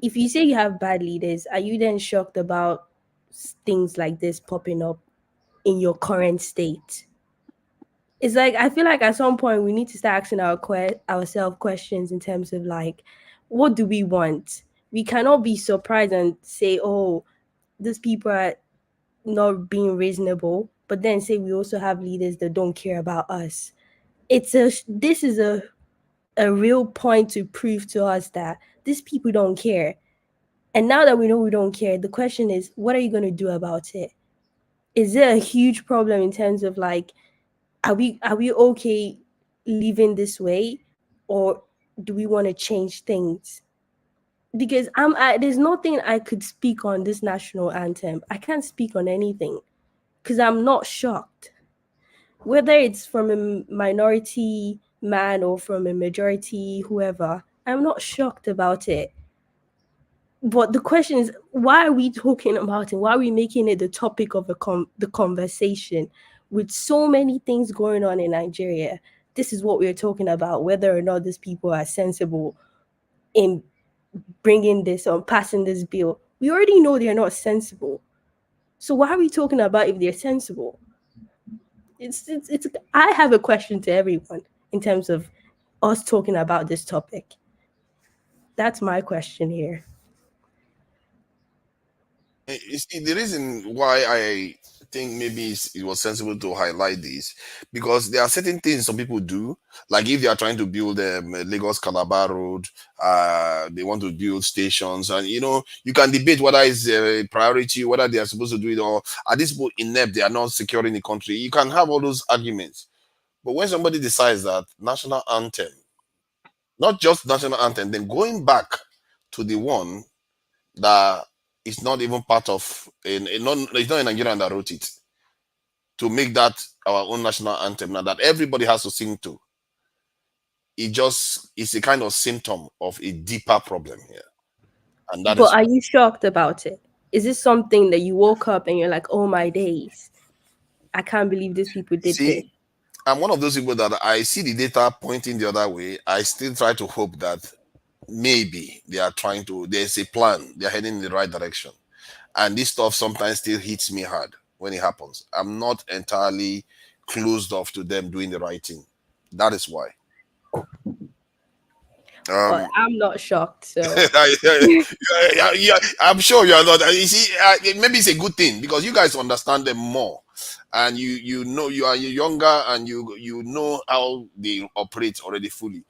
If you say you have bad leaders, are you then shocked about things like this popping up in your current state? It's like I feel like at some point we need to start asking ourselves questions in terms of like, what do we want? We cannot be surprised and say, oh, these people are not being reasonable, but then say we also have leaders that don't care about us. This is a real point to prove to us that these people don't care. And now that we know we don't care, the question is, what are you going to do about it? Is there a huge problem in terms of like, are we okay living this way, or do we want to change things? Because there's nothing I could speak on this national anthem. I can't speak on anything because I'm not shocked. Whether it's from a minority man or from a majority whoever, I'm not shocked about it. But the question is, why are we talking about it? Why are we making it the topic of the conversation with so many things going on in Nigeria? This is what we're talking about, whether or not these people are sensible in bringing this or passing this bill. We already know they're not sensible. So why are we talking about if they're sensible? It's I have a question to everyone in terms of us talking about this topic. That's my question here. You see, the reason why I think maybe it was sensible to highlight this, because there are certain things some people do, like if they are trying to build Lagos Calabar Road, they want to build stations, and you know, you can debate whether it's a priority, whether they are supposed to do it, or are these people inept, they are not securing the country. You can have all those arguments. But when somebody decides that national anthem, not just national anthem, then going back to the one that is not even part of it's not a Nigerian that wrote it, to make that our own national anthem now that everybody has to sing to. It's a kind of symptom of a deeper problem here. And that But is are you shocked about it? Is this something that you woke up and you're like, oh my days, I can't believe these people did this? see, I'm one of those people that I see the data pointing the other way. I still try to hope that maybe there's a plan, they're heading in the right direction. And this stuff sometimes still hits me hard when it happens. I'm not entirely closed off to them doing the right thing. That is why. Well, I'm not shocked. So I'm sure you are not. You see, maybe it's a good thing because you guys understand them more, and you know you are younger and you know how they operate already fully.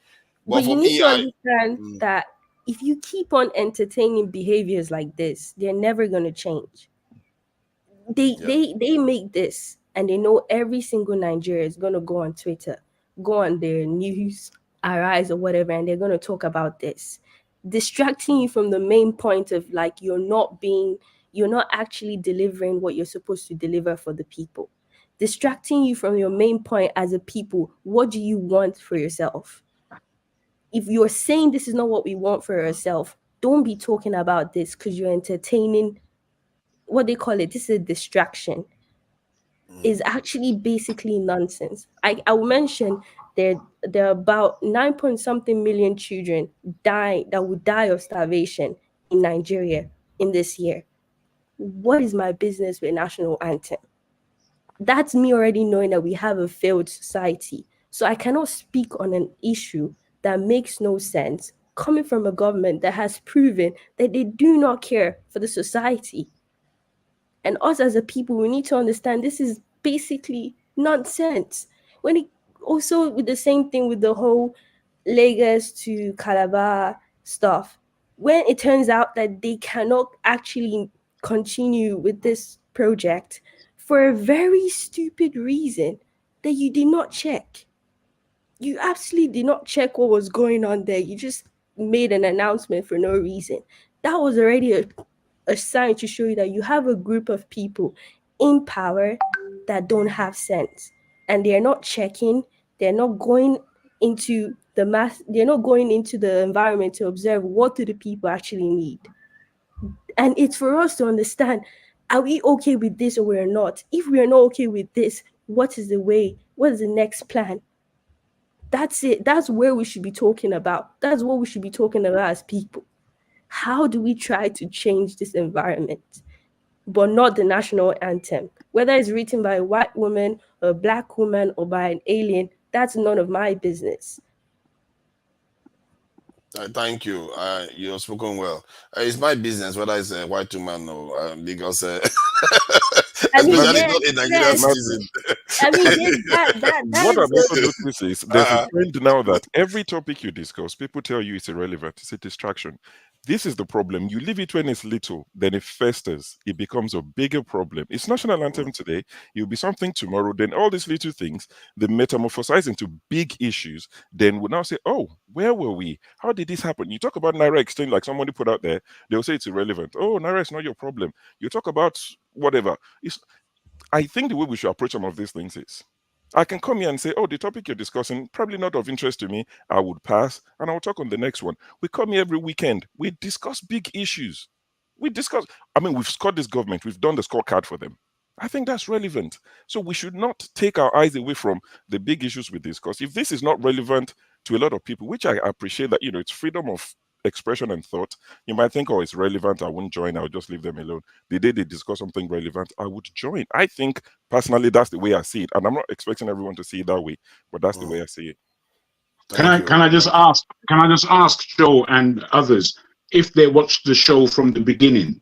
But For you need me, to understand that if you keep on entertaining behaviors like this, they're never going to change. They make this, and they know every single Nigerian is going to go on Twitter, go on their news, Arise or whatever, and they're going to talk about this, distracting you from the main point of like you're not actually delivering what you're supposed to deliver for the people, distracting you from your main point as a people. What do you want for yourself? If you're saying this is not what we want for ourselves, don't be talking about this because you're entertaining what they call it. This is a distraction. Is actually basically nonsense. I will mention there are about 9 point something million children that would die of starvation in Nigeria in this year. What is my business with national anthem? That's me already knowing that we have a failed society. So I cannot speak on an issue that makes no sense coming from a government that has proven that they do not care for the society. And us as a people, we need to understand this is basically nonsense. When it also with the same thing with the whole Lagos to Calabar stuff, when it turns out that they cannot actually continue with this project for a very stupid reason that you did not check. You absolutely did not check what was going on there. You just made an announcement for no reason. That was already a sign to show you that you have a group of people in power that don't have sense, and they're not checking, they're not going into they're not going into the environment to observe what do the people actually need. And it's for us to understand, are we okay with this or we're not? If we're not okay with this, what is the way? What is the next plan? That's it. That's where we should be talking about. That's what we should be talking about as people. How do we try to change this environment, but not the national anthem? Whether it's written by a white woman, a black woman, or by an alien, that's none of my business. Thank you. You have spoken well. It's my business whether it's a white woman or because especially not a Nigerian citizen. I mean, what I've also noticed is there's a trend now that every topic you discuss, people tell you it's irrelevant, it's a distraction. This is the problem. You leave it when it's little, then it festers. It becomes a bigger problem. It's national anthem today. It will be something tomorrow. Then all these little things, they metamorphosize into big issues. Then we'll now say, oh, where were we? How did this happen? You talk about Naira exchange, like somebody put out there, they'll say it's irrelevant. Oh, Naira is not your problem. You talk about whatever. I think the way we should approach some of these things is, I can come here and say, oh, the topic you're discussing, probably not of interest to me. I would pass and I'll talk on the next one. We come here every weekend. We discuss big issues. We've scored this government. We've done the scorecard for them. I think that's relevant. So we should not take our eyes away from the big issues we discuss. If this is not relevant to a lot of people, which I appreciate that, it's freedom of expression and thought. You might think, oh, it's relevant, I wouldn't join, I'll just leave them alone. The day they discuss something relevant, I would join. I think personally that's the way I see it, and I'm not expecting everyone to see it that way, but that's the way I see it. Can I just ask Joe and others if they watched the show from the beginning,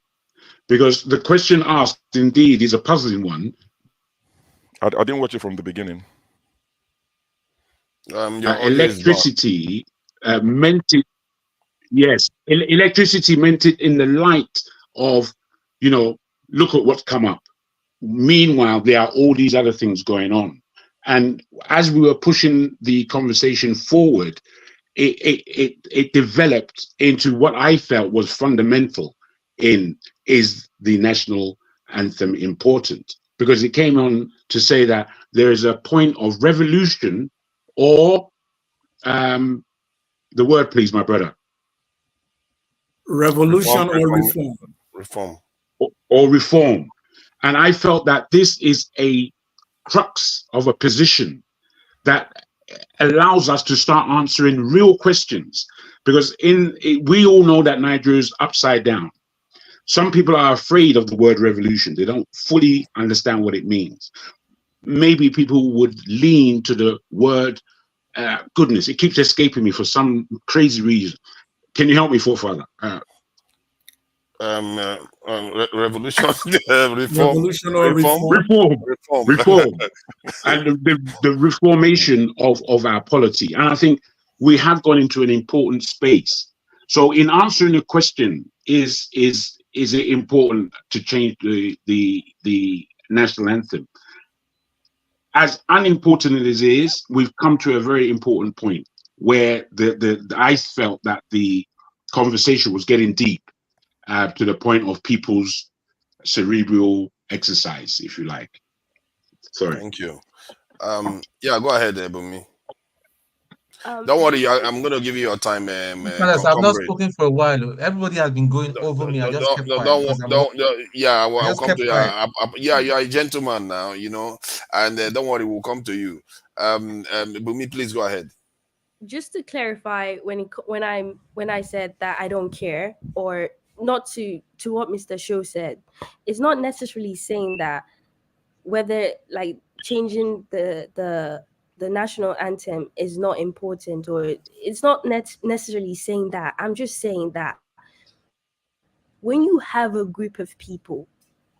because the question asked indeed is a puzzling one. I didn't watch it from the beginning. Electricity meant it. Yes, electricity meant it in the light of, look at what's come up. Meanwhile, there are all these other things going on. And as we were pushing the conversation forward, it developed into what I felt was fundamental is the national anthem important? Because it came on to say that there is a point of revolution or the word, please, my brother. Revolution or reform. Reform. Or reform. And I felt that this is a crux of a position that allows us to start answering real questions. Because we all know that Nigeria is upside down. Some people are afraid of the word revolution. They don't fully understand what it means. Maybe people would lean to the word, goodness, it keeps escaping me for some crazy reason. Can you help me, forefather? Revolution, reform, and the reformation of our polity. And I think we have gone into an important space. So, in answering the question, is it important to change the national anthem? As unimportant as it is, we've come to a very important point where I felt that the conversation was getting deep to the point of people's cerebral exercise, if you like. Sorry. Thank you. Yeah, go ahead, Ebumi. Don't worry, Just I'm going to give you your time, Fellas, I've not comrade. spoken for a while. Everybody has been going over me. I just kept quiet because Yeah, I I'll just come kept to you. quiet. Yeah, you are a gentleman now, and don't worry, we'll come to you. Bumi, please go ahead. just to clarify, when I said that I don't care, or not to what Mr. Show said, it's not necessarily saying that whether like changing the national anthem is not important, or it's not necessarily saying that. I'm just saying that when you have a group of people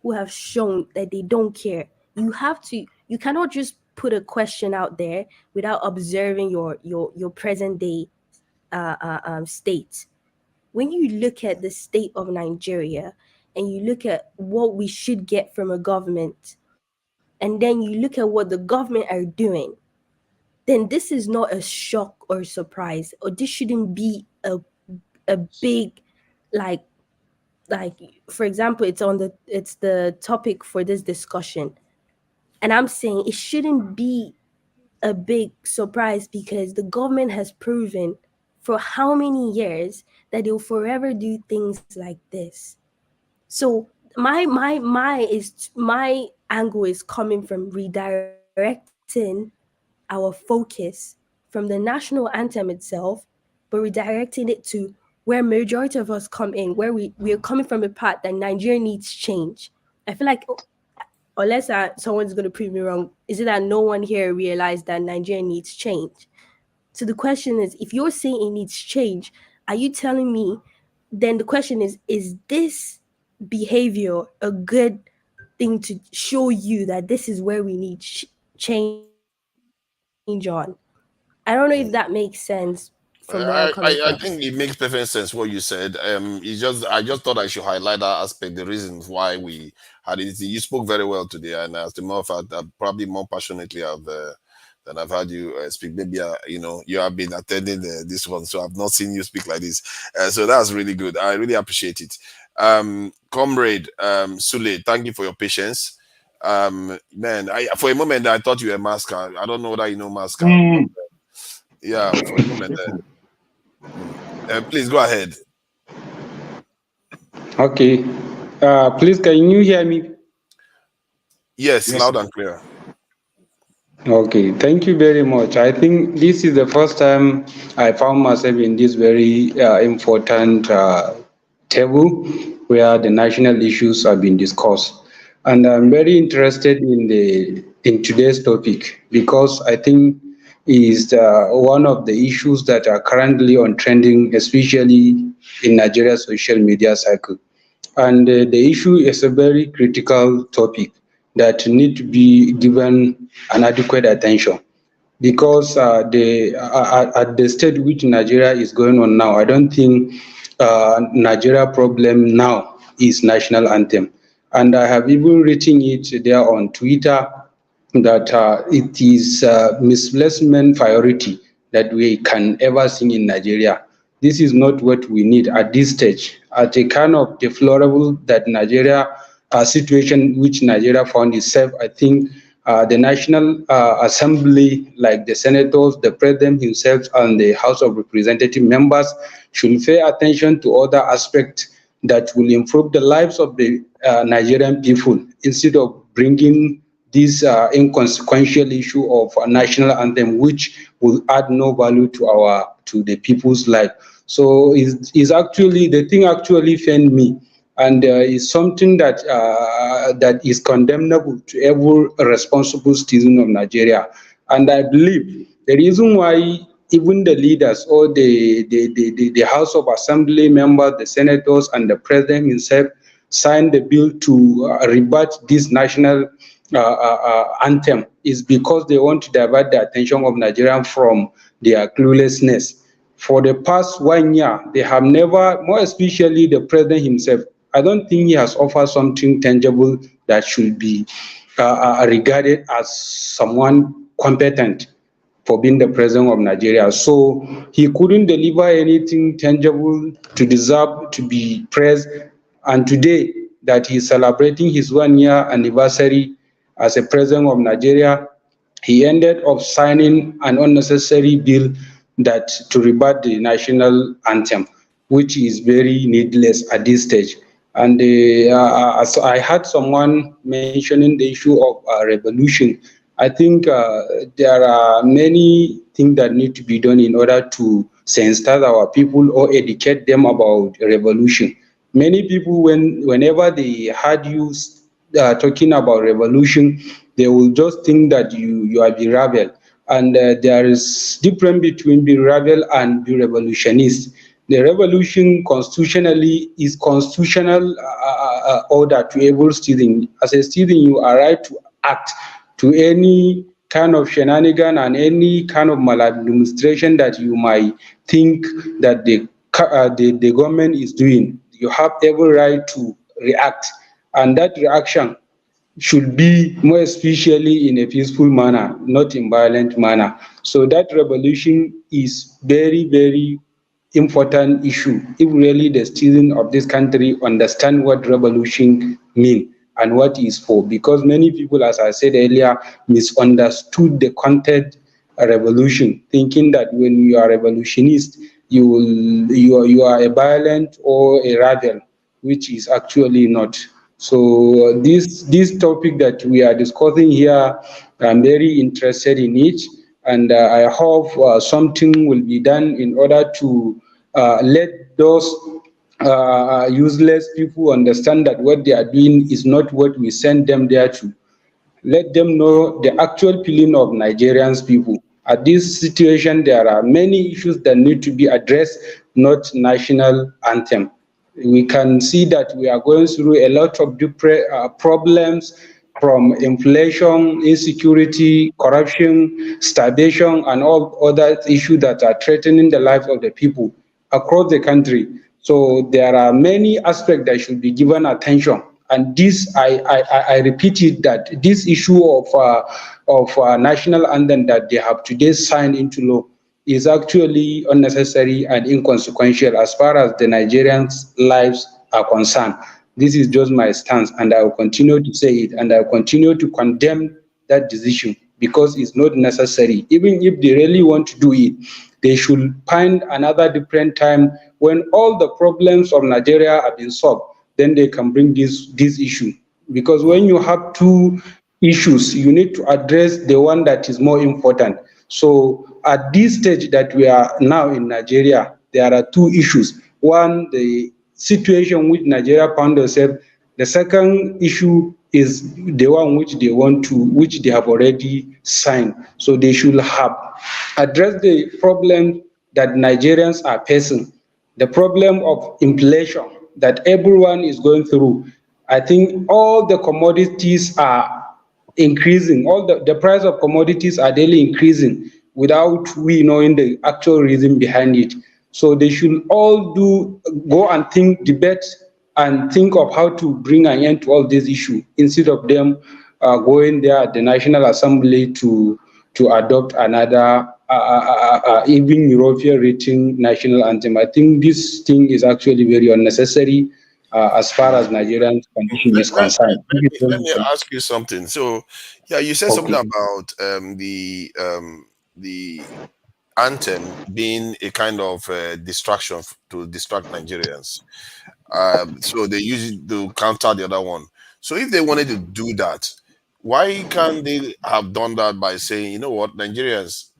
who have shown that they don't care, you cannot just put a question out there without observing your present day state. When you look at the state of Nigeria and you look at what we should get from a government, and then you look at what the government are doing, then this is not a shock or surprise, or this shouldn't be a big, like like for example, it's the topic for this discussion, and I'm saying it shouldn't be a big surprise because the government has proven for how many years that they'll forever do things like this. So my angle is coming from redirecting our focus from the national anthem itself, but redirecting it to where majority of us come in, where we are coming from a part that Nigeria needs change. I feel like, unless someone's going to prove me wrong, is it that no one here realized that Nigeria needs change? So the question is, if you're saying it needs change, are you telling me, then the question is this behavior a good thing to show you that this is where we need change on? I don't know if that makes sense from where I'm coming from. I think it makes perfect sense what you said. I just thought I should highlight that aspect, the reasons why we had it. You spoke very well today, and as the more of fact, probably more passionately than I've had you speak. Maybe you have been attending this one, so I've not seen you speak like this. So that's really good. I really appreciate it. Comrade Sule, thank you for your patience. Man, for a moment I thought you were Masca. I don't know whether you know Masca. Yeah, for a moment there. Please go ahead. Okay. Please, can you hear me? Yes, loud and clear. Okay, thank you very much. I think this is the first time I found myself in this very important table where the national issues have been discussed. And I'm very interested in today's topic because I think is one of the issues that are currently on trending, especially in Nigeria's social media cycle. And the issue is a very critical topic that need to be given an adequate attention because at the state which Nigeria is going on now, I don't think Nigeria problem now is national anthem. And I have even written it there on Twitter that it is misplacement priority that we can ever sing in Nigeria. This is not what we need at this stage. At a kind of deplorable that Nigeria situation which Nigeria found itself, I think the National Assembly, like the senators, the president himself, and the House of Representative members should pay attention to other aspects that will improve the lives of the Nigerian people instead of bringing this inconsequential issue of a national anthem, which will add no value to the people's life. So is actually the thing actually offend me, and is something that that is condemnable to every responsible citizen of Nigeria. And I believe the reason why even the leaders or the House of Assembly members, the senators, and the president himself signed the bill to rebut this national anthem is because they want to divert the attention of Nigerians from their cluelessness. For the past 1 year, they have never, more especially the president himself, I don't think he has offered something tangible that should be regarded as someone competent for being the president of Nigeria. So he couldn't deliver anything tangible to deserve to be praised. And today that he's celebrating his 1 year anniversary as a president of Nigeria, he ended up signing an unnecessary bill that to rebut the national anthem, which is very needless at this stage. And as I heard someone mentioning the issue of revolution, I think there are many things that need to be done in order to sensitize our people or educate them about revolution. Many people, whenever they heard you talking about revolution, they will just think that you are the rebel. And there is difference between the rebel and the revolutionist. The revolution constitutionally is constitutional order to every student. As a student, you are right to act to any kind of shenanigan and any kind of maladministration that you might think that the government is doing. You have every right to react, and that reaction should be more especially in a peaceful manner, not in violent manner. So that revolution is very, very important issue if really the citizens of this country understand what revolution means and what is for, because many people, as I said earlier, misunderstood the content of revolution, thinking that when you are a revolutionist, you are a violent or a rebel, which is actually not. So this topic that we are discussing here, I'm very interested in it, and I hope something will be done in order to let those useless people understand that what they are doing is not what we send them there to. Let them know the actual feeling of Nigerians people. At this situation, there are many issues that need to be addressed, not national anthem. We can see that we are going through a lot of different problems, from inflation, insecurity, corruption, starvation, and all other issues that are threatening the lives of the people across the country. So there are many aspects that should be given attention. And this, I repeat it, that this issue of national anthem that they have today signed into law is actually unnecessary and inconsequential as far as the Nigerians' lives are concerned. This is just my stance, and I will continue to say it, and I will continue to condemn that decision because it's not necessary. Even if they really want to do it, they should find another different time when all the problems of Nigeria have been solved. Then they can bring this issue. Because when you have two issues, you need to address the one that is more important. So at this stage that we are now in Nigeria, there are two issues. One, the situation which Nigeria found herself. The second issue is the one which they have already signed. So they should have addressed the problem that Nigerians are facing, the problem of inflation that everyone is going through. I think all the commodities are increasing. All the price of commodities are daily increasing without we knowing the actual reason behind it. So they should all go and debate and think of how to bring an end to all this issue instead of them going there at the National Assembly to adopt another even European written national anthem. I think this thing is actually very unnecessary as far as Nigerian condition is concerned. Let me ask you something. So, yeah, you said something about the anthem being a kind of distraction to distract Nigerians. So they use it to counter the other one. So if they wanted to do that, why can't they have done that by saying, you know what, Nigerians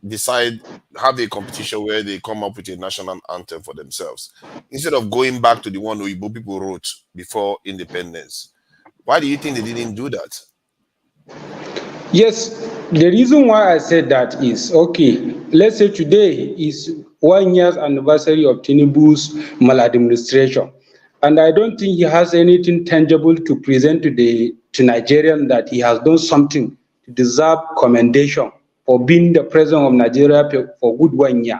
have a competition where they come up with a national anthem for themselves, instead of going back to the one Igbo people wrote before independence? Why do you think they didn't do that? Yes, the reason why I said that is, okay, let's say today is 1 year anniversary of Tinubu's maladministration. And I don't think he has anything tangible to present to Nigerian that he has done something to deserve commendation for being the president of Nigeria for good 1 year.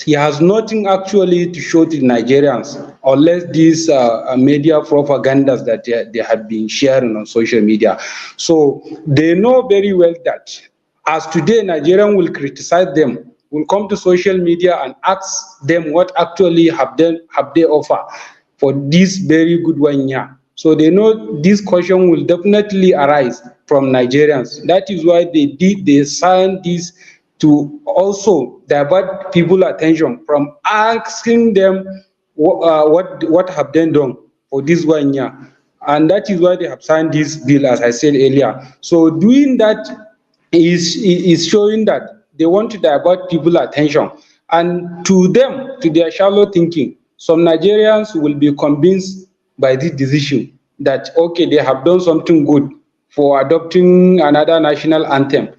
He has nothing actually to show to Nigerians, unless these media propagandas that they have been sharing on social media. So they know very well that as today Nigerians will criticize them, will come to social media and ask them what actually have they offer for this very good 1 year. So they know this question will definitely arise from Nigerians. That is why they signed this to also divert people's attention from asking them what have they done for this 1 year. And that is why they have signed this bill, as I said earlier. So doing that is showing that they want to divert people's attention. And to them, to their shallow thinking, some Nigerians will be convinced by this decision that, okay, they have done something good for adopting another national anthem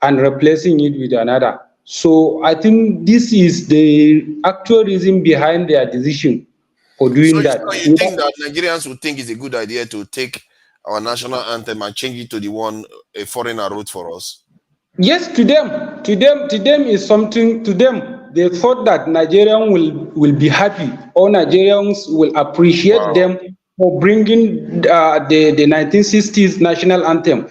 and replacing it with another. So I think this is the actual reason behind their decision for doing that. So you think that Nigerians would think it's a good idea to take our national anthem and change it to the one a foreigner wrote for us? Yes, to them is something. To them, they thought that Nigerians will be happy, or Nigerians will appreciate them for bringing the 1960s national anthem,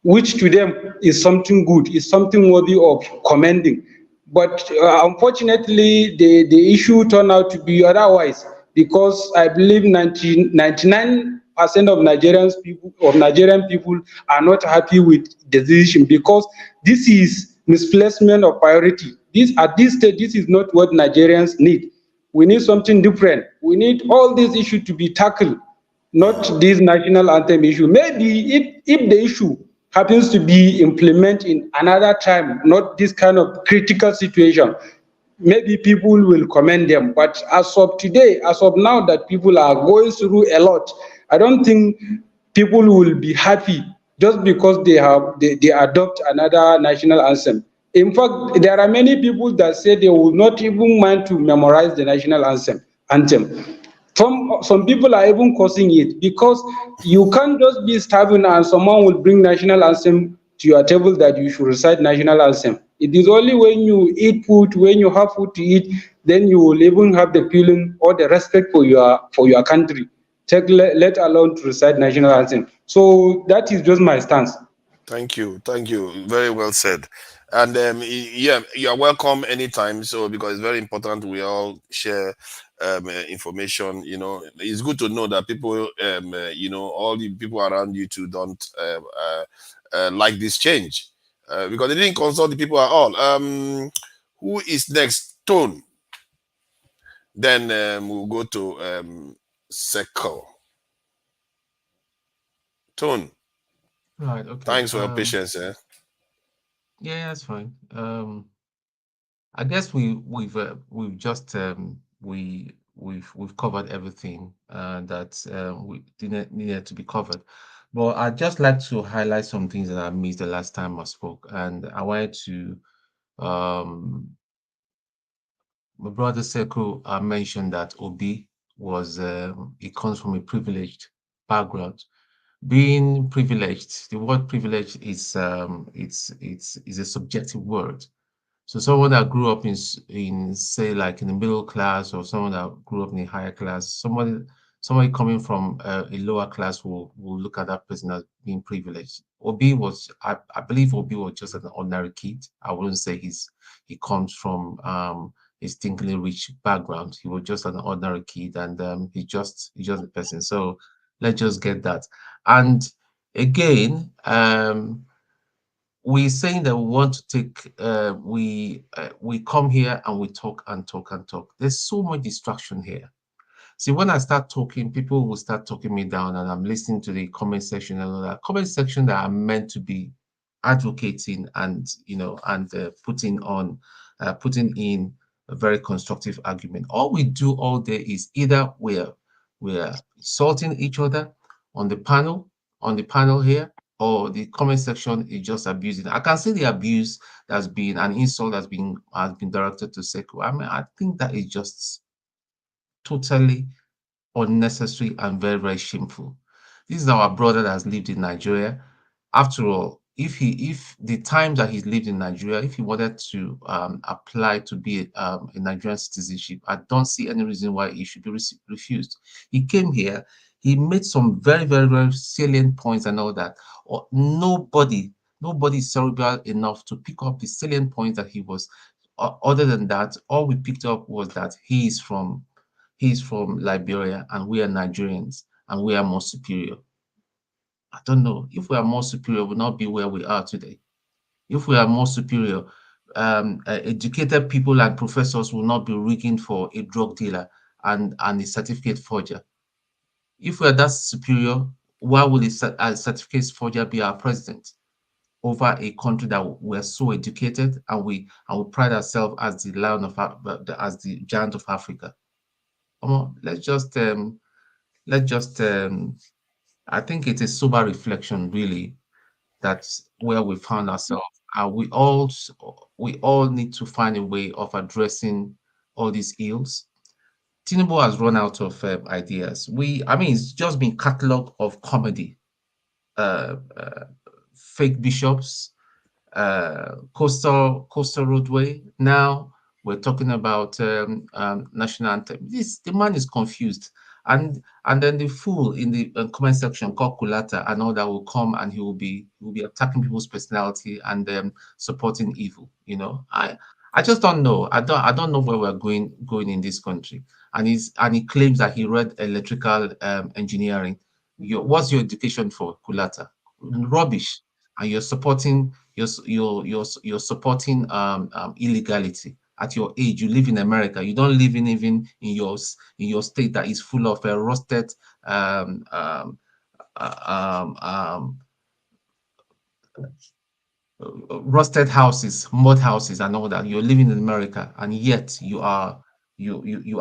which to them is something good, is something worthy of commending. But unfortunately, the issue turned out to be otherwise, because I believe 99% of Nigerian people are not happy with the decision, because this is misplacement of priority. At this stage, this is not what Nigerians need. We need something different. We need all these issues to be tackled, not this national anthem issue. Maybe if the issue happens to be implemented in another time, not this kind of critical situation, maybe people will commend them. But as of today, as of now, that people are going through a lot, I don't think people will be happy just because they adopt another national anthem. In fact, there are many people that say they will not even mind to memorize the national anthem. Some people are even causing it, because you can't just be starving and someone will bring national anthem to your table that you should recite national anthem. It is only when you eat food, when you have food to eat, then you will even have the feeling or the respect for your country, let alone to recite national anthem. So that is just my stance. Thank you. Very well said. And yeah, you are welcome anytime. So, because it's very important we all share information. It's good to know that people, all the people around you too don't like this change, because they didn't consult the people at all. Who is next? Tone. Then we'll go to Seko. Tone. Right. Okay. Thanks for your patience. Yeah, that's fine. I guess we've just we've covered everything that we needed to be covered. But I'd just like to highlight some things that I missed the last time I spoke, and I wanted to my brother Seko mentioned that Obi was he comes from a privileged background. Being privileged, the word privilege is it's a subjective word. So someone that grew up in say like in the middle class, or someone that grew up in a higher class, somebody coming from a lower class will look at that person as being privileged. Obi was, I believe Obi was just an ordinary kid. I wouldn't say he comes from a stinkingly rich background. He was just an ordinary kid, and he's just a person. So let's just get that. And again, we're saying that we want to take we come here and we talk and talk and talk. There's so much distraction here. See, when I start talking, people will start talking me down, and I'm listening to the comment section and all that. Comment section that are meant to be advocating and putting in a very constructive argument. All we do all day is either we're insulting each other on the panel here, or the comment section is just abusing. I can see the abuse that's been an insult has been directed to Seko. I mean, I think that is just totally unnecessary and very, very shameful. This is our brother that has lived in Nigeria. After all, if the time that he's lived in Nigeria, if he wanted to apply to be a Nigerian citizenship, I don't see any reason why he should be refused. He came here, he made some very, very, very salient points and all that. Or nobody is cerebral enough to pick up the salient points that he was. Other than that, all we picked up was that he's from Liberia and we are Nigerians and we are more superior. I don't know. If we are more superior, we'll not be where we are today. If we are more superior, educated people and professors will not be rigging for a drug dealer and a certificate forger. If we're that superior, why would a certificate forger be our president over a country that we're so educated and we pride ourselves as the lion of as the giant of Africa? Come on, let's just I think it's a sober reflection, really, that's where we found ourselves. And we all need to find a way of addressing all these ills. Tinubu has run out of ideas. I mean, it's just been catalog of comedy, fake bishops, coastal roadway. Now we're talking about national anthem. The man is confused, and then the fool in the comment section called Kulata and all that will come and he will be attacking people's personality and supporting evil. You know, I just don't know. I don't know where we're going in this country. And he claims that he read electrical engineering. What's your education for, Kulata? Rubbish. And you're supporting illegality. At your age, you live in America. You don't live even in your state that is full of rusted rusted houses, mud houses, and all that. You're living in America, and yet you are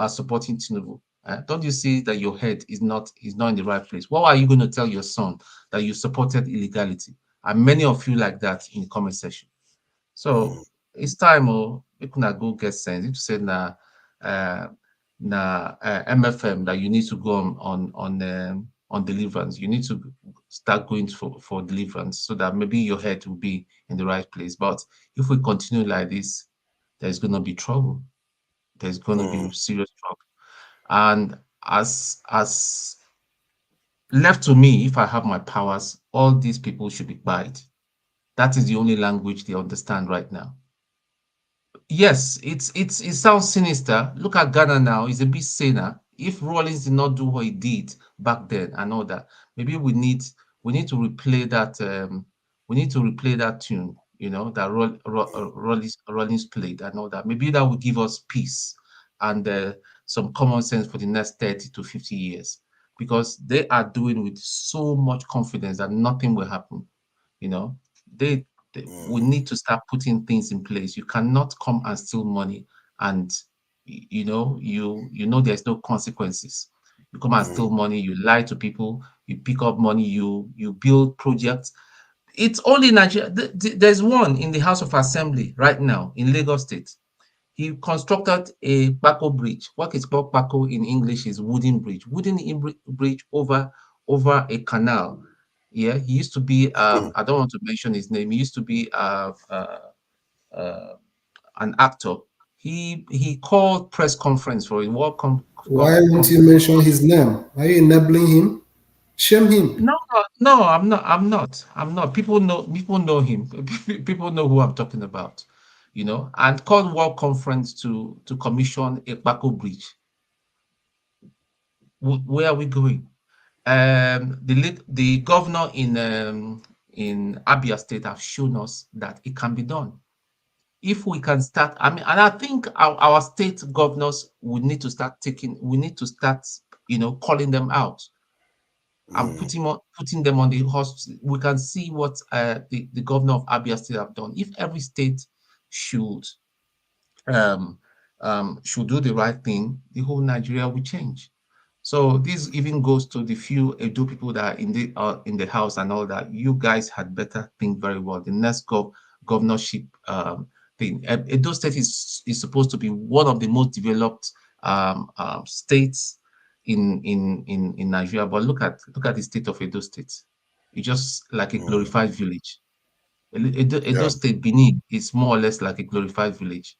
supporting Tinubu. Don't you see that your head is not in the right place? What are you going to tell your son that you supported illegality? And many of you like that in the comment section. So it's time, we could go get sense. If you say MFM that you need to go on deliverance, you need to start going for deliverance so that maybe your head will be in the right place. But if we continue like this, there's going to be trouble. There's going to be serious trouble. And as left to me, if I have my powers, all these people should be quiet. That is the only language they understand right now. Yes, it sounds sinister. Look at Ghana now; it's a bit saner. If Rawlings did not do what he did back then and all that, maybe we need to replay that. We need to replay that tune, you know, that Rawlings played and all that. Maybe that would give us peace and some common sense for the next 30 to 50 years, because they are doing with so much confidence that nothing will happen. You know, we need to start putting things in place. You cannot come and steal money and you know there's no consequences. You come and steal money, you lie to people, you pick up money, you build projects. It's only Nigeria. There's one in the House of Assembly right now in Lagos State. He constructed a Paco bridge. What is called Paco in English is wooden bridge. Bridge over a canal. Yeah, he used to be. I don't want to mention his name. He used to be an actor. He called press conference for a World Why won't you mention his name? Are you enabling him? Shame him. No, I'm not. People know him. People know who I'm talking about, you know, and called World Conference to commission a Paco bridge. Where are we going? The governor in Abia State have shown us that it can be done. If we can start, I mean, and I think our state governors would need to start calling them out and putting them on the horse. We can see what the governor of Abia State have done. If every state should do the right thing, the whole Nigeria will change. So this even goes to the few Edo people that are in the house and all that. You guys had better think very well. The next governorship thing. Edo State is supposed to be one of the most developed states in Nigeria. But look at the state of Edo State. It's just like a glorified village. Edo State, Benin, is more or less like a glorified village.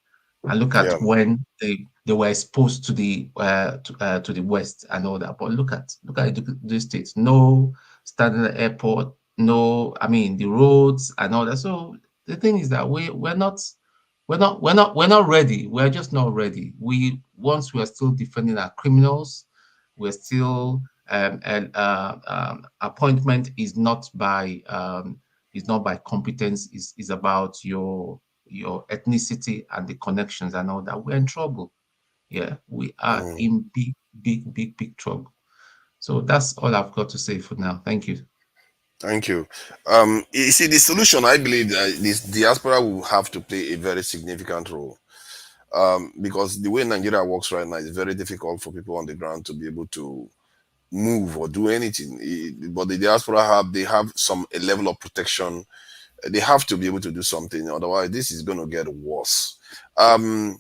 And look at when they were exposed to the West and all that. But look at the states. No standard airport. No, I mean the roads and all that. So the thing is that we're not ready. We're just not ready. Once we are still defending our criminals, we're still appointment is not by competence. Is about your your ethnicity and the connections and all that, we're in trouble. Yeah, we are in big trouble. So that's all I've got to say for now. Thank you. Thank you. You see, the solution, I believe that this diaspora will have to play a very significant role. Because the way Nigeria works right now is very difficult for people on the ground to be able to move or do anything. But the diaspora they have a level of protection. They have to be able to do something. Otherwise, this is going to get worse. Okay.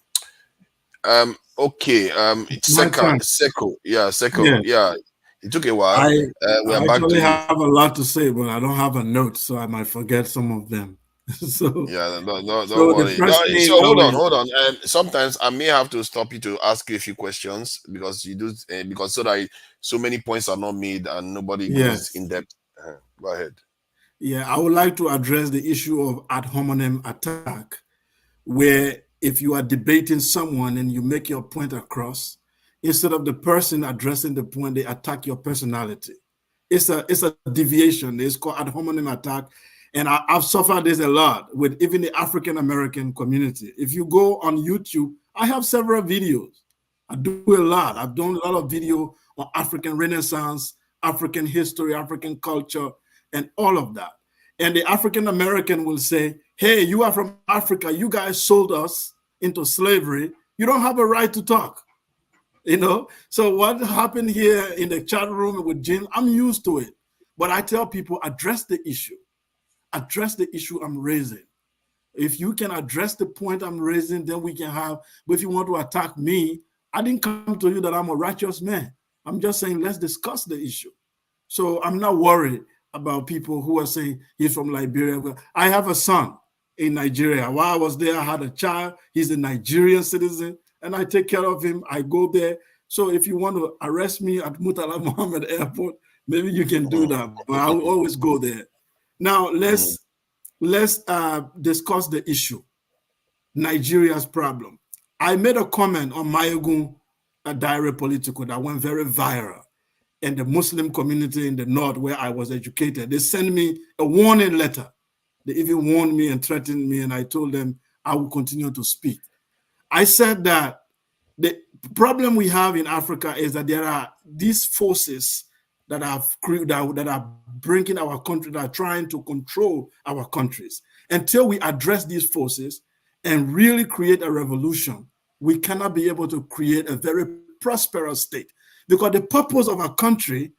Seko. Yeah. It took a while. I We're back to you. have a lot to say, but I don't have a note, so I might forget some of them. So yeah, don't worry. So hold on. Sometimes I may have to stop you to ask you a few questions because you do because so many points are not made and nobody goes in depth. Go ahead. Yeah, I would like to address the issue of ad hominem attack, where if you are debating someone and you make your point across, instead of the person addressing the point, they attack your personality. It's a deviation. It's called ad hominem attack. And I've suffered this a lot with even the African-American community. If you go on YouTube, I have several videos. I do a lot. I've done a lot of video on African Renaissance, African history, African culture, and all of that. And the African-American will say, hey, you are from Africa. You guys sold us into slavery. You don't have a right to talk. You know, so what happened here in the chat room with Jim, I'm used to it. But I tell people, address the issue. Address the issue I'm raising. If you can address the point I'm raising, then we can have, but if you want to attack me, I didn't come to you that I'm a righteous man. I'm just saying, let's discuss the issue. So I'm not worried about people who are saying he's from Liberia. I have a son in Nigeria. While I was there, I had a child. He's a Nigerian citizen, and I take care of him. I go there. So if you want to arrest me at Murtala Mohammed Airport, maybe you can do that, but I'll always go there. Now, let's discuss the issue, Nigeria's problem. I made a comment on Mayegun Diary Politico that went very viral. And the Muslim community in the North where I was educated, they sent me a warning letter. They even warned me and threatened me, and I told them I will continue to speak. I said that the problem we have in Africa is that there are these forces that are bringing our country, that are trying to control our countries. Until we address these forces and really create a revolution, we cannot be able to create a very prosperous state. Because the purpose of our country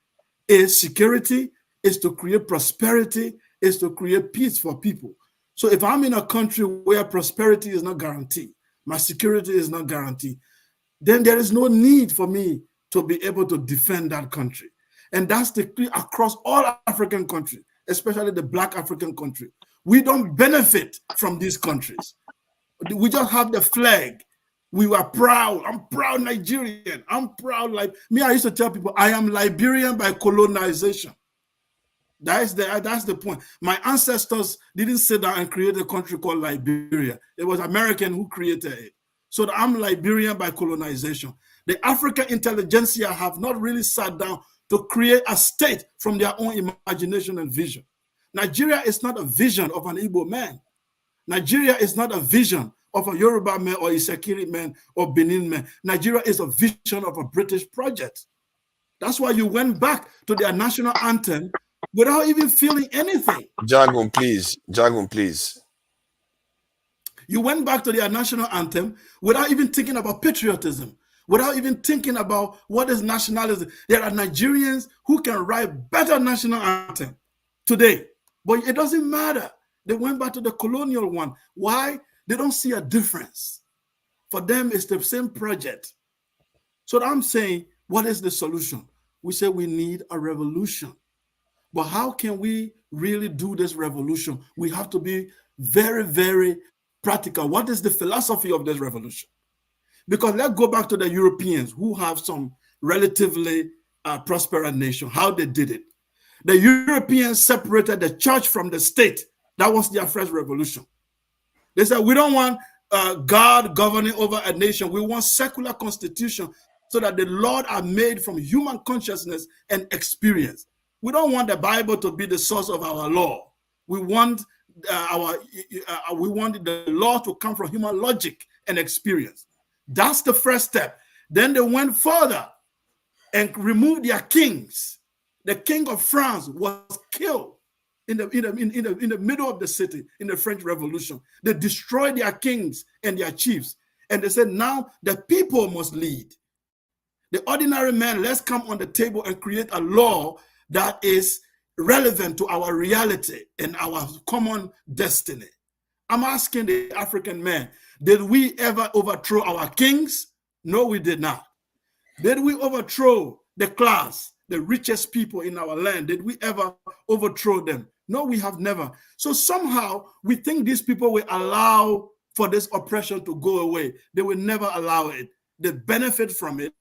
is security, is to create prosperity, is to create peace for people. So if I'm in a country where prosperity is not guaranteed, my security is not guaranteed, then there is no need for me to be able to defend that country. And that's the clear across all African countries, especially the Black African country. We don't benefit from these countries. We just have the flag. We were proud. I'm proud Nigerian. I'm proud. Like me, I used to tell people, I am Liberian by colonization. That's the point. My ancestors didn't sit down and create a country called Liberia. It was American who created it. So I'm Liberian by colonization. The African intelligentsia have not really sat down to create a state from their own imagination and vision. Nigeria is not a vision of an Igbo man. Nigeria is not a vision of a Yoruba man or Isekiri man or Benin man. Nigeria is a vision of a British project. That's why you went back to their national anthem without even feeling anything. Jargon, please. Jargon, please. You went back to their national anthem without even thinking about patriotism, without even thinking about what is nationalism. There are Nigerians who can write better national anthem today, but it doesn't matter. They went back to the colonial one. Why? They don't see a difference. For them, it's the same project. So I'm saying, what is the solution? We say we need a revolution. But how can we really do this revolution? We have to be very, very practical. What is the philosophy of this revolution? Because let's go back to the Europeans who have some relatively prosperous nation, how they did it. The Europeans separated the church from the state. That was their first revolution. They said, we don't want God governing over a nation. We want secular constitution so that the laws are made from human consciousness and experience. We don't want the Bible to be the source of our law. We want we want the law to come from human logic and experience. That's the first step. Then they went further and removed their kings. The king of France was killed in the middle of the city in the French Revolution. They destroyed their kings and their chiefs. And they said, now the people must lead. The ordinary man, let's come on the table and create a law that is relevant to our reality and our common destiny. I'm asking the African man, did we ever overthrow our kings? No, we did not. Did we overthrow the class, the richest people in our land? Did we ever overthrow them? No, we have never. So somehow we think these people will allow for this oppression to go away. They will never allow it. They benefit from it.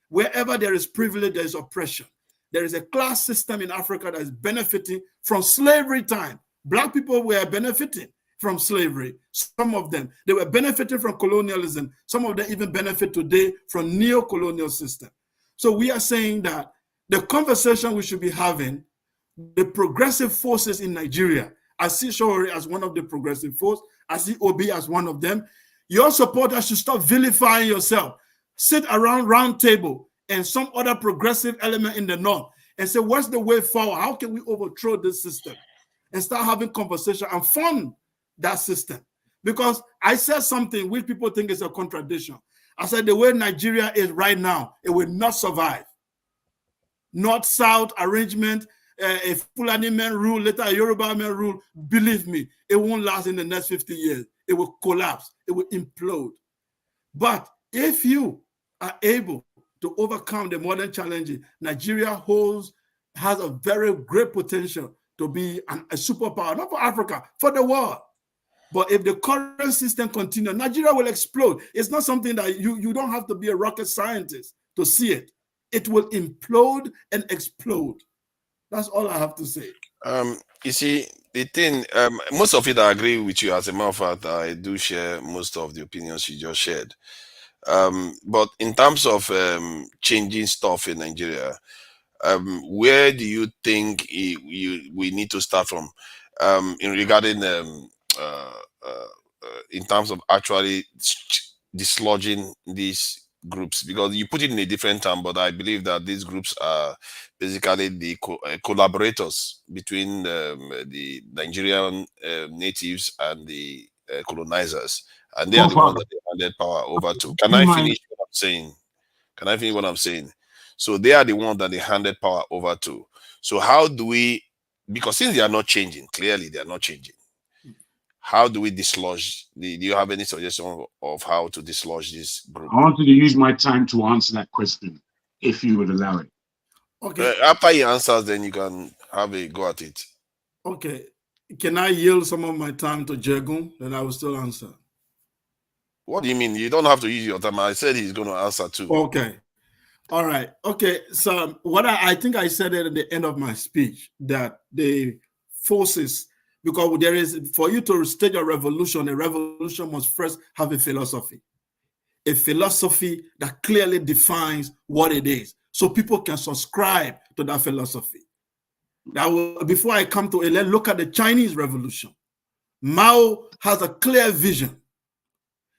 Wherever there is privilege, there is oppression. There is a class system in Africa that is benefiting from slavery time. Black people were benefiting from slavery. Some of them, they were benefiting from colonialism. Some of them even benefit today from neo-colonial system. So we are saying that the conversation we should be having, the progressive forces in Nigeria, I see Shawari as one of the progressive forces. I see Obi as one of them. Your supporters should stop vilifying yourself. Sit around round table and some other progressive element in the north and say, what's the way forward? How can we overthrow this system? And start having conversation and fund that system. Because I said something which people think is a contradiction. I said the way Nigeria is right now, it will not survive. North-South arrangement, a Fulani man rule, later a Yoruba man rule, believe me, it won't last in the next 50 years. It will collapse. It will implode. But if you are able to overcome the modern challenges, Nigeria has a very great potential to be a superpower, not for Africa, for the world. But if the current system continues, Nigeria will explode. It's not something that you don't have to be a rocket scientist to see it. It will implode and explode. That's all I have to say. You see, the thing, most of it I agree with you. As a matter of fact, I do share most of the opinions you just shared. But in terms of changing stuff in Nigeria, where do you think we need to start from in terms of actually dislodging these groups? Because you put it in a different term, but I believe that these groups are basically the collaborators between the Nigerian natives and the colonizers, and they are the ones that they handed power over to. Can I finish what I'm saying? Can I finish what I'm saying? So they are the ones that they handed power over to. So how do we, because since they are not changing, clearly they are not changing, how do we dislodge do you have any suggestion of how to dislodge this group? I wanted to use my time to answer that question, if you would allow it. Okay. After he answers, then you can have a go at it. Okay. Can I yield some of my time to Jegun? Then I will still answer. What do you mean? You don't have to use your time. I said he's going to answer too. Okay. All right. Okay. So what I think I said it at the end of my speech, that the forces, because there is, for you to stage a revolution must first have a philosophy that clearly defines what it is, so people can subscribe to that philosophy. Before I come to it, let's look at the Chinese Revolution. Mao has a clear vision.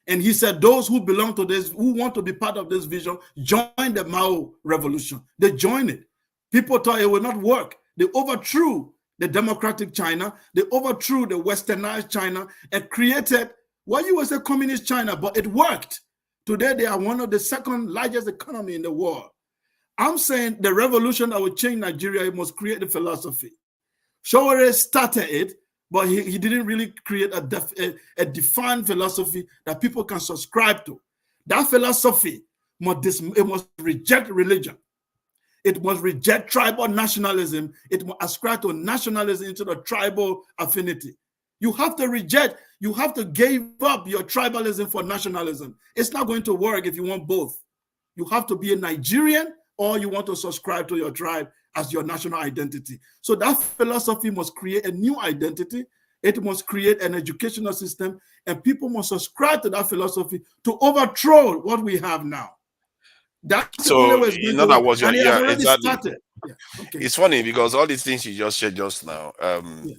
And he said, those who belong to this, who want to be part of this vision, join the Mao Revolution. They joined it. People thought it would not work. They overthrew the democratic China. They overthrew the westernized China and created what you would say communist China, but it worked. Today, they are one of the second largest economy in the world. I'm saying the revolution that will change Nigeria must create the philosophy. Shawari started it, but he didn't really create a defined philosophy that people can subscribe to. That philosophy must reject religion. It must reject tribal nationalism. It must ascribe to nationalism into the tribal affinity. You have to reject, you have to give up your tribalism for nationalism. It's not going to work if you want both. You have to be a Nigerian, or you want to subscribe to your tribe as your national identity. So that philosophy must create a new identity. It must create an educational system, and people must subscribe to that philosophy to overthrow what we have now. That's the only So way it's going in to other work. words, And it has yeah, already exactly. started. Yeah. Okay. It's funny because all these things you just shared just now,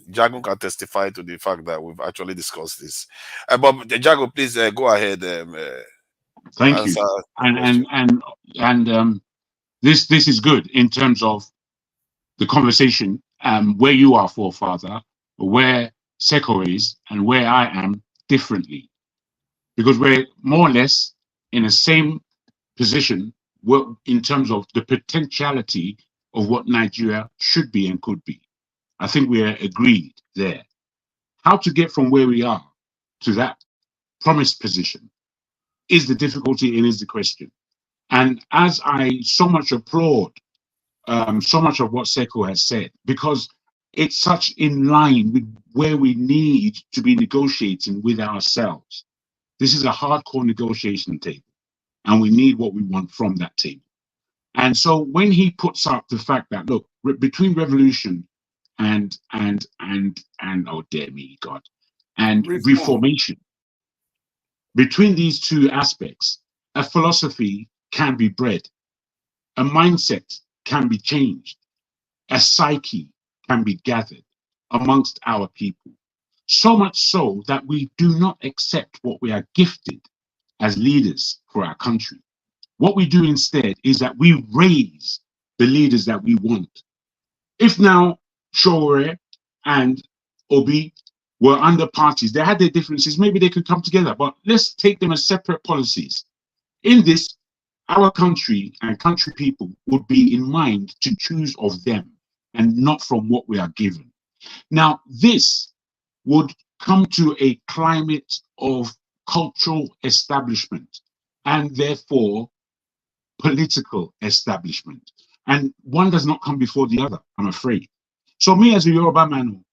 Jago can testify to the fact that we've actually discussed this. But Jago, please go ahead. Thank Answer you. the question. And this is good in terms of the conversation, where you are, forefather, where Seko is, and where I am differently, because we're more or less in the same position in terms of the potentiality of what Nigeria should be and could be. I think we are agreed there. How to get from where we are to that promised position is the difficulty and is the question. And as I so much applaud so much of what Seko has said, because it's such in line with where we need to be negotiating with ourselves. This is a hardcore negotiation table, and we need what we want from that table. And so when he puts up the fact that, look, between revolution and oh dear me, God, and reformation, between these two aspects, a philosophy can be bred, a mindset can be changed, a psyche can be gathered amongst our people. So much so that we do not accept what we are gifted as leaders for our country. What we do instead is that we raise the leaders that we want. If now Shore and Obi were under parties, they had their differences, maybe they could come together, but let's take them as separate policies. In this, our country and country people would be in mind to choose of them and not from what we are given. Now, this would come to a climate of cultural establishment and therefore political establishment. And one does not come before the other, I'm afraid. So me as a Yoruba man,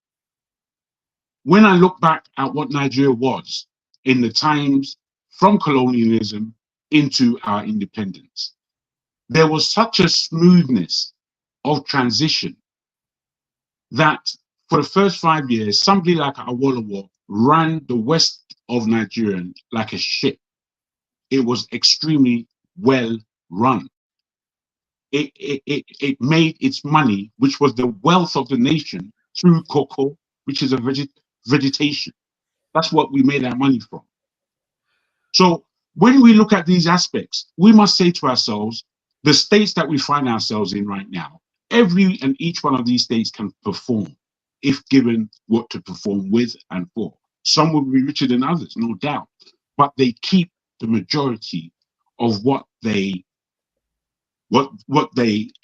when I look back at what Nigeria was in the times from colonialism into our independence, there was such a smoothness of transition that for the first 5 years, somebody like Awolowo ran the west of Nigeria like a ship. It was extremely well run. It made its money, which was the wealth of the nation, through cocoa, which is a vegetation. That's what we made our money from. So when we look at these aspects, we must say to ourselves, the states that we find ourselves in right now, every and each one of these states can perform if given what to perform with and for. Some will be richer than others, no doubt, but they keep the majority of what they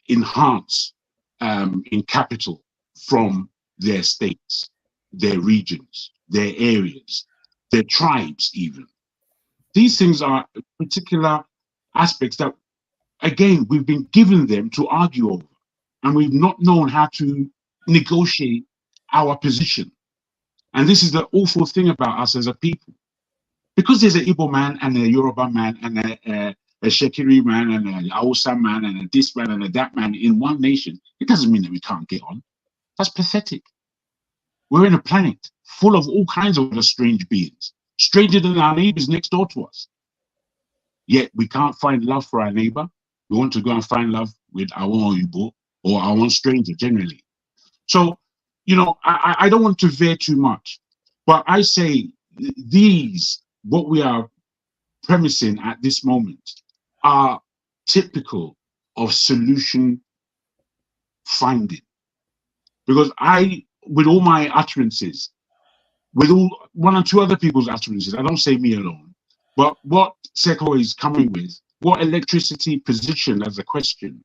enhance in capital from their states, their regions, their areas, their tribes even. These things are particular aspects that, again, we've been given them to argue over, and we've not known how to negotiate our position. And this is the awful thing about us as a people. Because there's an Igbo man and a Yoruba man and a Shekiri man and an Hausa man and a this man and a that man in one nation, it doesn't mean that we can't get on. That's pathetic. We're in a planet full of all kinds of other strange beings, stranger than our neighbors next door to us. Yet we can't find love for our neighbor. We want to go and find love with our own Igbo or our own stranger generally. So, you know, I don't want to veer too much, but I say these, what we are premising at this moment, are typical of solution finding. Because with all my utterances, with all one or two other people's utterances, I don't say me alone, but what Seko is coming with, what electricity position as a question.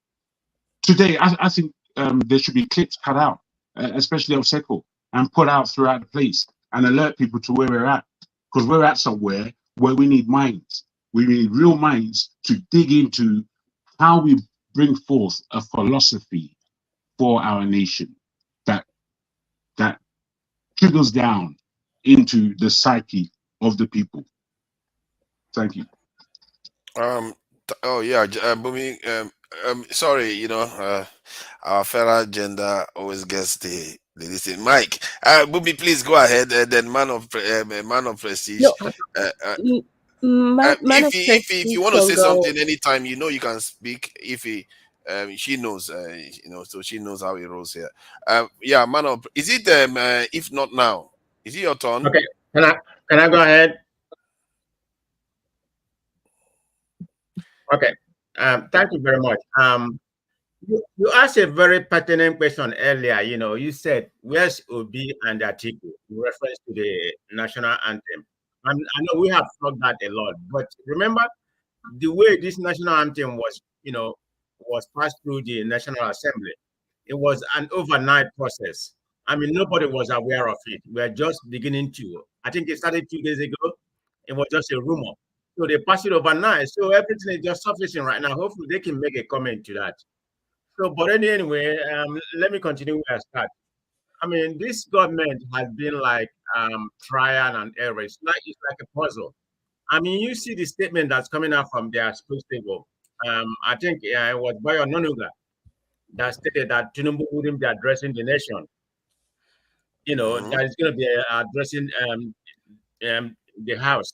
Today, I think there should be clips cut out, especially of Seko, and put out throughout the place and alert people to where we're at. Because we're at somewhere where we need minds. We need real minds to dig into how we bring forth a philosophy for our nation that trickles down into the psyche of the people. Thank you. Oh yeah, Bumi, sorry, you know, our fellow gender always gets the listen. Mike, Bumi, please go ahead. Then man of prestige. No, Man of If you Prestige want to can say go. something anytime, you know you can speak. She knows, so she knows how it rolls here. Yeah, man of, is it if not now, is it your turn? Okay, can I go ahead? Okay. Thank you very much. You asked a very pertinent question earlier. You said, where's Obi and Atiku in reference to the national anthem? I know we have talked that a lot, but remember the way this national anthem was passed through the National Assembly. It was an overnight process. I mean, nobody was aware of it. We are just beginning to. I think it started 2 days ago. It was just a rumor. So they passed it overnight. So everything is just surfacing right now. Hopefully, they can make a comment to that. So, but anyway, let me continue where I start. I mean, this government has been like trial and error. It's like a puzzle. I mean, you see the statement that's coming out from their space table. I think it was Bayo Nonuga that stated that Tinubu wouldn't be addressing the nation. That is going to be addressing the house.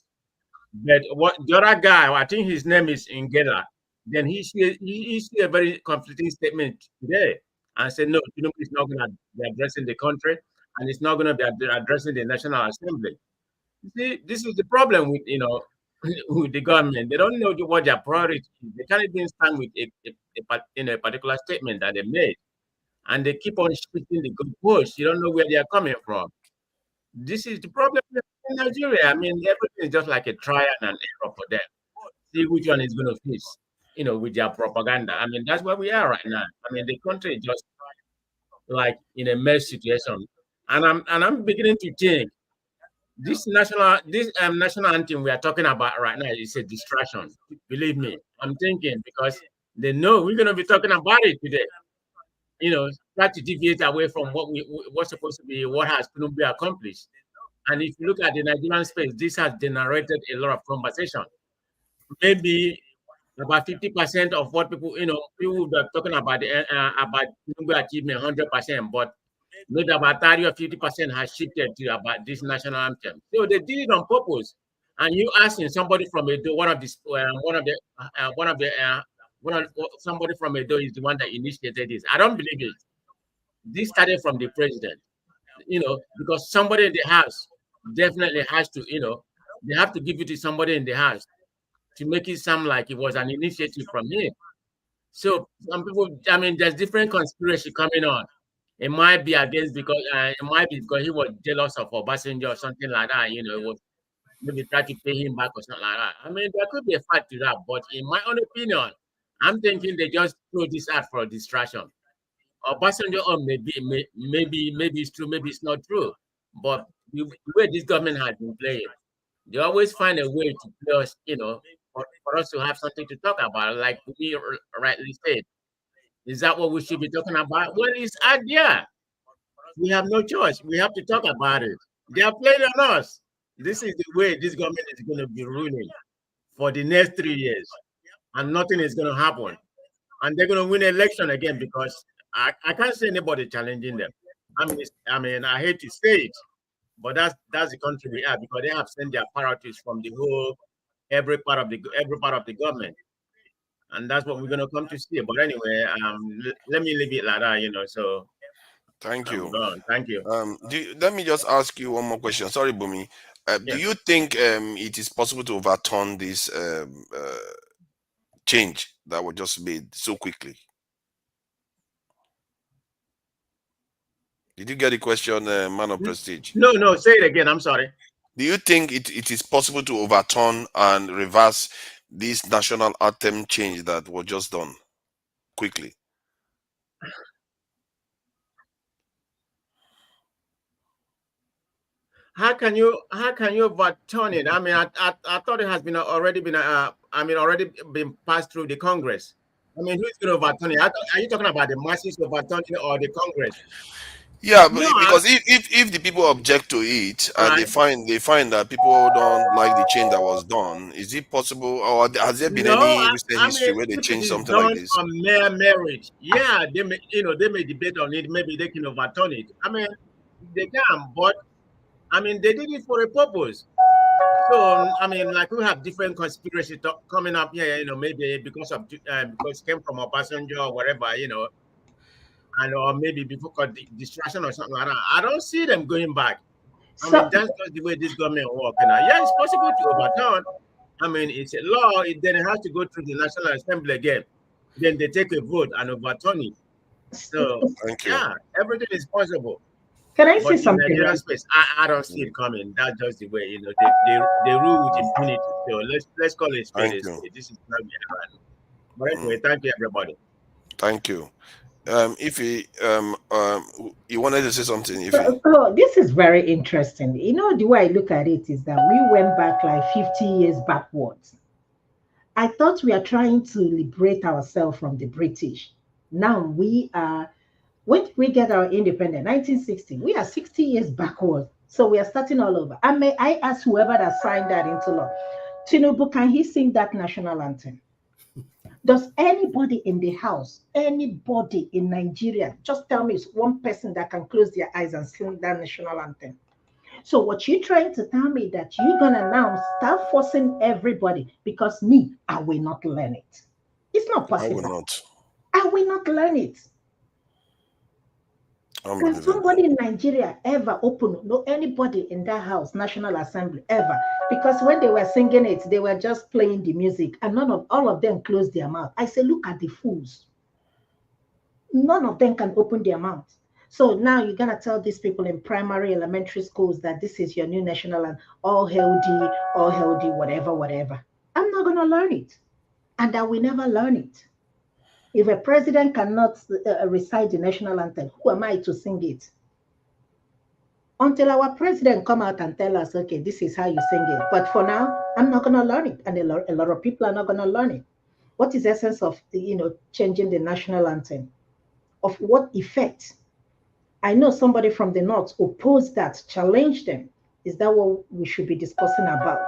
But what the other guy, I think his name is Ingela, then he issued a very conflicting statement today and said, no, Tinubu is not going to be addressing the country and it's not going to be addressing the National Assembly. You see, this is the problem with, with the government. They don't know what their priority is. They can't even stand with a particular statement that they made. And they keep on shifting the goalposts. You don't know where they are coming from. This is the problem in Nigeria. I mean, everything is just like a trial and error for them. See which one is going to face, with their propaganda. I mean, that's where we are right now. I mean, the country is just like in a mess situation. And I'm beginning to think this national anthem we are talking about right now is a distraction. Believe me, I'm thinking because they know we're going to be talking about it today. Try to deviate away from what's supposed to be what has to be accomplished. And if you look at the Nigerian space, this has generated a lot of conversation. Maybe about 50% of what people are talking about Tinubu achievement 100%, but maybe about 30 or 50% has shifted to about this national anthem. So they did it on purpose. And you asking somebody from Edo, somebody from Edo is the one that initiated this. I don't believe it. This started from the president, because somebody in the house definitely has to, they have to give it to somebody in the house to make it sound like it was an initiative from him. So some people, I mean, there's different conspiracy coming on. It might be against because he was jealous of Obasanjo or something like that. It was maybe try to pay him back or something like that. I mean, there could be a fact to that, but in my own opinion, I'm thinking they just throw this out for a distraction. Obasanjo, or maybe it's true, maybe it's not true. But the way this government has been playing, they always find a way to play us, for us to have something to talk about. Like we rightly said, is that what we should be talking about? Well, it's out there. We have no choice. We have to talk about it. They are playing on us. This is the way this government is going to be ruling for the next 3 years, and nothing is going to happen. And they're going to win election again because I can't see anybody challenging them. I mean, I hate to say it, but that's the country we are because they have sent their priorities from every part of the government, and that's what we're going to come to see. But anyway, let me leave it like that, So Thank you. Thank you. Let me just ask you one more question. Sorry, Bumi. Do you think it is possible to overturn this change that was just made so quickly? Did you get the question, man of prestige? No, say it again. I'm sorry. Do you think it is possible to overturn and reverse this national anthem change that was just done quickly? How can you overturn it? I mean, I thought it has already been passed through the Congress. I mean, who's going to overturn it? Are you talking about the masses overturning it or the Congress? Yeah, because if the people object to it and they find that people don't like the change that was done, is it possible, or has there been any recent history where they changed something like this? On mere merit, yeah, they may debate on it. Maybe they can overturn it. I mean, they can, but I mean, they did it for a purpose. So I mean, like we have different conspiracy coming up here, maybe because because it came from Obasanjo or whatever, and or maybe before distraction or something like that. I don't see them going back. I mean, that's just the way this government works. Yeah, it's possible to overturn. I mean, it's a law. Then it has to go through the National Assembly again. Then they take a vote and overturn it. So yeah, everything is possible. Can I But say in something? Nigerian Right? space, I don't see it coming. That's just the way, they rule with impunity. So let's call it spade a spade. This is not going around. But anyway, thank you, everybody. Thank you. If you wanted to say something, if So this is very interesting. The way I look at it is that we went back like 50 years backwards. I thought we are trying to liberate ourselves from the British. Now we are, when did we get our independence? 1960. We are 60 years backward. So we are starting all over. And may I ask whoever that signed that into law, Tinubu, can he sing that national anthem? Does anybody in the house, anybody in Nigeria, just tell me it's one person that can close their eyes and sing that national anthem? So what you're trying to tell me that you're gonna now start forcing everybody because me, I will not learn it. It's not possible. I will not learn it. Can somebody in Nigeria ever open, no anybody in that house, National Assembly, ever? Because when they were singing it, they were just playing the music and all of them closed their mouth. I say, look at the fools. None of them can open their mouth. So now you're going to tell these people in primary, elementary schools that this is your new national and all healthy, whatever, whatever. I'm not going to learn it. And I will never learn it. If a president cannot recite the national anthem, who am I to sing it? Until our president come out and tell us, okay, this is how you sing it. But for now, I'm not going to learn it. And a lot of people are not going to learn it. What is the essence of, changing the national anthem? Of what effect? I know somebody from the north opposed that, challenged them. Is that what we should be discussing about?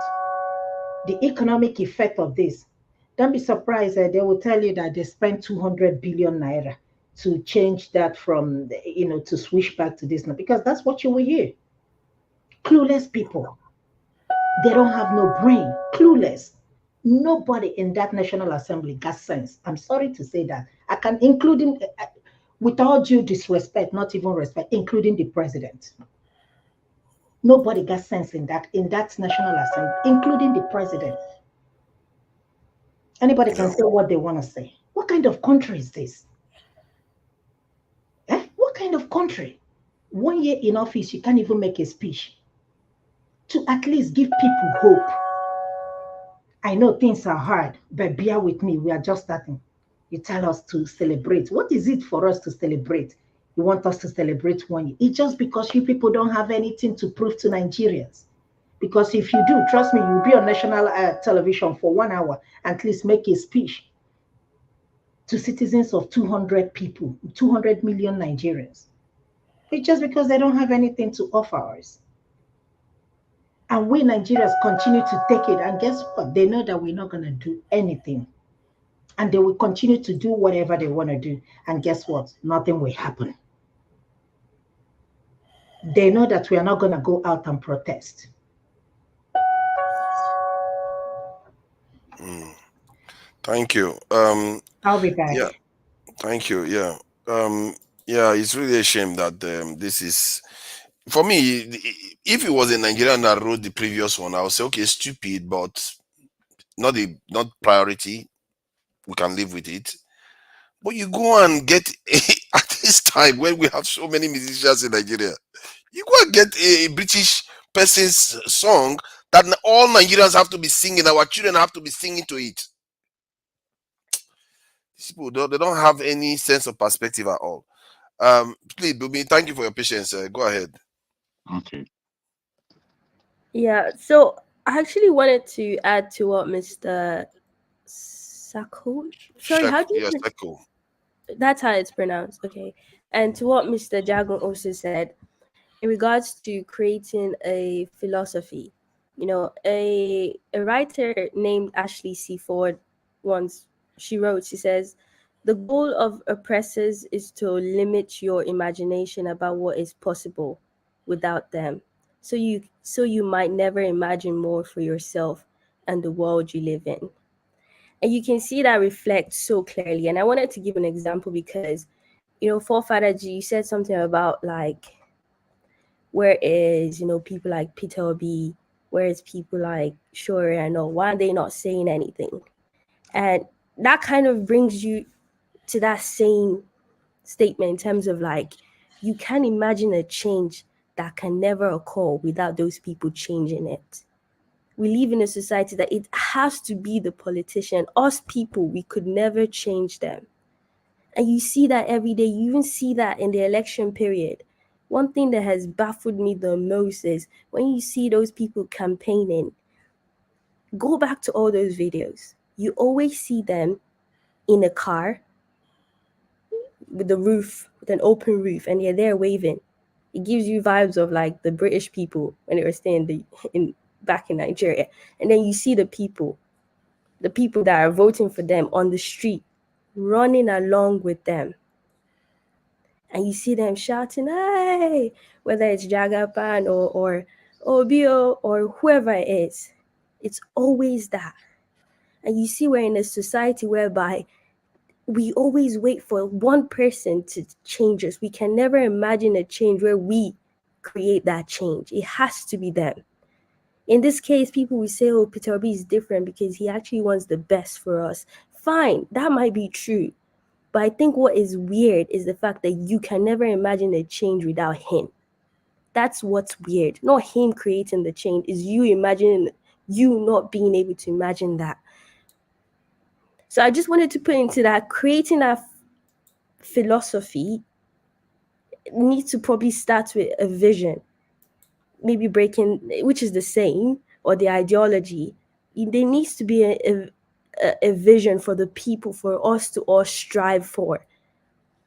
The economic effect of this. Don't be surprised that they will tell you that they spent 200 billion naira to change that from, to switch back to this, because that's what you will hear. Clueless people. They don't have no brain. Clueless. Nobody in that National Assembly got sense. I'm sorry to say that. I can, including, with all due disrespect, not even respect, including the president. Nobody got sense in that National Assembly, including the president. Anybody can say what they want to say. What kind of country is this? What kind of country? 1 year in office, you can't even make a speech to at least give people hope. I know things are hard, but bear with me. We are just starting. You tell us to celebrate. What is it for us to celebrate? You want us to celebrate 1 year. It's just because you people don't have anything to prove to Nigerians. Because if you do, trust me, you'll be on national television for 1 hour and at least make a speech to citizens of 200 people, 200 million Nigerians. It's just because they don't have anything to offer us. And we Nigerians continue to take it. And guess what? They know that we're not going to do anything. And they will continue to do whatever they want to do. And guess what? Nothing will happen. They know that we are not going to go out and protest. Thank you. I'll be back. Yeah, thank you. Yeah. Yeah, it's really a shame that this is, for me, if it was a Nigerian that wrote the previous one, I would say, okay, stupid, but not priority. We can live with it. But you go and get at this time when we have so many musicians in Nigeria, you go and get a British person's song that all Nigerians have to be singing. Our children have to be singing to it. These people they don't have any sense of perspective at all. Please, Bumi, thank you for your patience. Go ahead. Okay. Yeah, so I actually wanted to add to what Mr. Sako. Sorry, how do you? Yes, Sako. That's how it's pronounced. Okay, and to what Mr. Jagon also said in regards to creating a philosophy. A writer named Ashley C. Ford once she says, the goal of oppressors is to limit your imagination about what is possible without them. so you might never imagine more for yourself and the world you live in. And you can see that reflect so clearly. And I wanted to give an example because, forefather G, you said something about like, where is, people like Peter Obi, where is people like Shore and all, why are they not saying anything? And that kind of brings you to that same statement in terms of like, you can't imagine a change that can never occur without those people changing it. We live in a society that it has to be the politician. Us people, we could never change them. And you see that every day. You even see that in the election period. One thing that has baffled me the most is when you see those people campaigning, go back to all those videos. You always see them in a car with an open roof, and they're there waving. It gives you vibes of like the British people when they were staying back in Nigeria. And then you see the people that are voting for them on the street, running along with them. And you see them shouting, hey, whether it's Jagapan or Obio or whoever it is. It's always that. And you see we're in a society whereby we always wait for one person to change us. We can never imagine a change where we create that change. It has to be them. In this case, people will say, oh, Peter Obi is different because he actually wants the best for us. Fine, that might be true. But I think what is weird is the fact that you can never imagine a change without him. That's what's weird. Not him creating the change, is you imagining, you not being able to imagine that. So I just wanted to put into that, creating that philosophy needs to probably start with a vision. Maybe breaking, which is the same, or the ideology. There needs to be a vision for the people, for us to all strive for.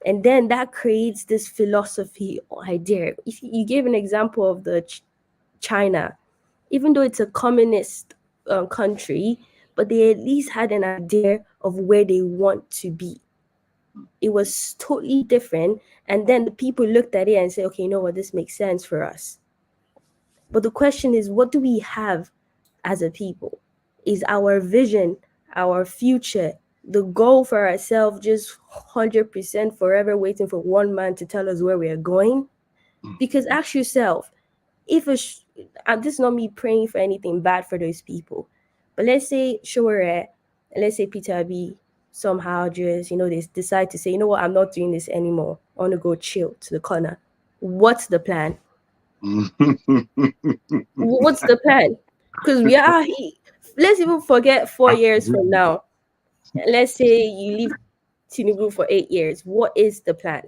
And then that creates this philosophy or idea. If you gave an example of the China, even though it's a communist country, but they at least had an idea of where they want to be. It was totally different. And then the people looked at it and said, okay, you know what, this makes sense for us. But the question is, what do we have as a people? Is our vision, our future, the goal for ourselves just 100% forever waiting for one man to tell us where we are going? Because ask yourself, if this is not me praying for anything bad for those people, but let's say Shore and let's say Peter Abi somehow just, they decide to say, you know what, I'm not doing this anymore. I want to go chill to the corner. What's the plan? What's the plan? Because let's even forget 4 years from now. Let's say you leave Tinubu for 8 years. What is the plan?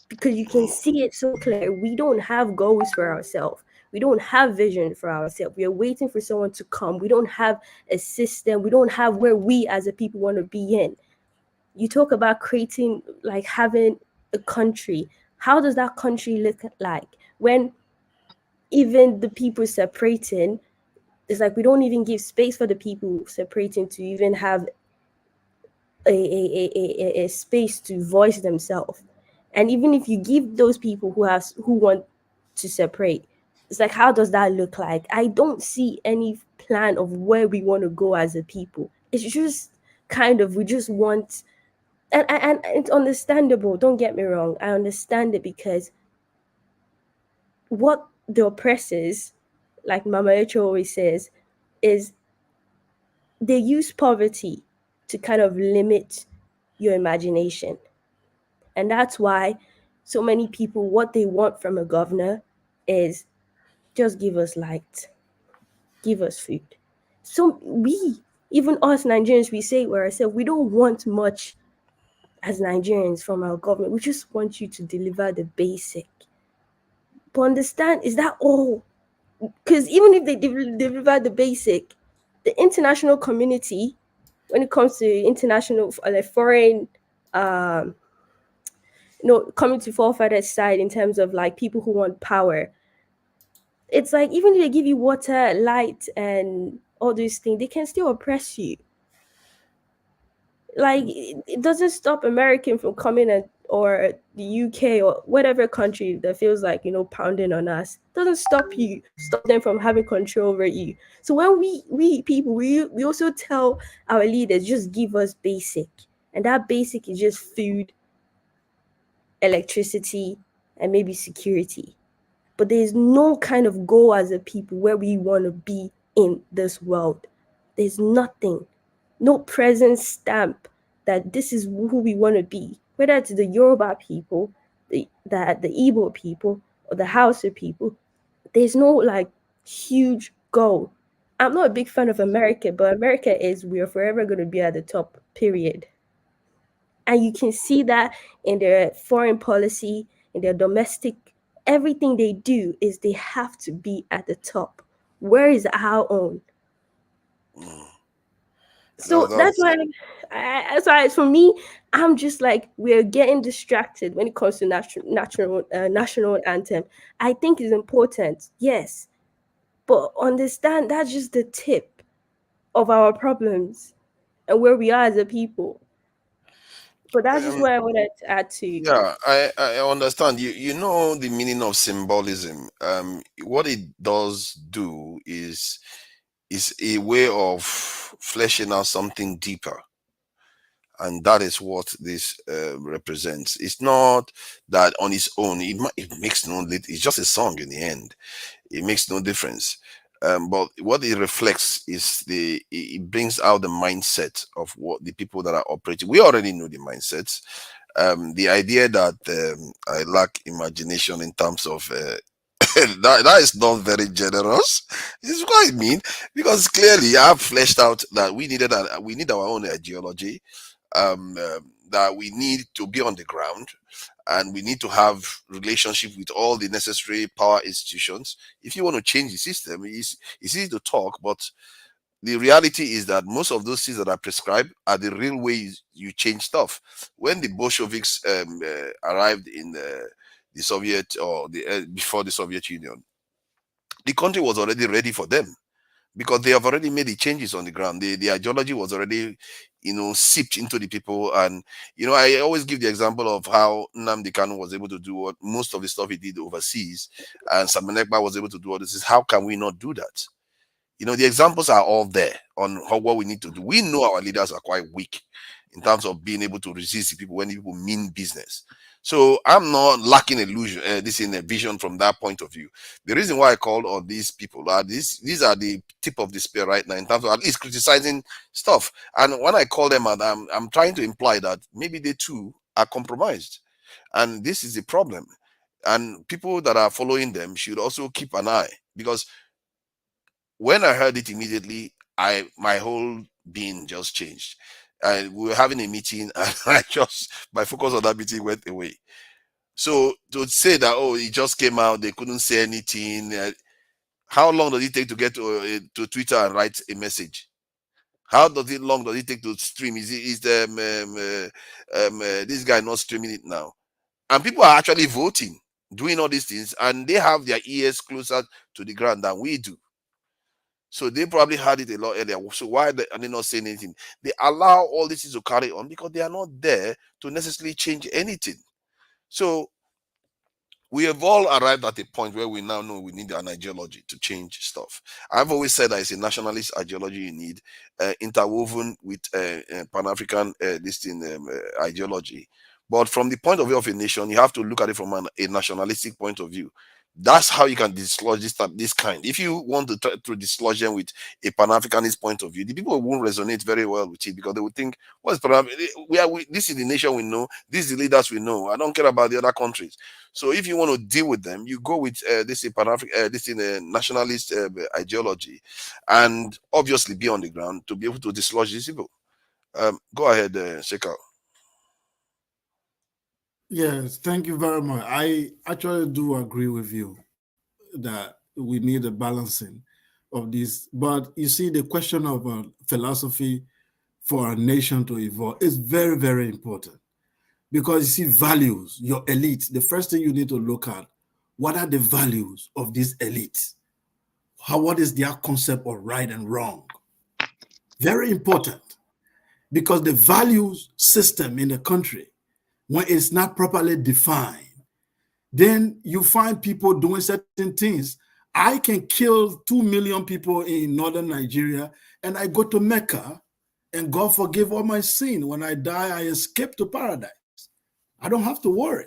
Because you can see it so clear. We don't have goals for ourselves. We don't have vision for ourselves. We are waiting for someone to come. We don't have a system. We don't have where we as a people want to be in. You talk about creating, like having a country. How does that country look like when even the people separating, it's like we don't even give space for the people separating to even have a space to voice themselves. And even if you give those people who want to separate, it's like, how does that look like? I don't see any plan of where we want to go as a people. It's just kind of, we just want, and it's understandable, don't get me wrong, I understand it, because what the oppressors, like Mama Echo always says, is they use poverty to kind of limit your imagination. And that's why so many people, what they want from a governor is just give us light, give us food. So even us Nigerians, we say we're ourselves, we don't want much as Nigerians from our government. We just want you to deliver the basic. But understand, is that all? Because even if they deliver the basic, the international community, when it comes to international, like foreign, coming to forefathers' side in terms of like people who want power, it's like even if they give you water, light, and all these things, they can still oppress you. Like it doesn't stop American from coming and or the UK or whatever country that feels like, pounding on us, doesn't stop them from having control over you. So when we people, we also tell our leaders, just give us basic. And that basic is just food, electricity, and maybe security. But there's no kind of goal as a people where we want to be in this world. There's nothing, no present stamp that this is who we want to be, whether it's the Yoruba people, the Igbo people, or the Hausa people. There's no like huge goal. I'm not a big fan of America, but America is, we are forever going to be at the top, period. And you can see that in their foreign policy, in their domestic, everything they do is they have to be at the top. Where is our own? So that's why for me, I'm just like, we're getting distracted when it comes to national anthem. I think it's important, yes, but understand that's just the tip of our problems and where we are as a people. But that's just what I wanted to add to. Yeah, I understand. You know the meaning of symbolism. What it does do is a way of fleshing out something deeper. And that is what this represents. It's not that on its own, it makes no, it's just a song in the end. It makes no difference. But what it reflects is it brings out the mindset of what the people that are operating. We already know the mindsets. The idea that I lack imagination in terms of that is not very generous. It's what I mean, because clearly I've fleshed out that we need our own ideology, that we need to be on the ground, and we need to have relationship with all the necessary power institutions. If you want to change the system, it's easy to talk, but the reality is that most of those things that are prescribed are the real ways you change stuff. When the Bolsheviks arrived in the Soviet, or before the Soviet Union, the country was already ready for them, because they have already made the changes on the ground. The ideology was already, seeped into the people. And, I always give the example of how Nnamdi Kanu was able to do what most of the stuff he did overseas, and Samanekba was able to do all this. How can we not do that? The examples are all there on what we need to do. We know our leaders are quite weak in terms of being able to resist the people when the people mean business. So I'm not lacking illusion, this in a vision from that point of view. The reason why I called on these people are these are the tip of the spear right now in terms of at least criticizing stuff. And when I call them out, I'm trying to imply that maybe they too are compromised, and this is the problem. And people that are following them should also keep an eye, because when I heard it immediately, my whole being just changed. And we were having a meeting, and my focus on that meeting went away. So to say that, it just came out, they couldn't say anything. How long does it take to get to Twitter and write a message? How long does it take to stream? Is this guy not streaming it now? And people are actually voting, doing all these things, and they have their ears closer to the ground than we do. So they probably had it a lot earlier. So why are they not saying anything? They allow all this to carry on because they are not there to necessarily change anything. So we have all arrived at a point where we now know we need an ideology to change stuff. I've always said that it's a nationalist ideology you need, interwoven with Pan-African ideology. But from the point of view of a nation, you have to look at it from a nationalistic point of view. That's how you can dislodge this kind. If you want to try to dislodge them with a Pan-Africanist point of view, the people won't resonate very well with it, because they would think, what's this is the nation we know, this is the leaders we know. I don't care about the other countries. So if you want to deal with them, you go with this nationalist ideology, and obviously be on the ground to be able to dislodge these people. Go ahead, Shekau. Yes, thank you very much. I actually do agree with you that we need a balancing of this. But you see, the question of philosophy for a nation to evolve is very, very important, because you see, values, your elite, the first thing you need to look at, what are the values of these elites? What is their concept of right and wrong? Very important, because the values system in the country when it's not properly defined, then you find people doing certain things. I can kill 2 million people in northern Nigeria, and I go to Mecca, and God forgive all my sin. When I die, I escape to paradise. I don't have to worry.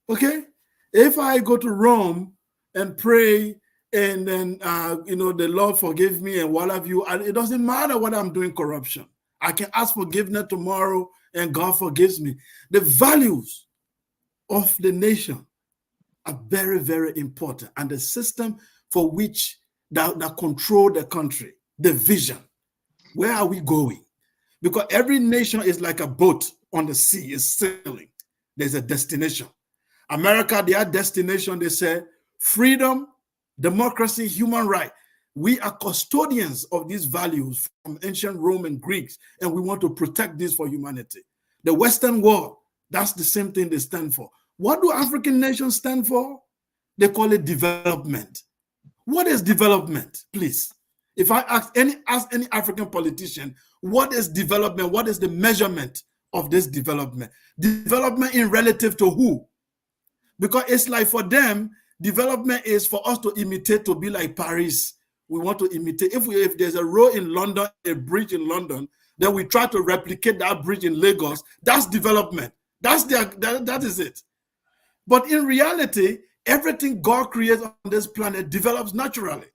Okay? If I go to Rome and pray, and then the Lord forgive me and what have you, it doesn't matter what I'm doing corruption. I can ask forgiveness tomorrow, and God forgives me. The values of the nation are very, very important, and the system for which that control the country, the vision. Where are we going? Because every nation is like a boat on the sea, is sailing. There's a destination. America, their destination, they say freedom, democracy, human right. We are custodians of these values from ancient Roman Greeks, and we want to protect this for humanity. The Western world, that's the same thing they stand for. What do African nations stand for? They call it development. What is development, please? If I ask any African politician, what is development? What is the measurement of this development? Development in relative to who? Because it's like for them, development is for us to imitate, to be like Paris. We want to imitate. If there's a road in London, a bridge in London, then we try to replicate that bridge in Lagos. That's development. That is it. But in reality, everything God creates on this planet develops naturally.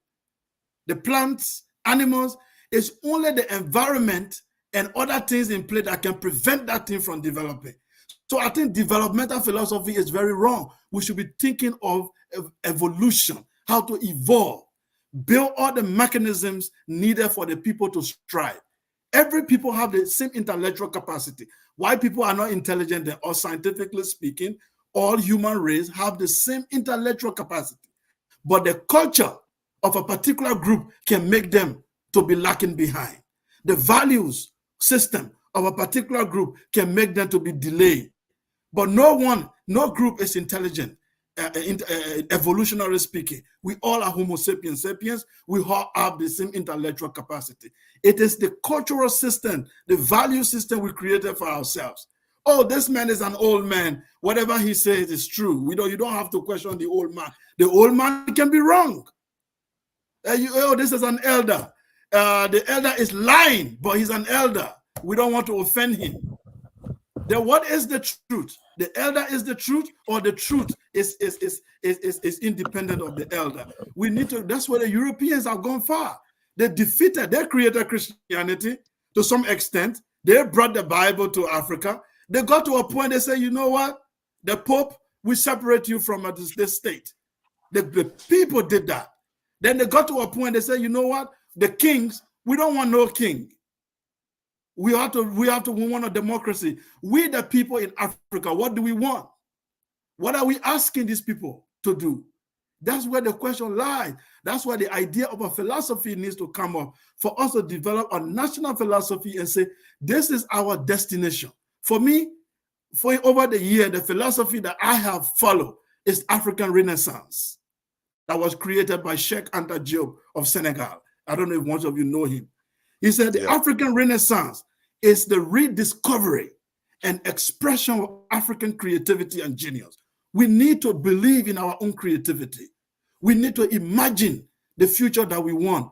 The plants, animals, it's only the environment and other things in play that can prevent that thing from developing. So I think developmental philosophy is very wrong. We should be thinking of evolution, how to evolve, build all the mechanisms needed for the people to strive. Every people have the same intellectual capacity. Why people are not intelligent, or scientifically speaking, all human race have the same intellectual capacity. But the culture of a particular group can make them to be lacking behind. The values system of a particular group can make them to be delayed. But no group is intelligent, evolutionary speaking. We all are Homo sapiens sapiens. We all have the same intellectual capacity. It is the cultural system, the value system we created for ourselves. Oh, this man is an old man. Whatever he says is true. You don't have to question the old man. The old man can be wrong. This is an elder. The elder is lying, but he's an elder. We don't want to offend him. Then what is the truth? The elder is the truth, or the truth is independent of the elder? We need to. That's where the Europeans have gone far. They created Christianity to some extent. They brought the Bible to Africa. They got to a point, they say, you know what? The Pope will separate you from this state. The people did that. Then they got to a point, they say, you know what? The kings, we don't want no king. We want a democracy. We, the people in Africa, what do we want? What are we asking these people to do? That's where the question lies. That's why the idea of a philosophy needs to come up for us to develop a national philosophy and say, this is our destination. For me, over the year, the philosophy that I have followed is African Renaissance that was created by Sheikh Anta Diop of Senegal. I don't know if most of you know him. He said the African Renaissance is the rediscovery and expression of African creativity and genius. We need to believe in our own creativity. We need to imagine the future that we want.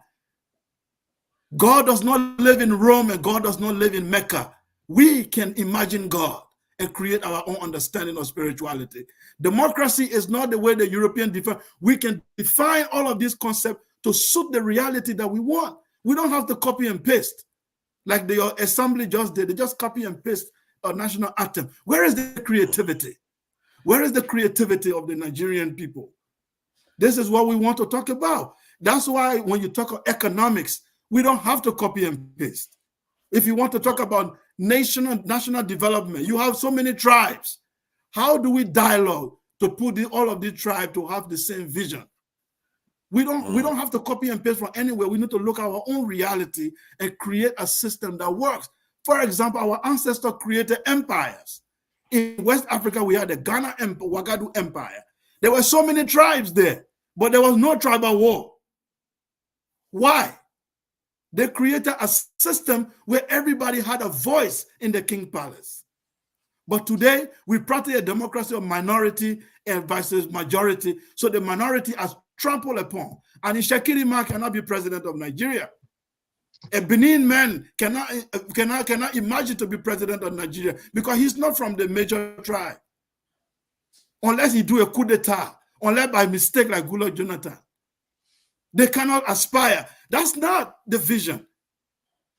God does not live in Rome and God does not live in Mecca. We can imagine God and create our own understanding of spirituality. Democracy is not the way the European define. We can define all of these concepts to suit the reality that we want. We don't have to copy and paste like the assembly just did. They just copy and paste a national anthem. Where is the creativity? Where is the creativity of the Nigerian people? This is what we want to talk about. That's why when you talk of economics, we don't have to copy and paste. If you want to talk about national development, you have so many tribes. How do we dialogue to put all of these tribes to have the same vision? We don't have to copy and paste from anywhere. We need to look at our own reality and create a system that works. For example, our ancestors created empires. In West Africa, we had the Ghana Empire, Wagadu Empire. There were so many tribes there, but there was no tribal war. Why? They created a system where everybody had a voice in the king palace. But today, we practice a democracy of minority and versus majority. So the minority is trampled upon. And Ishakirima cannot be president of Nigeria. A Benin man cannot imagine to be president of Nigeria because he's not from the major tribe. Unless he do a coup d'etat, unless by mistake like Goodluck Jonathan. They cannot aspire. That's not the vision.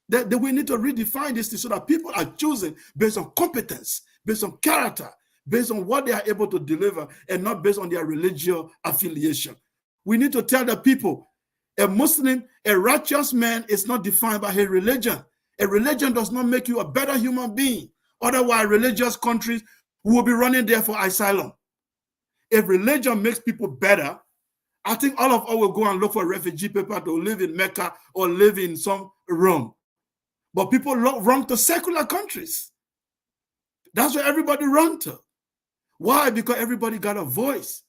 We need to redefine this so that people are choosing based on competence, based on character, based on what they are able to deliver, and not based on their religious affiliation. We need to tell the people, a Muslim, a righteous man is not defined by his religion. A religion does not make you a better human being. Otherwise, religious countries will be running there for asylum. If religion makes people better, I think all of us will go and look for refugee paper to live in Mecca or live in some Rome. But people run to secular countries. That's where everybody run to. Why? Because everybody got a voice.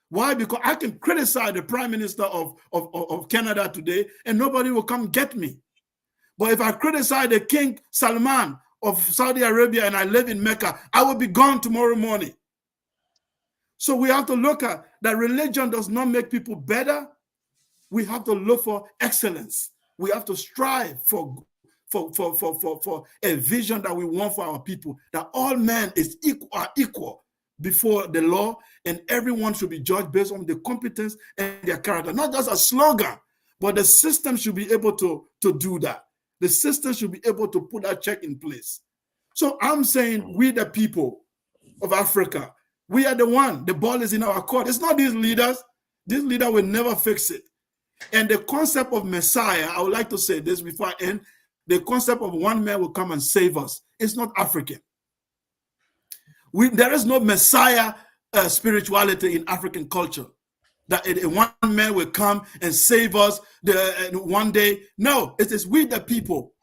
Why? Because I can criticize the Prime Minister of Canada today and nobody will come get me. But if I criticize the King Salman of Saudi Arabia and I live in Mecca, I will be gone tomorrow morning. So we have to look at that religion does not make people better. We have to look for excellence. We have to strive for a vision that we want for our people, that all men are equal before the law and everyone should be judged based on the competence and their character. Not just a slogan, but the system should be able to do that. The system should be able to put that check in place. So I'm saying we the people of Africa, we are the one. The ball is in our court. It's not these leaders. This leader will never fix it. And the concept of Messiah, I would like to say this before I end, the concept of one man will come and save us. It's not African. There is no Messiah spirituality in African culture. That one man will come and save us one day. No, it is we the people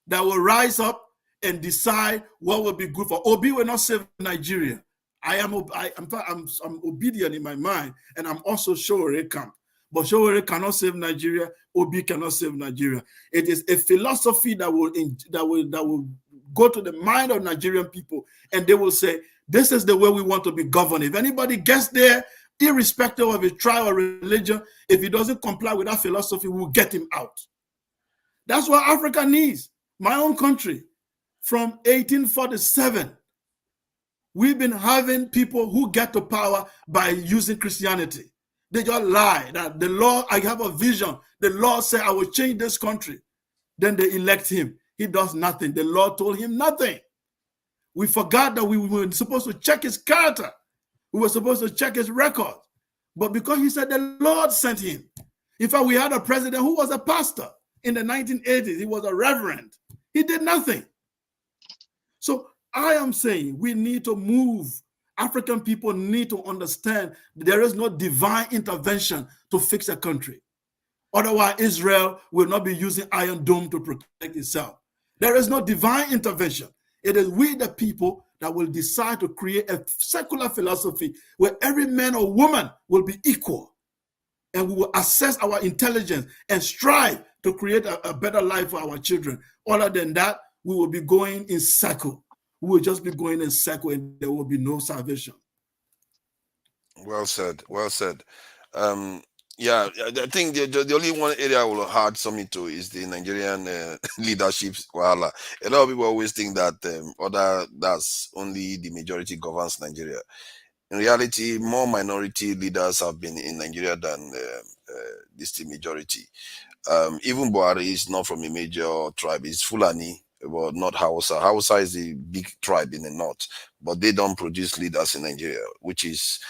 that will rise up and decide what will be good for. Obi will not save Nigeria. I'm obedient in my mind, and I'm also Showore camp. But Showore cannot save Nigeria. Obi cannot save Nigeria. It is a philosophy that will go to the mind of Nigerian people, and they will say, this is the way we want to be governed. If anybody gets there, irrespective of his tribe or religion, if he doesn't comply with that philosophy, we'll get him out. That's what Africa needs. My own country, from 1847, we've been having people who get to power by using Christianity. They just lie that the law, I have a vision. The law said I will change this country. Then they elect him. He does nothing. The law told him nothing. We forgot that we were supposed to check his character. We were supposed to check his record. But because he said the Lord sent him. In fact, we had a president who was a pastor in the 1980s. He was a reverend. He did nothing. So I am saying we need to move. African people need to understand there is no divine intervention to fix a country. Otherwise, Israel will not be using Iron Dome to protect itself. There is no divine intervention. It is we, the people, that will decide to create a secular philosophy where every man or woman will be equal. And we will assess our intelligence and strive to create a better life for our children. Other than that, we will be going in circle. We will just be going in circle and there will be no salvation. Well said. Well said. Yeah, I think the only one area I will add something to is the Nigerian leadership. Wahala. A lot of people always think that that's only the majority governs Nigeria. In reality, more minority leaders have been in Nigeria than the majority. Even Buhari is not from a major tribe. He's Fulani, but not Hausa. Hausa is the big tribe in the north, but they don't produce leaders in Nigeria, which is,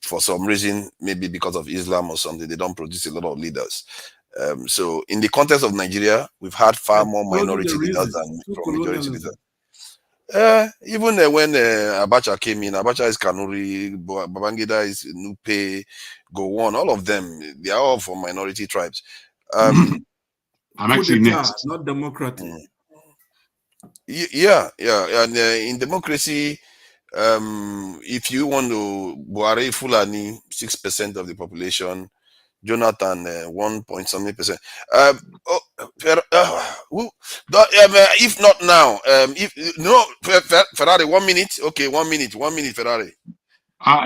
for some reason, maybe because of Islam or something, they don't produce a lot of leaders. So in the context of Nigeria, we've had far more minority leaders than from majority leaders. Even when Abacha came in, Abacha is Kanuri, Babangida is Nupe, Gowon, all of them, they are all from minority tribes. I'm actually next. Not democratic. Yeah. And in democracy, if you want to Buhari Fulani 6% of the population, Jonathan 1 point something percent. If not now, if no, Ferrari, 1 minute. Okay, 1 minute, Ferrari.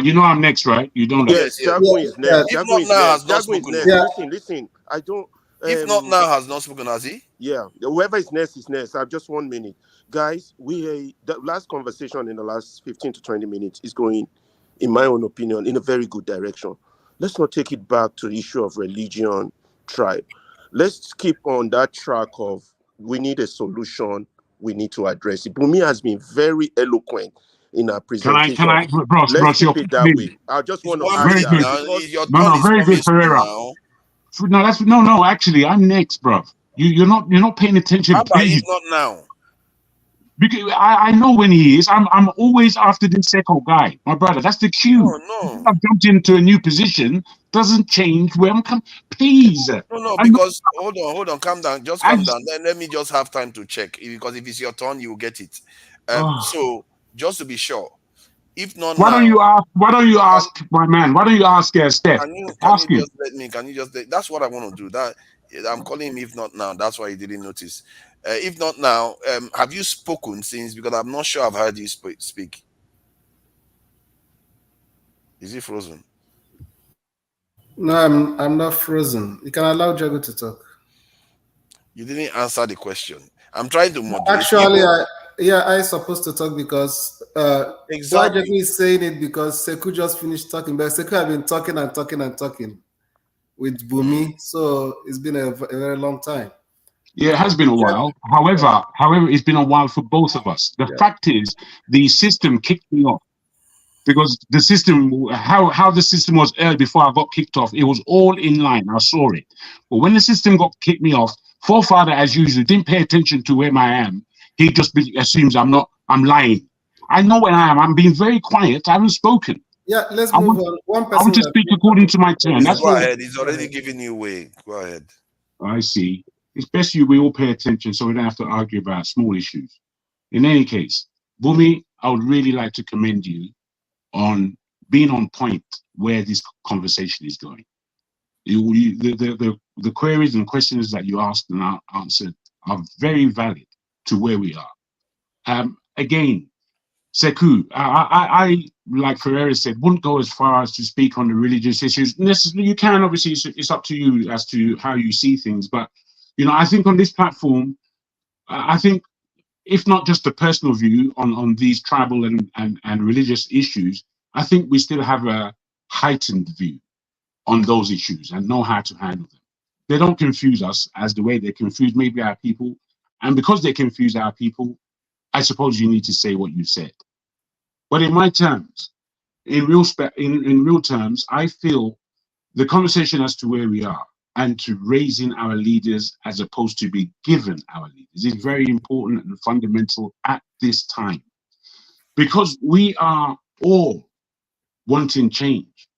You know I'm next, right? You don't know. Yes, Jaguar is next. If Jaguar not is now, next. has not Jaguar is spoken. next. Listen. I don't. If not now, has not spoken, has he? Yeah, whoever is next is next. I have just 1 minute, guys. The last conversation in the last 15 to 20 minutes is going, in my own opinion, in a very good direction. Let's not take it back to the issue of religion, tribe. Let's keep on that track of we need a solution. We need to address it. Bumi has been very eloquent in our presentation. Can I, Bros, Let's keep you're it that way. I just want to add very that. good. No, very good, Ferreira. No, actually, I'm next, bro. You're not paying attention. How about if not now? Because I know when he is. I'm always after the second guy, my brother. That's the cue. No. I've jumped into a new position. Doesn't change where I'm coming. Please. No, because hold on, calm down. Just calm down. Then let me just have time to check. Because if it's your turn, you will get it. So just to be sure, if not why now, don't you ask my man? Why don't you ask Steph? Can you just that's what I want to do. That I'm calling him if not now. That's why he didn't notice. If not now, have you spoken since? Because I'm not sure I've heard you speak. Is he frozen? No, I'm not frozen. You can allow Jago to talk. You didn't answer the question. I'm trying to moderate. Actually, I'm supposed to talk because exactly. Why Jago is saying it because Sekou just finished talking, but Sekou have been talking with Bumi, so it's been a very long time. Yeah, it has been a while. However, it's been a while for both of us. The fact is, the system kicked me off because the system, how the system was early before I got kicked off, it was all in line. I saw it. But when the system kicked me off, Forefather, as usual, didn't pay attention to where I am. He just assumes I'm lying. I know where I am. I'm being very quiet. I haven't spoken. Yeah, let's move on. One person. I want to speak according to my turn. Go ahead. He's already giving you way. Go ahead. I see. It's best we all pay attention so we don't have to argue about small issues. In any case, Bumi, I would really like to commend you on being on point where this conversation is going. The queries and questions that you asked and answered are very valid to where we are. Again, Sekou, I like Ferreira said, wouldn't go as far as to speak on the religious issues. Necessarily, you can, obviously, it's up to you as to how you see things. But, I think on this platform, I think, if not just a personal view on these tribal and religious issues, I think we still have a heightened view on those issues and know how to handle them. They don't confuse us as the way they confuse maybe our people. And because they confuse our people, I suppose you need to say what you said. But in my terms, in real terms, I feel the conversation as to where we are and to raising our leaders as opposed to be given our leaders is very important and fundamental at this time. Because we are all wanting change.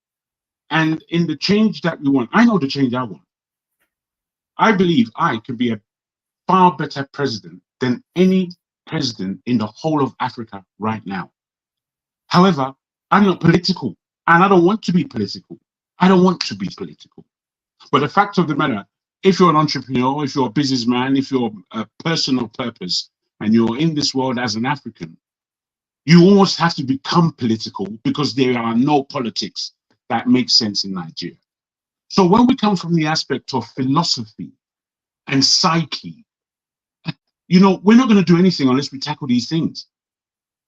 And in the change that we want, I know the change I want. I believe I could be a far better president than any president in the whole of Africa right now. However, I'm not political and I don't want to be political. But the fact of the matter, if you're an entrepreneur, if you're a businessman, if you're a person of purpose and you're in this world as an African, you almost have to become political because there are no politics that make sense in Nigeria. So when we come from the aspect of philosophy and psyche, we're not going to do anything unless we tackle these things.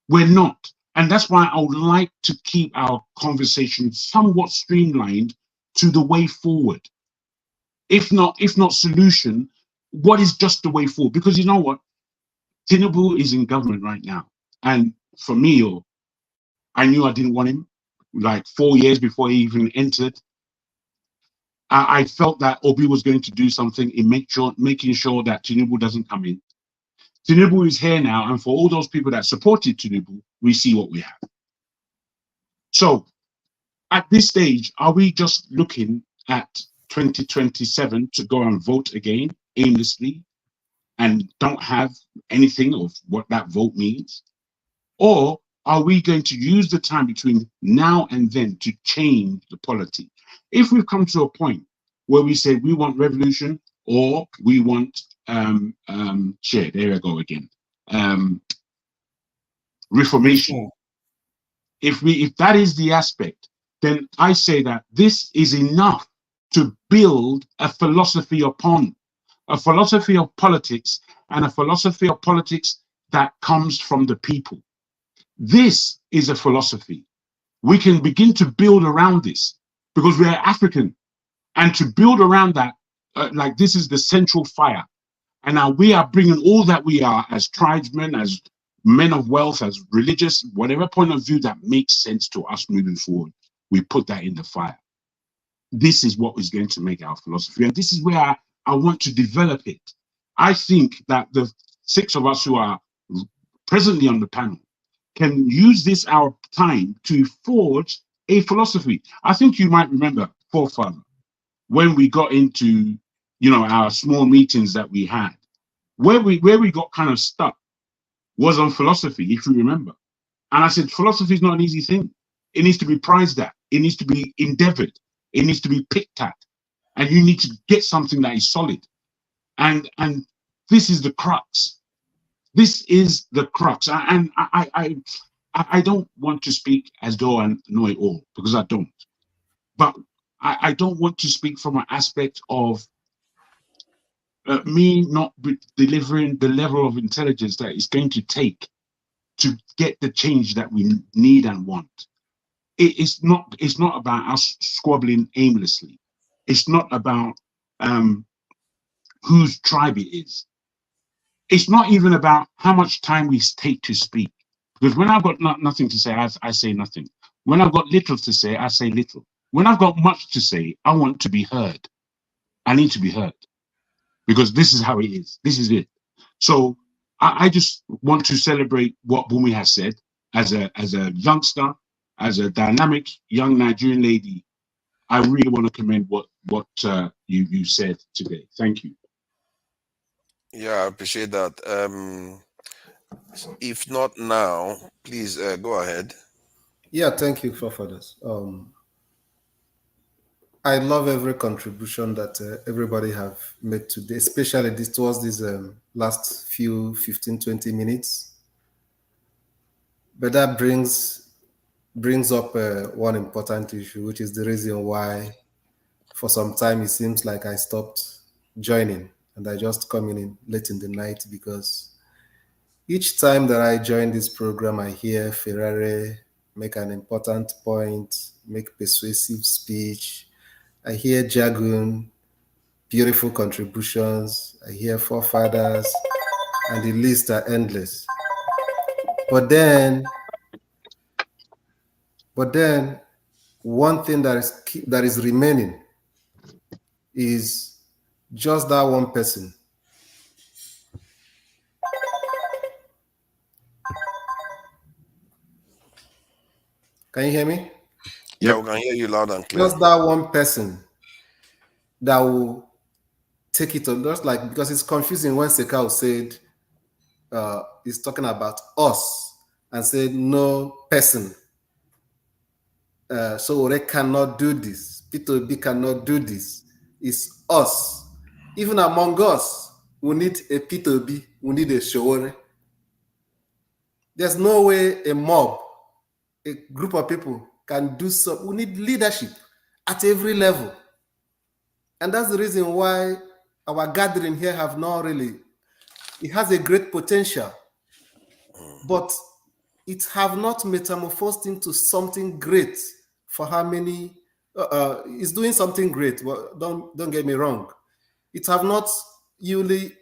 We're not. And that's why I would like to keep our conversation somewhat streamlined to the way forward. If not solution, what is just the way forward? Because you know what? Tinubu is in government right now. And for me, I knew I didn't want him like 4 years before he even entered. I felt that Obi was going to do something in making sure that Tinubu doesn't come in. Tinubu is here now, and for all those people that supported Tinubu, we see what we have. So, at this stage, are we just looking at 2027 to go and vote again aimlessly and don't have anything of what that vote means? Or are we going to use the time between now and then to change the polity? If we've come to a point where we say we want revolution or we want share. There I go again. Reformation. If that is the aspect, then I say that this is enough to build a philosophy upon, a philosophy of politics, and a philosophy of politics that comes from the people. This is a philosophy. We can begin to build around this because we are African, and to build around that, like this is the central fire. And now we are bringing all that we are as tribesmen, as men of wealth, as religious, whatever point of view that makes sense to us moving forward, we put that in the fire. This is what is going to make our philosophy. And this is where I want to develop it. I think that the 6 of us who are presently on the panel can use this our time to forge a philosophy. I think you might remember, forefather, when we got into, you know, our small meetings that we had, where we got kind of stuck was on philosophy, if you remember. And I said, philosophy is not an easy thing. It needs to be prized at. It needs to be endeavored. It needs to be picked at. And you need to get something that is solid. And this is the crux. This is the crux. And I don't want to speak as though I know it all, because I don't. But I don't want to speak from an aspect of me not delivering the level of intelligence that it's going to take to get the change that we need and want. It's not about us squabbling aimlessly. It's not about whose tribe it is. It's not even about how much time we take to speak. Because when I've got nothing to say, I say nothing. When I've got little to say, I say little. When I've got much to say, I want to be heard. I need to be heard. Because this is how it is. This is it. So I just want to celebrate what Bumi has said as a youngster, as a dynamic young Nigerian lady. I really want to commend what you said today. Thank you. Yeah, I appreciate that. If not now, please go ahead. Yeah, thank you, forefathers. I love every contribution that everybody have made today, especially towards these last few 15, 20 minutes. But that brings up one important issue, which is the reason why for some time it seems like I stopped joining and I just come in late in the night, because each time that I join this program, I hear Ferrari make an important point, make persuasive speech. I hear Jagun, beautiful contributions. I hear forefathers, and the lists are endless. But then one thing that is remaining is just that one person. Can you hear me? Yeah, we can hear you loud and clear. Just that one person that will take it on, just like, because it's confusing when Sekau said he's talking about us and said no person. So they cannot do this. Peter B cannot do this. It's us. Even among us, we need a Peter B. We need a Showore. There's no way a mob, a group of people can do so. We need leadership at every level. And that's the reason why our gathering here have not really, it has a great potential, but it have not metamorphosed into something great for how many, it's doing something great. Well, don't get me wrong. It have not really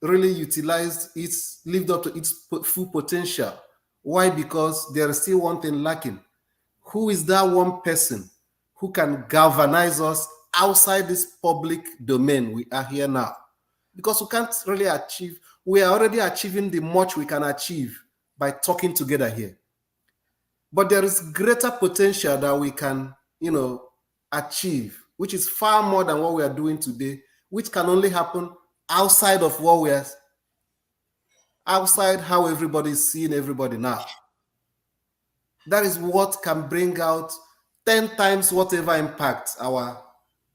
utilized its, lived up to its full potential. Why? Because there is still one thing lacking. Who is that one person who can galvanize us outside this public domain we are here now? Because we can't really achieve, we are already achieving the much we can achieve by talking together here. But there is greater potential that we can, achieve, which is far more than what we are doing today, which can only happen outside of what we are, outside how everybody is seeing everybody now. That is what can bring out 10 times whatever impact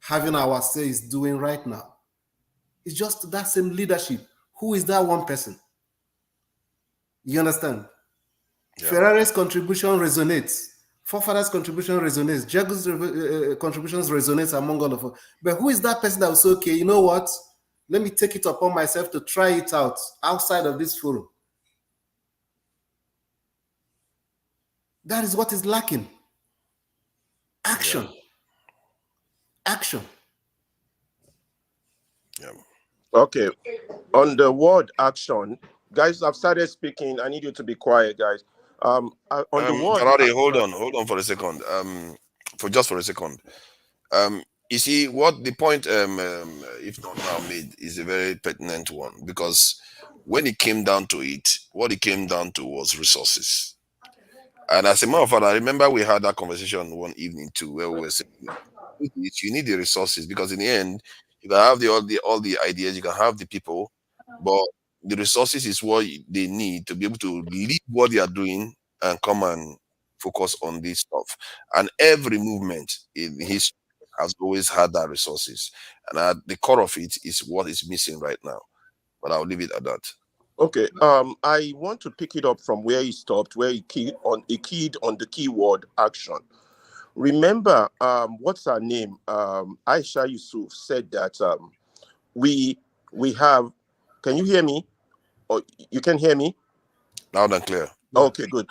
having our say is doing right now. It's just that same leadership. Who is that one person? You understand? Yeah. Ferrari's contribution resonates. Forefathers' contribution resonates. Jagu's contributions resonates among all of us. But who is that person that will say, okay, you know what? Let me take it upon myself to try it out outside of this forum. That is what is lacking. Action. Yeah. Action. Yeah. Okay. On the word action, guys, I've started speaking. I need you to be quiet, guys. On the word Ferrari, hold on for a second. For a second. You see what the point, if not now made, is a very pertinent one, because when it came down to it, what it came down to was resources. And as a matter of fact, I remember we had that conversation one evening too, where we were saying you need the resources, because in the end, you can have all the ideas, you can have the people, but the resources is what they need to be able to lead what they are doing and come and focus on this stuff. And every movement in history has always had that resources, and at the core of it is what is missing right now. But I'll leave it at that. Okay. I want to pick it up from where he stopped, where he keyed on the keyword action. Remember, what's her name? Aisha Yusuf said that we have. Can you hear me? Or you can hear me? Loud and clear. Okay, good.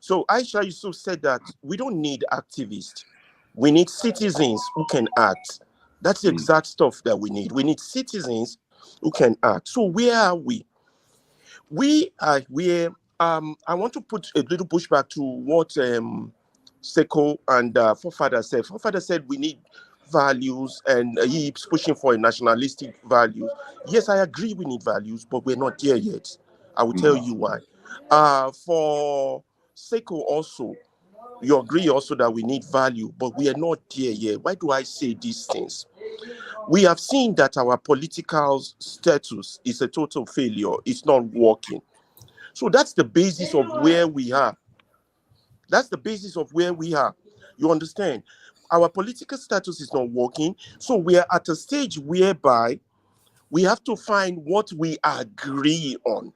So Aisha Yusuf said that we don't need activists. We need citizens who can act. That's the exact stuff that we need. We need citizens who can act. So where are we? We are where I want to put a little pushback to what Seko and Forefather said. Forefather said we need values, and he's pushing for a nationalistic values. Yes, I agree we need values, but we're not there yet. I will tell you why. For Seko also, you agree also that we need value, but we are not there yet. Why do I say these things? We have seen that our political status is a total failure. It's not working. So that's the basis of where we are. That's the basis of where we are. You understand? Our political status is not working. So we are at a stage whereby we have to find what we agree on.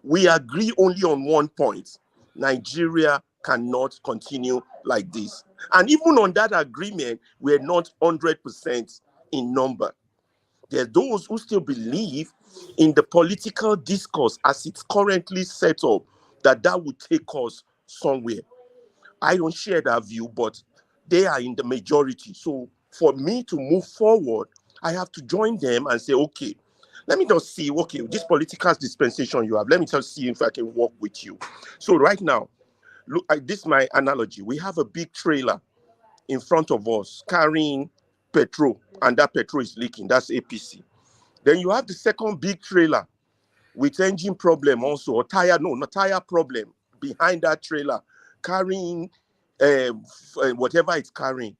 We agree only on one point. Nigeria cannot continue like this. And even on that agreement, we're not 100% in number. There are those who still believe in the political discourse as it's currently set up, that would take us somewhere. I don't share that view, but they are in the majority. So for me to move forward, I have to join them and say, okay, let me just see, okay, this political dispensation you have, let me just see if I can work with you. So right now, look, this is my analogy. We have a big trailer in front of us carrying petrol, and that petrol is leaking. That's APC. Then you have the second big trailer with engine problem also, or tire problem behind that trailer, carrying whatever it's carrying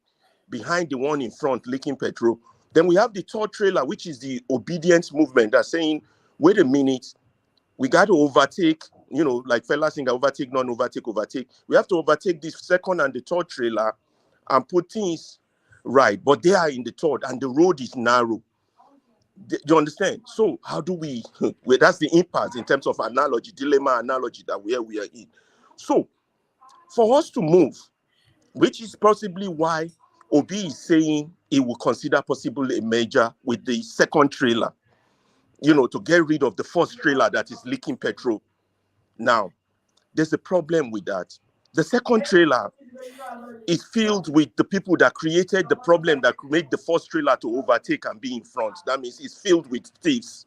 behind the one in front, leaking petrol. Then we have the third trailer, which is the obedience movement, that's saying, wait a minute, we got to overtake, like fella saying, overtake, non-overtake, overtake. We have to overtake this second and the third trailer and put things right. But they are in the third, and the road is narrow. Do you understand? So how do we, that's the impasse in terms of analogy, dilemma analogy that we are in. So for us to move, which is possibly why Obi is saying he will consider possibly a merger with the second trailer, to get rid of the first trailer that is leaking petrol. Now, there's a problem with that. The second trailer is filled with the people that created the problem that made the first trailer to overtake and be in front. That means it's filled with thieves.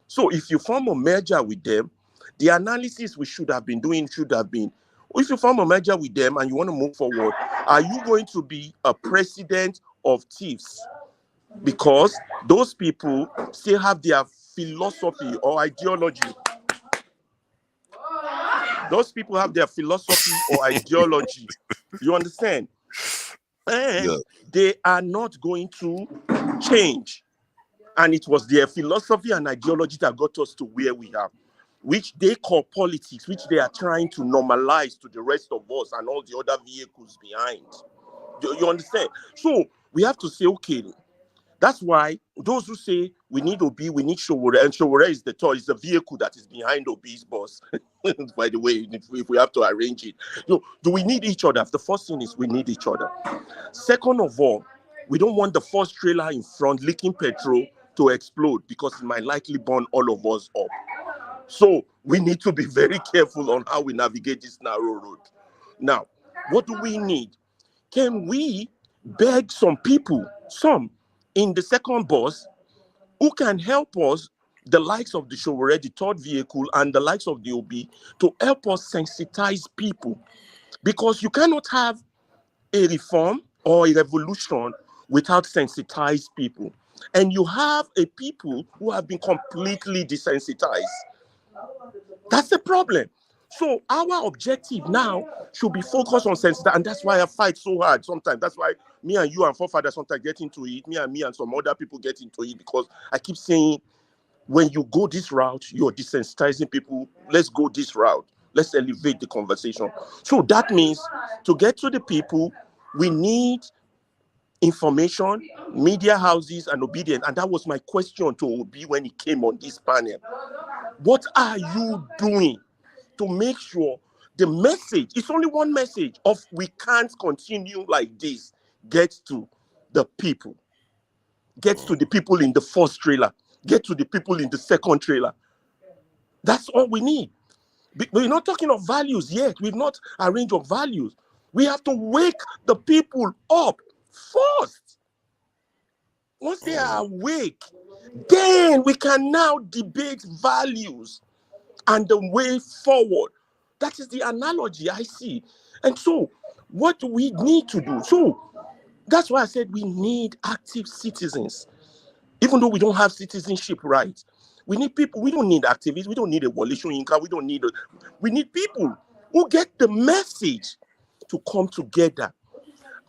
So if you form a merger with them, the analysis we should have been doing should have been, if you form a merger with them and you want to move forward, are you going to be a president of thieves? Because those people still have their philosophy or ideology. Those people have their philosophy or ideology. You understand? And they are not going to change. And it was their philosophy and ideology that got us to where we are, which they call politics, which they are trying to normalize to the rest of us and all the other vehicles behind. You understand? So we have to say, okay, That's why those who say we need Obi, we need Showore, and Showore is the toy, is the vehicle that is behind Obi's bus. By the way, if we have to arrange it. So, do we need each other? The first thing is we need each other. Second of all, we don't want the first trailer in front leaking petrol to explode because it might likely burn all of us up. So we need to be very careful on how we navigate this narrow road. Now, what do we need? Can we beg some people, some in the second bus, who can help us, the likes of the Showore, the third vehicle, and the likes of the OB, to help us sensitize people? Because you cannot have a reform or a revolution without sensitized people. And you have a people who have been completely desensitized. That's the problem. So our objective now should be focused on sensitization, and that's why I fight so hard sometimes. That's why me and you and forefathers sometimes get into it. Me and some other people get into it, because I keep saying, when you go this route, you're desensitizing people. Let's go this route. Let's elevate the conversation. So that means to get to the people, we need information, media houses, and obedience. And that was my question to Obi when he came on this panel. What are you doing to make sure the message, it's only one message of we can't continue like this, gets to the people, gets to the people in the first trailer, get to the people in the second trailer. That's all we need. We're not talking of values yet. We've not arranged of values. We have to wake the people up first. Once they are awake, then we can now debate values and the way forward. That is the analogy I see. And so, what do we need to do? So, that's why I said we need active citizens. Even though we don't have citizenship rights, we need people. We don't need activists. We don't need a Wole Soyinka. We need people who get the message to come together.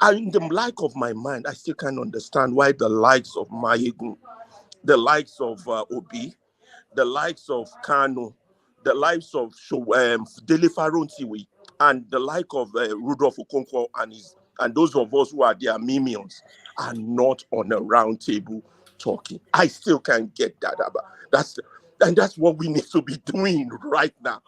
And in the like of my mind, I still can't understand why the likes of Mayegun, the likes of Obi, the likes of Kano, the likes of Dele Farontiwi, and the like of Rudolph Okonkwo and those of us who are their minions are not on a round table talking. I still can't get that. That's what we need to be doing right now.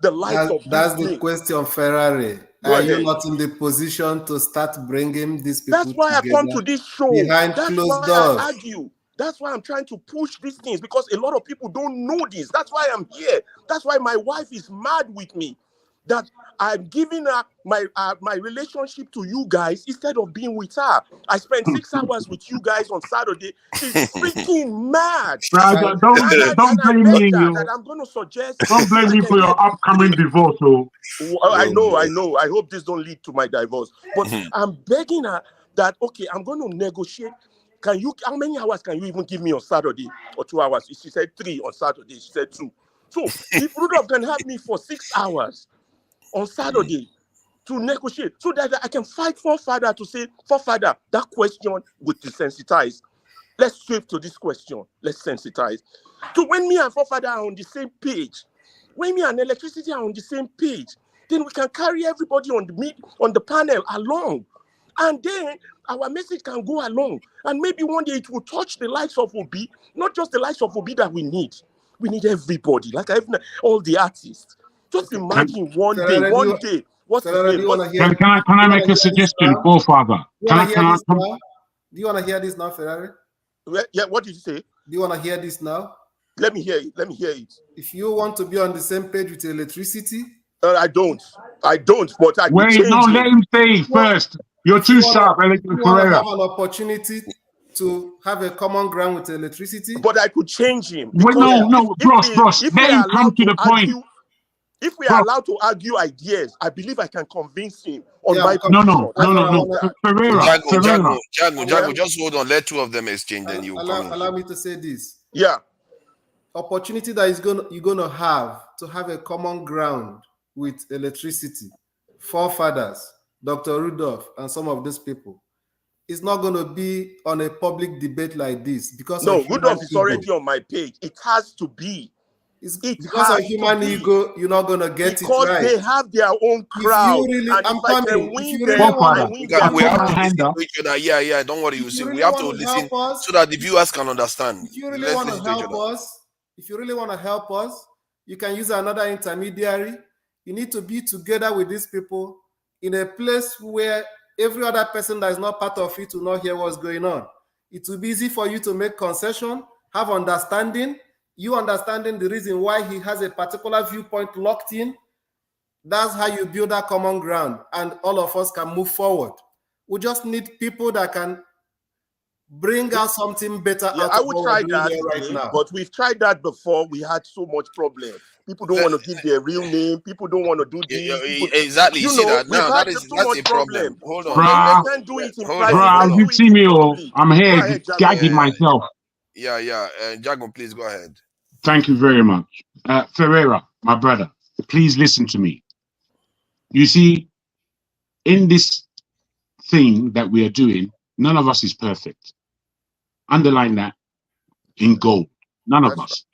The likes of that's the question, Ferrari. Are you not in the position to start bringing these people together? That's why I come to this show. Behind closed doors. I argue. That's why I'm trying to push these things, because a lot of people don't know this. That's why I'm here. That's why my wife is mad with me, that I'm giving her my relationship to you guys instead of being with her. I spent 6 hours with you guys on Saturday. She's freaking mad. Don't blame me. That I'm going to suggest. Don't blame me for your upcoming divorce. I know. I hope this don't lead to my divorce. But I'm begging her that, okay, I'm going to negotiate. How many hours can you even give me on Saturday? Or 2 hours? She said 3 on Saturday. She said 2. So if Rudolph can have me for 6 hours on Saturday to negotiate, so that I can fight forefather to say, forefather, that question would desensitize. Let's shift to this question. Let's sensitize. So when me and forefather are on the same page, when me and electricity are on the same page, then we can carry everybody on the panel along. And then our message can go along. And maybe one day it will touch the likes of Obi, not just the likes of Obi that we need. We need everybody, like all the artists. Just imagine one day. What's the name? Can I make a suggestion, forefather? Do you want to hear this now, Ferrari? Yeah, what did you say? Do you want to hear this now? Let me hear it. If you want to be on the same page with electricity, I don't, but I wait, change no, it. let him say first. You're too sharp, you want to have an opportunity to have a common ground with electricity. But I could change him. Wait, no, Bros, let him come to the point. If we are allowed to argue ideas, I believe I can convince him on my No. Ferreira. Jago, just hold on. Let two of them exchange, then you allow me to say this. Yeah. Opportunity that you're gonna have to have a common ground with electricity, forefathers, Dr. Rudolph, and some of these people. It's not going to be on a public debate like this, because Rudolph is already on my page. It has to be. It's It because has of to human be. ego, you're not gonna get it Because right. they have their own If crowd. you really, And I'm if I can coming. If win you really them, want I to, win Guys, them we have to back. listen to each other. Yeah, don't worry. if You you see, we really have to want to listen help us, so that the viewers can understand. if you really Let's want to listen to each help other. us, if you really want to help us, you can use another intermediary. You need to be together with these people in a place where every other person that is not part of it will not hear what's going on. It will be easy for you to make concession, have understanding, you understanding the reason why he has a particular viewpoint locked in. That's how you build that common ground, and all of us can move forward. We just need people that can bring out something better Yeah, out I of would what try we're doing that here right again, now. but we've tried that before. We had so much problem. People don't want to give their real name. People don't want to do this. People, Exactly. You see that we've now? had That's too much a problem. problem. Hold So on. Bruh, let them do it in Hold private. on. bruh, Let's you do it see in me, oh, public. I'm Go here ahead, Jago. gagging myself. Yeah. Jago, please go ahead. Thank you very much. Ferreira, my brother, please listen to me. You see, in this thing that we are doing, none of us is perfect. Underline that in gold. None of That's us.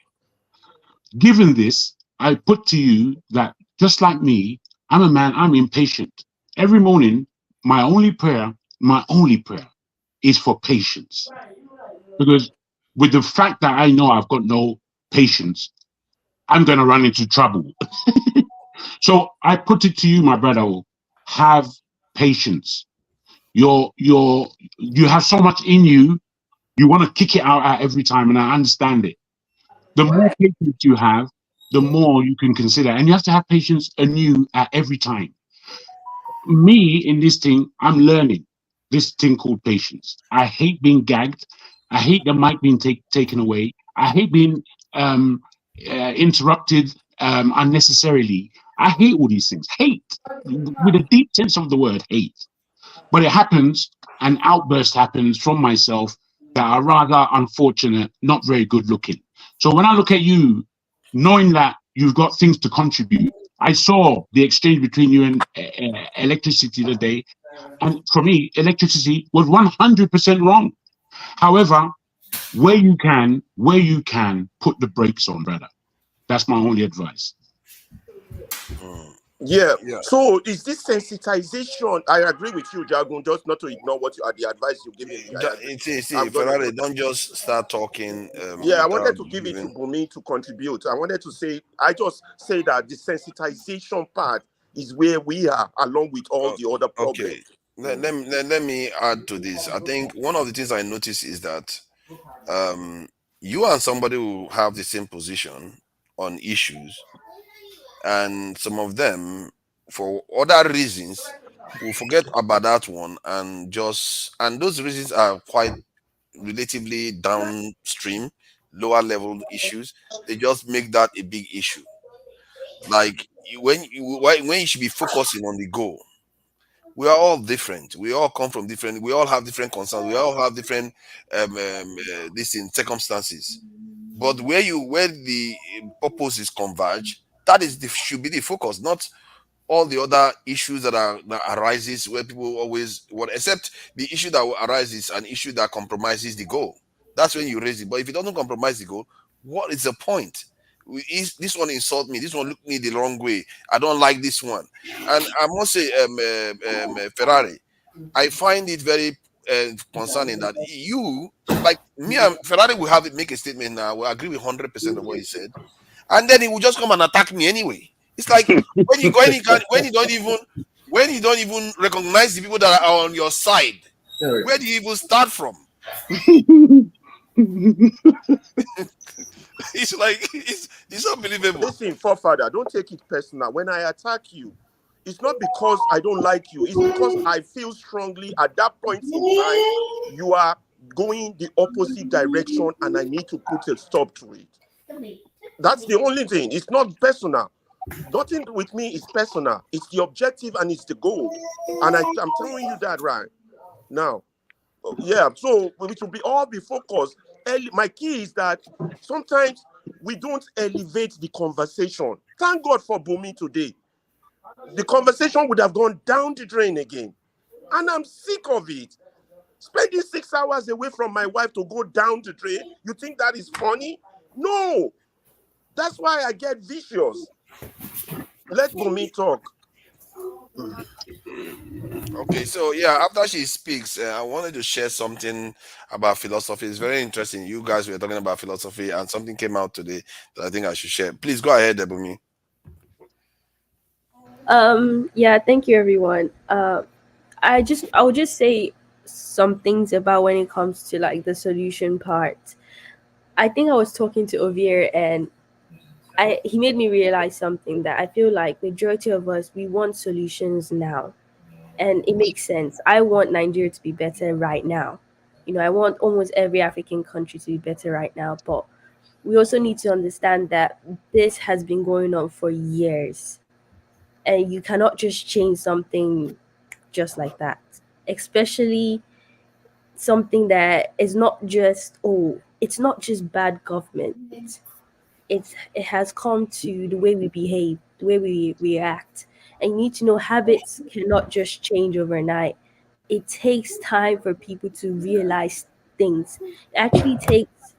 Given this, I put to you that just like me, I'm a man, I'm impatient. Every morning, my only prayer is for patience. Because with the fact that I know I've got no patience, I'm going to run into trouble. So I put it to you, my brother, have patience. You have so much in you, you want to kick it out at every time, and I understand it. The more patience you have, the more you can consider, and you have to have patience anew at every time. Me in this thing, I'm learning this thing called patience. I hate being gagged. I hate the mic being taken away. I hate being interrupted unnecessarily. I hate all these things. Hate, with a deep sense of the word, hate. But it happens, an outburst happens from myself that are rather unfortunate, not very good looking. So when I look at you, knowing that you've got things to contribute, I saw the exchange between you and electricity today. And for me, electricity was 100% wrong. However, where you can, put the brakes on, brother. That's my only advice. Yeah. Yeah. So is this sensitization? I agree with you, Jagun, just not to ignore what you are the advice you're giving me. I agree. I'm gonna Ferrari, do that. don't just start talking. Yeah, I wanted Without to give it to giving. Bumi to contribute. I wanted to say, I just say that the sensitization part is where we are, along with all the other Okay. problems. Let me add to this. I think one of the things I notice is that you and somebody who have the same position on issues, and some of them, for other reasons, will forget about that one and those reasons are quite relatively downstream, lower level issues. They just make that a big issue. Like when you should be focusing on the goal. We are all different. We all come from different. We all have different concerns. We all have different this in circumstances. But where the purpose is converge, that is should be the focus, not all the other issues that arises where people always what except the issue that arises an issue that compromises the goal. That's when you raise it. But if it doesn't compromise the goal, what is the point? This one insult me. This one look me the wrong way. I don't like this one. And I must say, Ferrari, I find it very concerning that you, like me and Ferrari, will have it make a statement now. We agree with 100% of what he said, and then he will just come and attack me anyway. It's like when you don't even recognize the people that are on your side. Where do you even start from? It's like it's unbelievable. Listen, forefather, don't take it personal. When I attack you, it's not because I don't like you. It's because I feel strongly at that point in time you are going the opposite direction and I need to put a stop to it. That's the only thing. It's not personal. Nothing with me is personal. It's the objective and it's the goal. And I'm telling you that right now. Yeah, so we should all be focused. My key is that sometimes we don't elevate the conversation. Thank God for Bumi today. The conversation would have gone down the drain again. And I'm sick of it. Spending 6 hours away from my wife to go down the drain, you think that is funny? No. That's why I get vicious. Let Bumi talk. Okay, so yeah, after she speaks, I wanted to share something about philosophy. It's very interesting. You guys were talking about philosophy, and something came out today that I think I should share. Please go ahead, Ebumi. Yeah, thank you everyone. I would just say some things about when it comes to like the solution part. I think I was talking to Ovir and he made me realize something that I feel like majority of us we want solutions now. And it makes sense. I want Nigeria to be better right now. I want almost every African country to be better right now, but we also need to understand that this has been going on for years and you cannot just change something just like that, especially something that is not just it's not just bad government. It has come to the way we behave, the way we react. And you need to know habits cannot just change overnight. It takes time for people to realize things. It actually takes,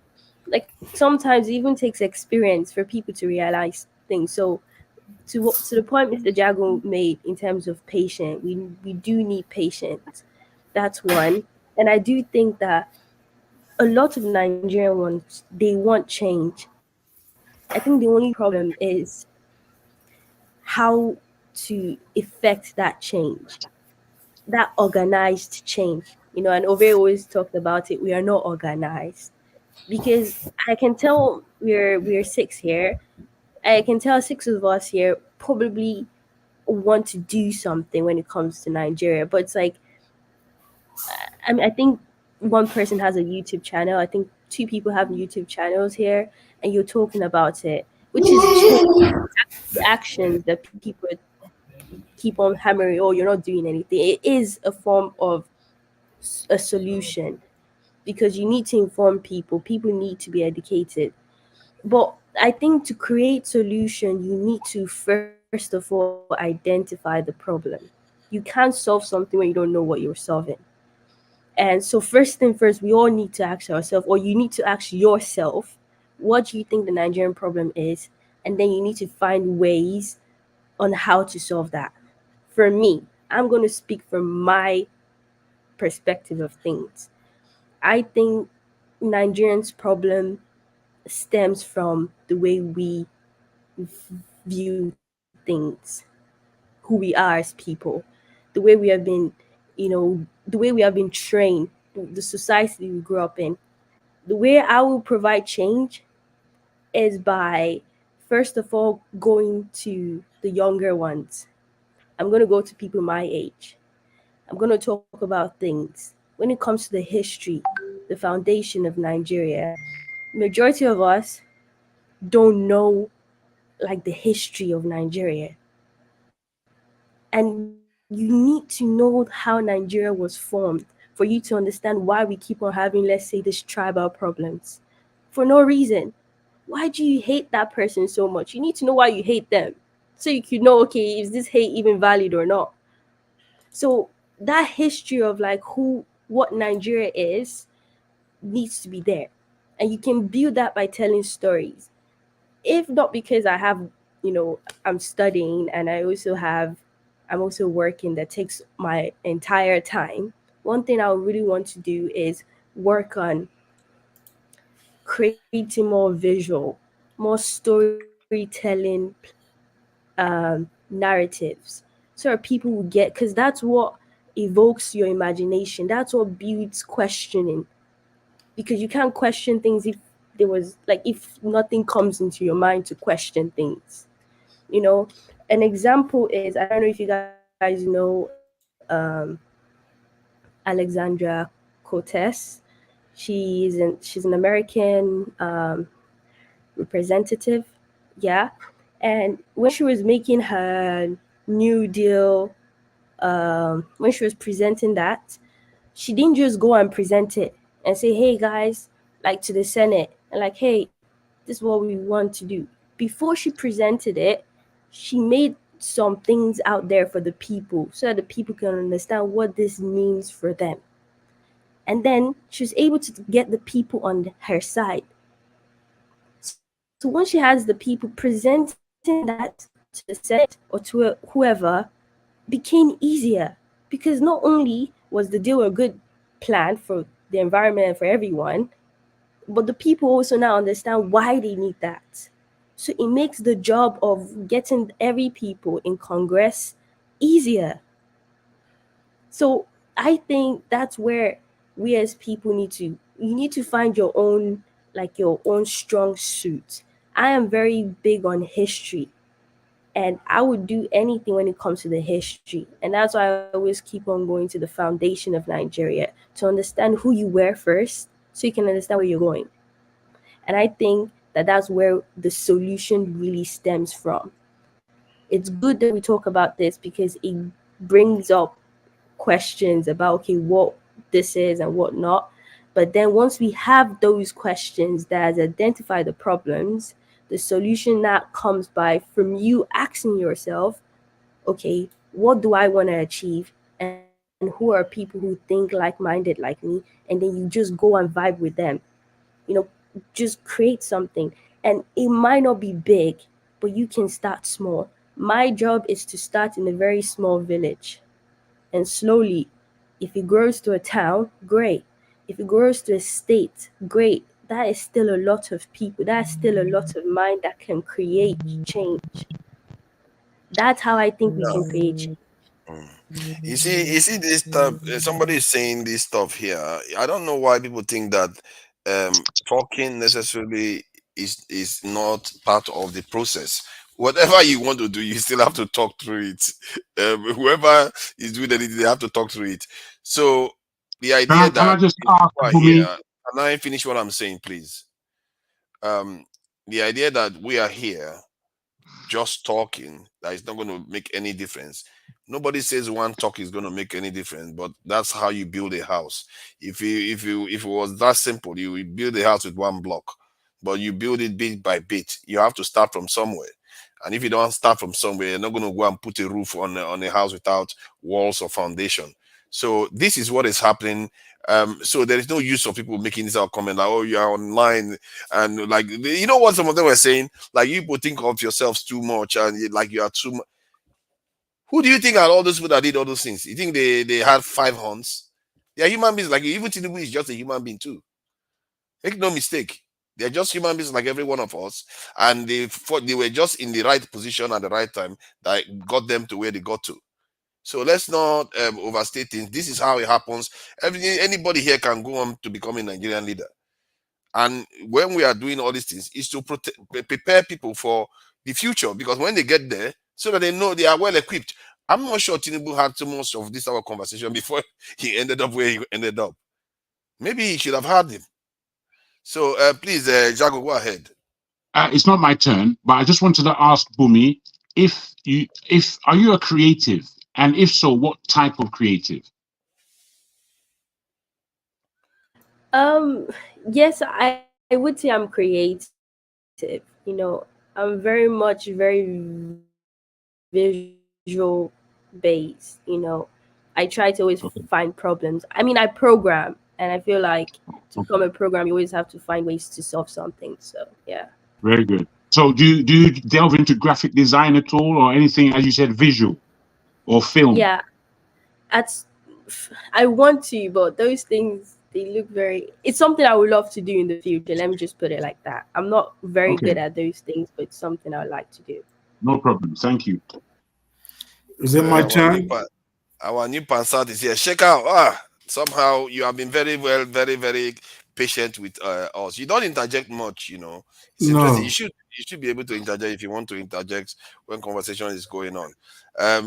like, sometimes it even takes experience for people to realize things. So to the point Mr. Jago made in terms of patient, we do need patience. That's one. And I do think that a lot of Nigerian ones they want change. I think the only problem is how to effect that change, that organized change. And Ove always talked about it. We are not organized because I can tell we're six here. I can tell six of us here probably want to do something when it comes to Nigeria, but it's like I think one person has a YouTube channel. I think two people have YouTube channels here, and you're talking about it, which is change. The actions that people keep on hammering. Oh, you're not doing anything. It is a form of a solution because you need to inform people. People need to be educated. But I think to create solution, you need to first of all identify the problem. You can't solve something when you don't know what you're solving. And so first thing first, we all need to ask ourselves, or you need to ask yourself, what do you think the Nigerian problem is? And then you need to find ways on how to solve that. For me, I'm going to speak from my perspective of things. I think Nigerians' problem stems from the way we view things, who we are as people, the way we have been, the way we have been trained, the society we grew up in. The way I will provide change is by, first of all, going to the younger ones. I'm going to go to people my age. I'm going to talk about things. When it comes to the history, the foundation of Nigeria, majority of us don't know like the history of Nigeria. And you need to know how Nigeria was formed for you to understand why we keep on having, let's say, these tribal problems for no reason. Why do you hate that person so much? You need to know why you hate them so you could know, okay, is this hate even valid or not? So that history of like what Nigeria is needs to be there. And you can build that by telling stories. If not because I'm studying and I'm also working that takes my entire time. One thing I really want to do is work on creating more visual, more storytelling narratives so that people will get, because that's what evokes your imagination. That's what builds questioning, because you can't question things if nothing comes into your mind to question things. An example is, I don't know if you guys know Alexandra Cortez. She's an American representative, yeah. And when she was making her New Deal, when she was presenting that, she didn't just go and present it and say, hey guys, like to the Senate, and like, hey, this is what we want to do. Before she presented it, she made some things out there for the people so that the people can understand what this means for them. And then she was able to get the people on her side. So once she has the people presenting that to the Senate or to whoever, became easier because not only was the deal a good plan for the environment and for everyone, but the people also now understand why they need that. So it makes the job of getting every people in Congress easier. So I think that's where we as people you need to find your own, like your own strong suit. I am very big on history, and I would do anything when it comes to the history. And that's why I always keep on going to the foundation of Nigeria to understand who you were first so you can understand where you're going. And I think that that's where the solution really stems from. It's good that we talk about this because it brings up questions about, okay, what this is and what not. But then once we have those questions that identify the problems, the solution now comes by from you asking yourself, okay, what do I want to achieve? And who are people who think like-minded like me? And then you just go and vibe with them. You know, just create something. And it might not be big, but you can start small. My job is to start in a very small village. And slowly, if it grows to a town, great. If it grows to a state, great. That is still a lot of people. That's still a lot of mind that can create change. That's how I think we can create change. You see this stuff. Somebody is saying this stuff here. I don't know why people think that talking necessarily is not part of the process. Whatever you want to do, you still have to talk through it. Whoever is doing anything, they have to talk through it. So the idea Can I that just ask people are Bumi? here, can I finish what I'm saying, please? The idea that we are here just talking, that is not going to make any difference. Nobody says one talk is going to make any difference, but that's how you build a house. If it was that simple, you would build a house with one block, but you build it bit by bit. You have to start from somewhere, and if you don't start from somewhere, you're not going to go and put a roof on a house without walls or foundation. So this is what is happening. So there is no use of people making this out comment like, oh, you are online, and like, you know what some of them were saying, like, you people think of yourselves too much, and like you are too much. Who do you think are all those people that did all those things? You think they had 5 horns? They are human beings. Like, even Tinubu is just a human being too. Make no mistake. They're just human beings like every one of us, and they were just in the right position at the right time that got them to where they got to. So let's not overstate things. This is how it happens. Anybody here can go on to become a Nigerian leader. And when we are doing all these things, is to prepare people for the future, because when they get there, so that they know they are well equipped. I'm not sure Tinubu had too much of this our conversation before he ended up where he ended up. Maybe he should have had him. So please, Jago, go ahead. It's not my turn, but I just wanted to ask Bumi, if are you a creative, and if so, what type of creative? Yes, I would say I'm creative. You know, I'm very much visual based. You know, I try to always find problems. I mean, I program, and I feel like to become a program, you always have to find ways to solve something. So yeah. Very good. So do you delve into graphic design at all, or anything, as you said, visual or film? Yeah, I want to, but those things, they look very. It's something I would love to do in the future. Let me just put it like that. I'm not very good at those things, but it's something I would like to do. No problem. Thank you. Is it my turn? Our new Pansat is here. Check out. Somehow you have been very well, very, very patient with us. You don't interject much, you know. It's interesting. You should be able to interject if you want to interject when conversation is going on.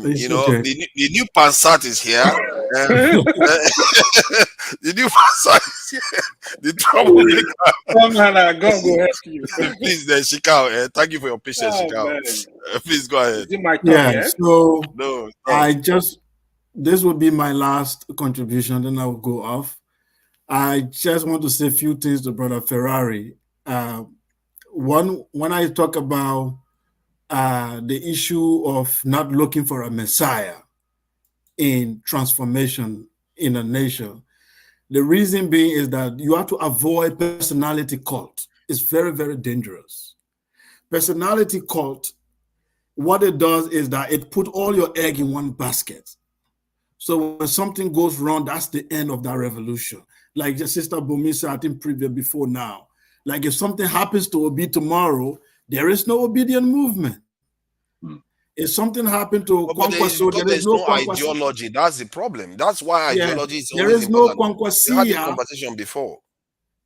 You know, okay. the new Pansat is here. The new Pansat is here. The troublemaker. Come on, I'm going to go help you. Please, Shikao. Thank you for your patience, Shikao. Please go ahead. Is it my turn, Yeah. So No. This would be my last contribution, then I will go off. I just want to say a few things to Brother Ferrari. One, when I talk about the issue of not looking for a messiah in transformation in a nation, the reason being is that you have to avoid personality cult. It's very, very dangerous. Personality cult, what it does is that it put all your egg in one basket. So when something goes wrong, that's the end of that revolution. Like the Sister Bumi said, I think previous before now. Like if something happens to Obi tomorrow, there is no obedient movement. If something happened to Kwankwaso, there is no ideology. That's the problem. That's why ideology is there always is no important. We had this Kwankwasia. conversation before.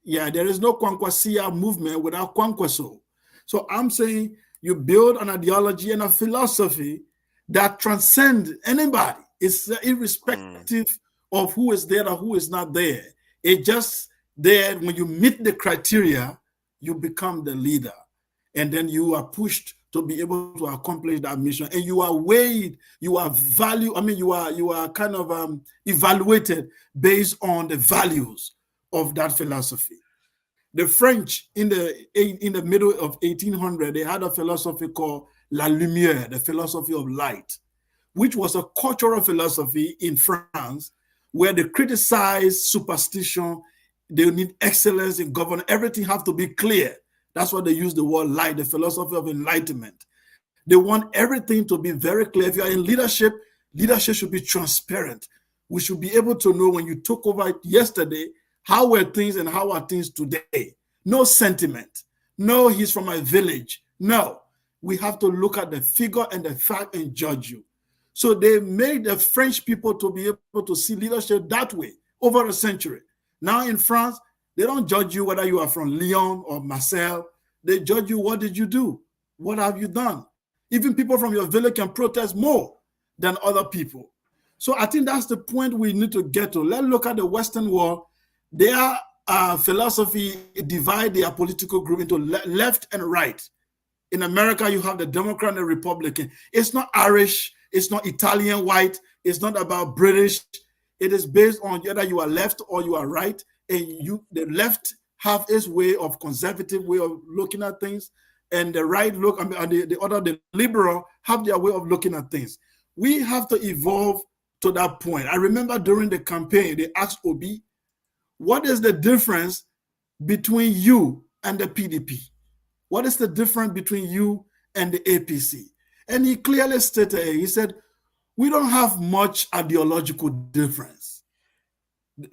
Yeah, there is no Kwankwasia movement without Kwankwaso. So I'm saying you build an ideology and a philosophy that transcends anybody. It's irrespective of who is there or who is not there. It just there when you meet the criteria, you become the leader, and then you are pushed to be able to accomplish that mission. And you are weighed, you are valued. I mean, you are kind of evaluated based on the values of that philosophy. The French in the middle of 1800, they had a philosophy called La Lumière, the philosophy of light, which was a cultural philosophy in France where they criticized superstition. They need excellence in government. Everything have to be clear. That's why they use the word light, the philosophy of enlightenment. They want everything to be very clear. If you are in leadership, leadership should be transparent. We should be able to know when you took over yesterday, how were things and how are things today? No sentiment. No, he's from my village. No, we have to look at the figure and the fact and judge you. So they made the French people to be able to see leadership that way over a century. Now in France, they don't judge you whether you are from Lyon or Marseille. They judge you, what did you do? What have you done? Even people from your village can protest more than other people. So I think that's the point we need to get to. Let's look at the Western world. Their philosophy divide their political group into left and right. In America, you have the Democrat and the Republican. It's not Irish. It's not Italian white. It's not about British. It is based on whether you are left or you are right. And the left have its way of conservative way of looking at things, and the right look, and the liberal have their way of looking at things. We have to evolve to that point. I remember during the campaign, they asked Obi, what is the difference between you and the PDP? What is the difference between you and the APC? And he clearly stated, he said, we don't have much ideological difference.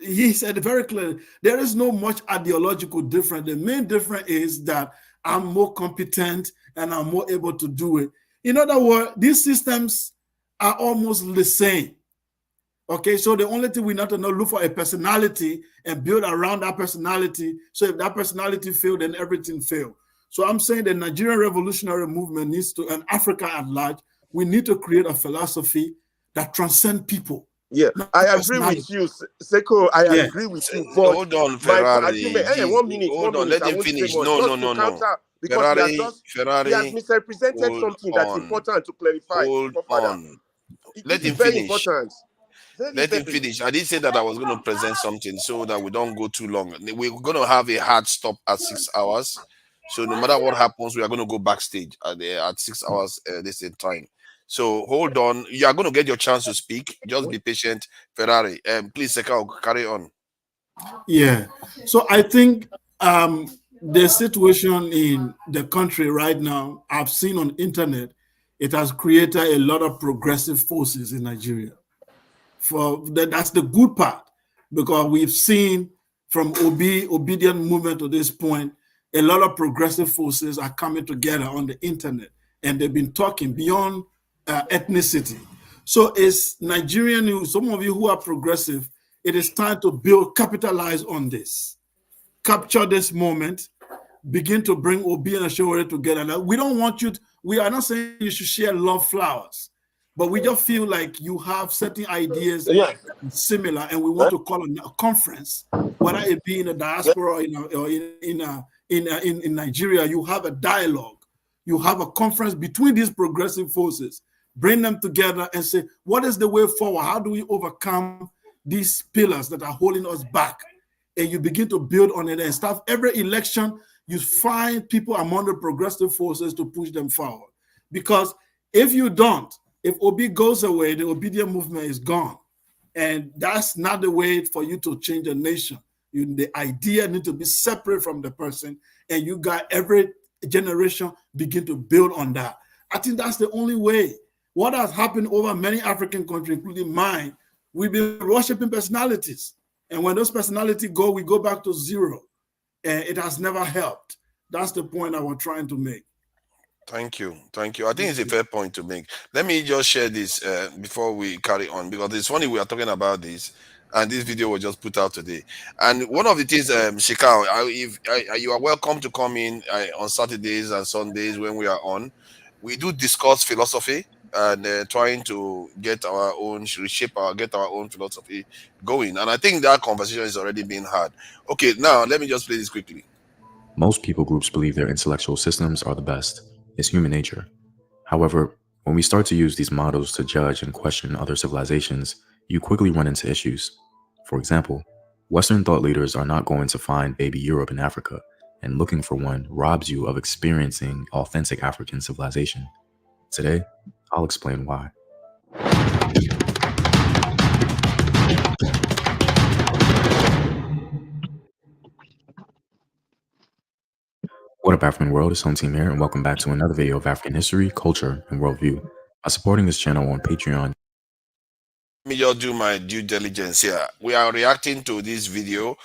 He said very clearly, there is no much ideological difference. The main difference is that I'm more competent and I'm more able to do it. In other words, these systems are almost the same. Okay, so the only thing we need to know, look for a personality and build around that personality. So if that personality failed, then everything failed. So I'm saying the Nigerian revolutionary movement needs to, and Africa at large, we need to create a philosophy that transcends people. Yeah, I agree with you, Seko. I agree with you. But hold on, Ferrari. 1 minute. Hold on, let him finish. No. Because Ferrari, he has misrepresented something that's important to clarify. Hold on. Let him very finish. Important. Let him finish. I did say that I was going to present something so that we don't go too long. We're going to have a hard stop at 6 hours. So no matter what happens, we are going to go backstage at 6 hours this time. So hold on. You are going to get your chance to speak. Just be patient, Ferrari. Please, Seka, carry on. Yeah. So I think the situation in the country right now, I've seen on internet, it has created a lot of progressive forces in Nigeria. That's the good part, because we've seen from obedient movement to this point, a lot of progressive forces are coming together on the internet, and they've been talking beyond ethnicity. So it's Nigerian, some of you who are progressive, it is time to capitalize on this, capture this moment, begin to bring Obi and Ashore together. Now, we don't want you, we are not saying you should share love flowers, but we just feel like you have certain ideas similar, and we want to call a conference, whether it be in the diaspora or in Nigeria. You have a dialogue, you have a conference between these progressive forces, bring them together and say, what is the way forward? How do we overcome these pillars that are holding us back? And you begin to build on it and stuff. Every election, you find people among the progressive forces to push them forward. Because if you don't, if Obi goes away, the obedient movement is gone. And that's not the way for you to change a nation. The idea needs to be separate from the person, and you got every generation begin to build on that. I think that's the only way. What has happened over many African countries, including mine, we've been worshiping personalities. And when those personalities go, we go back to zero. And it has never helped. That's the point I was trying to make. Thank you. Thank you. I think it's a fair point to make. Let me just share this before we carry on, because it's funny we are talking about this, and this video was just put out today. And one of the things, Shikao, you are welcome to come in on Saturdays and Sundays when we are on. We do discuss philosophy and trying to get our own, get our own philosophy going. And I think that conversation is already being had. Okay, now let me just play this quickly. Most people groups believe their intellectual systems are the best. It's human nature. However, when we start to use these models to judge and question other civilizations, you quickly run into issues. For example, Western thought leaders are not going to find baby Europe in Africa, and looking for one robs you of experiencing authentic African civilization. Today, I'll explain why. What up, African world? It's Home Team here, and welcome back to another video of African history, culture, and worldview. By supporting this channel on Patreon, Let me just do my due diligence here. We are reacting to this video,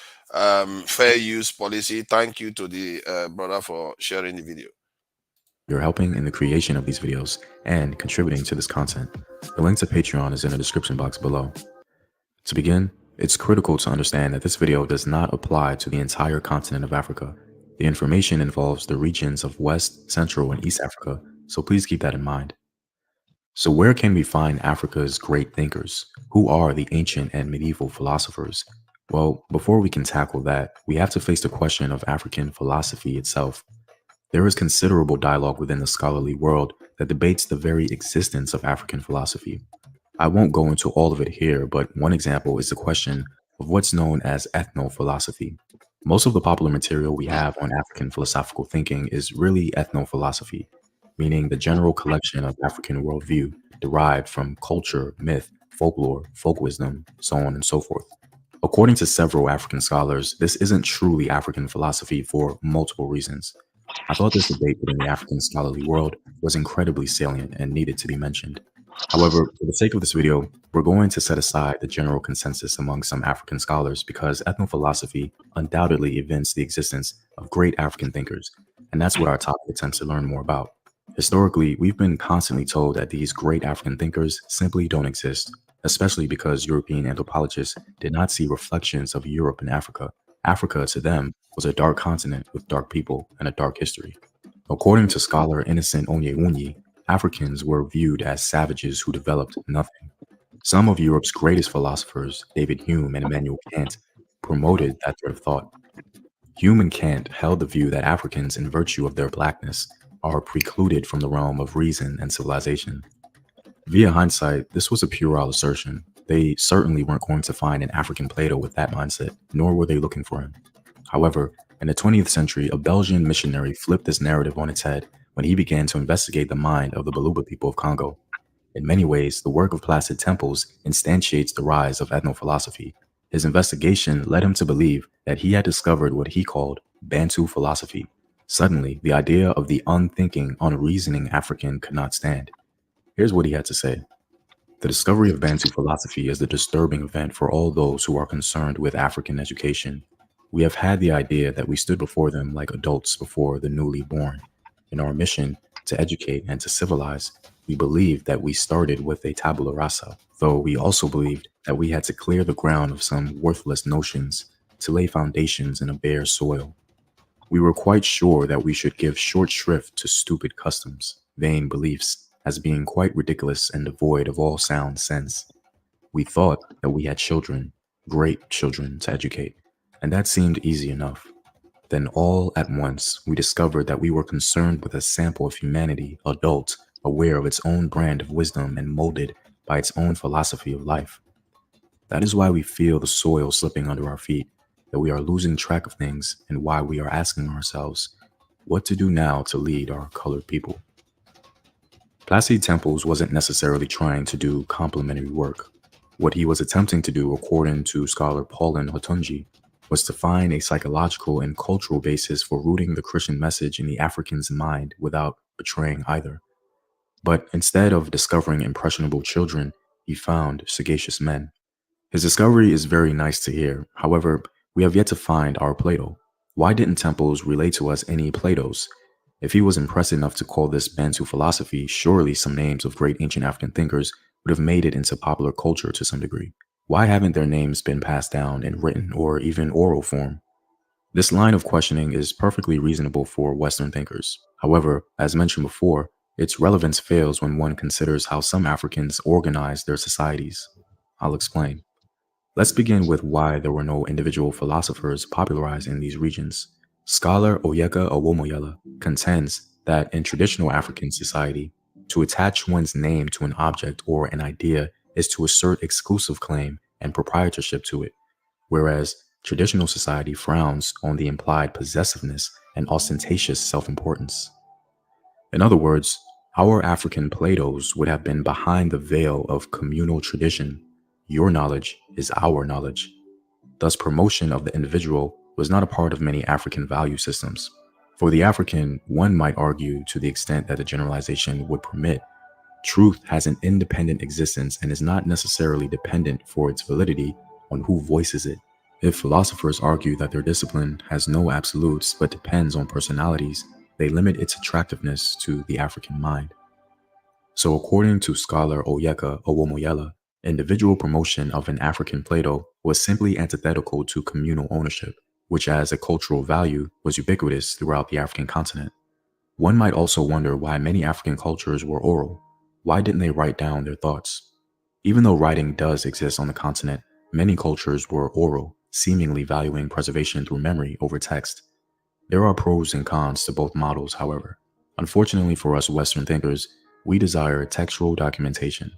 fair use policy. Thank you to the brother for sharing the video. you're helping in the creation of these videos and contributing to this content. The link to Patreon is in the description box below. To begin, it's critical to understand that this video does not apply to the entire continent of Africa. The information involves the regions of West, Central, and East Africa, so please keep that in mind. So where can we find Africa's great thinkers? Who are the ancient and medieval philosophers? Well, before we can tackle that, we have to face the question of African philosophy itself. There is considerable dialogue within the scholarly world that debates the very existence of African philosophy. I won't go into all of it here, but one example is the question of what's known as ethno-philosophy. Most of the popular material we have on African philosophical thinking is really ethno-philosophy, meaning the general collection of African worldview derived from culture, myth, folklore, folk wisdom, so on and so forth. According to several African scholars, this isn't truly African philosophy for multiple reasons. I thought this debate within the African scholarly world was incredibly salient and needed to be mentioned. However, for the sake of this video, we're going to set aside the general consensus among some African scholars because ethnophilosophy undoubtedly evinces the existence of great African thinkers, and that's what our topic attempts to learn more about. Historically, we've been constantly told that these great African thinkers simply don't exist, especially because European anthropologists did not see reflections of Europe in Africa. Africa, to them, was a dark continent with dark people and a dark history. According to scholar Innocent Onyeunyi, Africans were viewed as savages who developed nothing. Some of Europe's greatest philosophers, David Hume and Immanuel Kant, promoted that thread of thought. Hume and Kant held the view that Africans, in virtue of their blackness, are precluded from the realm of reason and civilization. Via hindsight, this was a puerile assertion. They certainly weren't going to find an African Plato with that mindset, nor were they looking for him. However, in the 20th century, a Belgian missionary flipped this narrative on its head when he began to investigate the mind of the Baluba people of Congo. In many ways, the work of Placide Tempels instantiates the rise of ethnophilosophy. His investigation led him to believe that he had discovered what he called Bantu philosophy. Suddenly, the idea of the unthinking, unreasoning African could not stand. Here's what he had to say. The discovery of Bantu philosophy is the disturbing event for all those who are concerned with African education. We have had the idea that we stood before them like adults before the newly born. In our mission to educate and to civilize, we believed that we started with a tabula rasa, though we also believed that we had to clear the ground of some worthless notions to lay foundations in a bare soil. We were quite sure that we should give short shrift to stupid customs, vain beliefs, as being quite ridiculous and devoid of all sound sense. We thought that we had children, great children, to educate, and that seemed easy enough. Then all at once, we discovered that we were concerned with a sample of humanity, adult, aware of its own brand of wisdom and molded by its own philosophy of life. That is why we feel the soil slipping under our feet, that we are losing track of things, and why we are asking ourselves, what to do now to lead our colored people? Placide Tempels wasn't necessarily trying to do complementary work. What he was attempting to do, according to scholar Paulin Hotunji, was to find a psychological and cultural basis for rooting the Christian message in the African's mind without betraying either. But instead of discovering impressionable children, he found sagacious men. His discovery is very nice to hear. However, we have yet to find our Plato. Why didn't temples relate to us any Platos? If he was impressed enough to call this Bantu philosophy, surely some names of great ancient African thinkers would have made it into popular culture to some degree. Why haven't their names been passed down in written or even oral form? This line of questioning is perfectly reasonable for Western thinkers. However, as mentioned before, its relevance fails when one considers how some Africans organize their societies. I'll explain. Let's begin with why there were no individual philosophers popularized in these regions. Scholar Oyeka Owomoyela contends that in traditional African society, to attach one's name to an object or an idea is to assert exclusive claim and proprietorship to it, whereas traditional society frowns on the implied possessiveness and ostentatious self-importance. In other words, our African Platos would have been behind the veil of communal tradition. Your knowledge is our knowledge. Thus, promotion of the individual was not a part of many African value systems. For the African, one might argue, to the extent that the generalization would permit, truth has an independent existence and is not necessarily dependent for its validity on who voices it. If philosophers argue that their discipline has no absolutes but depends on personalities, they limit its attractiveness to the African mind. So according to scholar Oyeka Owomoyela, individual promotion of an African Plato was simply antithetical to communal ownership, which as a cultural value was ubiquitous throughout the African continent. One might also wonder why many African cultures were oral. Why didn't they write down their thoughts? Even though writing does exist on the continent, many cultures were oral, seemingly valuing preservation through memory over text. There are pros and cons to both models, however. Unfortunately for us Western thinkers, we desire textual documentation.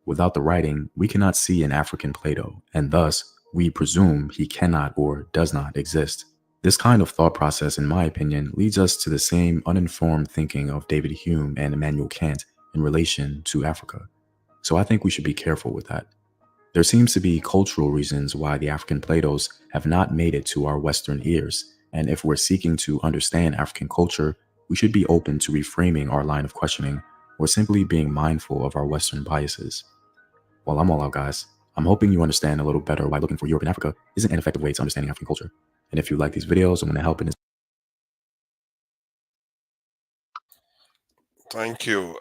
Without the writing, we cannot see an African Plato, and thus, we presume he cannot or does not exist. This kind of thought process, in my opinion, leads us to the same uninformed thinking of David Hume and Immanuel Kant in relation to Africa. So I think we should be careful with that. There seems to be cultural reasons why the African Platos have not made it to our Western ears, and if we're seeking to understand African culture, we should be open to reframing our line of questioning or simply being mindful of our Western biases. Well, I'm all out, guys. I'm hoping you understand a little better why looking for Europe and Africa isn't an effective way to understanding African culture. And if you like these videos and want to help in this. Thank you.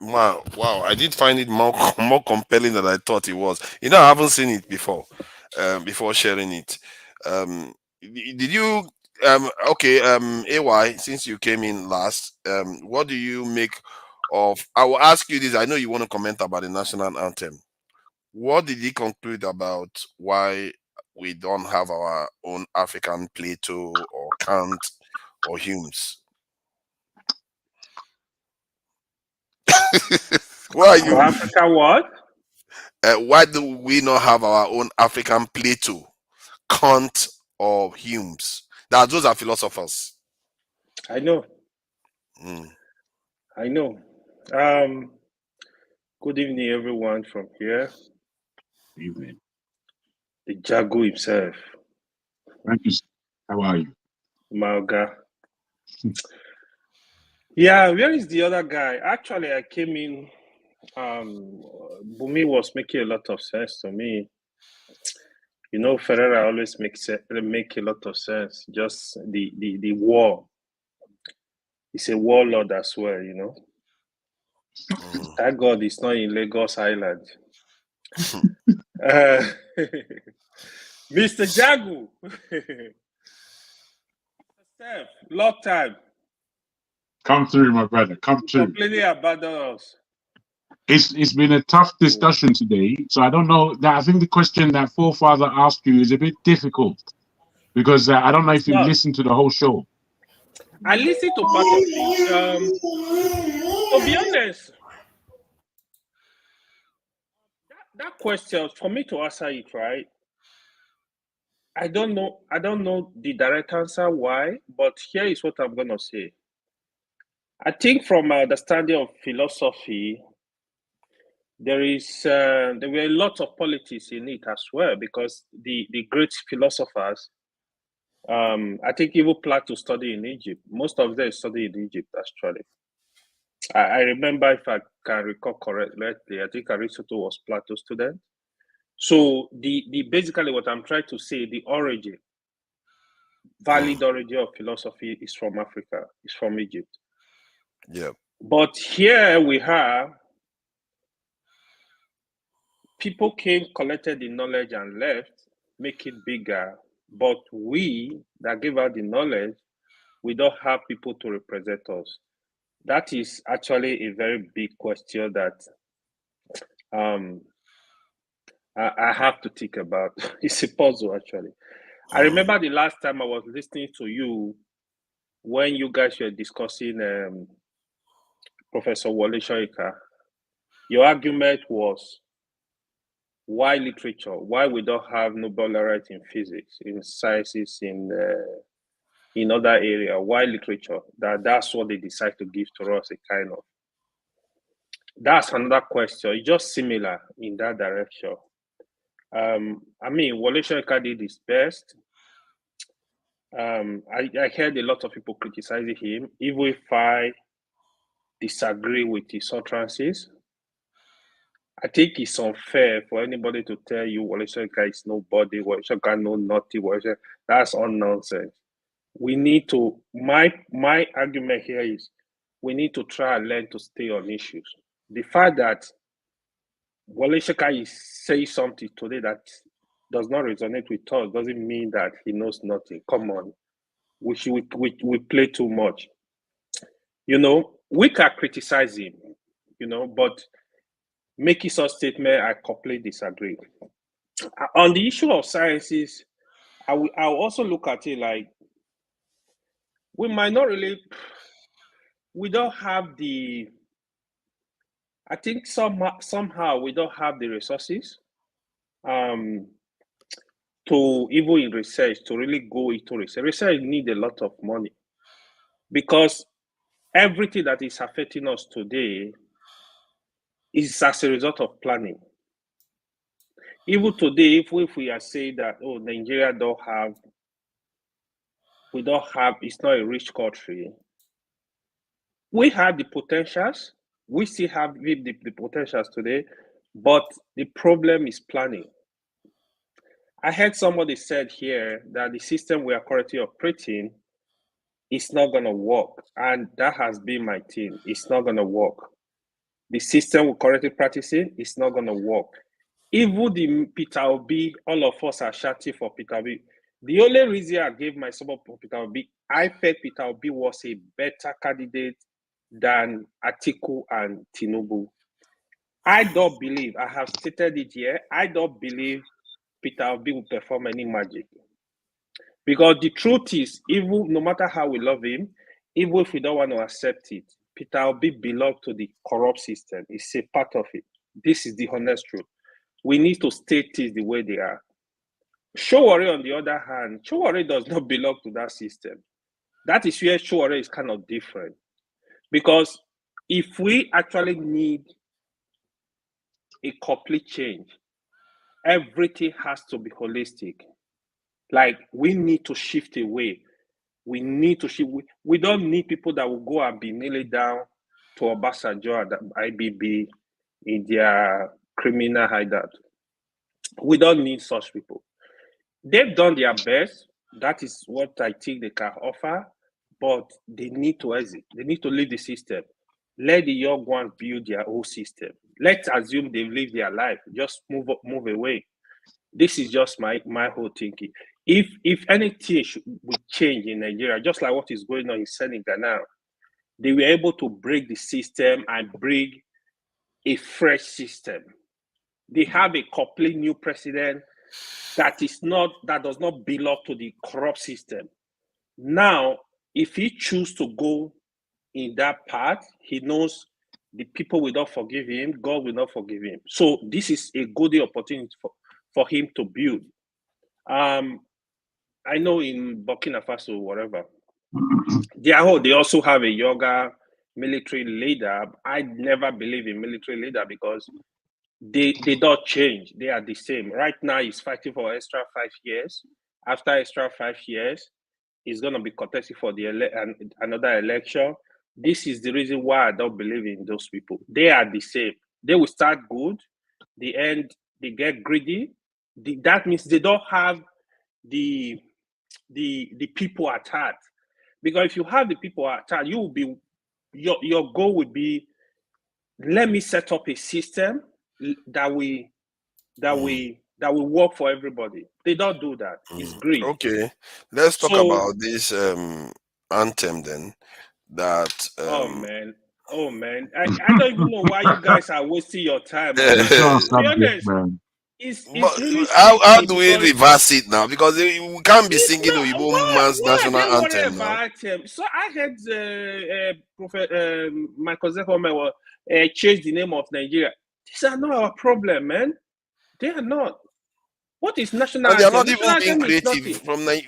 Wow, I did find it more more compelling than I thought it was. You know, I haven't seen it before. Before sharing it. Did you? Okay. AY, since you came in last, what do you make of? I will ask you this. I know you want to comment about the national anthem. What did he conclude about why we don't have our own African Plato or Kant or Humes? Why are you? Africa what? Why do we not have our own African Plato, Kant, or Humes? Those are philosophers. I know. Mm. I know. Good evening, everyone from here. Evening. The Jago himself. Thank you. How are you? Malga. Yeah, where is the other guy? Actually, I came in. Bumi was making a lot of sense to me. You know, Ferreira always make a lot of sense. Just the war. He's a warlord as well, you know. Thank God he's not in Lagos Island. Mr. Jagu. Steph, long time. Come through, my brother. Come through. Completely abandoned us. It's been a tough discussion today. So I don't know that. I think the question that Forefather asked you is a bit difficult because I don't know if you listened to the whole show. I listened to part of it. To be honest, that question, for me to answer it, right? I don't know the direct answer why, but here is what I'm gonna say. I think from my understanding of philosophy, there were a lot of politics in it as well, because the great philosophers I think even plan to study in Egypt. Most of them study in Egypt, actually. I remember, if I can recall correctly, I think Aristotle was Plato student. So the basically what I'm trying to say, the origin, valid origin of philosophy is from Africa, is from Egypt. Yeah. But here we have people came, collected the knowledge and left, make it bigger. But we that give out the knowledge, we don't have people to represent us. That is actually a very big question that I have to think about. It's a puzzle, actually. I remember the last time I was listening to you when you guys were discussing Professor Wole Soyinka. Your argument was why literature? Why we don't have Nobel laureate in physics, in sciences, in other area? Why literature? That's what they decide to give to us, a kind of. That's another question. It's just similar in that direction. I mean, Wole Soyinka did his best. I heard a lot of people criticizing him, even if I disagree with his utterances. I think it's unfair for anybody to tell you Wole Soyinka is nobody, Wole Soyinka know nothing, that's all nonsense. We need to, my argument here is, we need to try and learn to stay on issues. The fact that Wole Soyinka is saying something today that does not resonate with us doesn't mean that he knows nothing. Come on, we play too much. You know, we can criticize him, you know, but making such statement, I completely disagree. On the issue of sciences, I'll also look at it like we might not really, we don't have the, I think somehow we don't have the resources to, even in research, to really go into research. Research need a lot of money because everything that is affecting us today is as a result of planning. Even today, if we are saying that, oh, Nigeria we don't have, it's not a rich country. We have the potentials. We still have the potentials today, but the problem is planning. I heard somebody said here that the system we are currently operating is not going to work. And that has been my thing. It's not going to work. The system we're currently practicing is not going to work. Even the Peter Obi, all of us are shouting for Peter Obi. The only reason I gave my support for Peter Obi, I felt Peter Obi was a better candidate than Atiku and Tinubu. I don't believe, I have stated it here, I don't believe Peter Obi will perform any magic. Because the truth is, even no matter how we love him, even if we don't want to accept it, Peter Obi belongs to the corrupt system. It's a part of it. This is the honest truth. We need to state things the way they are. Showore, on the other hand, Showore does not belong to that system. That is where Showore is kind of different. Because if we actually need a complete change, everything has to be holistic. Like, we need to shift away. We need to shift. We don't need people that will go and be kneeling down to Obasanjo and IBB in their criminal hideout. We don't need such people. They've done their best. That is what I think they can offer, but they need to exit. They need to leave the system. Let the young ones build their own system. Let's assume they've lived their life. Just move away. This is just my whole thinking. If anything would change in Nigeria, just like what is going on in Senegal now, they were able to break the system and bring a fresh system. They have a complete new president that does not belong to the corrupt system. Now, if he chooses to go in that path, he knows the people will not forgive him, God will not forgive him. So this is a good opportunity for him to build. I know in Burkina Faso, whatever, they also have a younger military leader. I never believe in military leader because they don't change. They are the same. Right now, he's fighting for extra 5 years. After extra 5 years, is going to be contested for the another election. This is the reason why I don't believe in those people. They are the same. They will start good, the end they get greedy. That means they don't have the people at heart. Because if you have the people at heart, you will be your goal would be, let me set up a system that will work for everybody. They don't do that. It's greed. Okay, let's talk about this anthem then. That oh man, I don't even know why you guys are wasting your time. To be honest, it's really how do we reverse it now? Because we can't be singing Oyibo man's national anthem now. So I heard Prophet Michael Zekome change the name of Nigeria. These are not our problem, man. They are not. What is national And they are not anthem? even being creative.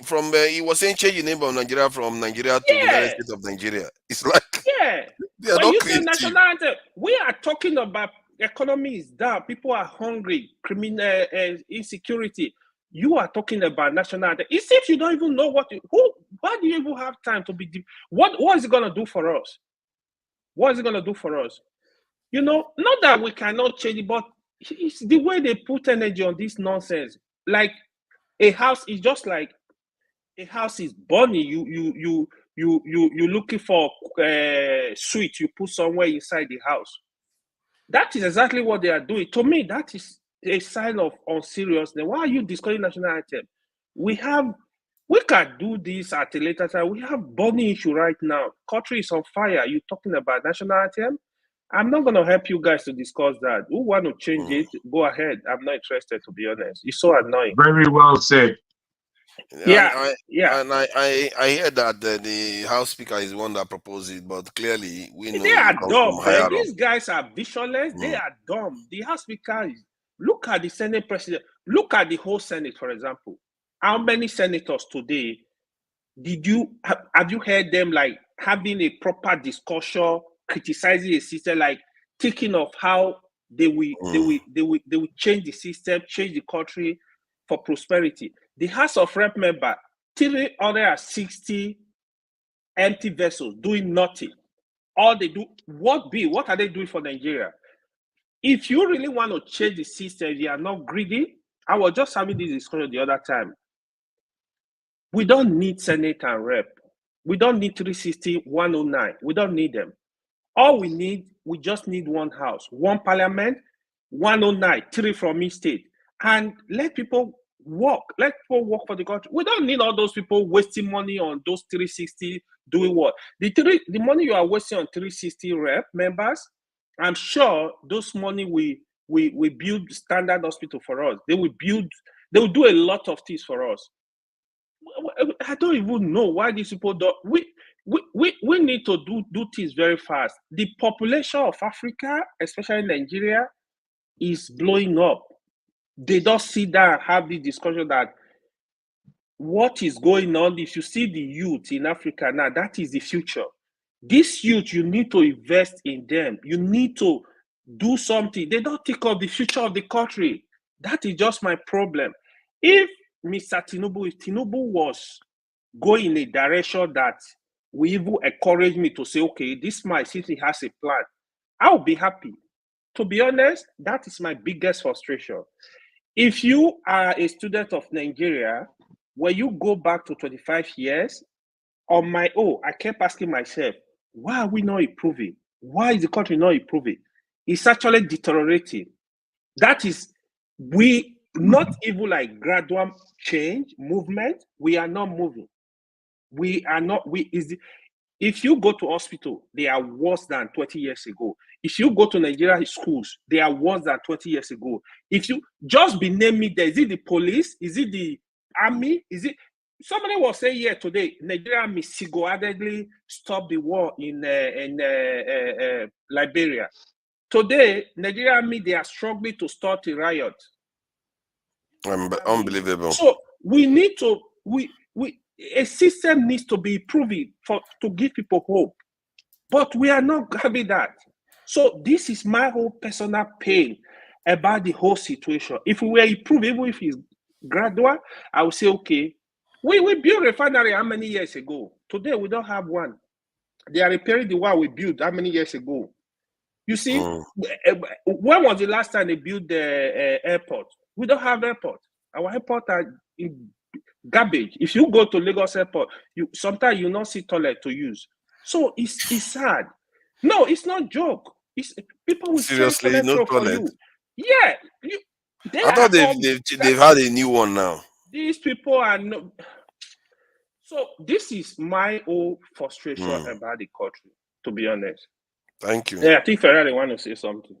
From he was saying change the name of Nigeria from Nigeria to the United States of Nigeria. It's like they are But not you creative. say national anthem. We are talking about economy is down. People are hungry. Criminal insecurity. You are talking about national anthem. It's if you don't even know why do you even have time to be? What is it gonna do for us? What is it gonna do for us? You know, not that we cannot change it, but it's the way they put energy on this nonsense. Like a house is just like a house is burning. You looking for sweet you put somewhere inside the house. That is exactly what they are doing. To me, that is a sign of unseriousness. Why are you discussing national anthem? We can do this at a later time. We have burning issue right now. Country is on fire. You talking about national anthem? I'm not going to help you guys to discuss that. Who want to change it? Go ahead. I'm not interested, to be honest. It's so annoying. Very well said. Yeah. And I hear that the House Speaker is the one that proposed it, but clearly we know they are it comes dumb, from higher man. up. These guys are visionless. They are dumb. The House Speaker is. Look at the Senate President. Look at the whole Senate, for example. How many senators today have you heard them like having a proper discussion, criticizing a system, like thinking of how they will change the system, change the country for prosperity? The House of Rep member, 360 empty vessels doing nothing. All they do, what are they doing for Nigeria? If you really want to change the system, you are not greedy. I was just having this discussion the other time. We don't need Senate and Rep. We don't need 360, 109. We don't need them. All we just need one house, one parliament, 109, 3 from each state. And let people work. Let people work for the country. We don't need all those people wasting money on those 360 doing what? The money you are wasting on 360 Rep members, I'm sure those money we build standard hospital for us. They will do a lot of things for us. I don't even know why these people don't. We need to do things very fast. The population of Africa, especially Nigeria, is blowing up. They don't sit down and have this discussion that what is going on. If you see the youth in Africa now, that is the future. This youth, you need to invest in them. You need to do something. They don't think of the future of the country. That is just my problem. If Tinubu was going in a direction that will even encourage me to say, okay, this man, since he has a plan, I'll be happy. To be honest, that is my biggest frustration. If you are a student of Nigeria, when you go back to 25 years, on my own, I kept asking myself, why are we not improving? Why is the country not improving? It's actually deteriorating. That is, we not even like gradual change, movement, we are not moving. We are not, if you go to hospital, they are worse than 20 years ago. If you go to Nigeria schools, they are worse than 20 years ago. If you just be naming there, is it the police? Is it the army? Is it, somebody was saying here today, Nigeria army single-handedly stopped the war in Liberia. Today, Nigeria army, they are struggling to start a riot. Unbelievable. So we need to, a system needs to be improving to give people hope. But we are not having that. So this is my whole personal pain about the whole situation. If we were improving, even if it's gradual, I would say, okay, We built refinery how many years ago? Today we don't have one. They are repairing the one we built how many years ago? You see, when was the last time they built the airport? We don't have airport. Our airport are in garbage. If you go to Lagos airport, sometimes you not see toilet to use. So it's sad. No, it's not joke. It's people will Seriously, send no toilet for toilet. you. Yeah, I thought they've had a new one now. These people are no. So this is my own frustration about the country, to be honest. Thank you. Yeah, I think Ferrari want to say something.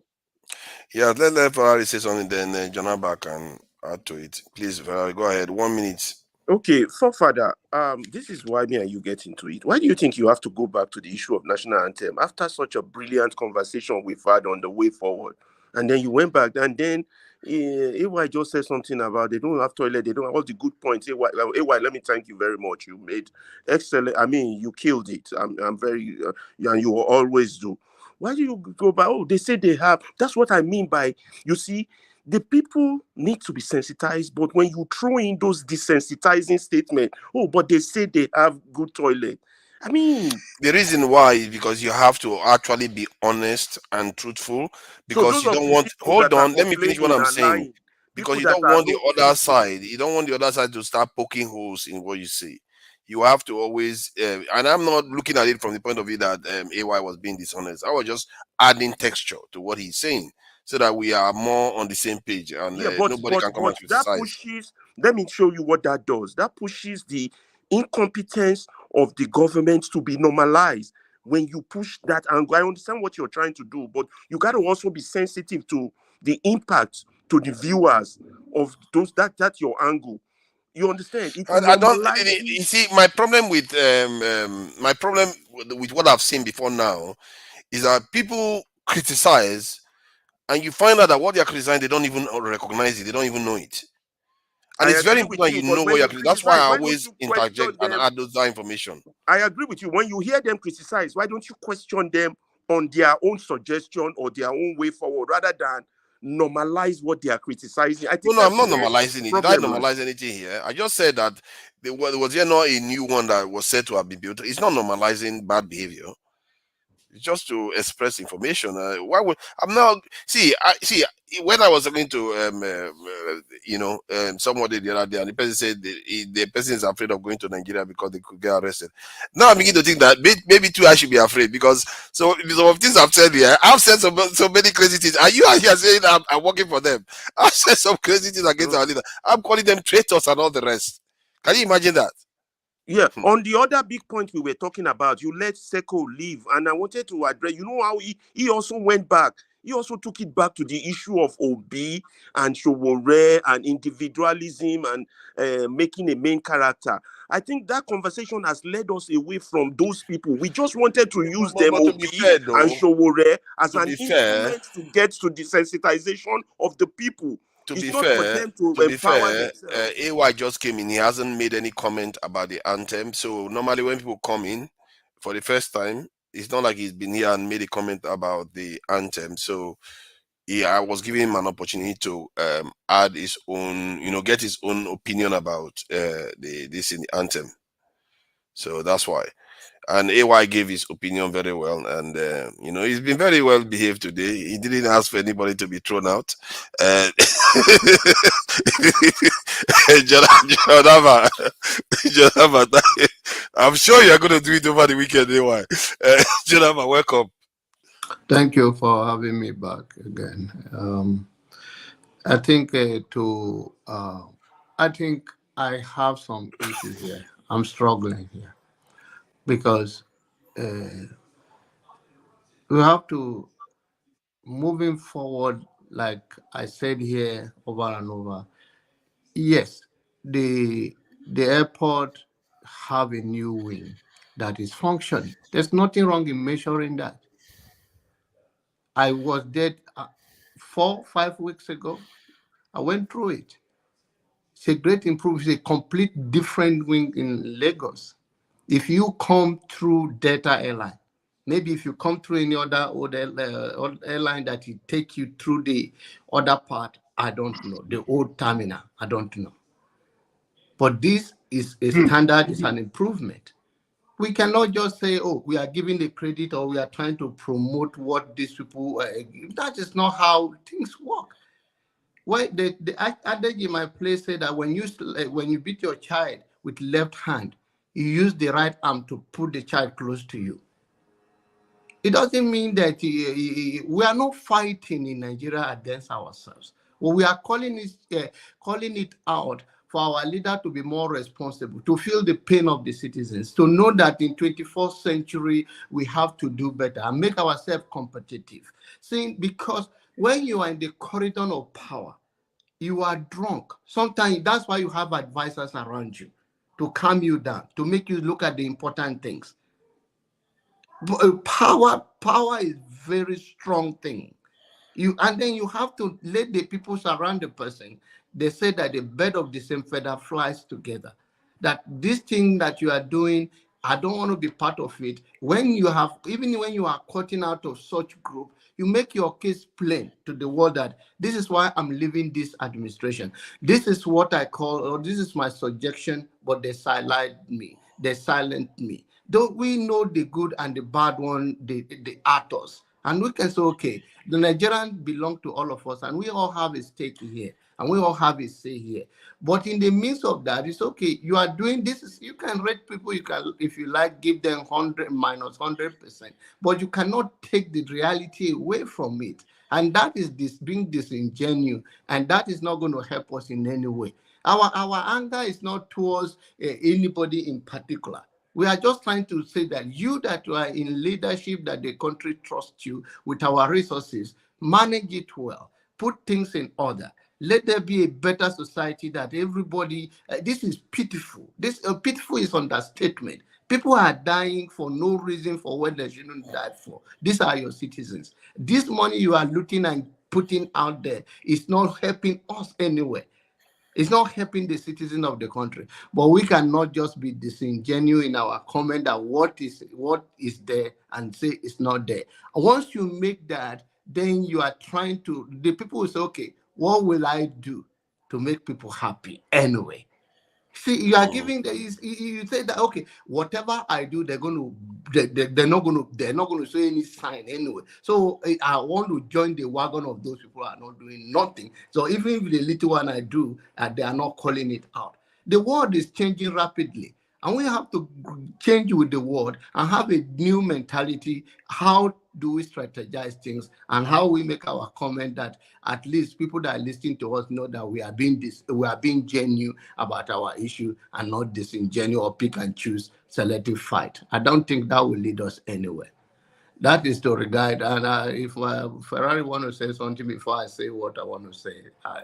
Yeah, let Ferrari say something, then Jonah can add to it. Please, Ferrari, go ahead. 1 minute. Okay, Forefather, this is why me and you get into it. Why do you think you have to go back to the issue of national anthem after such a brilliant conversation we've had on the way forward? And then you went back, and then AY just said something about they don't have toilet, they don't have all the good points. AY, let me thank you very much. You made excellent. I mean, you killed it. I'm very, and you will always do. Why do you go back? Oh, they say they have. That's what I mean by, you see, the people need to be sensitized, but when you throw in those desensitizing statements, oh, but they say they have good toilet. I mean, the reason why is because you have to actually be honest and truthful, because you don't want. Hold on, let me finish what I'm saying. Because you don't want the other side. You don't want the other side to start poking holes in what you say. You have to always, and I'm not looking at it from the point of view that AY was being dishonest. I was just adding texture to what he's saying, so that we are more on the same page, and nobody can come and criticize. That pushes, let me show you what that does. That pushes the incompetence of the government to be normalized. When you push that angle, I understand what you're trying to do, but you got to also be sensitive to the impact to the viewers of those. That's your angle. You understand? I don't. You see, my problem with what I've seen before now is that people criticize, and you find out that what they are criticizing, they don't even recognize it. They don't even know it. And it's very important you know what you're criticizing. That's why I always interject and add that information. I agree with you. When you hear them criticize, why don't you question them on their own suggestion or their own way forward, rather than normalize what they are criticizing? I think I'm not normalizing it. Did I normalize anything here? I just said that was there not a new one that was said to have been built? It's not normalizing bad behavior. It's just to express information. Why would I'm now see when I was talking to somebody the other day, and the person said the person is afraid of going to Nigeria because they could get arrested. Now I'm beginning to think that maybe too I should be afraid, because some of things I've said here, I've said so many crazy things. And you are here saying I'm working for them. I've said some crazy things against our leader. I'm calling them traitors and all the rest. Can you imagine that? Yeah, on the other big point we were talking about, you let Seko leave, and I wanted to address, you know how he also went back. He also took it back to the issue of Obi and Showore and individualism and making a main character. I think that conversation has led us away from those people. We just wanted to use them, Obi and Showore, as an instrument to get to the sensitization of the people. To be fair, AY just came in. He hasn't made any comment about the anthem. So normally when people come in for the first time, it's not like he's been here and made a comment about the anthem. So I was giving him an opportunity to add his own, get his own opinion about this in the anthem. So that's why. And AY gave his opinion very well, and he's been very well behaved today. He didn't ask for anybody to be thrown out. Jonava, I'm sure you're going to do it over the weekend, AY. Jonava, welcome. Thank you for having me back again. I think I have some issues here. I'm struggling here, because we have to, moving forward, like I said here over and over. Yes, the airport have a new wing that is functioning. There's nothing wrong in measuring that. I was there 4-5 weeks ago. I went through it. It's a great improvement. It's a complete different wing in Lagos. If you come through Delta Airline, maybe if you come through any other airline that will take you through the other part, I don't know. The old terminal, I don't know. But this is a standard, is an improvement. We cannot just say, oh, we are giving the credit or we are trying to promote what these people, that is not how things work. Well, the adage in my place said that when you beat your child with left hand, you use the right arm to put the child close to you. It doesn't mean that we are not fighting in Nigeria against ourselves. What we are calling it out for our leader to be more responsible, to feel the pain of the citizens, to know that in 21st century, we have to do better and make ourselves competitive. Because when you are in the corridor of power, you are drunk. Sometimes that's why you have advisors around you to calm you down, to make you look at the important things. Power is very strong thing. And then you have to let the people surround the person. They say that the bird of the same feather flies together. That this thing that you are doing, I don't want to be part of it. Even when you are cutting out of such group, you make your case plain to the world that this is why I'm leaving this administration. This is what I call, or this is my suggestion, but they silent me. Don't we know the good and the bad one, the actors? And we can say, okay, the Nigerian belong to all of us, and we all have a stake here, and we all have a say here. But in the midst of that, it's okay. You are doing this. You can rate people. You can, if you like, give them 100 minus 100%. But you cannot take the reality away from it. And that is being disingenuous, and that is not going to help us in any way. Our anger is not towards anybody in particular. We are just trying to say that you that are in leadership, that the country trusts you with our resources, manage it well, put things in order. Let there be a better society that everybody, this is pitiful. Pitiful is understatement. People are dying for no reason for what they shouldn't die for. These are your citizens. This money you are looting and putting out there is not helping us anyway. It's not helping the citizens of the country. But we cannot just be disingenuous in our comment that what is there and say it's not there. Once you make that, then you are trying to, the people will say, okay, what will I do to make people happy anyway? See, you are giving you say that, okay, whatever I do, they're not going to show any sign anyway. So I want to join the wagon of those people who are not doing nothing. So even if the little one I do, they are not calling it out. The world is changing rapidly, and we have to change with the world and have a new mentality. How do we strategize things, and how we make our comment that at least people that are listening to us know that we are being genuine about our issue and not disingenuous or pick and choose selective fight. I don't think that will lead us anywhere. That is to regard. And if Ferrari want to say something before I say what I want to say,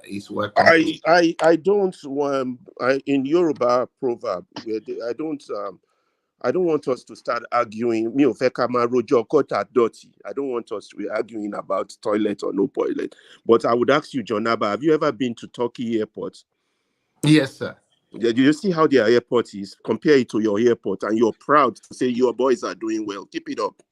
it's welcome. I don't in Yoruba proverb, I don't want us to start arguing. I don't want us to be arguing about toilet or no toilet. But I would ask you, John Abba, have you ever been to Turkey airport? Yes, sir. Do you see how their airport is? Compare it to your airport, and you're proud to say your boys are doing well. Keep it up.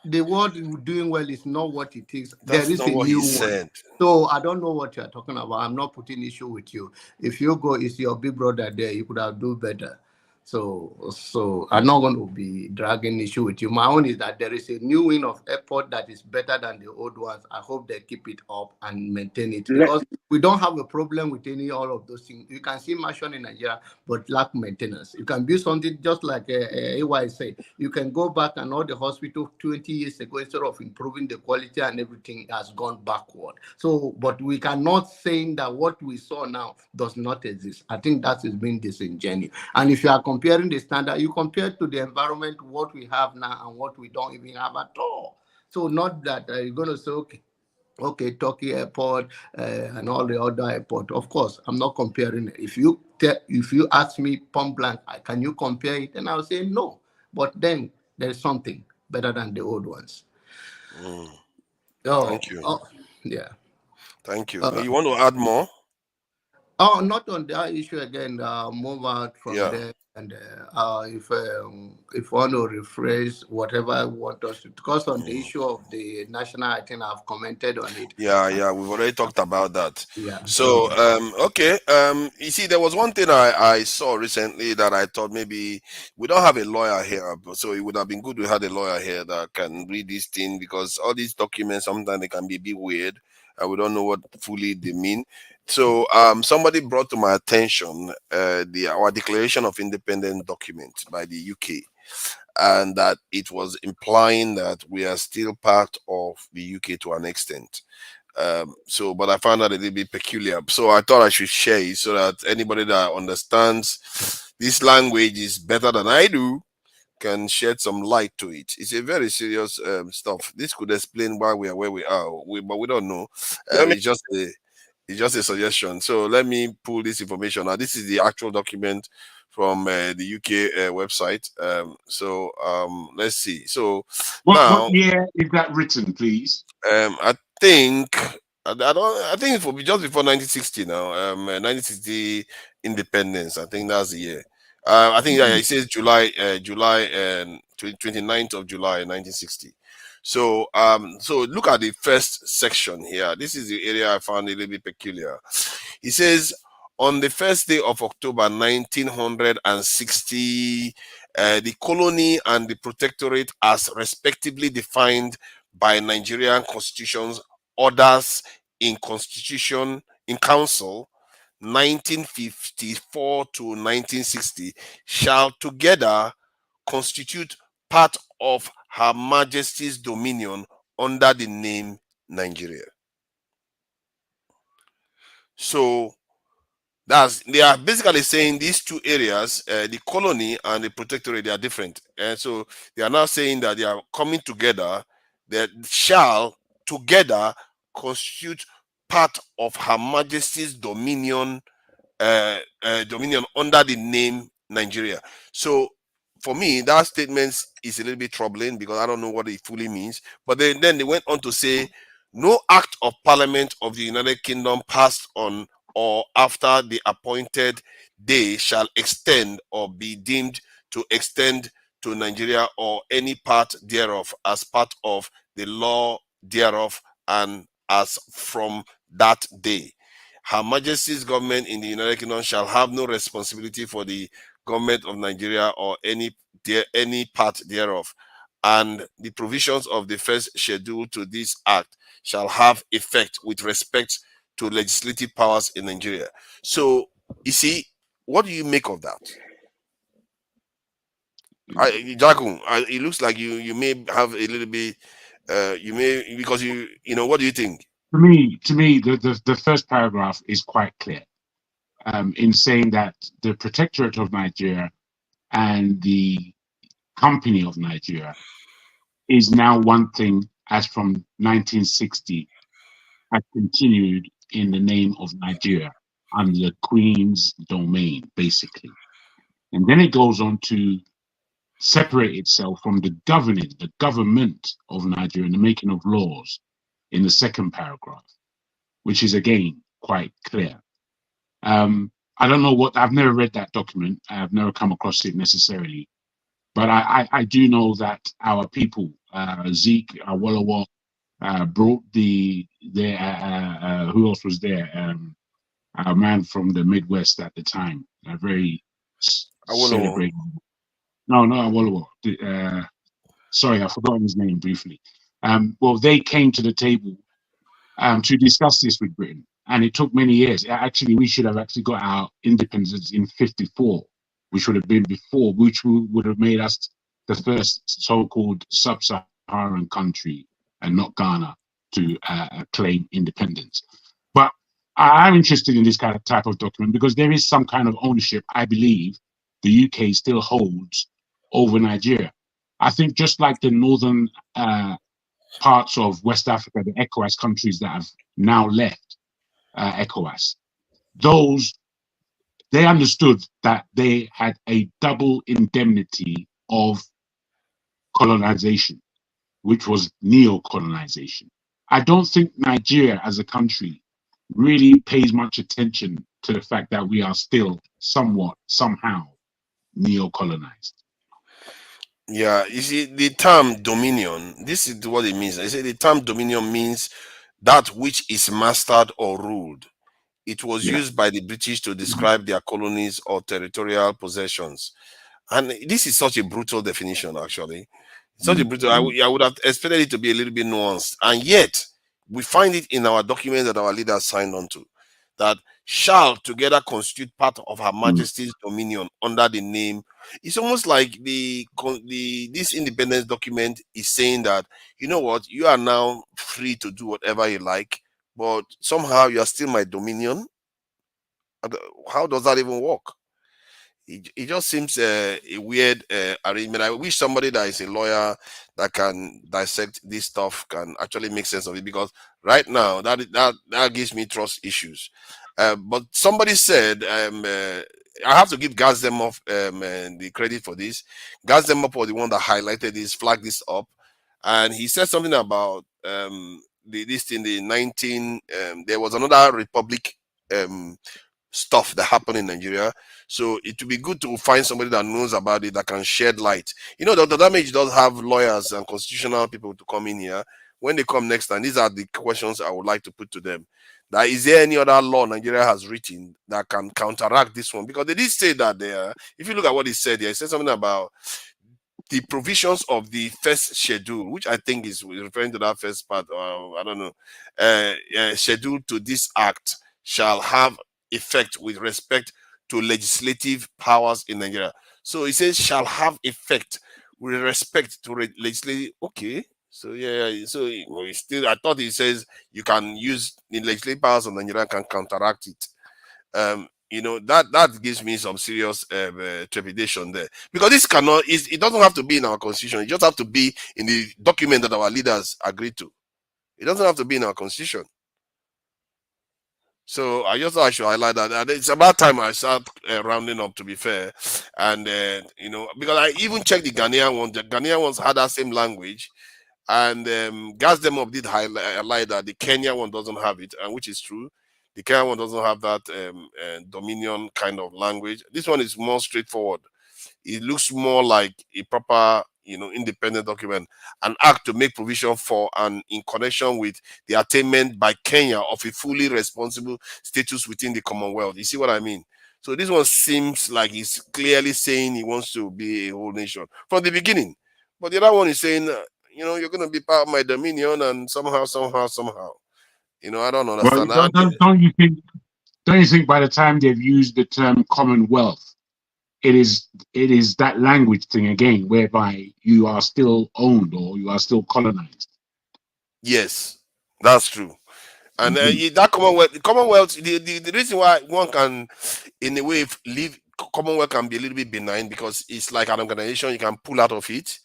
The word doing well is not what it is. That's there is not a what new he said. one. So I don't know what you're talking about. I'm not putting issue with you. If you go, it's your big brother there. You could have do better. So I'm not going to be dragging issue with you. My own is that there is a new wing of airport that is better than the old ones. I hope they keep it up and maintain it, because we don't have a problem with all of those things. You can see mansion in Nigeria, but lack maintenance. You can build something just like AY said. You can go back and all the hospital 20 years ago, instead of improving the quality and everything, has gone backward. So, but we cannot say that what we saw now does not exist. I think that is being disingenuous. And if you are comparing the standard, you compare to the environment, what we have now and what we don't even have at all. So not that you're going to say, okay, Turkey airport and all the other airport. Of course, I'm not comparing it. If you ask me point blank, can you compare it? And I'll say no. But then there's something better than the old ones. Thank you. Yeah. Thank you. You want to add more? Oh, not on that issue again. Move out from there. And if you want to rephrase whatever I want us to, because on the issue of the national, I think I've commented on it. Yeah, we've already talked about that. Yeah. So, okay. You see, there was one thing I saw recently that I thought maybe we don't have a lawyer here, so it would have been good we had a lawyer here that can read this thing, because all these documents sometimes they can be a bit weird and we don't know what fully they mean. So, somebody brought to my attention our Declaration of Independence document by the UK, and that it was implying that we are still part of the UK to an extent. But I found that a little bit peculiar. So I thought I should share it so that anybody that understands this language is better than I do can shed some light to it. It's a very serious stuff. This could explain why we are where we are, but we don't know. It's just a suggestion. So let me pull this information. Now, this is the actual document from the UK website. Let's see. So what year is that written, please? I think I think it will be just before 1960 now. 1960 independence. I think that's the year. I think it says July 29th of July 1960. So look at the first section here. This is the area I found a little bit peculiar. It says, on the first day of October 1960, the colony and the protectorate, as respectively defined by Nigerian constitutions, orders in council 1954 to 1960, shall together constitute part of Her Majesty's dominion under the name Nigeria. So they are basically saying these two areas, the colony and the protectorate, they are different. And so they are now saying that they are coming together, that shall together constitute part of Her Majesty's dominion, dominion under the name Nigeria. So for me, that statement is a little bit troubling, because I don't know what it fully means. But then they went on to say, no act of Parliament of the United Kingdom passed on or after the appointed day shall extend or be deemed to extend to Nigeria or any part thereof as part of the law thereof, and as from that day. Her Majesty's government in the United Kingdom shall have no responsibility for the government of Nigeria or any part thereof, and the provisions of the first schedule to this act shall have effect with respect to legislative powers in Nigeria. So, you see, what do you make of that? Jagu, it looks like you may have a little bit, because you know, what do you think? To me, the first paragraph is quite clear, in saying that the Protectorate of Nigeria and the Company of Nigeria is now one thing, as from 1960, has continued in the name of Nigeria under the Queen's domain, basically. And then it goes on to separate itself from the government of Nigeria and the making of laws in the second paragraph, which is again quite clear. I don't know I've never read that document. I've never come across it necessarily, but I do know that our people, Zeke, Awolowo, brought who else was there? A man from the Midwest at the time, a very celebrated. No, Awolowo. Sorry, I've forgotten his name briefly. Well, they came to the table to discuss this with Britain, and it took many years. Actually, we should have actually got our independence in '54, which would have been before, which would have made us the first so-called sub-Saharan country, and not Ghana, to claim independence. But I'm interested in this kind of type of document because there is some kind of ownership, I believe, the UK still holds over Nigeria. I think just like the northern parts of West Africa, the ECOWAS countries that have now left ECOWAS, they understood that they had a double indemnity of colonization, which was neo-colonization. I don't think Nigeria as a country really pays much attention to the fact that we are still somewhat, somehow, neo-colonized. Yeah, you see, the term dominion, this is what it means. I say the term dominion means that which is mastered or ruled. It was Yeah. used by the British to describe their colonies or territorial possessions. And this is such a brutal definition, actually. Such a brutal, I would have expected it to be a little bit nuanced. And yet, we find it in our document that our leaders signed on to, that shall together constitute part of Her Majesty's dominion under the name. It's almost like this independence document is saying that, you know what, you are now free to do whatever you like, but somehow you are still my dominion. How does that even work? It just seems a weird arrangement. I wish somebody that is a lawyer that can dissect this stuff can actually make sense of it, because right now that gives me trust issues. But somebody said, I have to give Gazdemov the credit for this. Gazdemov was the one that highlighted this, flagged this up, and he said something about this in the 19. There was another republic stuff that happened in Nigeria. So it would be good to find somebody that knows about it, that can shed light. You know, Dr. Damage does have lawyers and constitutional people to come in here. When they come next time, these are the questions I would like to put to them. That is there any other law Nigeria has written that can counteract this one? Because they did say that there. If you look at what he said here, he said something about the provisions of the first schedule, which I think is referring to that first part. I don't know. Schedule to this act shall have effect with respect to legislative powers in Nigeria. So it says shall have effect with respect to legislative. Okay. So yeah. So still, I thought it says you can use the legislative powers of Nigeria can counteract it. You know, that gives me some serious trepidation there, because this cannot. It doesn't have to be in our constitution. It just have to be in the document that our leaders agreed to. It doesn't have to be in our constitution. So I just thought I should highlight that. It's about time I start rounding up, to be fair. And, you know, because I even checked the Ghanaian ones. The Ghanaian ones had that same language. And Gazdemov did highlight that the Kenya one doesn't have it, and which is true. The Kenya one doesn't have that dominion kind of language. This one is more straightforward. It looks more like a proper, you know, independent document, an act to make provision for and in connection with the attainment by Kenya of a fully responsible status within the Commonwealth. You see what I mean? So this one seems like he's clearly saying he wants to be a whole nation from the beginning. But the other one is saying, you know, you're going to be part of my dominion, and somehow, you know, I don't understand. Well, don't you think by the time they've used the term Commonwealth, it is that language thing again, whereby you are still owned or you are still colonized? Yes, that's true. And that Commonwealth, the reason why one can, in a way, leave Commonwealth can be a little bit benign, because it's like an organization you can pull out of it.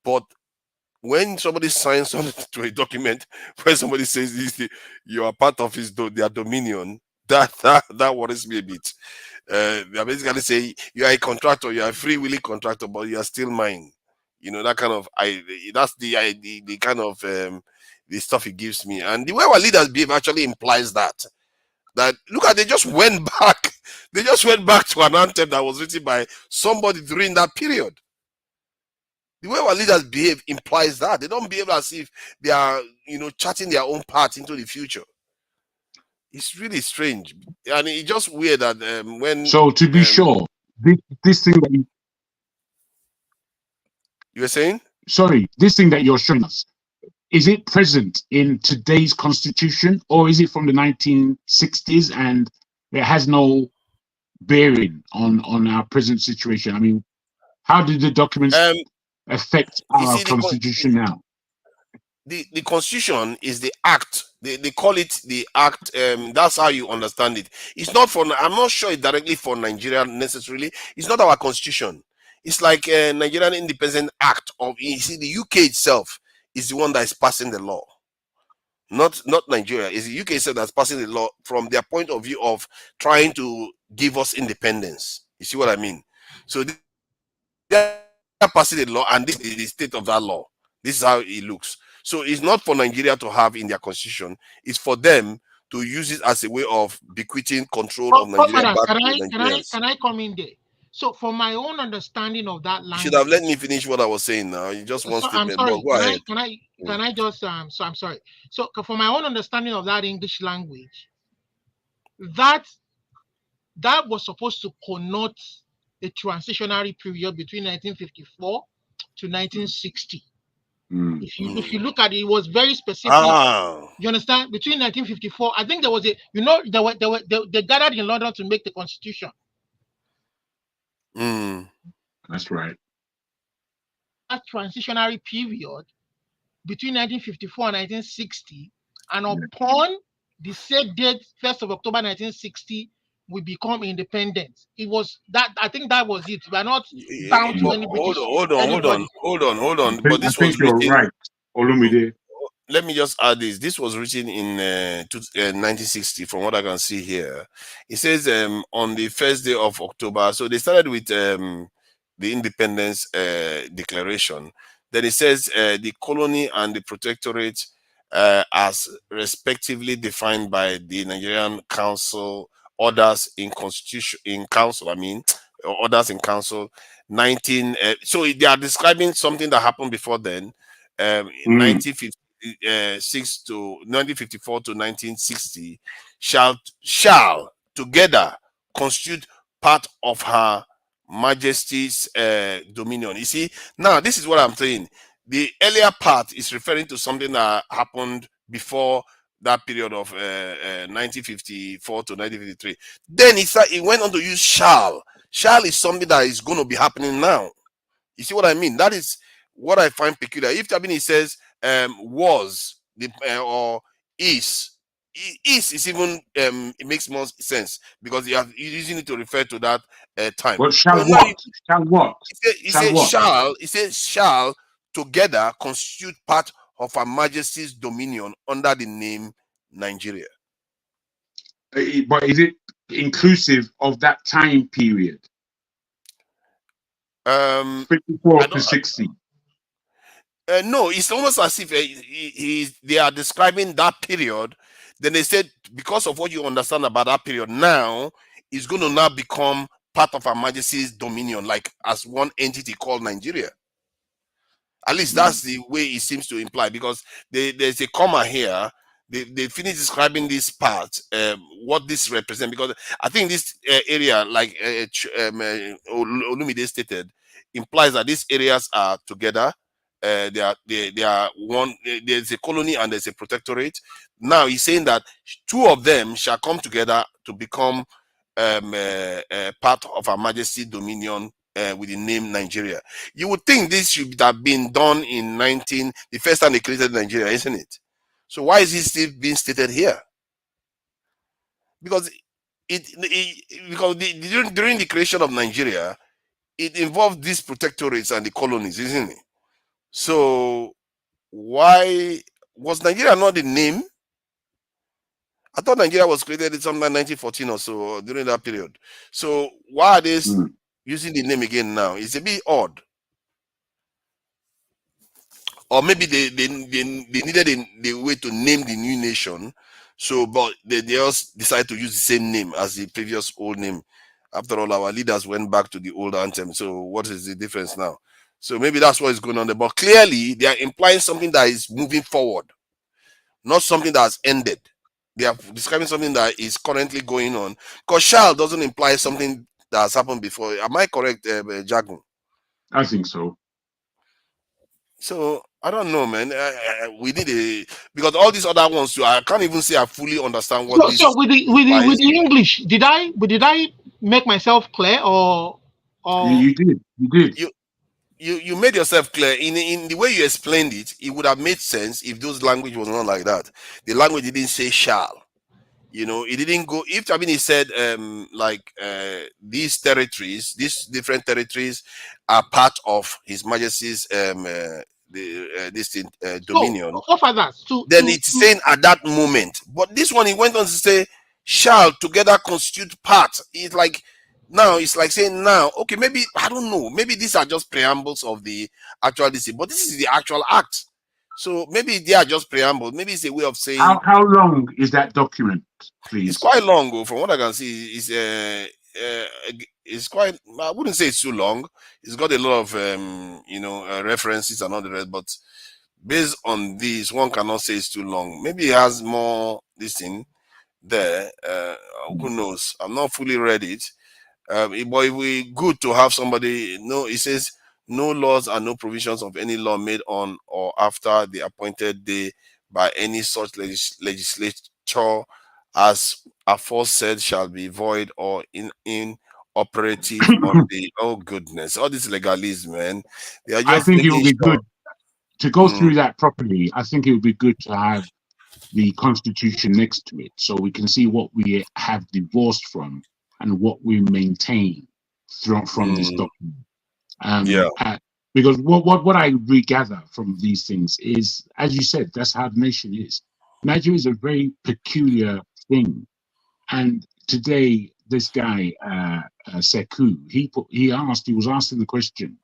But when somebody signs something to a document where somebody says this, you are part of their dominion, that worries me a bit. They basically say you are a contractor, you are a free-willing contractor, but you are still mine. You know, that kind of that's the kind of the stuff it gives me. And the way our leaders behave actually implies that look at, they just went back to an anthem that was written by somebody during that period. The way our leaders behave implies that they don't behave as if they are, you know, charting their own path into the future. It's really strange, and it's just weird that when. So to be sure, this thing that you were saying, sorry, this thing that you're showing us, is it present in today's constitution, or is it from the 1960s and it has no bearing on our present situation? I mean, how did the documents affect our constitution now? The constitution is the act. They call it the act. That's how you understand it. It's not for. I'm not sure it's directly for Nigeria necessarily. It's not our constitution. It's like a Nigerian Independent Act of. You see, the UK itself is the one that is passing the law. Not Nigeria. It's the UK itself that's passing the law from their point of view of trying to give us independence. You see what I mean? So they are passing the law, and this is the state of that law. This is how it looks. So it's not for Nigeria to have in their constitution. It's for them to use it as a way of bequeating control of Nigeria back to Nigerians. Can I come in there? So from my own understanding of that You should have let me language, finish what I was saying now. You just one so I'm statement, but sorry, go ahead. can I just so I'm sorry. So from my own understanding of that English language, that was supposed to connote a transitionary period between 1954 to 1960. If you look at it, it was very specific. You understand? Between 1954, I think there was a, they gathered in London to make the constitution. That's right. That transitionary period between 1954 and 1960, and upon the said date, 1st of October 1960, we become independent. It was that, I think that was it. We are not bound to any British. Hold on. But I this think was you're written. right, Olumide. Let me just add this. This was written in 1960, from what I can see here. It says on the first day of October. So they started with the Independence Declaration. Then it says the colony and the protectorate as respectively defined by the Nigerian Council, orders in Constitution, in Council, orders in Council, 19. So they are describing something that happened before then, 1956 to 1954 to 1960, shall together constitute part of Her Majesty's dominion. You see, now this is what I'm saying. The earlier part is referring to something that happened before that period of 1954 to 1953. Then it went on to use shall. Shall is something that is going to be happening now. You see what I mean? That is what I find peculiar. If Tabini says was or is even it makes more sense, because you're using it to refer to that time. But shall so what? Shall what? It says shall together constitute part of Her Majesty's dominion under the name Nigeria. But is it inclusive of that time period? 54 to 60. No, it's almost as if they are describing that period. Then they said, because of what you understand about that period now, it's going to now become part of Her Majesty's dominion, like as one entity called Nigeria. At least that's the way it seems to imply, because there's a comma here. They finish describing this part, what this represents, because I think this area, like Olumide stated, implies that these areas are together. They are one. There's a colony and there's a protectorate. Now he's saying that two of them shall come together to become part of Her Majesty's dominion with the name Nigeria. You would think this should have been done in the first time they created Nigeria, isn't it? So why is it still being stated here? Because during the creation of Nigeria, it involved these protectorates and the colonies, isn't it? So why was Nigeria not the name? I thought Nigeria was created in something like 1914 or so, during that period. So why are they using the name again now? It's a bit odd. Or maybe they needed the way to name the new nation. So, but they just decided to use the same name as the previous old name. After all, our leaders went back to the old anthem. So what is the difference now? So maybe that's what is going on there. But clearly, they are implying something that is moving forward, not something that has ended. They are describing something that is currently going on. Because shall doesn't imply something that has happened before. Am I correct, Jagun? I think so. So I don't know, man. We need because all these other ones too, I can't even say I fully understand what this. So with the English, did I make myself clear, or you did? You made yourself clear in the way you explained it. It would have made sense if those language was not like that. The language didn't say shall. You know, it didn't go. If Tabini said these territories, these different territories are part of His Majesty's dominion. Then it's saying at that moment. But this one, he went on to say, shall together constitute part. It's like now, it's like saying now, okay, maybe I don't know, maybe these are just preambles of the actual decision, but this is the actual act. So maybe they are just preambles. Maybe it's a way of saying. How long is that document, please? It's quite long, from what I can see. It's it's quite, I wouldn't say it's too long. It's got a lot of references and all the rest, but based on this, one cannot say it's too long. Maybe it has more this thing there. Who knows? I'm not fully read it. But it will be good to have somebody. No, it says no laws and no provisions of any law made on or after the appointed day by any such legislature as aforesaid shall be void or inoperative on the, oh goodness, all this legalism, man. They are I just think it would making be sure. good to go through that properly. I think it would be good to have the Constitution next to it so we can see what we have divorced from and what we maintain from this document. Because what I regather from these things is, as you said, that's how the nation is. Nigeria is a very peculiar thing. And today, this guy, Sekou, he was asking the question,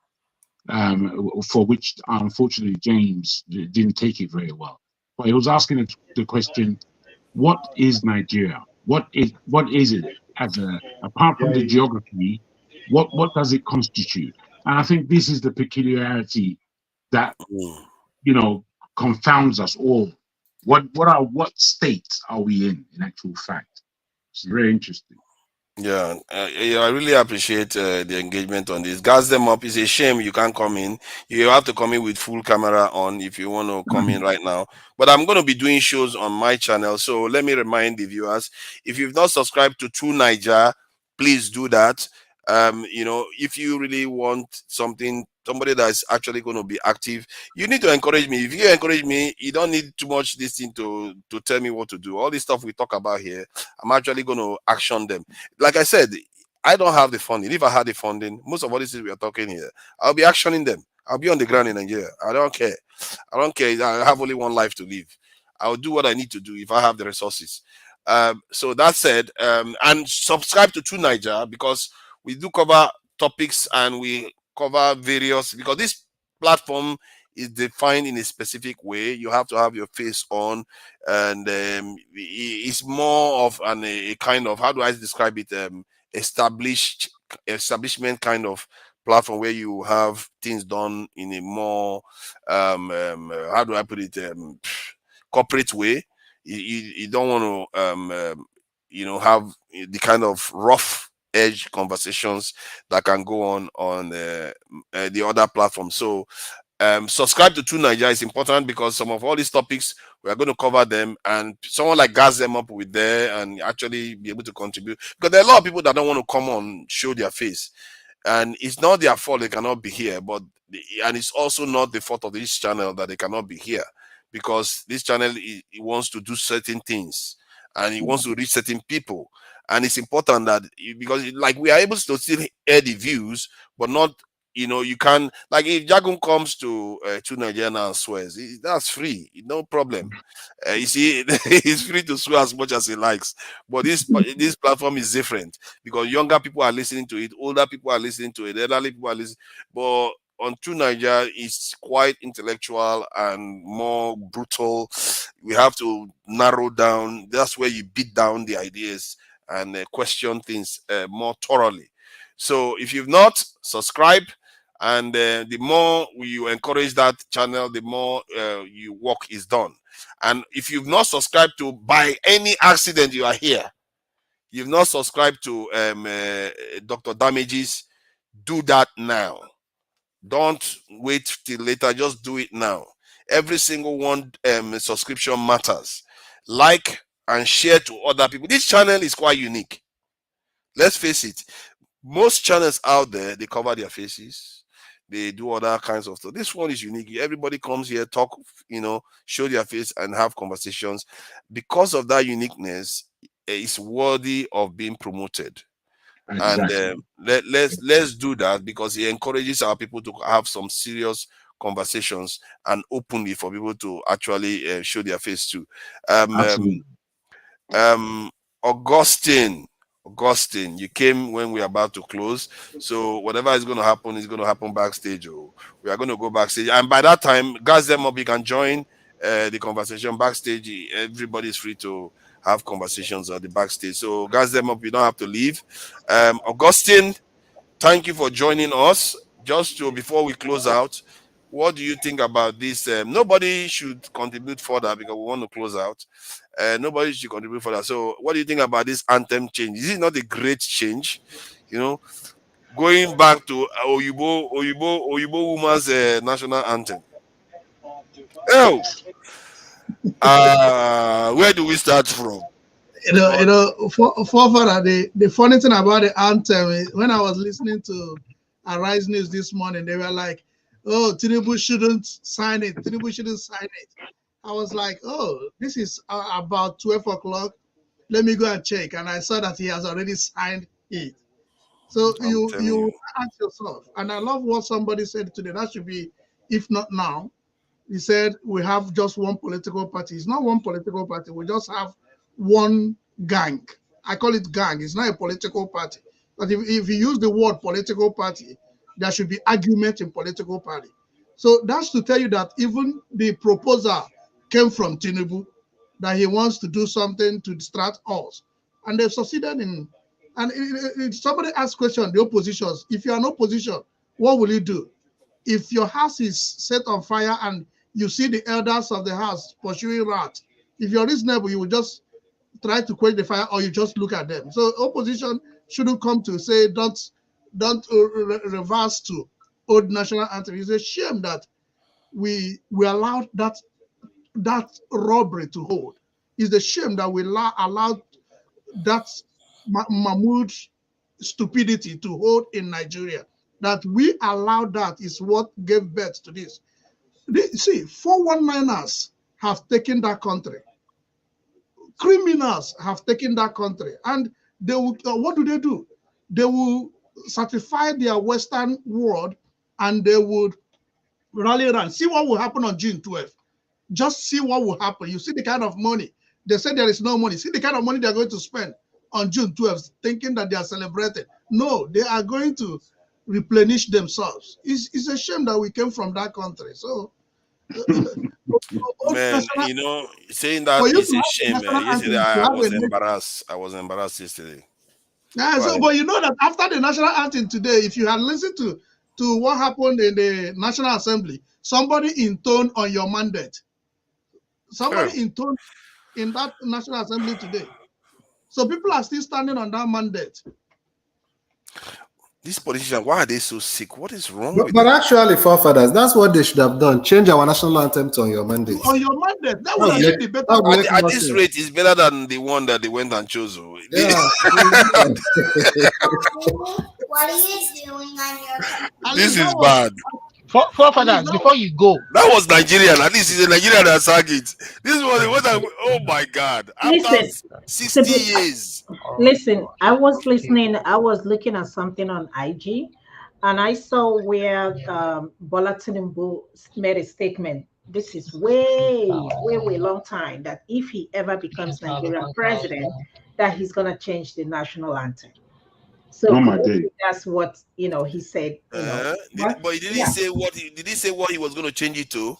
for which unfortunately James didn't take it very well. But he was asking the question, what is Nigeria? What is it apart from the geography? What does it constitute? And I think this is the peculiarity that confounds us all. What state are we in actual fact? It's very interesting. Yeah, I really appreciate the engagement on this. Gas them up. It's a shame you can't come in. You have to come in with full camera on if you want to come in right now. But I'm going to be doing shows on my channel. So let me remind the viewers, if you've not subscribed to True Niger, please do that. If you really want somebody that's actually going to be active, you need to encourage me. If you encourage me, you don't need too much this thing to tell me what to do. All this stuff we talk about here, I'm actually going to action them. Like I said, I don't have the funding. If I had the funding, most of all these things we are talking here, I'll be actioning them. I'll be on the ground in Nigeria. I don't care. I have only one life to live. I'll do what I need to do if I have the resources. So that said, and subscribe to True Niger, because we do cover topics and we cover various, because this platform is defined in a specific way. You have to have your face on, and it's more of a kind of, how do I describe it, establishment kind of platform where you have things done in a more how do I put it, corporate way. You don't want to have the kind of rough edge conversations that can go on the other platforms. So subscribe to True Niger is important, because some of all these topics we are going to cover them, and someone like Gas them up with there and actually be able to contribute, because there are a lot of people that don't want to come on, show their face, and it's not their fault they cannot be here, and it's also not the fault of this channel that they cannot be here, because this channel it wants to do certain things and it wants to reach certain people. And it's important that, because like we are able to still air the views, but not, you can, like if Jagun comes to Nigeria and swears, that's free, no problem. You see, he's free to swear as much as he likes. But this platform is different, because younger people are listening to it, older people are listening to it, elderly people are listening. But on True Niger, it's quite intellectual and more brutal. We have to narrow down. That's where you beat down the ideas and question things more thoroughly. So if you've not subscribed, and the more you encourage that channel, the more your work is done. And if you've not subscribed to, by any accident you are here, you've not subscribed to Dr. Damages, do that now. Don't wait till later, just do it now. Every single one subscription matters. Like and share to other people. This channel is quite unique. Let's face it. Most channels out there, they cover their faces, they do other kinds of stuff. This one is unique. Everybody comes here, talk, show their face and have conversations. Because of that uniqueness, it's worthy of being promoted. Exactly. And let's do that, because it encourages our people to have some serious conversations and openly for people to actually show their face too. Augustine, you came when we are about to close. So whatever is going to happen backstage. We are going to go backstage, and by that time, Gas them up. You can join the conversation backstage. Everybody is free to have conversations at the backstage. So Gas them up. You don't have to leave. Augustine, thank you for joining us. Just to before we close out, what do you think about this? Nobody should contribute further because we want to close out. Nobody should contribute further. So, what do you think about this anthem change? Is it not a great change? You know, going back to Oyibo woman's national anthem. Oh, where do we start from? Forefather, the funny thing about the anthem is when I was listening to Arise News this morning, they were like, "Oh, Tinubu shouldn't sign it. Tinubu shouldn't sign it." I was like, "Oh, this is about 12 o'clock. Let me go and check." And I saw that he has already signed it. So you ask yourself, and I love what somebody said today. That should be, if not now. He said we have just one political party. It's not one political party. We just have one gang. I call it gang. It's not a political party. But if you use the word political party, there should be argument in political party. So that's to tell you that even the proposal came from Tinubu, that he wants to do something to distract us. And they've succeeded in, and somebody asked question, the oppositions, if you're an opposition, what will you do? If your house is set on fire and you see the elders of the house pursuing rats, if you're reasonable, you will just try to quench the fire, or you just look at them. So opposition shouldn't come to say don't reverse to old national anthem. It's a shame that we allowed that robbery to hold. It's a shame that we allowed that Mahmoud stupidity to hold in Nigeria. That we allowed that is what gave birth to this. See, 419ers have taken that country. Criminals have taken that country, and they will. What do? They will certify their Western world, and they would rally around. See what will happen on June 12th. Just see what will happen. You see the kind of money. They say there is no money. See the kind of money they are going to spend on June 12th, thinking that they are celebrating. No, they are going to replenish themselves. It's a shame that we came from that country. So. Man, you know, saying that is a shame. Yesterday, I was embarrassed. I was embarrassed yesterday. Yeah, so, but you know that after the national anthem today, if you had listened to what happened in the National Assembly, somebody intoned on your mandate. Somebody intoned in that National Assembly today. So people are still standing on that mandate. These politicians, why are they so sick? What is wrong with But them? actually, forefathers, that's what they should have done. Change our national anthem to On Your Mandate. On your mandate. That would have been better. At this rate, it's better than the one that they went and chose. Yeah. What are you doing on your This is bad. Forefathers, before you go. That was Nigerian. At least it's a Nigerian that sang it. This was oh my God. After 60 years. Listen, I was listening. I was looking at something on IG, and I saw where Bola Tinubu made a statement. This is way long time, that if he ever becomes Nigerian president, that he's gonna change the national anthem. So that's what he said. But he didn't say what did he say what he was going to change it to?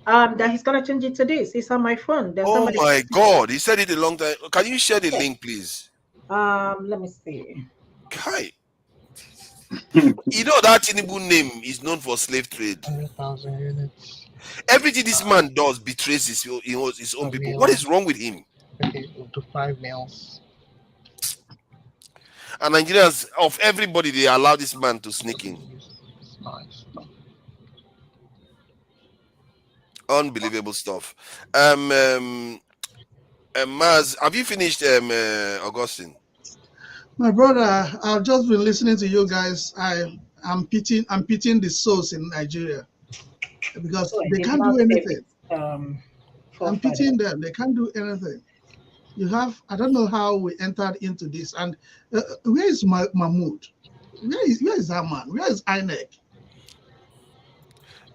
That he's gonna change it to this. It's on my phone. Oh my God! He said it a long time. Can you share the link, please? Let me see. Kai, you know that Tinubu name is known for slave trade. 100,000 units. Everything this man does betrays his own people. What is wrong with him? Okay, we'll do 5 meals. And Nigerians, of everybody, they allow this man to sneak in. Unbelievable stuff. Maz, have you finished Augustine? My brother, I've just been listening to you guys. I'm pitying the souls in Nigeria because they can't do anything. I'm pitying them. They can't do anything. I don't know how we entered into this. And where is Mahmoud? Where is that man? Where is INEC?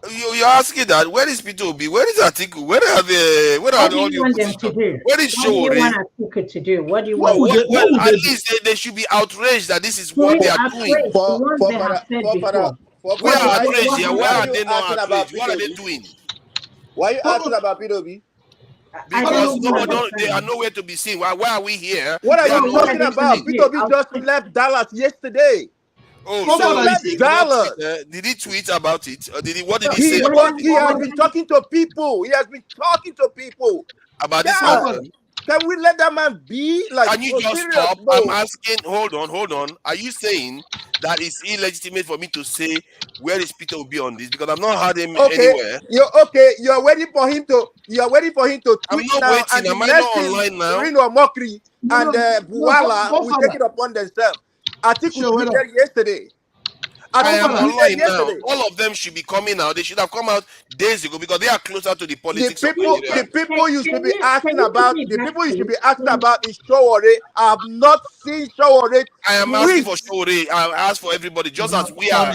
You're asking that. Where is P2B? Where is Atiku? Where are all the opposition? Where is Showore? What do you want Atiku to do? What do you want? Well, at least they should be outraged that this is what they are doing. We are outraged here. Why are they not outraged? What are they doing? Why are you asking about P2B? Because they are nowhere to be seen. Why are we here? What are you talking about? P2B just left Dallas yesterday. Oh, So so that he is did not Dallas. tweet, did he tweet about it? Or did he? What did he say He has been talking to people. He has been talking to people. about this Yeah. anthem? Can we let that man be? Like, Can you for just serious? stop? No. I'm asking. Hold on. Are you saying that it's illegitimate for me to say where is Peter Obi on this? Because I've not heard him anywhere. You're waiting for him to. You're waiting for him to I'm tweet not now, waiting. and the Am I next not thing, online now? Rino Mokri and Buwala will Godfather. take it upon themselves. Atiku Sure, wait tweeted yesterday. I am Atiku tweeted online now. yesterday. All of them should be coming out. They should have come out days ago because they are closer to the politics of The Nigeria. people you should be asking about, the people you should be asking about is Showore. I have not seen Showore I am asking tweet. for Shore. I ask for everybody, just as we are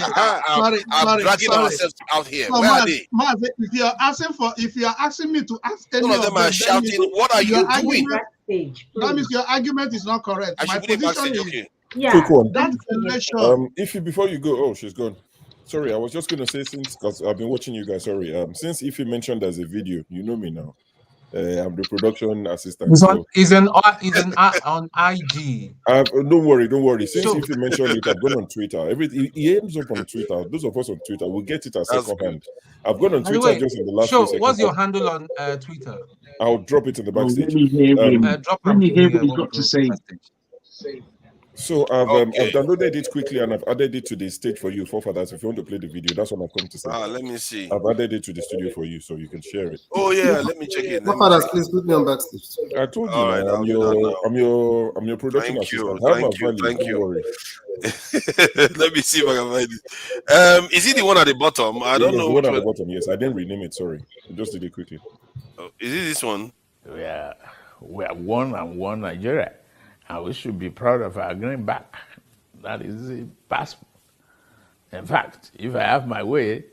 dragging ourselves out here. So Where are they? Maz, if you are asking me to ask any None of them are shouting. What are you doing? That means your argument is not correct. I should put it backstage. Okay. Quick one. That election. If you before you go, oh, she's gone. Sorry, I was just gonna say because I've been watching you guys. Sorry, since if you mentioned there's a video, you know me now. I'm the production assistant. Is on IG. Don't worry. Since if you mentioned it, I've gone on Twitter. He ends up on Twitter. Those of us on Twitter, we'll get it as second hand. I've gone on Twitter just in the last few seconds. What's your handle on Twitter? I'll drop it in the backstage. Let me hear what he's got to say. So I've downloaded it quickly and I've added it to the stage for you, forefathers. If you want to play the video, that's what I've come to say. Let me see. I've added it to the studio for you, so you can share it. Oh yeah, let me check it. Forefathers, please put me on backstage. I told you, All right, I'm your production assistant. Thank you. Let me see if I can find it. Is it the one at the bottom? I don't know. The one at the bottom. Yes, I didn't rename it. Sorry, I just did it quickly. Is it this one? We are one Nigeria, and we should be proud of our going back. That is the passport. In fact, if I have my way,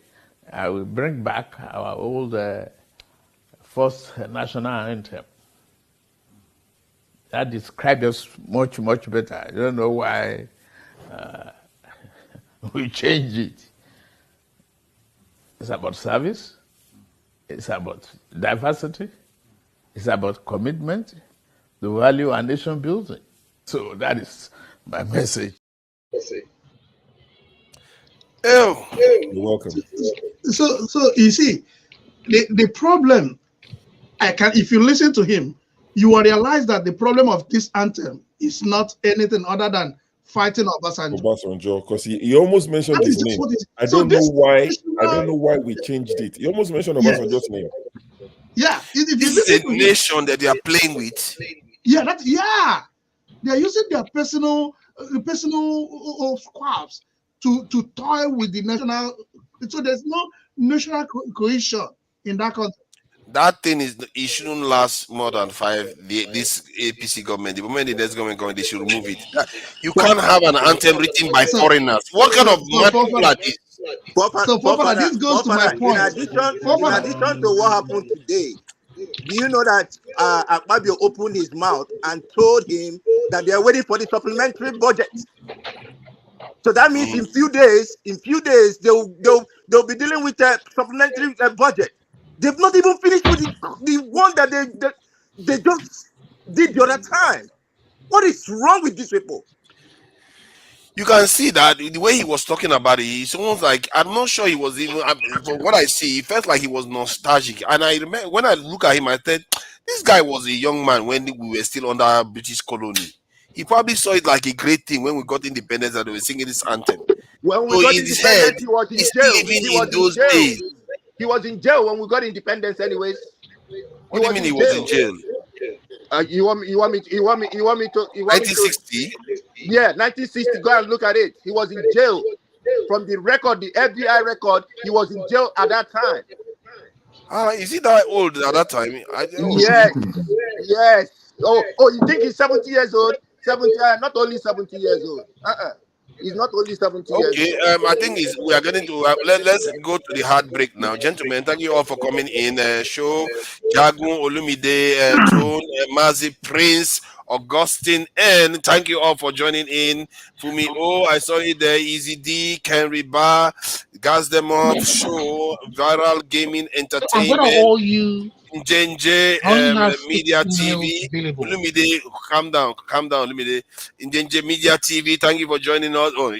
I will bring back our old first national anthem. That describes us much, much better. I don't know why we change it. It's about service. It's about diversity. It's about commitment, the value and nation building. So that is my message. You're welcome. So you see, the problem, if you listen to him, you will realize that the problem of this anthem is not anything other than fighting Obasanjo, because he almost mentioned his name. I don't know why we changed it. He almost mentioned Obasanjo's name. Yeah, this is a nation that they are playing with. Yeah, they are using their personal squabs to toy with the national. So there's no national cohesion in that country. That thing it shouldn't last more than this APC government. The moment the next government, they should remove it. You can't have an anthem written by foreigners. What kind of mad people are these? This goes to my point. In addition to what happened today, do you know that Akpabio opened his mouth and told him that they are waiting for the supplementary budget? So that means in few days, they'll be dealing with a supplementary budget. They've not even finished with the one that they just did the other time. What is wrong with these people? You can see that the way he was talking about it, it's almost like, I'm not sure he was even, from what I see, it felt like he was nostalgic. And I remember when I look at him, I said, this guy was a young man when we were still under British colony. He probably saw it like a great thing when we got independence and they were singing this anthem. When we got independence, he was in jail. He was in jail when we got independence, anyways. What do you mean he was in jail? You want me to 1960? Yeah, 1960. Go and look at it. He was in jail. From the record, the FBI record, he was in jail at that time. Is he that old at that time? Yes. Oh, you think he's 70 years old? 70, not only 70 years old. He's not only 70 years old. Okay, I think we are getting to let's go to the heartbreak now. Gentlemen, thank you all for coming in. Show, Jagun, Olumide, Tone, Mazi, Prince, Augustine, and thank you all for joining in. Fumi I saw you there. Easy D, Kenry Bar, Gas Them Up, Show, Viral Gaming Entertainment. I'm gonna hold you. Njenje I only have Media 6 emails TV. available. Lumide, calm down, Lumide. Njenje Media TV, thank you for joining us. Oh,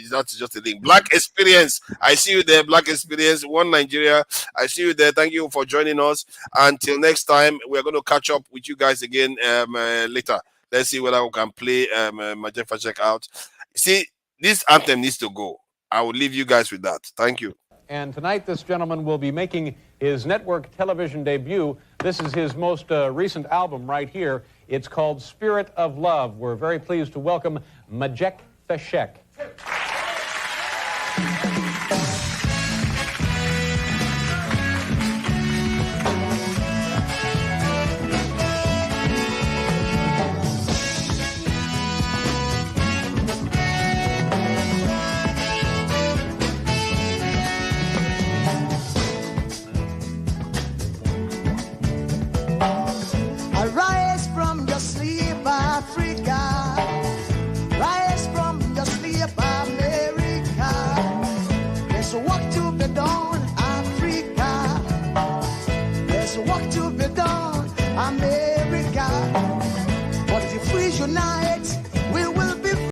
that's just a link. Black Experience, I see you there. Black Experience, One Nigeria, I see you there. Thank you for joining us. Until next time, we're going to catch up with you guys again later. Let's see whether we can play Majefa Check out. See, this anthem needs to go. I will leave you guys with that. Thank you. And tonight, this gentleman will be making his network television debut. This is his most recent album right here. It's called Spirit of Love. We're very pleased to welcome Majek Feshek. Arise from your sleep, Africa. Rise from your sleep, America. There's work to be done, Africa. There's work to be done, America. But if we unite,